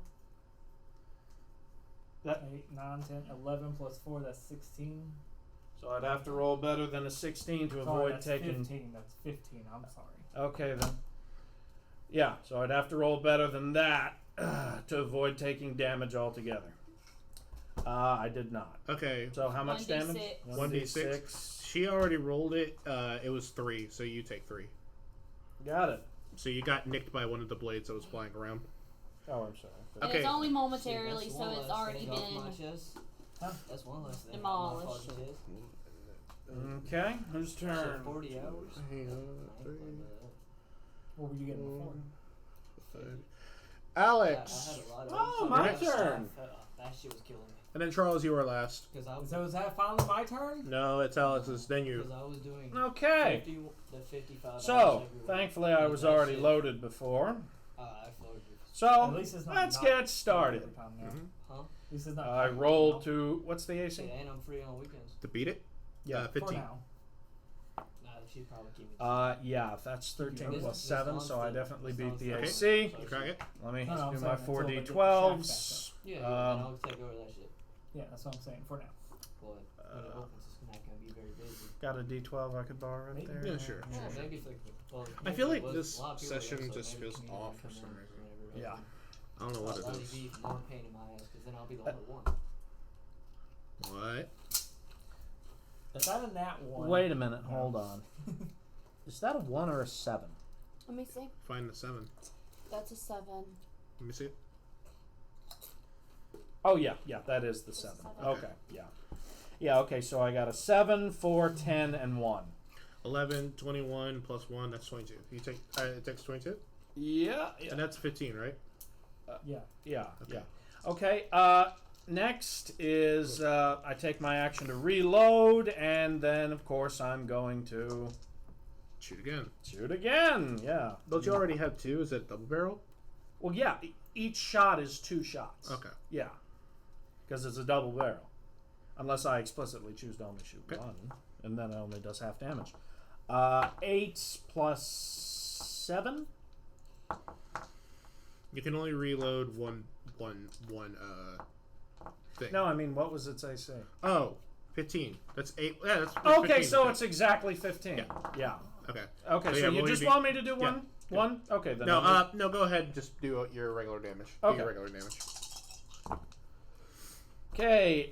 8, 9, 10, 11 plus 4, that's 16. So I'd have to roll better than a 16 to Sorry, avoid that's taking. 15. That's 15. I'm sorry. Okay then. Yeah, so I'd have to roll better than that to avoid taking damage altogether. I did not. Okay. So how much 1d6. damage? 1d6. She already rolled it. It was 3, so you take 3. Got it. So you got nicked by one of the blades that was flying around. Oh, I'm sorry. And Okay. it's only momentarily, That's so one it's less already thing off my been. chest. Huh? That's one less thing. Demolished. off my chest. Okay, whose So turn? 40 hours. What were you getting before? Alex. I had a lot of Oh, them. my That turn. That shit was killing me. And then Charles, you were last. Because I was, So is that finally my turn? No, it's Alex's. Then you. Because I was doing Okay. 55 So, hours every week. thankfully I was already loaded before. I floated. So, At least it's not let's not get started. every time now. Mhm. Huh? At least it's not I every rolled now. to, what's the AC? Yeah, and I'm free on weekends. To beat it? Yeah. 15. For now. Nah, she'd probably keep me. Yeah, that's 13 This- plus this 7, one's so I the- definitely this beat one's the the- AC. You trying it? Let me No, I'm do saying my until 4d12s. Yeah, and I'll take over that shit. Yeah, that's what I'm saying. For now. But when it opens, it's not going to be very busy. Got a d12 I could borrow right Maybe. there. Yeah, sure. Yeah, maybe if I feel like was this a lot of people session there, so just maybe feels community off for come some in reason. whenever it Yeah. opens. I don't know what I'll it only is. be more pain in my ass because then I'll be the only one. What? Is that a nat 1? Wait a minute, hold on. Is that a 1 or a 7? Let me see. Find the 7. That's a 7. Let me see it. Oh, yeah, that is the It's a 7. 7. Okay, yeah. Yeah, okay, so I got a 7, 4, 10, and 1. 11, 21 plus 1, that's 22. You take, it takes 22? Yeah, And that's 15, right? Yeah. Yeah, Okay. yeah. Okay, next is I take my action to reload, and then of course I'm going to Shoot again. shoot again. Yeah. Don't you already have 2? Is it double barrel? Well, yeah. Each shot is 2 shots. Okay. Yeah. Because it's a double barrel, unless I explicitly choose to only shoot one, and then it only does half damage. 8 plus 7. You can only reload one thing. No, I mean, what was its AC? Oh, 15. That's 8. Yeah, that's Okay, 15, so okay. it's exactly 15. Yeah. Okay. Okay, so yeah, you will just be- want me to do one? Yeah. One? Okay, then. No, no, go ahead and just do your regular damage. Do Okay. your regular damage. Okay.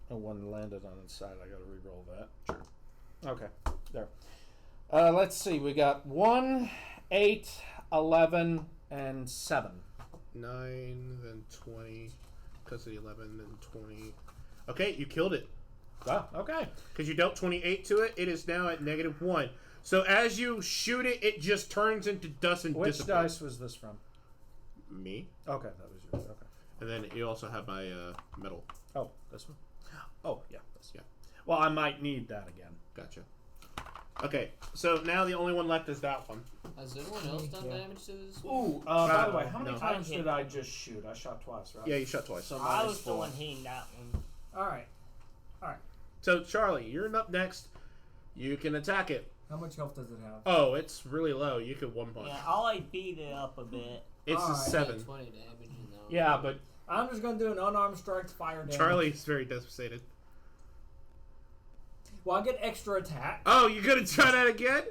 One landed on its side. I gotta re-roll that. Sure. Okay, there. Let's see. We got 1, 8, 11, and 7. 9, then 20. Because of the 11, then 20. Okay, you killed it. Ah, okay. Because you dealt 28 to it, it is now at -1. So as you shoot it, it just turns into dust and Which dissipates. dice was this from? Me. Okay, that was yours. Okay. And then you also have my metal. Oh, this one? Oh, yeah. This. Yeah. Well, I might need that again. Gotcha. Okay, so now the only one left is that one. Has anyone else done damage to this? Ooh, by the way, how many no. times did I just shoot? I shot twice, right? Yeah, you shot twice. So I minus was the 4. one hitting that one. Alright. So Charlie, you're up next. You can attack it. How much health does it have? Oh, it's really low. You could one punch. Yeah, I'll like beat it up a bit. It's a Alright. 7. 20 damage and now. Yeah, but I'm just gonna do an unarmed strike fire damage. Charlie's very devastated. Well, I get extra attack. Oh, you're gonna try that again?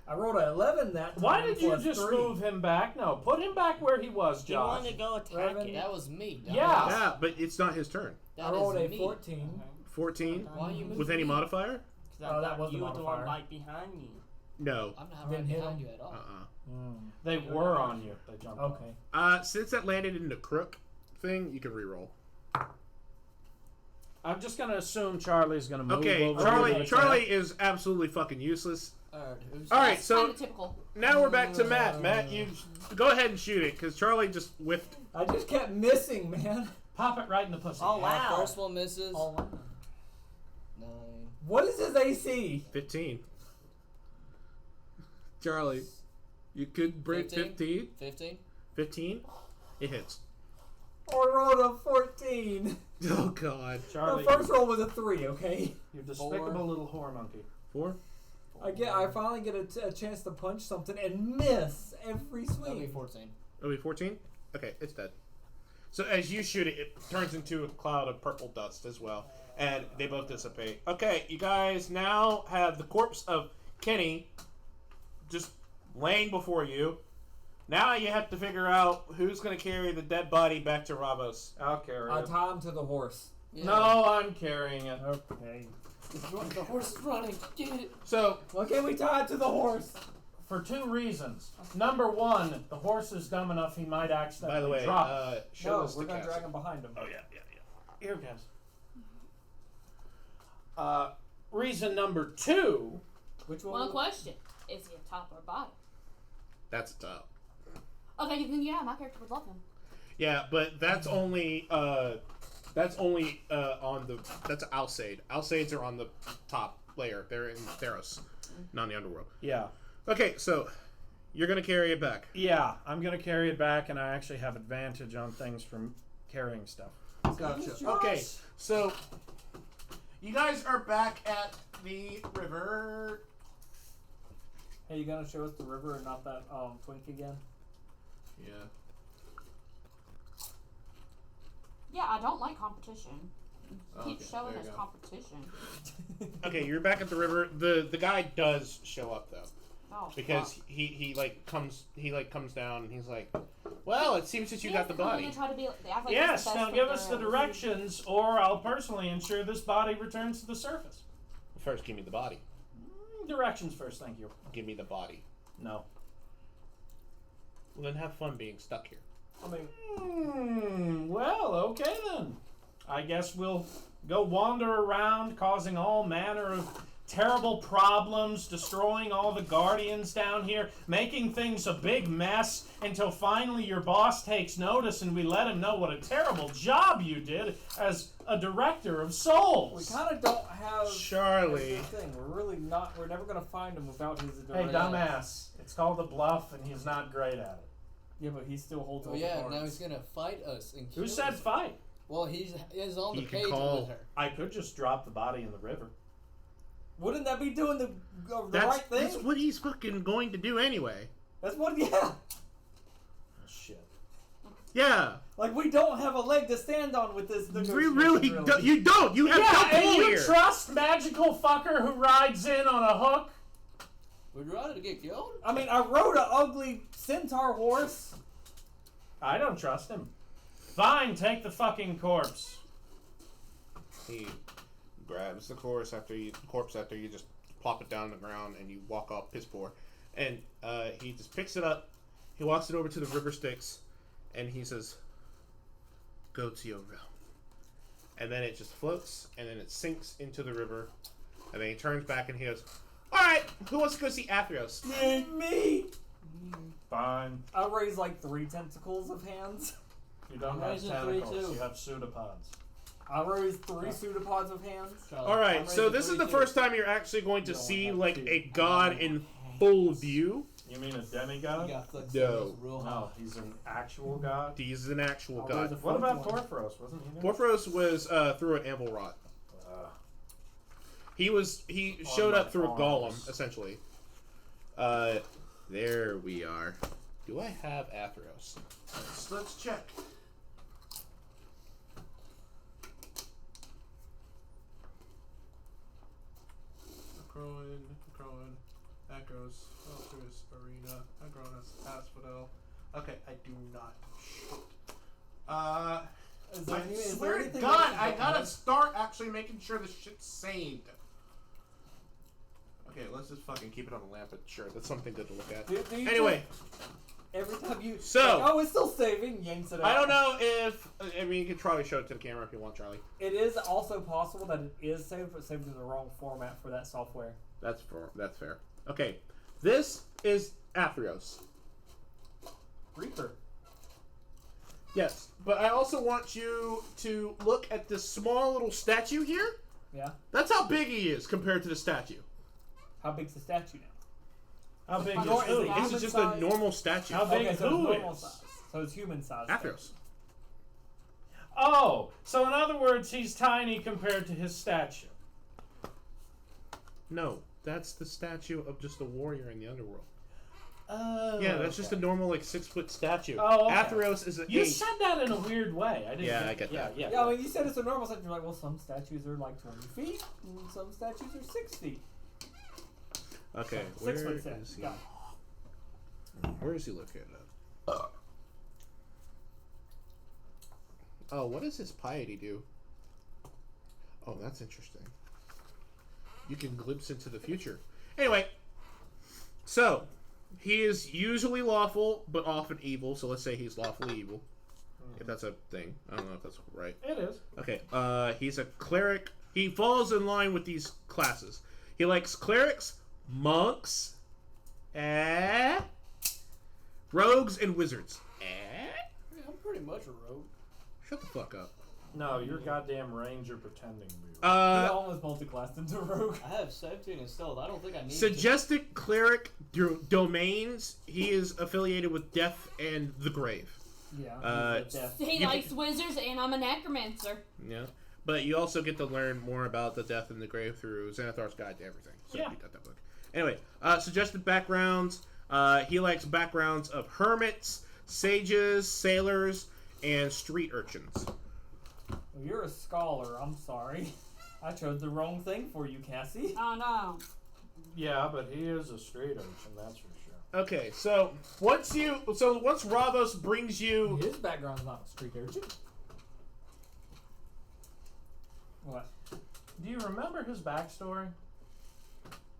I rolled an 11 that time. why did you plus just 3. move him back? No, put him back where he was, Do you Josh. want to go attack Raven, it? That was me. dumbass. Yeah. Yeah, but it's not his turn. That I rolled is a me. 14. 14 Why are you moving with any me? modifier? Because Oh, that was you the was the modifier. one right behind me. No. I'm not Didn't right hit behind him? you at all. They were on you. They jumped on. Okay. Since that landed in the crook thing, you can reroll. I'm just gonna assume Charlie's gonna move Okay, over. Charlie is absolutely fucking useless. Alright, who's All right, Kind so of typical. now we're back to Matt. Matt, you go ahead and shoot it because Charlie just whiffed. I just kept missing, man. Pop it right in the pussy. Oh wow! First one misses. Oh, wow. 9. What is his AC? 15. Charlie, you could break 15. 15. 15? It hits. I rolled a 14. Oh, God. Charlie, The first roll was a 3, okay? you despicable little whore monkey. 4? I finally get a chance to punch something and miss every That'll be swing. 14. It'll be 14? Okay, it's dead. So as you shoot it, it turns into a cloud of purple dust as well. And they both dissipate. Okay, you guys now have the corpse of Kenny just laying before you. Now you have to figure out who's going to carry the dead body back to Ravos. I'll carry I it. tie him to the horse. Yeah. No, I'm carrying it. Okay. The horse is running. Get it. So, Why can't we tie it to the horse? For 2 reasons. Number 1, the horse is dumb enough he might accidentally by the way, drop. show No, us we're the gonna castle. drag him behind him. Oh, yeah. Here, guys. Reason number 2. Which One one? question: is he a top or bottom? That's tough. Okay, then yeah, my character would love him. Yeah, but that's only on the that's Alcide. Alcides are on the top layer. They're in Theros, not in the underworld. Yeah. Okay, so you're gonna carry it back. Yeah, I'm going to carry it back, and I actually have advantage on things from carrying stuff. Gotcha. Okay, so you guys are back at the river. Hey, you gonna show us the river and not that twink again? Yeah. Yeah, I don't like competition. Keep Okay, showing there us you go. competition. Okay, you're back at the river. The guy does show up though, Oh, because fuck. he comes down and he's like, well, it seems that you got the Yes, and then body. they try to be- they act like Yes, it's the now best give thing us the there is. directions, or I'll personally ensure this body returns to the surface. First, give me the body. Directions first, thank you. Give me the body. No. Well, then have fun being stuck here. I mean, Well, okay then. I guess we'll go wander around causing all manner of terrible problems, destroying all the guardians down here, making things a big mess until finally your boss takes notice and we let him know what a terrible job you did as a director of souls. We kind of don't have Charlie. thing. We're never going to find him without his Hey, direction. dumbass. It's called a bluff and he's not great at it. Yeah, but he still holds all Oh the yeah, cards. now he's gonna fight us and kill Who said us. fight? Well, he's on the He can page call. with her. I could just drop the body in the river. Wouldn't that be doing the That's, right thing? that's what he's fucking going to do anyway. That's what, yeah. Oh, shit. Yeah. Like, we don't have a leg to stand on with this We negotiation, really don't. You don't. You have Yeah, no and pull you here. trust magical fucker who rides in on a hook? Would you rather get killed? I mean, I rode an ugly centaur horse. I don't trust him. Fine, take the fucking corpse. He grabs the corpse after you just plop it down on the ground and you walk off piss poor. And he just picks it up. He walks it over to the river Styx, and he says, "Go to your realm." And then it just floats, and then it sinks into the river. And then he turns back and he goes, "All right, who wants to go see Athreos?" Me. Fine. I raised like 3 tentacles of hands. You don't I'm have raising 3 tentacles, too. you have pseudopods. I raised 3 pseudopods of hands. All right, so this is the first time you're actually going to see like a god in full view. You mean a demigod? No. No, he's an actual god. He's an actual I'll god. raise a What about fourth Porphyros? Wasn't he there? Porphyros was through an anvil rod. He showed up through a golem, essentially. There we are. Do I have Athreos? Let's check. Crowan, Echoes, Altruis, Arena, Agronus, Asphodel. Okay, I do not. Is there I any- is swear there to anything God, that I you don't gotta have? start actually making sure this shit's saved. Okay, let's just fucking keep it on the lamp, but sure, that's something good to look at. Do you Anyway, every time you So- like, oh, it's still saving, yanks it out. I don't know if I mean you can probably show it to the camera if you want, Charlie. It is also possible that it is saved, but saved in the wrong format for that software. That's fair. Okay, this is Athreos. Reaper. Yes, but I also want you to look at this small little statue here. Yeah. That's how big he is compared to the statue. How big's the statue now? How big Is is it who? human This is just size? a normal statue. How big Okay, so who it's normal is? size. So it's human size. Athreos. Oh, so in other words, he's tiny compared to his statue. No, that's the statue of just a warrior in the underworld. Oh. Yeah, that's just a normal like 6-foot statue. Oh, okay. Athreos is a You 8. said that in a weird way. I didn't. Yeah, I get that. Yeah, Yeah, I mean, you said it's a normal statue. You're like, well, some statues are like 20 feet, and some statues are 6 feet. Okay, 6 where foot set. is he? Got it. Where is he located at? Oh, what does his piety do? Oh, that's interesting. You can glimpse into the future. Anyway, so he is usually lawful, but often evil. So let's say he's lawfully evil, if that's a thing. I don't know if that's right. It is. Okay, he's a cleric. He falls in line with these classes. He likes clerics, monks, rogues, and wizards. Yeah, I'm pretty much a rogue. Shut the fuck up. No, you're goddamn ranger pretending to be. He almost multi-classed into rogue. I have 17 in stealth. I don't think I need Suggested cleric domains. He is affiliated with death and the grave. Yeah. he's a death. He You likes wizards, and I'm a necromancer. Yeah, but you also get to learn more about the death and the grave through Xanathar's Guide to Everything. So Yeah. you got that book. Anyway, suggested backgrounds. He likes backgrounds of hermits, sages, sailors, and street urchins. Well, you're a scholar. I'm sorry. I chose the wrong thing for you, Cassie. Oh no. Yeah, but he is a street urchin, that's for sure. Okay, so once Ravos brings you, His background's not street urchin. What? Do you remember his backstory?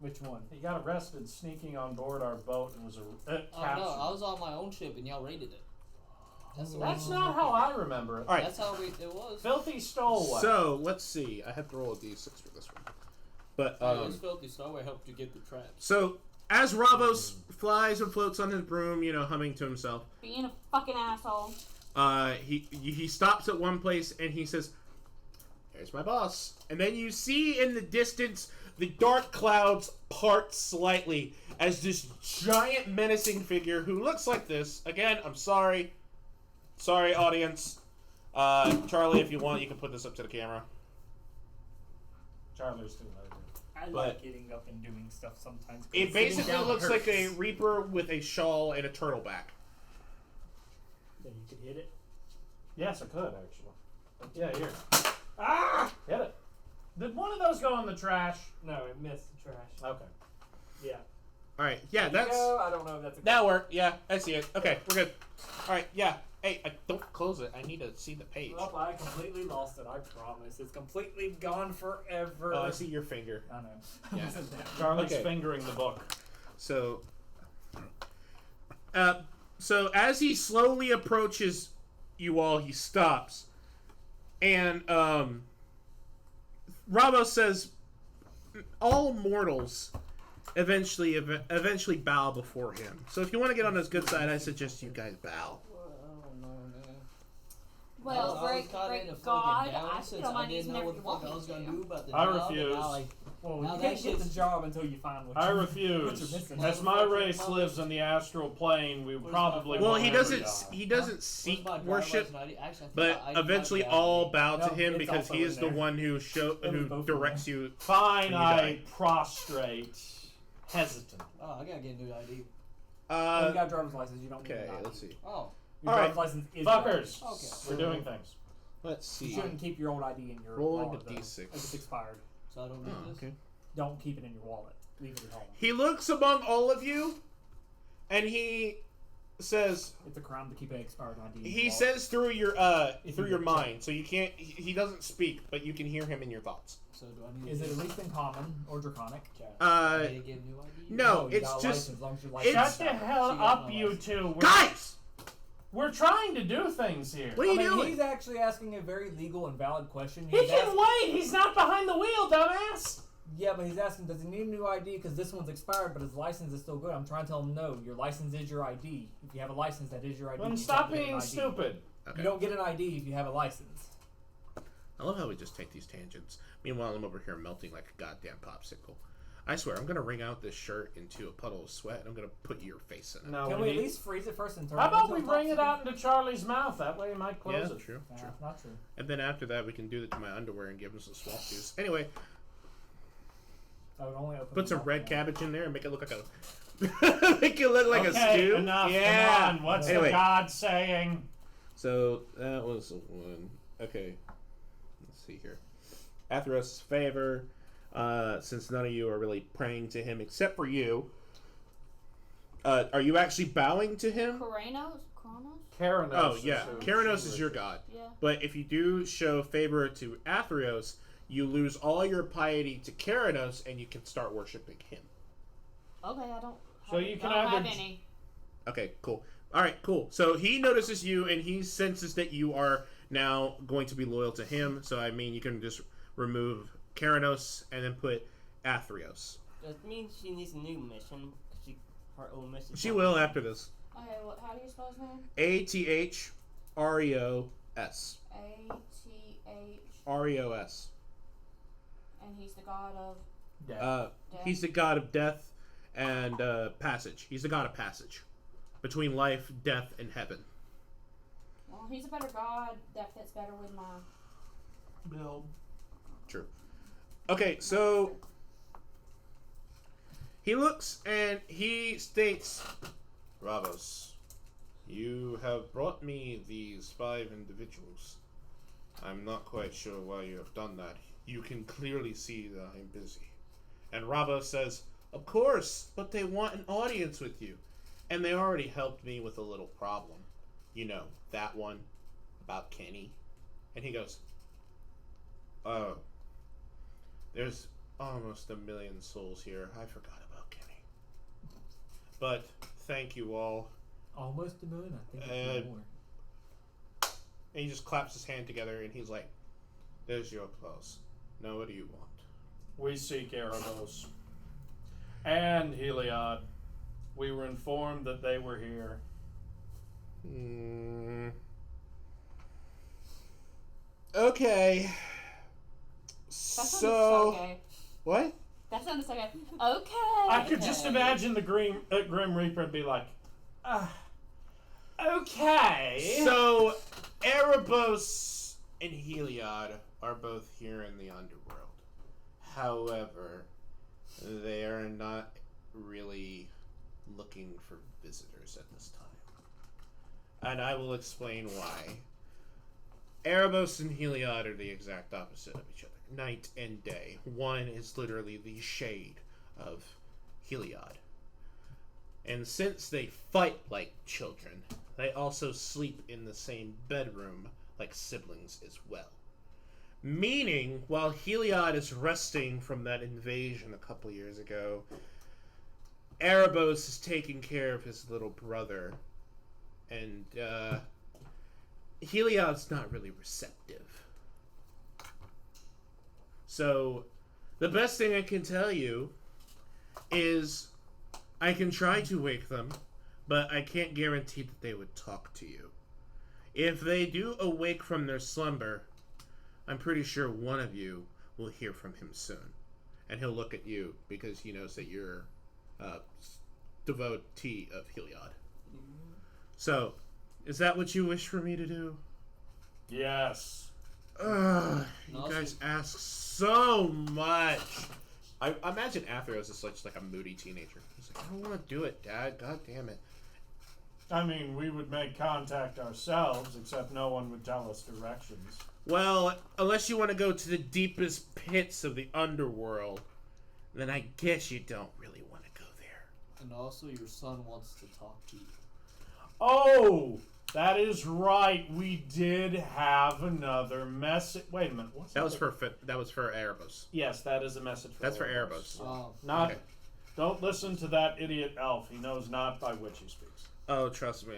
Which one? He got arrested sneaking on board our boat and was captured. Oh no, I was on my own ship and y'all raided it. That's not how I remember it. all right. That's how it was. Filthy stowaway. So let's see. I have to roll a d6 for this one. But This filthy Starway helped you get the traps. so as Ravos flies and floats on his broom, humming to himself, Being a fucking asshole. he stops at one place and he says, "There's my boss." And then you see in the distance the dark clouds part slightly as this giant menacing figure who looks like this. Again, I'm sorry, audience. Charlie, if you want, you can put this up to the camera. Charlie's too lazy. I like getting up and doing stuff sometimes. It basically looks like a reaper with a shawl and a turtleback. Then you could hit it. Yes, I could actually. Yeah, here. Ah! Hit it. Did one of those go in the trash? No, it missed the trash. Okay. Yeah. All right, yeah, that's I don't know if that's a that worked. Yeah, I see it. Okay, we're good. All right, yeah. Hey, don't close it. I need to see the page. Well, I completely lost it. I promise. It's completely gone forever. Oh, I see your finger. I know. Yeah. Charlie's Okay. fingering the book. So as he slowly approaches you all, he stops, and Ramos says, "All mortals eventually bow before him. So if you want to get on his good side, I suggest you guys bow." Well, great God, I sit on my knees whenever you want me to. I refuse. Well, Now you that can't get the shit's- job until you find what I you're refuse. missing. As my race lives in the astral plane, we probably Well, won't he ever doesn't. die. He doesn't seek Where's my driver's worship, license? Actually, I think but I eventually might be all out bow to No, him it's because also he is in the there. one who It was both directs in you. Fine, when you I die. prostrate, hesitant. Oh, I gotta get a new ID. When you got a driver's license, you don't need Okay, an ID. let's see. Oh, Your All right. driver's license is Fuckers, your ID. Okay. we're doing things. Let's You see. shouldn't keep your old ID in your Rolling wallet, a though, d6. if it's expired. so I don't need Oh, this. okay. Don't keep it in your wallet. Leave it at home. He looks among all of you, and he says. It's a crime to keep an expired ID. in your He wallet. says through your If through you your get mind, so you can't. He doesn't speak, but you can hear him in your thoughts. So do I need Is to it at least in common or draconic? I need to get a new ID? No, you it's got a just license, as long as your it's- license Shut the is hell She got up, my you license. two. guys. We're trying to do things here. What are you I mean, doing? he's actually asking a very legal and valid question. He He's can ask- wait. He's not behind the wheel, dumbass. Yeah, but he's asking, does he need a new ID? Because this one's expired, but his license is still good. I'm trying to tell him, no, your license is your ID. If you have a license, that is your ID. Then You stop don't get an being ID. stupid. Okay. You don't get an ID if you have a license. I love how we just take these tangents. Meanwhile, I'm over here melting like a goddamn popsicle. I swear, I'm gonna wring out this shirt into a puddle of sweat, and I'm gonna put your face in it. No, Can we we at need- least freeze it first and turn How it about into we a bring it popsicle? out into Charlie's mouth? That way he might Yeah, close it. true. Nah, True. not true. And then after that, we can do it to my underwear and give him some swamp juice. Anyway, I would only open put the some mouth red now. cabbage in there and make it look like a make it look like a Okay, stew. enough. Yeah. Come on. What's Anyway. the God saying? So that was one. Okay, let's see here. Atheros' favor, since none of you are really praying to him except for you. Are you actually bowing to him? Kronos? Karanos. Oh yeah, Karanos is your worship. god. Yeah. But if you do show favor to Atheros, you lose all your piety to Karanos, and you can start worshiping him. Okay, I don't. So you can I don't either have any. Okay, cool. All right, cool. So he notices you, and he senses that you are now going to be loyal to him. So I mean, you can just remove Karanos and then put Athreos. Does it mean she needs a new mission? Her old mission. She will after this. Okay, how do you spell his name? Athreos. Athreos. Reos. And he's the god of Yeah. death. He's the god of death and passage. He's the god of passage between life, death, and heaven. Well, he's a better god that fits better with my. Bill. True. Okay, so he looks and he states, Ravos, you have brought me these 5 individuals. I'm not quite sure why you have done that. You can clearly see that I'm busy. And Ravos says, of course, but they want an audience with you. And they already helped me with a little problem. You know, that one about Kenny. And he goes, oh, there's almost 1 million souls here. I forgot about Kenny. But thank you all. Almost 1 million? I think it's more. And he just claps his hand together and he's like, there's your applause. Now what do you want? We seek Erebos. And Heliod. We were informed that they were here. Okay. That sounded So so gay. what? That sounded so gay. Okay. I could just imagine the Grim Reaper be like, okay. So Erebos and Heliod are both here in the underworld. However, they are not really looking for visitors at this time. And I will explain why. Erebos and Heliod are the exact opposite of each other. Night and day. One is literally the shade of Heliod. And since they fight like children, they also sleep in the same bedroom like siblings as well. Meaning, while Heliod is resting from that invasion a couple years ago, Erebos is taking care of his little brother. And, Heliod's not really receptive. So, the best thing I can tell you is I can try to wake them, but I can't guarantee that they would talk to you. If they do awake from their slumber, I'm pretty sure one of you will hear from him soon. And he'll look at you because he knows that you're a devotee of Heliod. So, is that what you wish for me to do? Yes. You guys ask so much. I imagine Atheros is like a moody teenager. He's like, I don't want to do it, Dad. God damn it. I mean, we would make contact ourselves, except no one would tell us directions. Well, unless you want to go to the deepest pits of the underworld, then I guess you don't really want to go there. And also, your son wants to talk to you. Oh, that is right. We did have another message. Wait a minute. What's That was for Erebos. Yes, that is a message for That's for Erebos. Erebos. Oh, Not. Okay. Don't listen to that idiot elf. He knows not by which he speaks. Oh, trust me.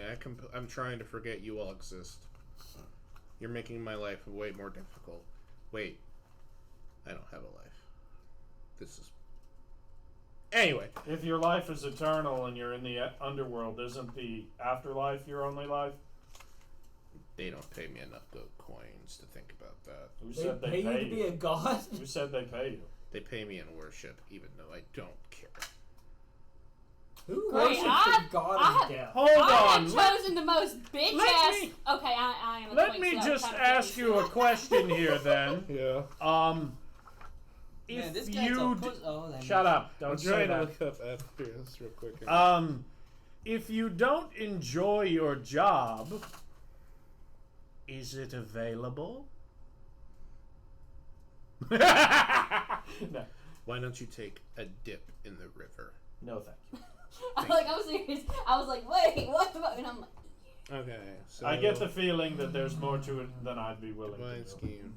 I'm trying to forget you all exist. You're making my life way more difficult. Wait. I don't have a life. This is... Anyway. If your life is eternal and you're in the underworld, isn't the afterlife your only life? They don't pay me enough gold coins to think about that. Who They said pay they you pay to be you? a god? Who said they pay you? They pay me in worship, even though I don't care. Who Great, worships I- the god I- of death? Hold I on. have chosen the most bitch let ass. me- Okay, I am. A Let twink, me so that just kind of ask thing. you a question here, then. Yeah. man, If this guy's you a puss. Oh, that shut makes- up! Don't I'm say trying to that. look up Atheros real quick. If you don't enjoy your job, is it available? No, Why don't you take a dip in the river? no, thank you. I was serious. I was like, wait, what the fuck? And I'm like, Okay, so... I get the feeling that there's more to it than I'd be willing to Divine do. schemes.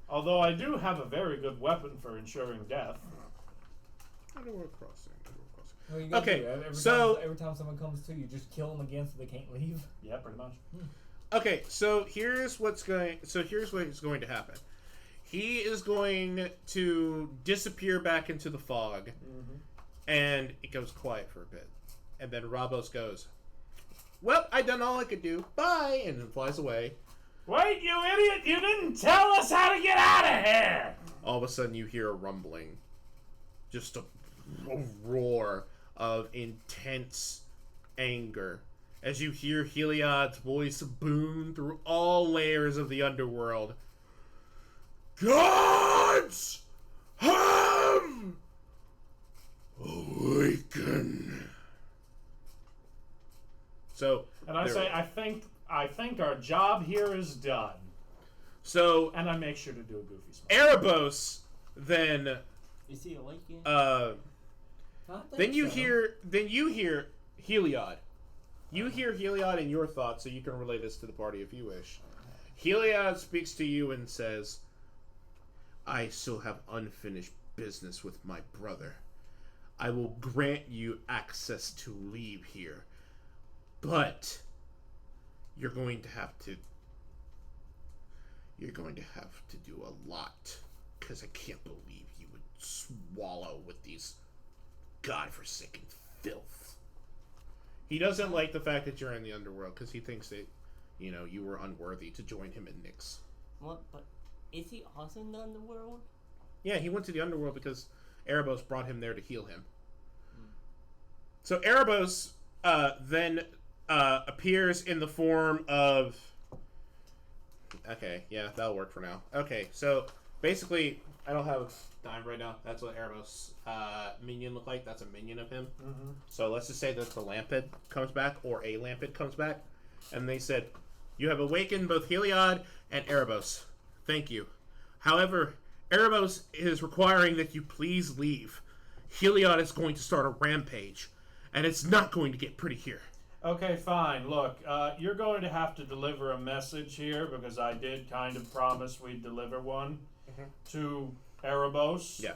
Although I do have a very good weapon for ensuring death. Underworld crossing. Well, you gotta Okay, do it. so- every time someone comes to you, just kill them again so they can't leave. Yeah, pretty much. Okay, so here's what's going to happen. He is going to disappear back into the fog, and it goes quiet for a bit. And then Rabos goes, well, I done all I could do. Bye! And then flies away. Wait, you idiot! You didn't tell us how to get out of here! All of a sudden you hear a rumbling. Just a roar of intense anger. As you hear Heliod's voice boom through all layers of the underworld. Gods have awakened. So, And I there- say, I think our job here is done. so And I make sure to do a goofy smile. Erebos then Is he awake yet? then you hear Heliod. You hear Heliod in your thoughts, so you can relay this to the party if you wish. Heliod speaks to you and says, I still have unfinished business with my brother. I will grant you access to leave here, but you're going to have to do a lot, because I can't believe you would wallow with these godforsaken filth. He doesn't like the fact that you're in the underworld because he thinks that, you were unworthy to join him in Nyx. What? But is he also in the underworld? Yeah, he went to the underworld because Erebos brought him there to heal him. So Erebos then appears in the form of... Okay, yeah, that'll work for now. Okay, so basically, I don't have time right now. That's what Erebos minion look like. That's a minion of him. Mm-hmm. So let's just say that the Lampid comes back, or a Lampid comes back. And they said, you have awakened both Heliod and Erebos. Thank you. However, Erebos is requiring that you please leave. Heliod is going to start a rampage, and it's not going to get pretty here. Okay, fine. Look, you're going to have to deliver a message here because I did kind of promise we'd deliver one to Erebos. Yeah.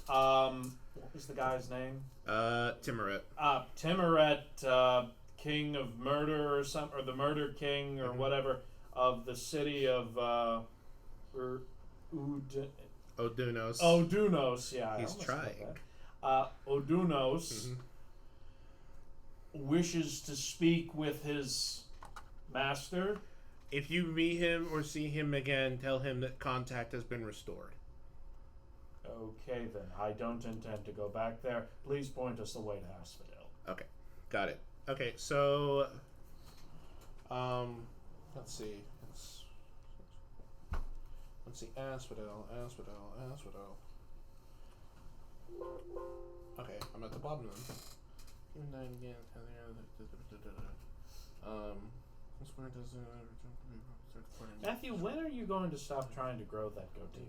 What was the guy's name? Timuret. Timuret, King of Murder or something, or the Murder King or whatever of the city of Odunos. Odunos, yeah. He's trying. Odunos wishes to speak with his master. If you meet him or see him again, tell him that contact has been restored. Okay, then. I don't intend to go back there. Please point us the way to Asphodel. Okay, got it. Okay, so let's see. Let's see. Asphodel. Okay, I'm at the bottom then. Even then again, Matthew, when are you going to stop trying to grow that goatee?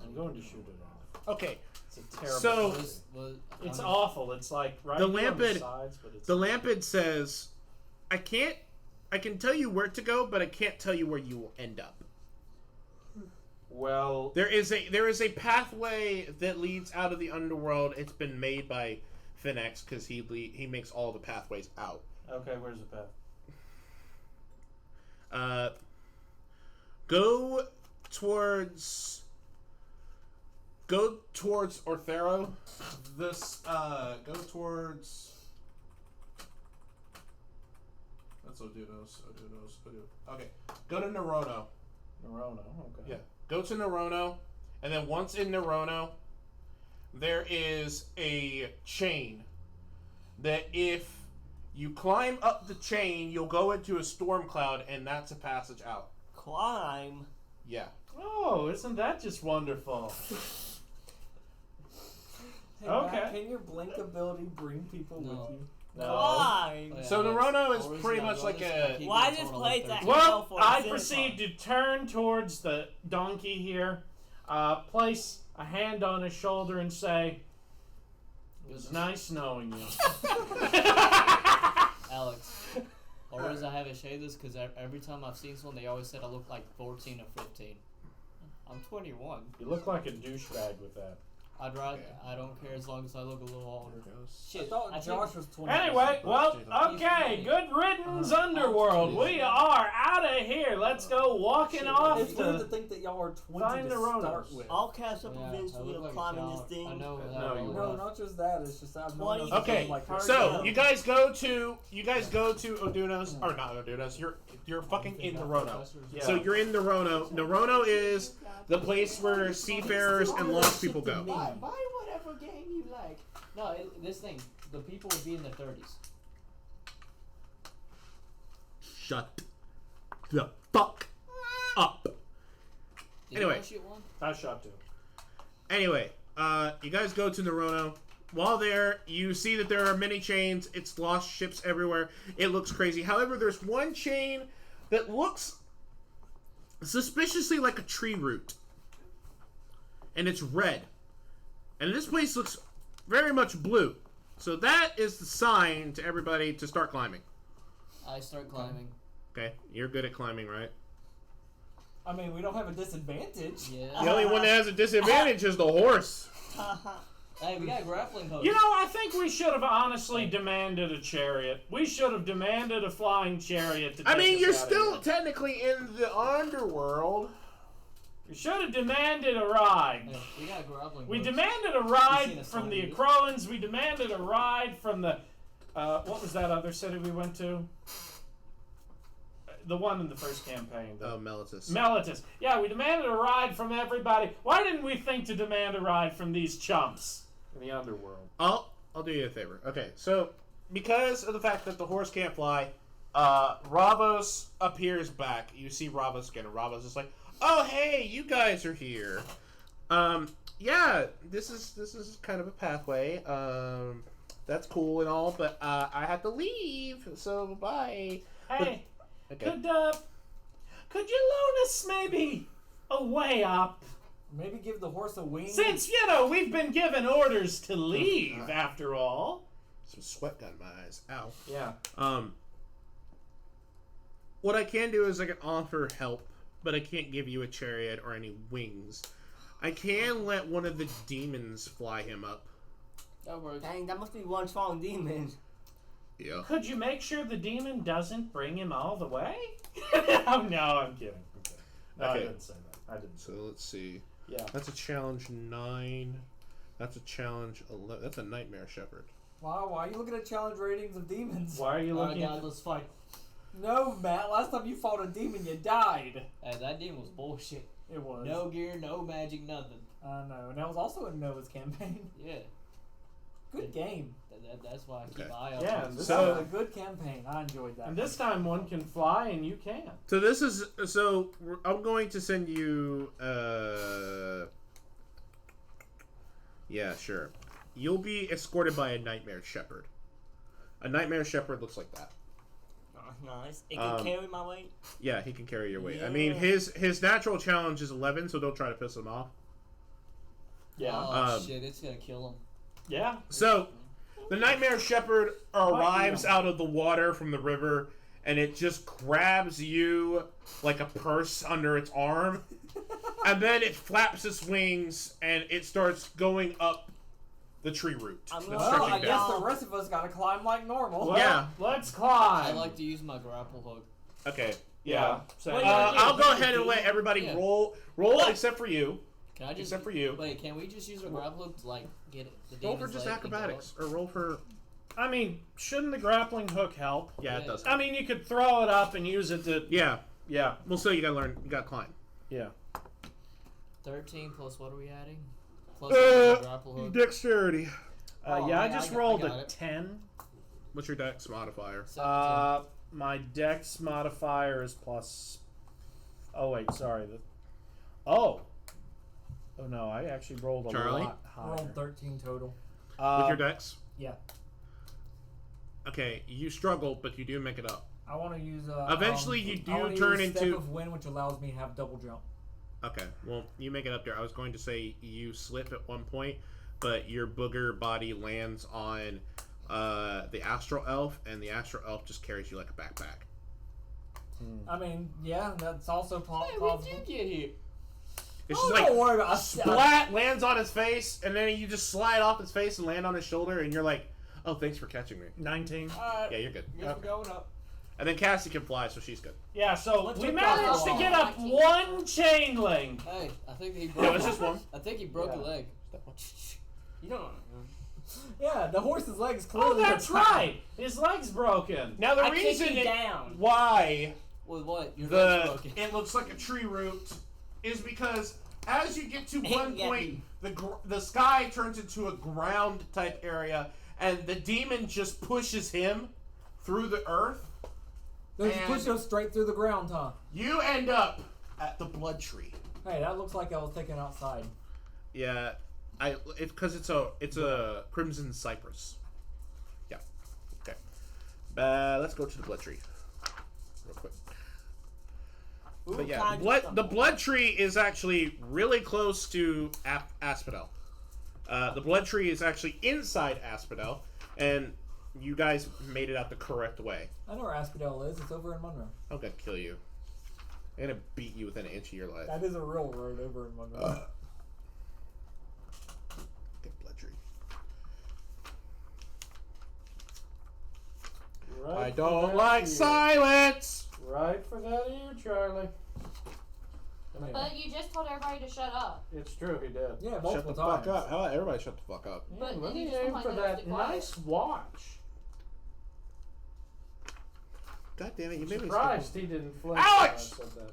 I'm going to shoot it off. Okay, it's a terrible. So it's awful. It's like right the here on Lampid. the sides, but it's The Lampid says, I can tell you where to go, but I can't tell you where you will end up. Well, there is a pathway that leads out of the underworld. It's been made by Finex because he makes all the pathways out. Okay, where's the path? Go towards Orthero. Go towards. That's Odunos. Okay, go to Nerono. Nerono, okay. Yeah, go to Nerono, and then once in Nerono, there is a chain that if you climb up the chain, you'll go into a storm cloud, and that's a passage out. Climb? Yeah. Oh, isn't that just wonderful? Hey, okay. Matt, can your blink ability bring people with you? No. Climb? Oh, yeah, So Nerono is pretty much like a... Why just play that? Well, I proceed to turn towards the donkey here, place a hand on his shoulder and say, "It was nice knowing you." Alex, or does I have a shade this? Because every time I've seen someone, they always said I look like 14 or 15. I'm 21. You look like a douchebag with that. I'd rather. I don't care as long as I look a little older. I thought Josh was 20. Anyway, well, okay, good riddance, Underworld. We are out of here. Let's go walking off. It's weird to think that y'all are 20 Find to Neronos. start with. I'll catch up Yeah, eventually I of look like climbing a this child. thing. I know. No, No, not just that. It's just I've known 20. those Okay, people, like, so you guys go to Odunos, or not Odunos. You're fucking in Nerono. Yeah. So you're in Nerono. Nerono is the place where seafarers and lost people go. Buy whatever game you like. No, this thing, the people would be in their 30s. Shut the fuck up. Did Anyway. you shoot one? I shot two. Anyway, you guys go to Nerono. While there, you see that there are many chains. It's lost ships everywhere. It looks crazy. However, there's one chain that looks suspiciously like a tree root. And it's red. And this place looks very much blue. So that is the sign to everybody to start climbing. I start climbing. Okay, you're good at climbing, right? I mean, we don't have a disadvantage. Yeah. The only one that has a disadvantage is the horse. Hey, we got grappling hooks. You know, I think we should have honestly demanded a chariot. We should have demanded a flying chariot to take I mean, us you're out of still here. technically in the underworld. We should have demanded a ride. Hey, we got grappling. We hooks. demanded a You ride seen us from the find it? Acroans. We demanded a ride from the... what was that other city we went to? The one in the first campaign. Oh, Melitus. Melitus. Yeah, we demanded a ride from everybody. Why didn't we think to demand a ride from these chumps in the underworld? I'll do you a favor. Okay, so because of the fact that the horse can't fly, Ravos appears back. You see Ravos again, and Ravos is like, "Oh, hey, you guys are here. Yeah, this is kind of a pathway. That's cool and all, but I have to leave. So bye." Hey, Okay. could you loan us maybe a way up? Maybe give the horse a wing. Since, we've been given orders to leave, after all. Some sweat got in my eyes. Ow. Yeah. What I can do is I can offer help, but I can't give you a chariot or any wings. I can let one of the demons fly him up. That works. Dang, that must be one strong demon. Yeah. Could you make sure the demon doesn't bring him all the way? Oh, no, I'm kidding. No, I Okay. didn't say that. I didn't say So let's see. that. Yeah. That's a challenge 9. That's a challenge 11. That's a nightmare shepherd. Wow, why are you looking at challenge ratings of demons? Why are you Alright, looking guys, let's fight. No, Matt. Last time you fought a demon, you died. Hey, that demon was bullshit. It was. No gear, no magic, nothing. I know. And that was also in Noah's campaign. Yeah, Good game. that's why I keep Okay. an eye out. Yeah, for this it. So- That was a good campaign. I enjoyed that. And this time one can fly and you can't. So this is I'm going to send you yeah, sure. You'll be escorted by a nightmare shepherd. A nightmare shepherd looks like that. Oh, nice. It can carry my weight. Yeah, he can carry your weight. I mean, Yeah. his natural challenge is 11, so don't try to piss him off. Yeah. Oh Um, shit, it's gonna kill him. Yeah. So, the Nightmare Shepherd arrives out of the water from the river, and it just grabs you like a purse under its arm, and then it flaps its wings, and it starts going up the tree root. I'm That's gonna- Well, I stretching guess down. the rest of us gotta climb like normal. Well, Yeah. let's I climb. like to use my grapple hook. Okay. Yeah. Yeah. Same. I'll go ahead and let everybody Yeah. roll except for you. Can I just Except for you. Wait, can we just use a grapple hook to like get the Roll for demon's just leg and go acrobatics, up? or roll for. I mean, shouldn't the grappling hook help? Yeah, it Yeah. does. I mean, you could throw it up and use it to. Yeah. Yeah. Well, still, you gotta learn. You gotta climb. Yeah. 13 plus what are we adding? Plus the grapple hook. Dexterity. Oh, Yeah, I I just got- rolled I got a it. 10. What's your dex modifier? 17. My dex modifier is plus. Oh wait, sorry. Oh no, I actually rolled a Charlie? lot I higher. rolled 13 total. With your dex? Yeah. Okay, you struggle, but you do make it up. I want to use Eventually, you I wanna do turn use Step into. of Wind, which allows me to have double jump. Okay, well, you make it up there. I was going to say you slip at one point, but your booger body lands on the Astral Elf, and the Astral Elf just carries you like a backpack. I mean, yeah, that's also Hey, we possible. did get here. It's Oh, just like don't worry about it. splat, lands on his face, and then you just slide off his face and land on his shoulder, and you're like, oh, thanks for catching me. 19. Yeah, you're good. Guess we're going up. And then Cassie can fly, so she's good. Yeah, so Let's we take managed to off. get up one chain link. Hey, I think he broke. No, it's just one. I think he broke a Yeah. leg. You don't. Yeah, the horse's legs Oh, clearly. that's are tied. right. His leg's broken. Now, the I kicked reason you down. why With what? Your leg's broken. it looks like a tree root is because as you get to one Yeah. point, the sky turns into a ground type area, and the demon just pushes him through the earth. They And- push us straight through the ground, huh? You end up at the blood tree. Hey, that looks like I was taken outside. Yeah, because it's a crimson cypress. Yeah. Okay. Let's go to the blood tree real quick. Ooh, But yeah, tied the blood tree is actually really close to Asphodel. The blood tree is actually inside Asphodel, and you guys made it out the correct way. I know where Asphodel is. It's over in Monroe. I'm gonna kill you. I'm gonna beat you within an inch of your life. That is a real road over in Monroe. Get blood tree. Right I for don't that like ear. silence. Right for that ear, Charlie. But you just told everybody to shut up. It's true, he did. Yeah, Shut multiple the times. fuck up. How about everybody shut the fuck up? Yeah, But let then you me just aim complained for that I was that too quiet. nice watch. God damn it, you made me Surprised he didn't flinch Alex! when I said that.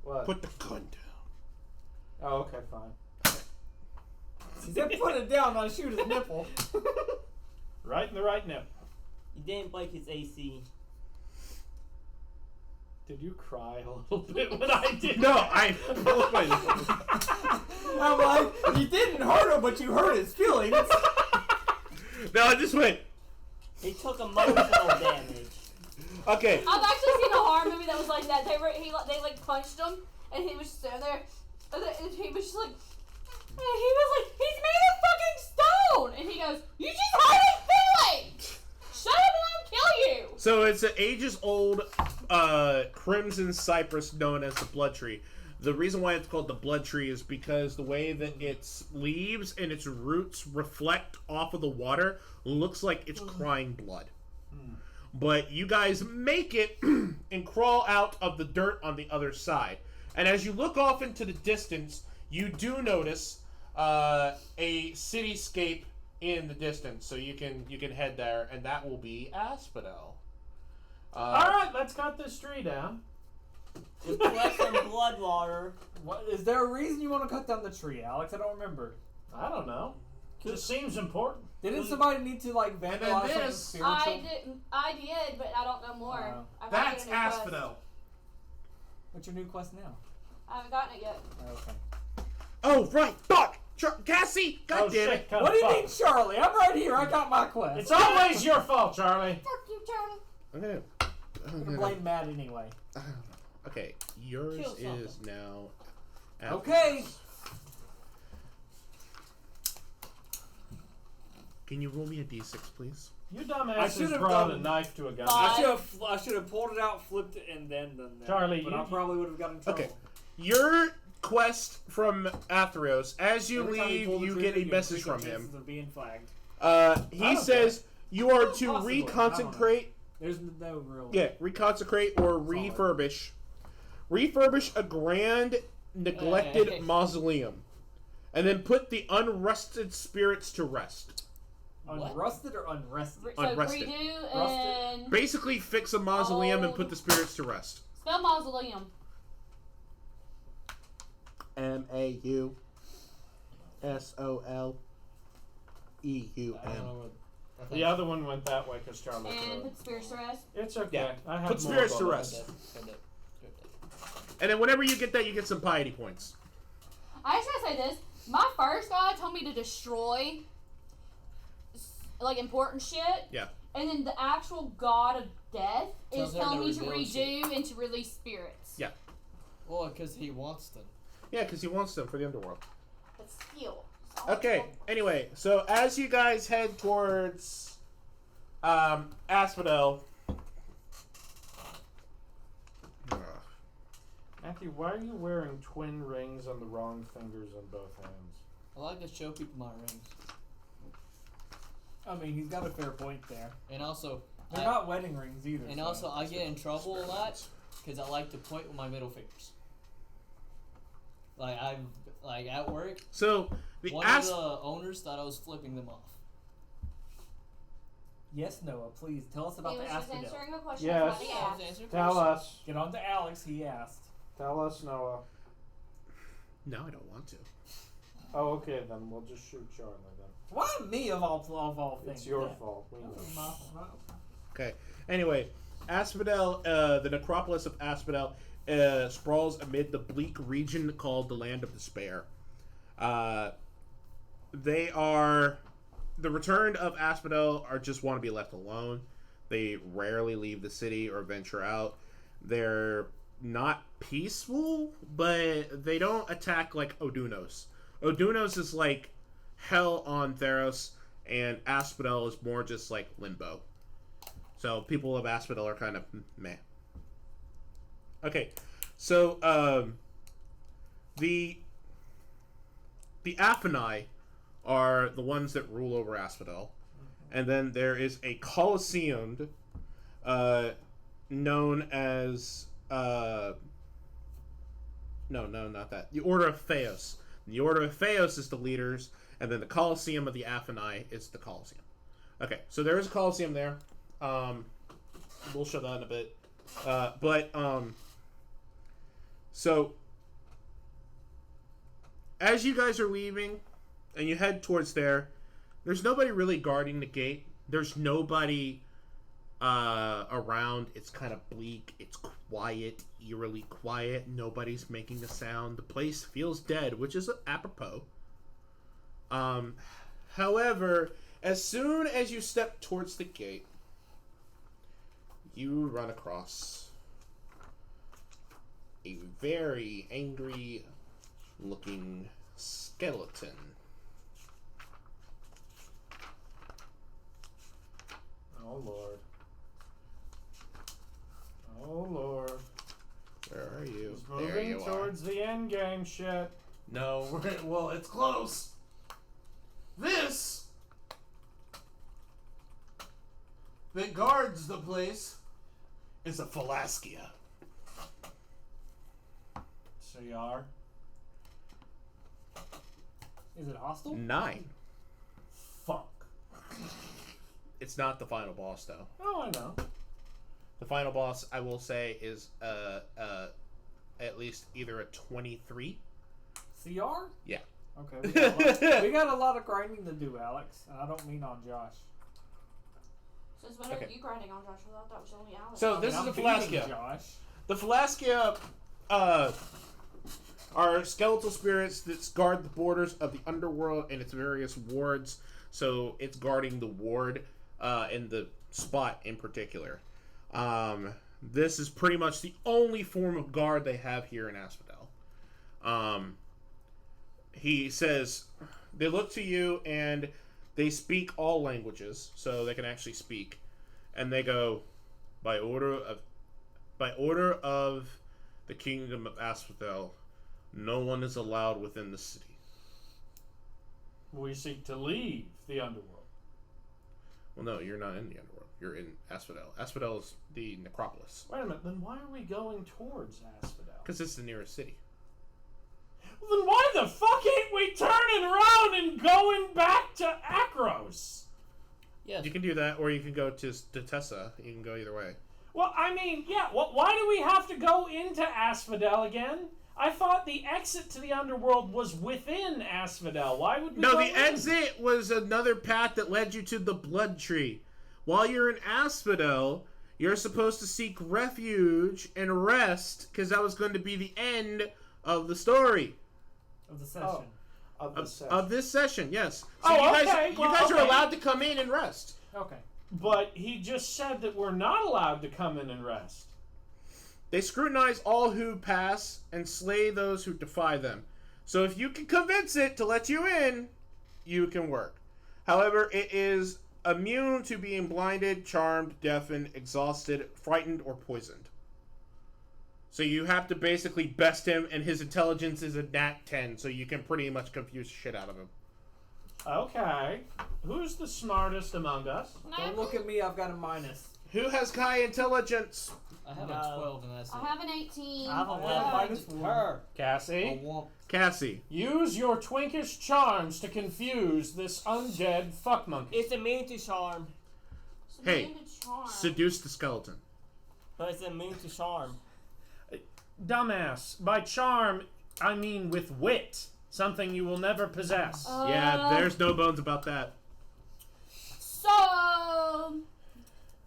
What? Put the gun down. Oh, okay, fine. He said put it down, not shoot his nipple. Right in the right nip. You didn't break his AC. Did you cry a little bit when I did? No, I. I'm like, you didn't hurt him, but you hurt his feelings. No, I just went. He took emotional damage. Okay. I've actually seen a horror movie that was like that. They like punched him, and he was just standing there, and he was just like, and he was like, he's made of fucking stone, and he goes, you just hurt his feelings. Shut up and I'll kill you. So it's an ages-old crimson cypress known as the blood tree. The reason why it's called the blood tree is because the way that its leaves and its roots reflect off of the water looks like it's crying blood. But you guys make it and crawl out of the dirt on the other side. And as you look off into the distance, you do notice a cityscape in the distance. So you can head there, and that will be Asphodel. Alright, let's cut this tree down. Just collect some blood water. What, is there a reason you want to cut down the tree, Alex? I don't remember. I don't know. Just seems important. Didn't somebody need to like vandalize something this- spiritual? I did, but I don't know more. I've That's gotten a new quest. Asphodel. What's your new quest now? I haven't gotten it yet. Okay. Oh, right. Fuck. Cassie. God Oh, damn shit, it. cut What do you fuck. mean, Charlie? I'm right here. I got my quest. It's always your fault, Charlie. Fuck you, Charlie. I'm gonna blame Matt anyway. Okay, yours Kill something. is now. Okay. Can you roll me a d6, please? You I dumbasses should've brought a done- knife to a gun. Five. I should have pulled it out, flipped it, and then done that. Charlie, but you- I probably would have gotten in trouble. Okay. Your quest from Theros, as you Every time leave, pull the you trigger, get a message increase from your him. chances of being flagged. He don't says you are to Possibly, I reconsecrate. There's no real. Yeah, reconsecrate or refurbish. Refurbish a grand neglected Hey. mausoleum, and then put the unrested spirits to rest. What? Unrusted or unrested? So Unrested. redo Rusted. and Basically, fix a mausoleum and Old. put the spirits to rest. spell mausoleum. MAUSOLEUM. I don't know what. I thought- The other one went that way because Charlie And threw it. put spirits to rest. It's okay. Yeah. I have Put more spirits to bullets. rest. Got that. And then whenever you get that, you get some piety points. I just gotta say this. My first god told me to destroy like important shit. Yeah. And then the actual god of death Tells is her to telling me to reveal redo and to release spirits. Yeah. Well, because he wants them. Yeah, because he wants them for the underworld. But still. it's all Okay, trouble. anyway, so as you guys head towards Asphodel. Matthew, why are you wearing twin rings on the wrong fingers on both hands? I like to show people my rings, I mean, he's got a fair point there. and also, They're not wedding rings either. and so. also, I get in trouble a lot because I like to point with my middle fingers. Like at work, So the one of the owners thought I was flipping them off. Yes, Noah. Please tell us about He the was just Asphodel. answering a question Yes. somebody I was asked. answering Tell questions. us. Get on to Alex. He asked. Tell us, Noah. No, I don't want to. Oh, okay, then we'll just shoot Charlie then. Why me of all things? It's your Yeah. fault. We know. Okay. Anyway, Asphodel, the necropolis of Asphodel, sprawls amid the bleak region called the Land of Despair. They are the returned of Asphodel are just want to be left alone. They rarely leave the city or venture out. They're not peaceful, but they don't attack like Odunos. Odunos is like hell on Theros, and Asphodel is more just like limbo. So people of Asphodel are kind of meh. Okay, so the Aphanai are the ones that rule over Asphodel, and then there is a Colosseum known as No, not that. The Order of Theos. The Order of Theos is the leaders, and then the Colosseum of the Aphani is the Colosseum. Okay, so there is a Colosseum there. We'll show that in a bit. So as you guys are leaving and you head towards there's nobody really guarding the gate. There's nobody around. It's kind of bleak. It's quiet, eerily quiet. Nobody's making a sound. The place feels dead, which is apropos. However, as soon as you step towards the gate, you run across a very angry looking skeleton. Oh Lord. Oh Lord. Where are you? He's There moving you towards the end game shit. No, well, it's close. This that guards the place is a Phalaskia. So you are? Is it hostile? 9. Fuck. It's not the final boss, though. Oh, I know. The final boss, I will say, is at least either a 23. CR? Yeah. Okay. We got a lot of grinding to do, Alex. And I don't mean on Josh. Since when are you grinding on Josh? I thought that was only Alex. So this I'm is a beating Phalaskia. Josh. The Phalaskia are skeletal spirits that guard the borders of the underworld and its various wards. So it's guarding the ward and the spot in particular. This is pretty much the only form of guard they have here in Asphodel. He says they look to you and they speak all languages, so they can actually speak, and they go, by order of the kingdom of Asphodel, no one is allowed within the city. We seek to leave the underworld. Well, no, you're not in the underworld. You're in Asphodel. Asphodel is the necropolis. Wait a minute, then why are we going towards Asphodel? Because it's the nearest city. Well, then why the fuck ain't we turning around and going back to Akros? Yes. You can do that, or you can go to Tessa. You can go either way. Well, I mean, yeah, why do we have to go into Asphodel again? I thought the exit to the underworld was within Asphodel. Why would we No, go the in? exit was another path that led you to the Blood Tree. While you're in Asphodel, you're supposed to seek refuge and rest, because that was going to be the end of the story. Of the session. Of this session, yes. So Oh, you guys, okay. you Well, guys are okay. allowed to come in and rest. Okay. But he just said that we're not allowed to come in and rest. They scrutinize all who pass and slay those who defy them. So if you can convince it to let you in, you can work. However, it is immune to being blinded, charmed, deafened, exhausted, frightened, or poisoned. So you have to basically best him, and his intelligence is a nat 10, so you can pretty much confuse shit out of him. Okay. Who's the smartest among us? Don't look at me, I've got a minus. Who has high intelligence? I have No. a 12 and that's it. I have an 18. I have a minus one. one. Her. Cassie? Cassie. Use your twinkish charms to confuse this undead fuck monkey. It's immune to charm. Hey, Amanda Charm. Seduce the skeleton. But it's immune to charm. Dumbass. By charm, I mean with wit. Something you will never possess. Yeah, there's no bones about that. So,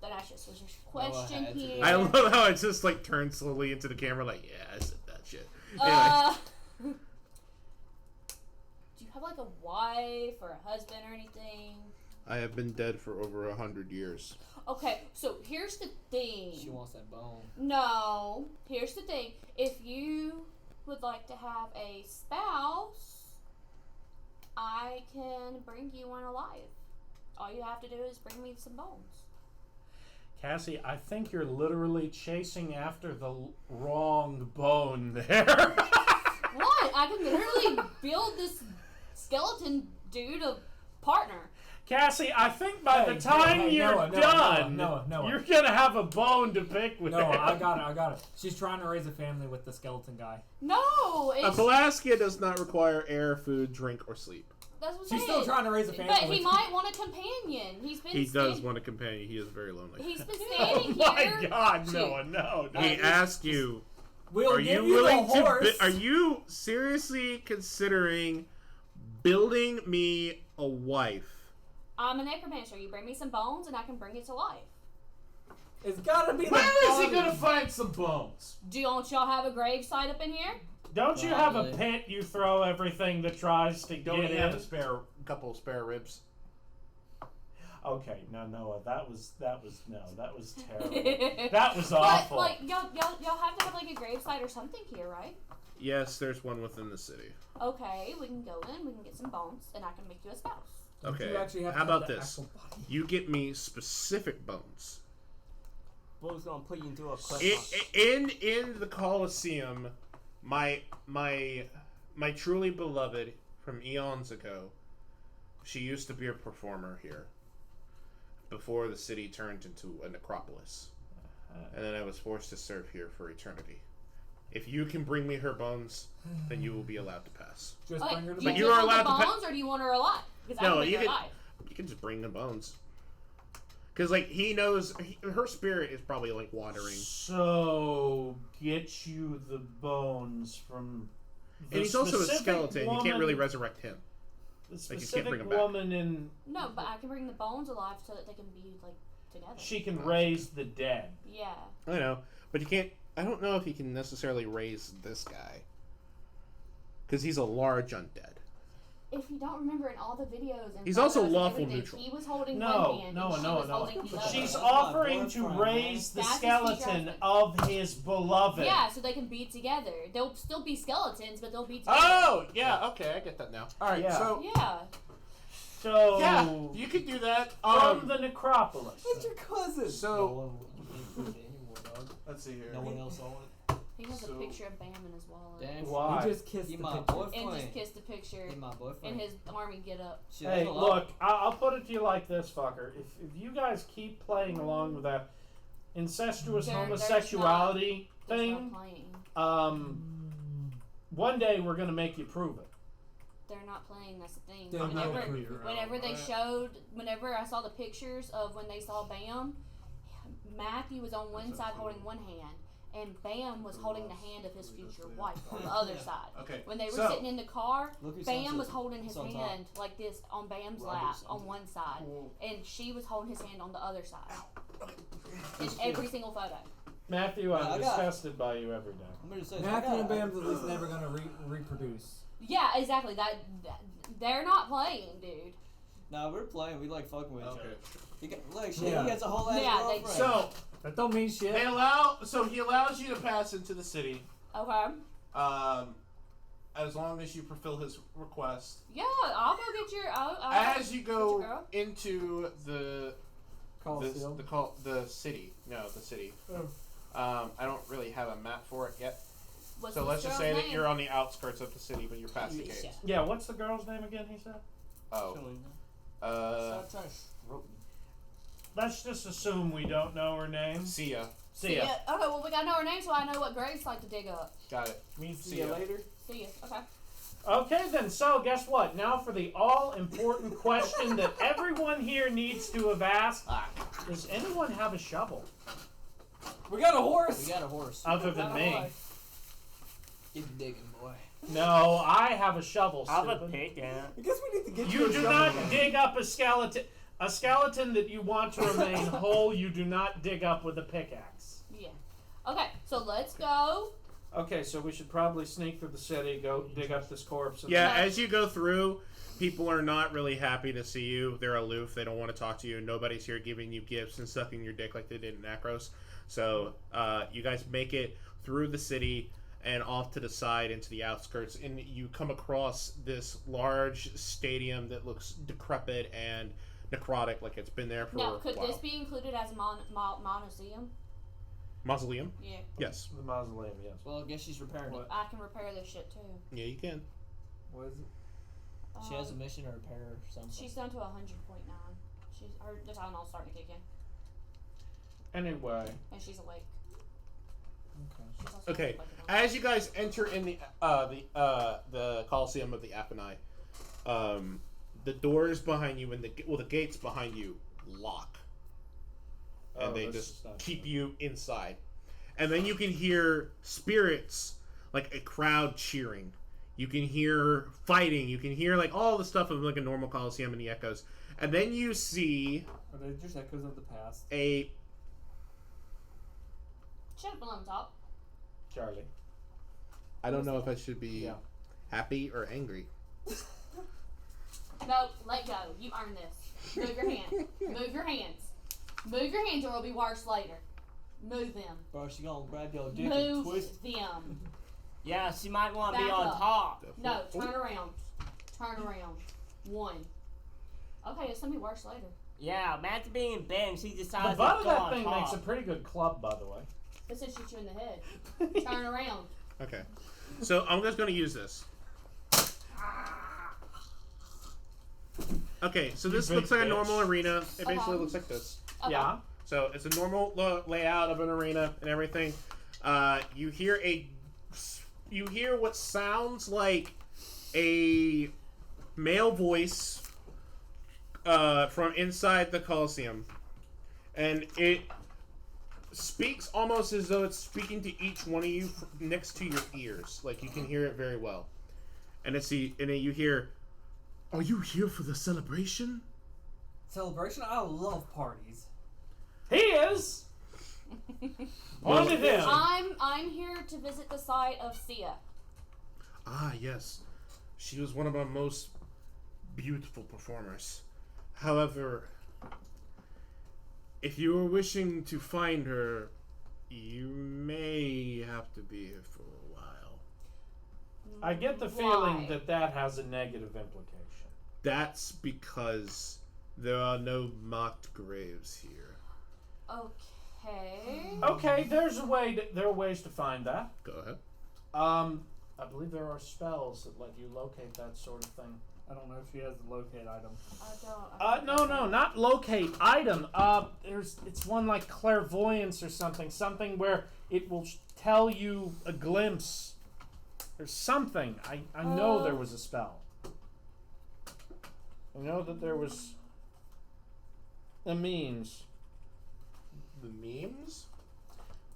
then I just was a question had to here. do I love how it just like turns slowly into the camera, like, yeah, I said that shit. Anyway. Do you have like a wife or a husband or anything? I have been dead for over 100 years. Okay, so here's the thing. She wants that bone. No, here's the thing. If you would like to have a spouse, I can bring you one alive. All you have to do is bring me some bones. Cassie, I think you're literally chasing after the wrong bone there. What? I can literally build this skeleton dude a partner. Cassie, I think by the time you're done, Noah. you're gonna have a bone to pick with. No, I got it. She's trying to raise a family with the skeleton guy. No, A Velaskia does not require air, food, drink, or sleep. That's what She's still trying to raise a family. But he might want a companion. He does want a companion. He is very lonely. He's been standing Oh here. my God, Noah, no. He asked you. We'll Are give you willing the horse. to? Are you seriously considering building me a wife? I'm a necromancer. You bring me some bones, and I can bring it to life. It's gotta be. Where is he gonna find some bones? Don't y'all have a grave site up in here? Don't you have a pit you throw everything that tries to Don't get you in? have a couple of spare ribs? Okay, no, Noah, that was terrible. That was awful. But like y'all have to have like a grave site or something here, right? Yes, there's one within the city. Okay, we can go in. We can get some bones, and I can make you a spouse. Okay. You actually have How to have about the this? actual body. You get me specific bones. Bo's gonna put you into a clip. In the Colosseum, my truly beloved from eons ago, she used to be a performer here before the city turned into a necropolis, and then I was forced to serve here for eternity. If you can bring me her bones, then you will be allowed to pass. Just bring her to Do you But just you are want the allowed to bones, or do you want her alive? Because I No, can make you her can. alive. You can just bring the bones. Because like he knows her spirit is probably like watering, So get you the bones from. The and he's also a specific skeleton. You can't really resurrect him. The Like, you can't specific bring him back. woman in. No, but I can bring the bones alive so that they can be like together. She can raise the dead. Yeah. I know, but you can't. I don't know if he can necessarily raise this guy because he's a large undead. If you don't remember in all the videos, and He's also photos and lawful everything, neutral. He was holding No, one hand. no, and she no, was no. holding the other. She's That's offering my to boyfriend, raise the That's skeleton what of his beloved. Yeah, so they can be together. They'll still be skeletons, but they'll be together. Oh yeah, okay, I get that now. All right, Yeah. so Yeah. So yeah, you could do that. from the necropolis. It's your cousin. So No one anymore, dog. let's see here. No one else saw it. He has So- a picture of Bam in his wallet. Damn. Why? He just kissed He the my picture. boyfriend. And just kissed the picture He my in boyfriend. his army get up. Shit, Hey, that's a lot. look, I'll put it to you like this, fucker. If you guys keep playing along with that incestuous They're homosexuality There's thing, no playing. one day we're gonna make you prove it. They're not playing. That's the thing. They're not Whenever, playing. whenever they showed, whenever I saw the pictures of when they saw Bam, Matthew was on one side holding one hand, and Bam was holding the hand of his future wife on the other side. Okay. When they were So- sitting in the car, Look who's Bam on was top. holding his Who's on top? hand like this on Bam's Well, lap who's on on one side, and she was holding his hand on the other side. In Who's every cute? single photo. Matthew, Yeah, I'm I got- disgusted by you every day. I'm gonna say Matthew and Bam's at least never gonna reproduce. Yeah, exactly. That they're not playing, dude. Nah, we're playing. We like fucking with each Okay. other. He got, look, shit, Yeah. he gets a whole ass Yeah, they- girlfriend. So That don't mean shit. they allow. So he allows you to pass into the city, Okay. as long as you fulfill his request. Yeah, I'll go get your. I'll As you get your go girl. into the Coliseum. the city. No, the city. Oh. I don't really have a map for it yet. What's So this let's just girl's say that name? you're on the outskirts of the city, but you're past the gates. Yeah, what's the girl's name again? He said. Oh. Stop trying to rope me. Let's just assume we don't know her name. See ya. See ya. Yeah. Okay, well we gotta know her name so I know what graves like to dig up. Got it. Me See see you ya. later. See you. Okay. Okay, then. So, guess what? Now for the all-important question that everyone here needs to have asked: does anyone have a shovel We got a horse. We got a horse. other than me? Keep digging, boy. No, I have a shovel. I'll have a stupid. pick, yeah. I guess we need to get You a do shovel. not dig up a skeleton. A skeleton that you want to remain whole, you do not dig up with a pickaxe. Yeah. Okay, so let's go. Okay, so we should probably sneak through the city, go dig up this corpse. And Yeah, as you go through, people are not really happy to see you. They're aloof. They don't want to talk to you. Nobody's here giving you gifts and sucking your dick like they did in Akros. So you guys make it through the city and off to the side into the outskirts, and you come across this large stadium that looks decrepit and necrotic, like it's been there for Now, a could while. this be included as a monoseum? Mausoleum? Yeah. Yes. The mausoleum, yes. Well, I guess she's repairing it. I can repair this shit too. Yeah, you can. What is it? She has a mission or a pair or something. She's down to 100.9. The Tylenol's starting to kick in. Anyway. And she's awake. Okay. As you guys enter in the Coliseum of the Apennine, the doors behind you and the gates behind you lock, and they just keep you inside. And then you can hear spirits, like a crowd cheering. You can hear fighting. You can hear like all the stuff of like a normal Coliseum and the echoes. And then you see. Are they just echoes of the past? Shut up on top. Charlie. I don't know if I should be happy or angry. No, let go. You earned this. Move your hand. Move your hands. Move your hands or it'll be worse later. Move them. Bro, she gonna grab your dick and Move twist. them. Yeah, she might want to be Back on up. top. No, turn around. Turn around. 1. Okay, it's gonna be worse later. Yeah, imagine being in bed and she The decides butt to of go that on thing top. makes a pretty good club, by the way. This will shoot you in the head. Turn around. Okay. So I'm just going to use this. Okay, so this looks like a normal arena. It basically looks like this. Okay. Yeah. So it's a normal layout of an arena and everything. You hear what sounds like a male voice from inside the Coliseum, and it speaks almost as though it's speaking to each one of you next to your ears. Like you can hear it very well, and you hear, "Are you here for the celebration?" Celebration? I love parties. He is. On to him. I'm here to visit the site of Sia. Ah, yes. She was one of our most beautiful performers. However, if you are wishing to find her, you may have to be here for a while. I get the feeling that has a negative implication. That's because there are no marked graves here. Okay. Okay, there are ways to find that. Go ahead. I believe there are spells that let you locate that sort of thing. I don't know if she has the locate item. I don't. No, not locate item. It's one like clairvoyance or something where it will tell you a glimpse. There's something. I know there was a spell. I know that there was a means. The memes?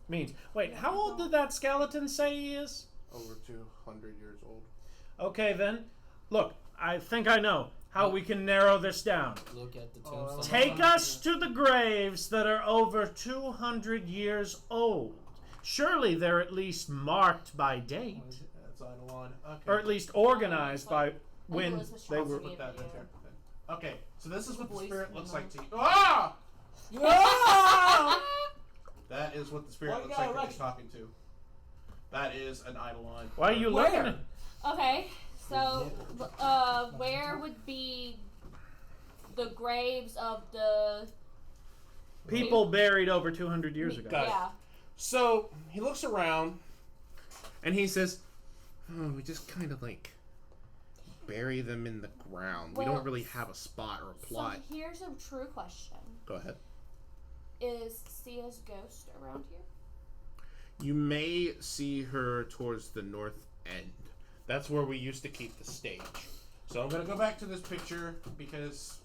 Means. Wait, how old did that skeleton say he is? Over 200 years old. Okay, then. Look, I think I know how we can narrow this down. Look at the tombstone. Take us to the graves that are over 200 years old. Surely they're at least marked by date. That's Eidolon. Okay. Or at least organized by when they were... Put that in there. Okay, so this is what the Voice spirit looks like to you. Ah! That is what the spirit looks like that you're talking to. That is an Eidolon. Why are you looking at... Okay, so where would be the graves of the People buried over 200 years ago. Got it. Yeah. So he looks around and he says, we just kind of like bury them in the ground. We Well, don't really have a spot or a plot. So here's a true question. Go ahead. Is Sia's ghost around here? You may see her towards the north end. That's where we used to keep the stage. So I'm going to go back to this picture because,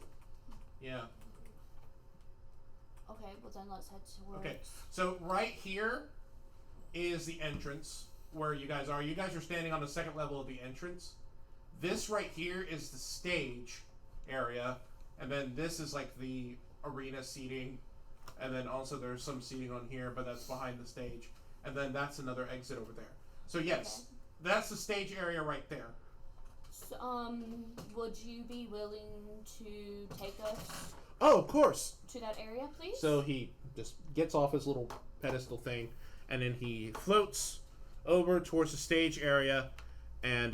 yeah. Okay, well then let's head towards... Okay, so right here is the entrance where you guys are. You guys are standing on the second level of the entrance. This right here is the stage area, and then this is like the arena seating, and then also there's some seating on here, but that's behind the stage, and then that's another exit over there. So yes, that's the stage area right there. So, would you be willing to take us Oh, of course. to that area, please? So he just gets off his little pedestal thing, and then he floats over towards the stage area, and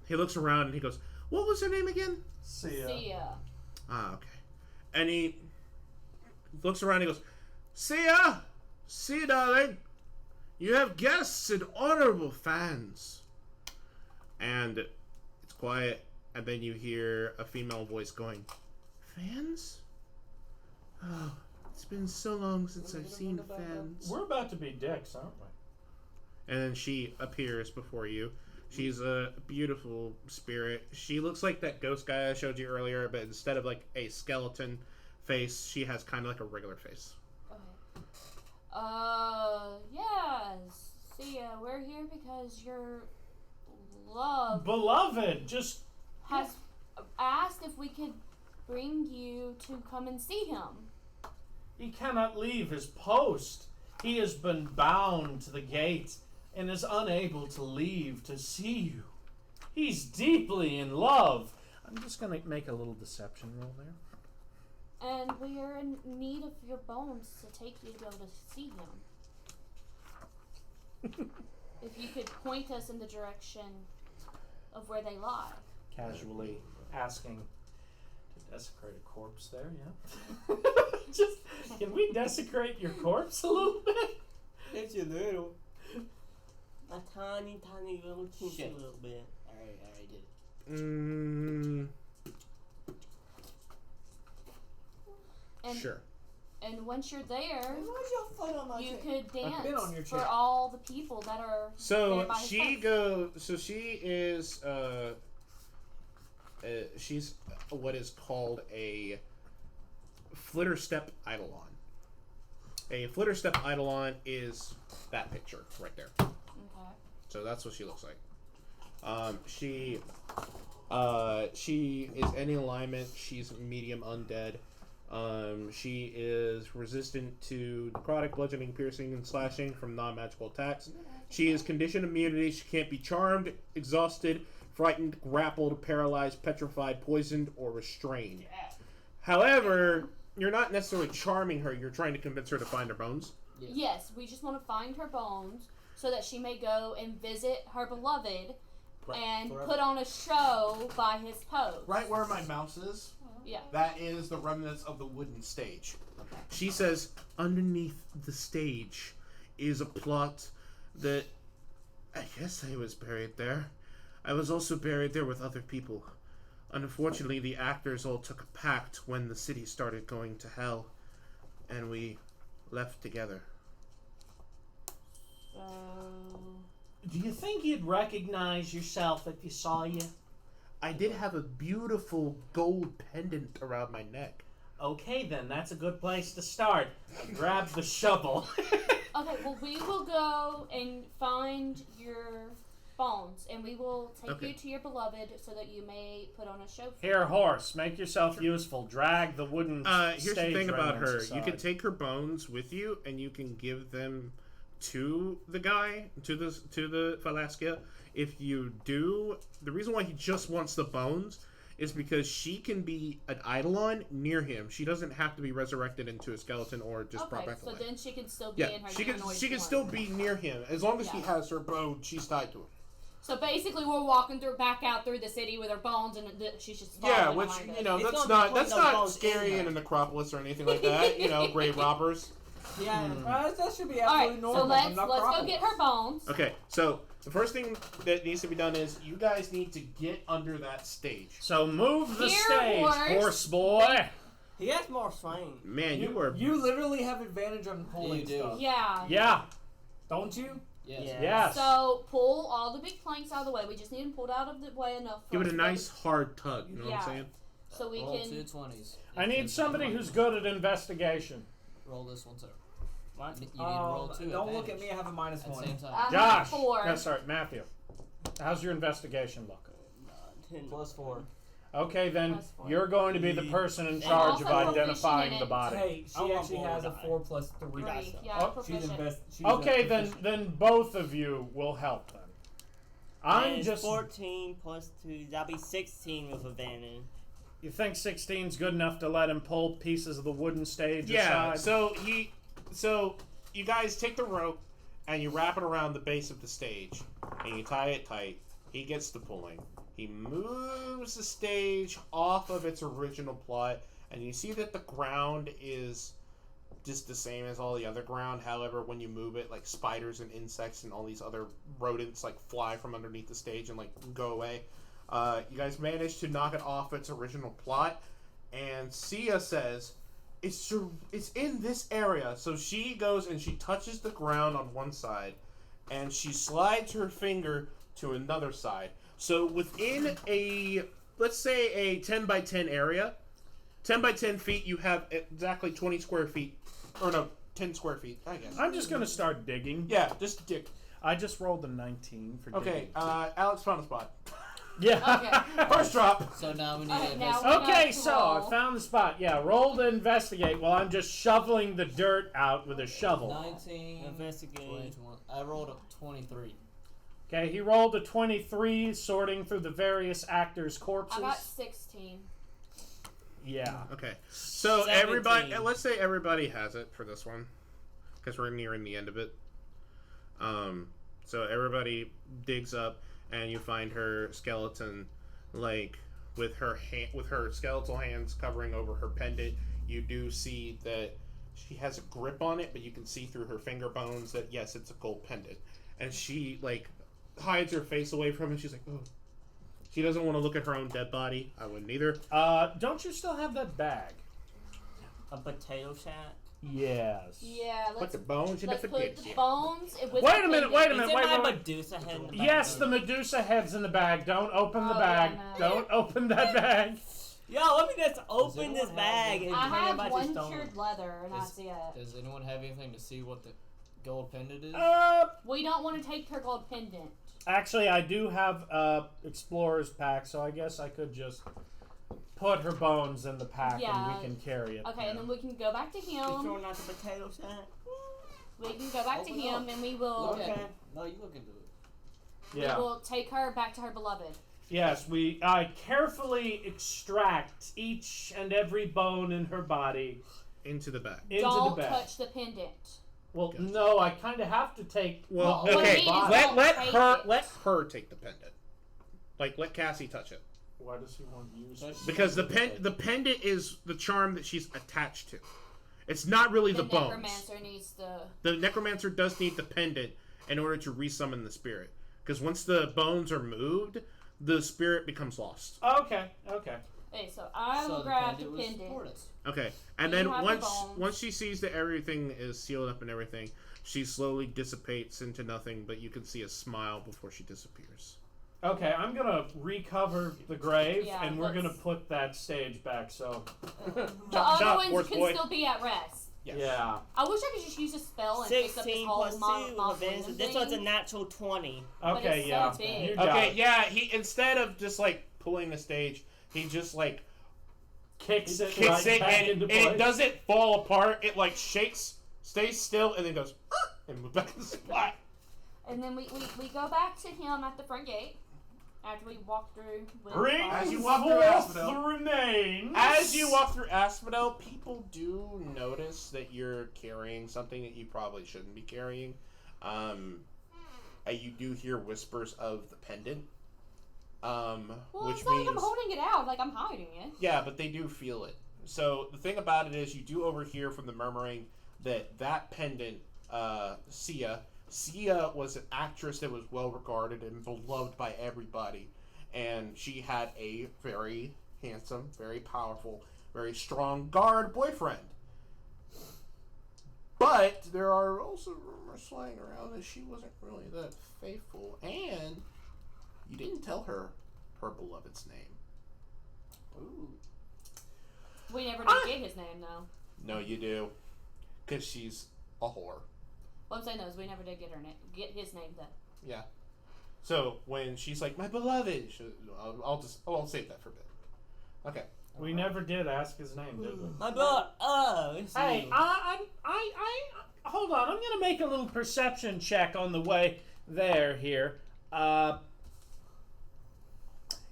he looks around and he goes, "What was her name again?" Sia. Ah, okay. And he looks around and he goes, "Sia, darling, you have guests and honorable fans." And it's quiet, And then you hear a female voice going, "Fans? Oh, it's been so long since I've seen fans." We're about to be dicks, aren't we? And then she appears before you. She's a beautiful spirit. She looks like that ghost guy I showed you earlier, but instead of like a skeleton face, she has kind of like a regular face. Okay. Yes. See, we're here because your beloved just has asked if we could bring you to come and see him. He cannot leave his post. He has been bound to the gate and is unable to leave to see you. He's deeply in love. I'm just going to make a little deception roll there. And we are in need of your bones to take you to be able to see him. If you could point us in the direction of where they lie. Casually asking to desecrate a corpse there, yeah? Just, can we desecrate your corpse a little bit? It's a little. A tiny, tiny little teensy little bit. Alright, I did it. Sure. And once you're there, Where's your foot on my you chair? could I've been on your dance for chair. all the people that are there So by his she house. goes. So she is. She's what is called a flitter step eidolon. A flitter step eidolon is that picture right there. Okay. So that's what she looks like. She is any alignment. She's medium undead. She is resistant to necrotic, bludgeoning, piercing, and slashing from non-magical attacks. She is conditioned immunity. She can't be charmed, exhausted, frightened, grappled, paralyzed, petrified, poisoned, or restrained. However, you're not necessarily charming her. You're trying to convince her to find her bones. Yes, we just want to find her bones so that she may go and visit her beloved and put on a show by his post. Right where my mouse is, Yeah. that is the remnants of the wooden stage. She says, underneath the stage is a plot that I guess I was buried there. I was also buried there with other people. Unfortunately, the actors all took a pact when the city started going to hell, and we left together. Do you think you'd recognize yourself if you saw you? I did have a beautiful gold pendant around my neck. Okay, then. That's a good place to start. Grab the shovel. Okay, well, we will go and find your bones, and we will take you to your beloved so that you may put on a show for Here, horse, make yourself useful. Drag the wooden Here's the stage thing about her. remnants You aside. can take her bones with you, and you can give them to the guy, to the Falaskia. If you do, the reason why he just wants the bones is because she can be an eidolon near him. She doesn't have to be resurrected into a skeleton or just brought back to so life. then she can still be in her she can humanoid form. still be near him as long as he Yeah. has her bone. She's tied to him. So basically, we're walking back out through the city with her bones, and she's just Yeah, following which behind us. you know It's that's gonna be not putting those bones scary in in her. an necropolis or anything like that. You know, grave robbers. Yeah, that should be All right, absolutely so normal. let's go get her bones. Okay, so the first thing that needs to be done is you guys need to get under that stage. So move the Here, stage, horse. horse boy. He has more strength. Man, You literally have advantage on pulling you do. stuff. Yeah. Yeah. Don't you? Yes. Yeah. Yes. So pull all the big planks out of the way. We just need them pulled out of the way enough. For give it us a to be able nice hard tug. You know what I'm Yeah. saying? So we roll can- 2 20s. I need somebody who's good at investigation. Roll this one too. What? You need to roll 2. Don't look at me. I have a minus at the one. same time. I have Josh. 4. No, sorry, Matthew. How's your investigation look? +4. Okay, then Plus 4. you're going to be the person in charge of also identifying proficient in the it. body. Hey, she I want actually more has a die. 4 plus 3. 3. Yeah, Oh, She's proficient. Okay, then both of you will help then. I'm It's just. 14 plus 2. That'll be 16 with advantage. You think 16's good enough to let him pull pieces of the wooden stage Yeah. aside? So you guys take the rope and you wrap it around the base of the stage and you tie it tight. He gets the pulling. He moves the stage off of its original plot, and you see that the ground is just the same as all the other ground. However, when you move it, like spiders and insects and all these other rodents like fly from underneath the stage and like go away. You guys manage to knock it off its original plot, and Sia says, it's in this area. So she goes and she touches the ground on one side, and she slides her finger to another side. So within let's say a 10 by 10 area, 10 by 10 feet, you have exactly 20 square feet. Or no, 10 square feet, I guess. I'm just going to start digging. Yeah, just dig. I just rolled a 19 for digging. Okay, Alex found a spot. Yeah. Okay. First drop. So now we need Alright, to now investigate. we Okay, have to so roll. I found the spot. Yeah, roll to investigate while I'm just shoveling the dirt out with a shovel. 19, Investigate. 21. I rolled a 23. Okay, he rolled a 23, sorting through the various actors' corpses. I got 16. Yeah. Okay, so 17. everybody, let's say everybody has it for this one, because we're nearing the end of it. So everybody digs up, and you find her skeleton, like with her skeletal hands covering over her pendant. You do see that she has a grip on it, but you can see through her finger bones that yes, it's a gold pendant. And she like hides her face away from it. She's like, oh. She doesn't want to look at her own dead body. I wouldn't either. Don't you still have that bag? A potato shack. Yes. Yeah, Put let's the bones in the put spaghetti. the bones with Wait the a minute, pendant. wait a Is minute, it wait, my wait, wait. Medusa head in the back? Yes, the Medusa head's in the bag. Don't open the Oh, bag. yeah, no. Don't open that bag. Yo, let me just open anyone this have bag it? and I bring a have bunch of one stones. cured leather, and I Does- see it. Does anyone have anything to see what the gold pendant is? We don't want to take her gold pendant. Actually, I do have explorer's pack, so I guess I could just put her bones in the pack Yeah. and we can carry it. Okay, and then we can go back to You him. throwing out the potato shack? We can go back to Open him, up. and we will. Look at Okay. it. No, you look into it. Yeah. We will take her back to her beloved. Yes, we carefully extract each and every bone in her body Into the bag. into Don't the bag. touch the pendant. Well, Gotcha. no, I kind of have to take. Well, What I okay. mean is Let don't take her it. let her take the pendant. Like let Cassie touch it. Why does he want to use it? Because the pendant is the charm that she's attached to. It's not really the bones. necromancer needs the. The necromancer does need the pendant in order to resummon the spirit. Because once the bones are moved, the spirit becomes lost. Okay. Okay, so I will So the grab the pendant was pendant. important. Okay, and You then have the bones. once she sees that everything is sealed up and everything, she slowly dissipates into nothing. But you can see a smile before she disappears. Okay, I'm gonna recover the grave, Yeah, and we're let's- gonna put that stage back. So, The Chop, other chop, ones horse can boy. still be at rest. Yes. yeah. I wish I could just use a spell and fix up this 16 whole plus 2 mausoleum advantage. This one's a thing. natural 20. But Okay, it's yeah. so big. You got Okay, it. yeah. He instead of just like pulling the stage, he just like Kicks it kicks right it back and into it place. doesn't fall apart. It like shakes, stays still, and then goes and moves back to the spot. And then we go back to him at the front gate after we walk through. With Bring As you forth walk through Asphodel. the remains. As you walk through Asphodel, people do notice that you're carrying something that you probably shouldn't be carrying. You do hear whispers of the pendant. Well, Which it's not means like I'm holding it out, like I'm hiding it. yeah, but they do feel it. So the thing about it is, you do overhear from the murmuring that pendant, Sia was an actress that was well regarded and beloved by everybody, and she had a very handsome, very powerful, very strong guard boyfriend. But there are also rumors flying around that she wasn't really that faithful, and you didn't tell her beloved's name. Ooh. We never did get his name though. No, you do, because she's a whore. What I'm saying though is we never did get his name though. Yeah. So when she's like, "My beloved," I'll save that for a bit. Okay. We never did ask his name, did we? My blood. Oh, it's Hey, you. I hold on. I'm gonna make a little perception check on the way there here.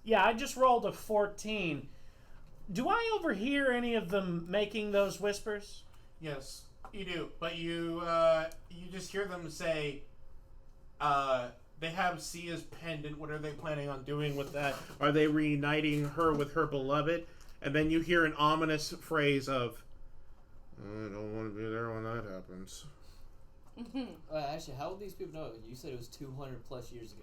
Yeah, I just rolled a 14. Do I overhear any of them making those whispers? Yes, you do. But you just hear them say, They have Sia's pendant. What are they planning on doing with that? Are they reuniting her with her beloved? And then you hear an ominous phrase of, "I don't want to be there when that happens." Actually, how would these people know? You said it was 200 plus years ago.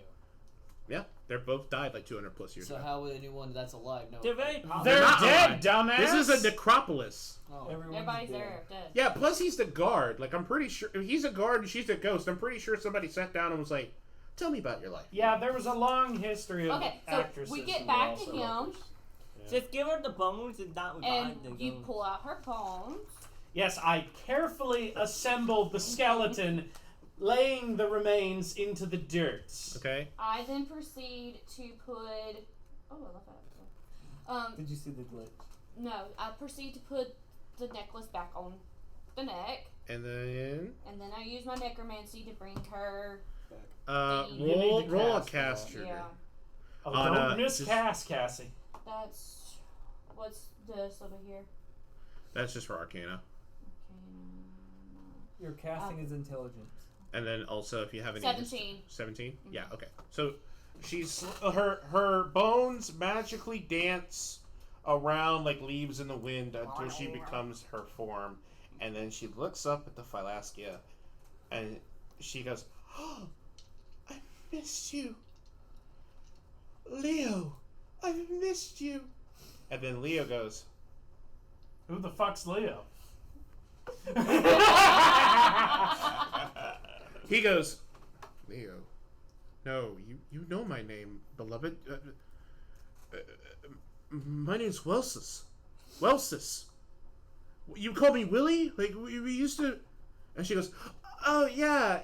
Yeah, they're both died like 200 plus years So ago. how would anyone that's alive know? They're very They're not dead, alive. dumbass. This is a necropolis. Oh. Everybody's there dead. Yeah, plus he's the guard. Like, I'm pretty sure he's a guard and she's a ghost. I'm pretty sure somebody sat down and was like, "Tell me about your life." Yeah, there was a long history of Okay, so actresses. we get who back were to also him. lovers. Just give her the bones and not revive the And you bones. pull out her bones. Yes, I carefully assembled the skeleton, laying the remains into the dirt. Okay. I then proceed to put. Oh, I love that. Did you see the glitch? No, I proceed to put the necklace back on the neck, And then and then I use my necromancy to bring her. roll to a cast cast that. trigger. Yeah, Oh, On, don't miscast, Cassie. that's what's this over here. That's just for Arcana. Your casting is intelligence. And then also if you have any 17. 17? Yeah, okay. So she's her bones magically dance around like leaves in the wind until she becomes her form. And then she looks up at the Phylaskia and she goes, "Oh, I missed you. Leo, I've missed you." And then Leo goes, Who the fuck's Leo? he goes, "Leo, no, you know my name, beloved. My name's Welsus. Welsus. You call me Willie? Like, we used to..." And she goes, "Oh, yeah,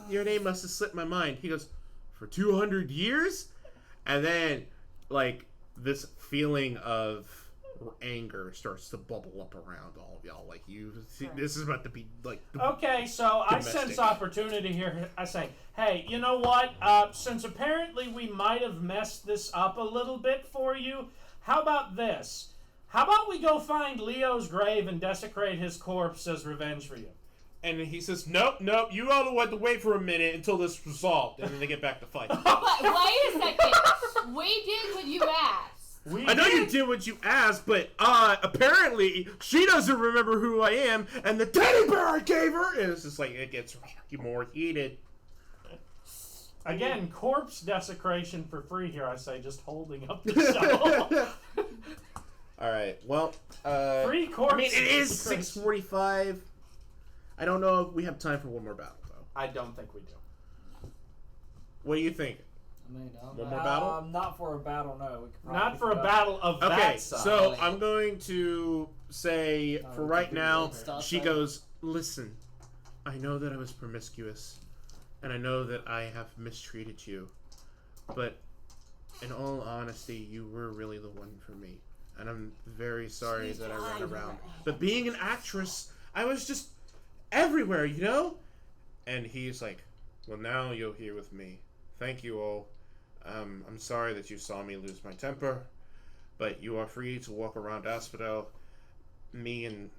your name must have slipped my mind." He goes, "For 200 years?" And then, like, this feeling of anger starts to bubble up around all of y'all. Like, you see, this is about to be, like... Okay, so I Domestic. sense opportunity here. I say, hey, you know what? Since apparently we might have messed this up a little bit for you, how about this? How about we go find Leo's grave and desecrate his corpse as revenge for you? And he says, nope, you all have to wait for a minute until this is resolved. And then they get back to fight. But wait a second. We did what you asked. I know you did what you asked, but apparently she doesn't remember who I am, and the teddy bear I gave her, and it's just like, it gets more heated. Again, corpse desecration for free here, I say, just holding up the shovel. Alright, well, Free corpse I mean, it is desecration. 6:45. I don't know if we have time for one more battle, though. I don't think we do. What do you think? I mean, I don't One know. more battle? Not for a battle, no. We could probably Not pick for it a up. battle of Okay, that size. so I'm going to say, No, for we right can do now, it Stop she that. goes, "Listen, I know that I was promiscuous, and I know that I have mistreated you, but in all honesty, you were really the one for me. And I'm very sorry that I ran around. But being an actress, I was just everywhere, you know?" And he's like, "Well, now you're here with me. Thank you all. I'm sorry that you saw me lose my temper, but you are free to walk around Asphodel. Me and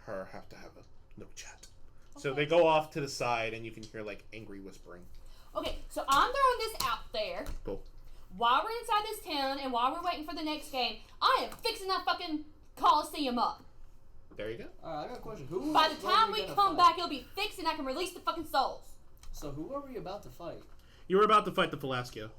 her have to have a little chat." So they go off to the side, and you can hear, like, angry whispering. Okay, so I'm throwing this out there. Cool. While we're inside this town and while we're waiting for the next game, I am fixing that fucking Coliseum up. There you go. Alright, I got a question. Who? By the what are time we gonna come fight? back, it'll be fixed and I can release the fucking souls. So who are we about to fight? You were about to fight the Phalaskia.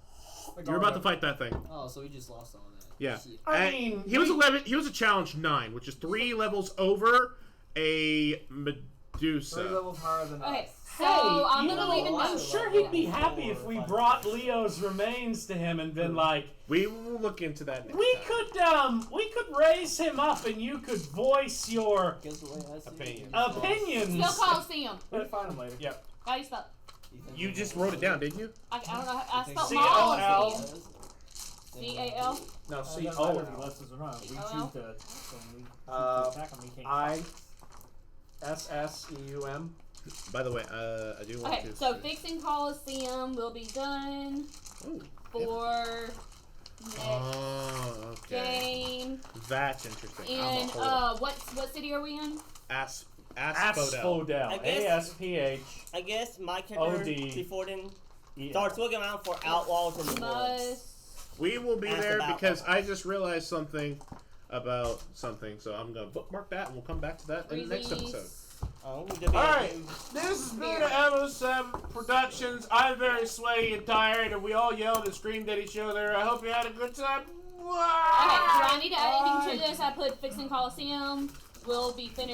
You were about to fight that thing. Oh, so we just lost all that. Yeah. Shit. I And mean, he was 11. He was a challenge 9, which is 3 levels over a 3 Medusa. levels higher than Okay, us. so hey, I'm you gonna know, leave a I'm note. sure he'd be happy if we brought Leo's remains to him and been like, We will look into that next we time. could raise him up and you could voice your Guess the way I see Opinion. it. opinions. Still Coliseum. We'll find them later. Yep. How do you spell? You just wrote it down, didn't you? I don't know. I spelled C-O-L. Coliseum. C-A-L? No, It doesn't matter if he C-O-L. lets us or not. We Oh, choose to. When we choose to attack him, we can't. I-S-S-E-U-M. By the way, I do want Okay, to. so fixing Coliseum will be done Ooh. for next Oh, okay. game. That's interesting. And Hold on. what city are we in? Asphodel. Asphodel. I guess- A-S-P-H. I guess my character O-D. before then Yeah. starts looking around for outlaws in the woods. Must. We will be Ask there about because that. I just realized something about something, so I'm gonna bookmark that and we'll come back to that in the next episode. Alright, this has been ep27 Productions. I'm very sweaty and tired, and we all yelled and screamed at each other. I hope you had a good time. Okay, do I need to add anything to this? I put Fixing Coliseum. Will be finished.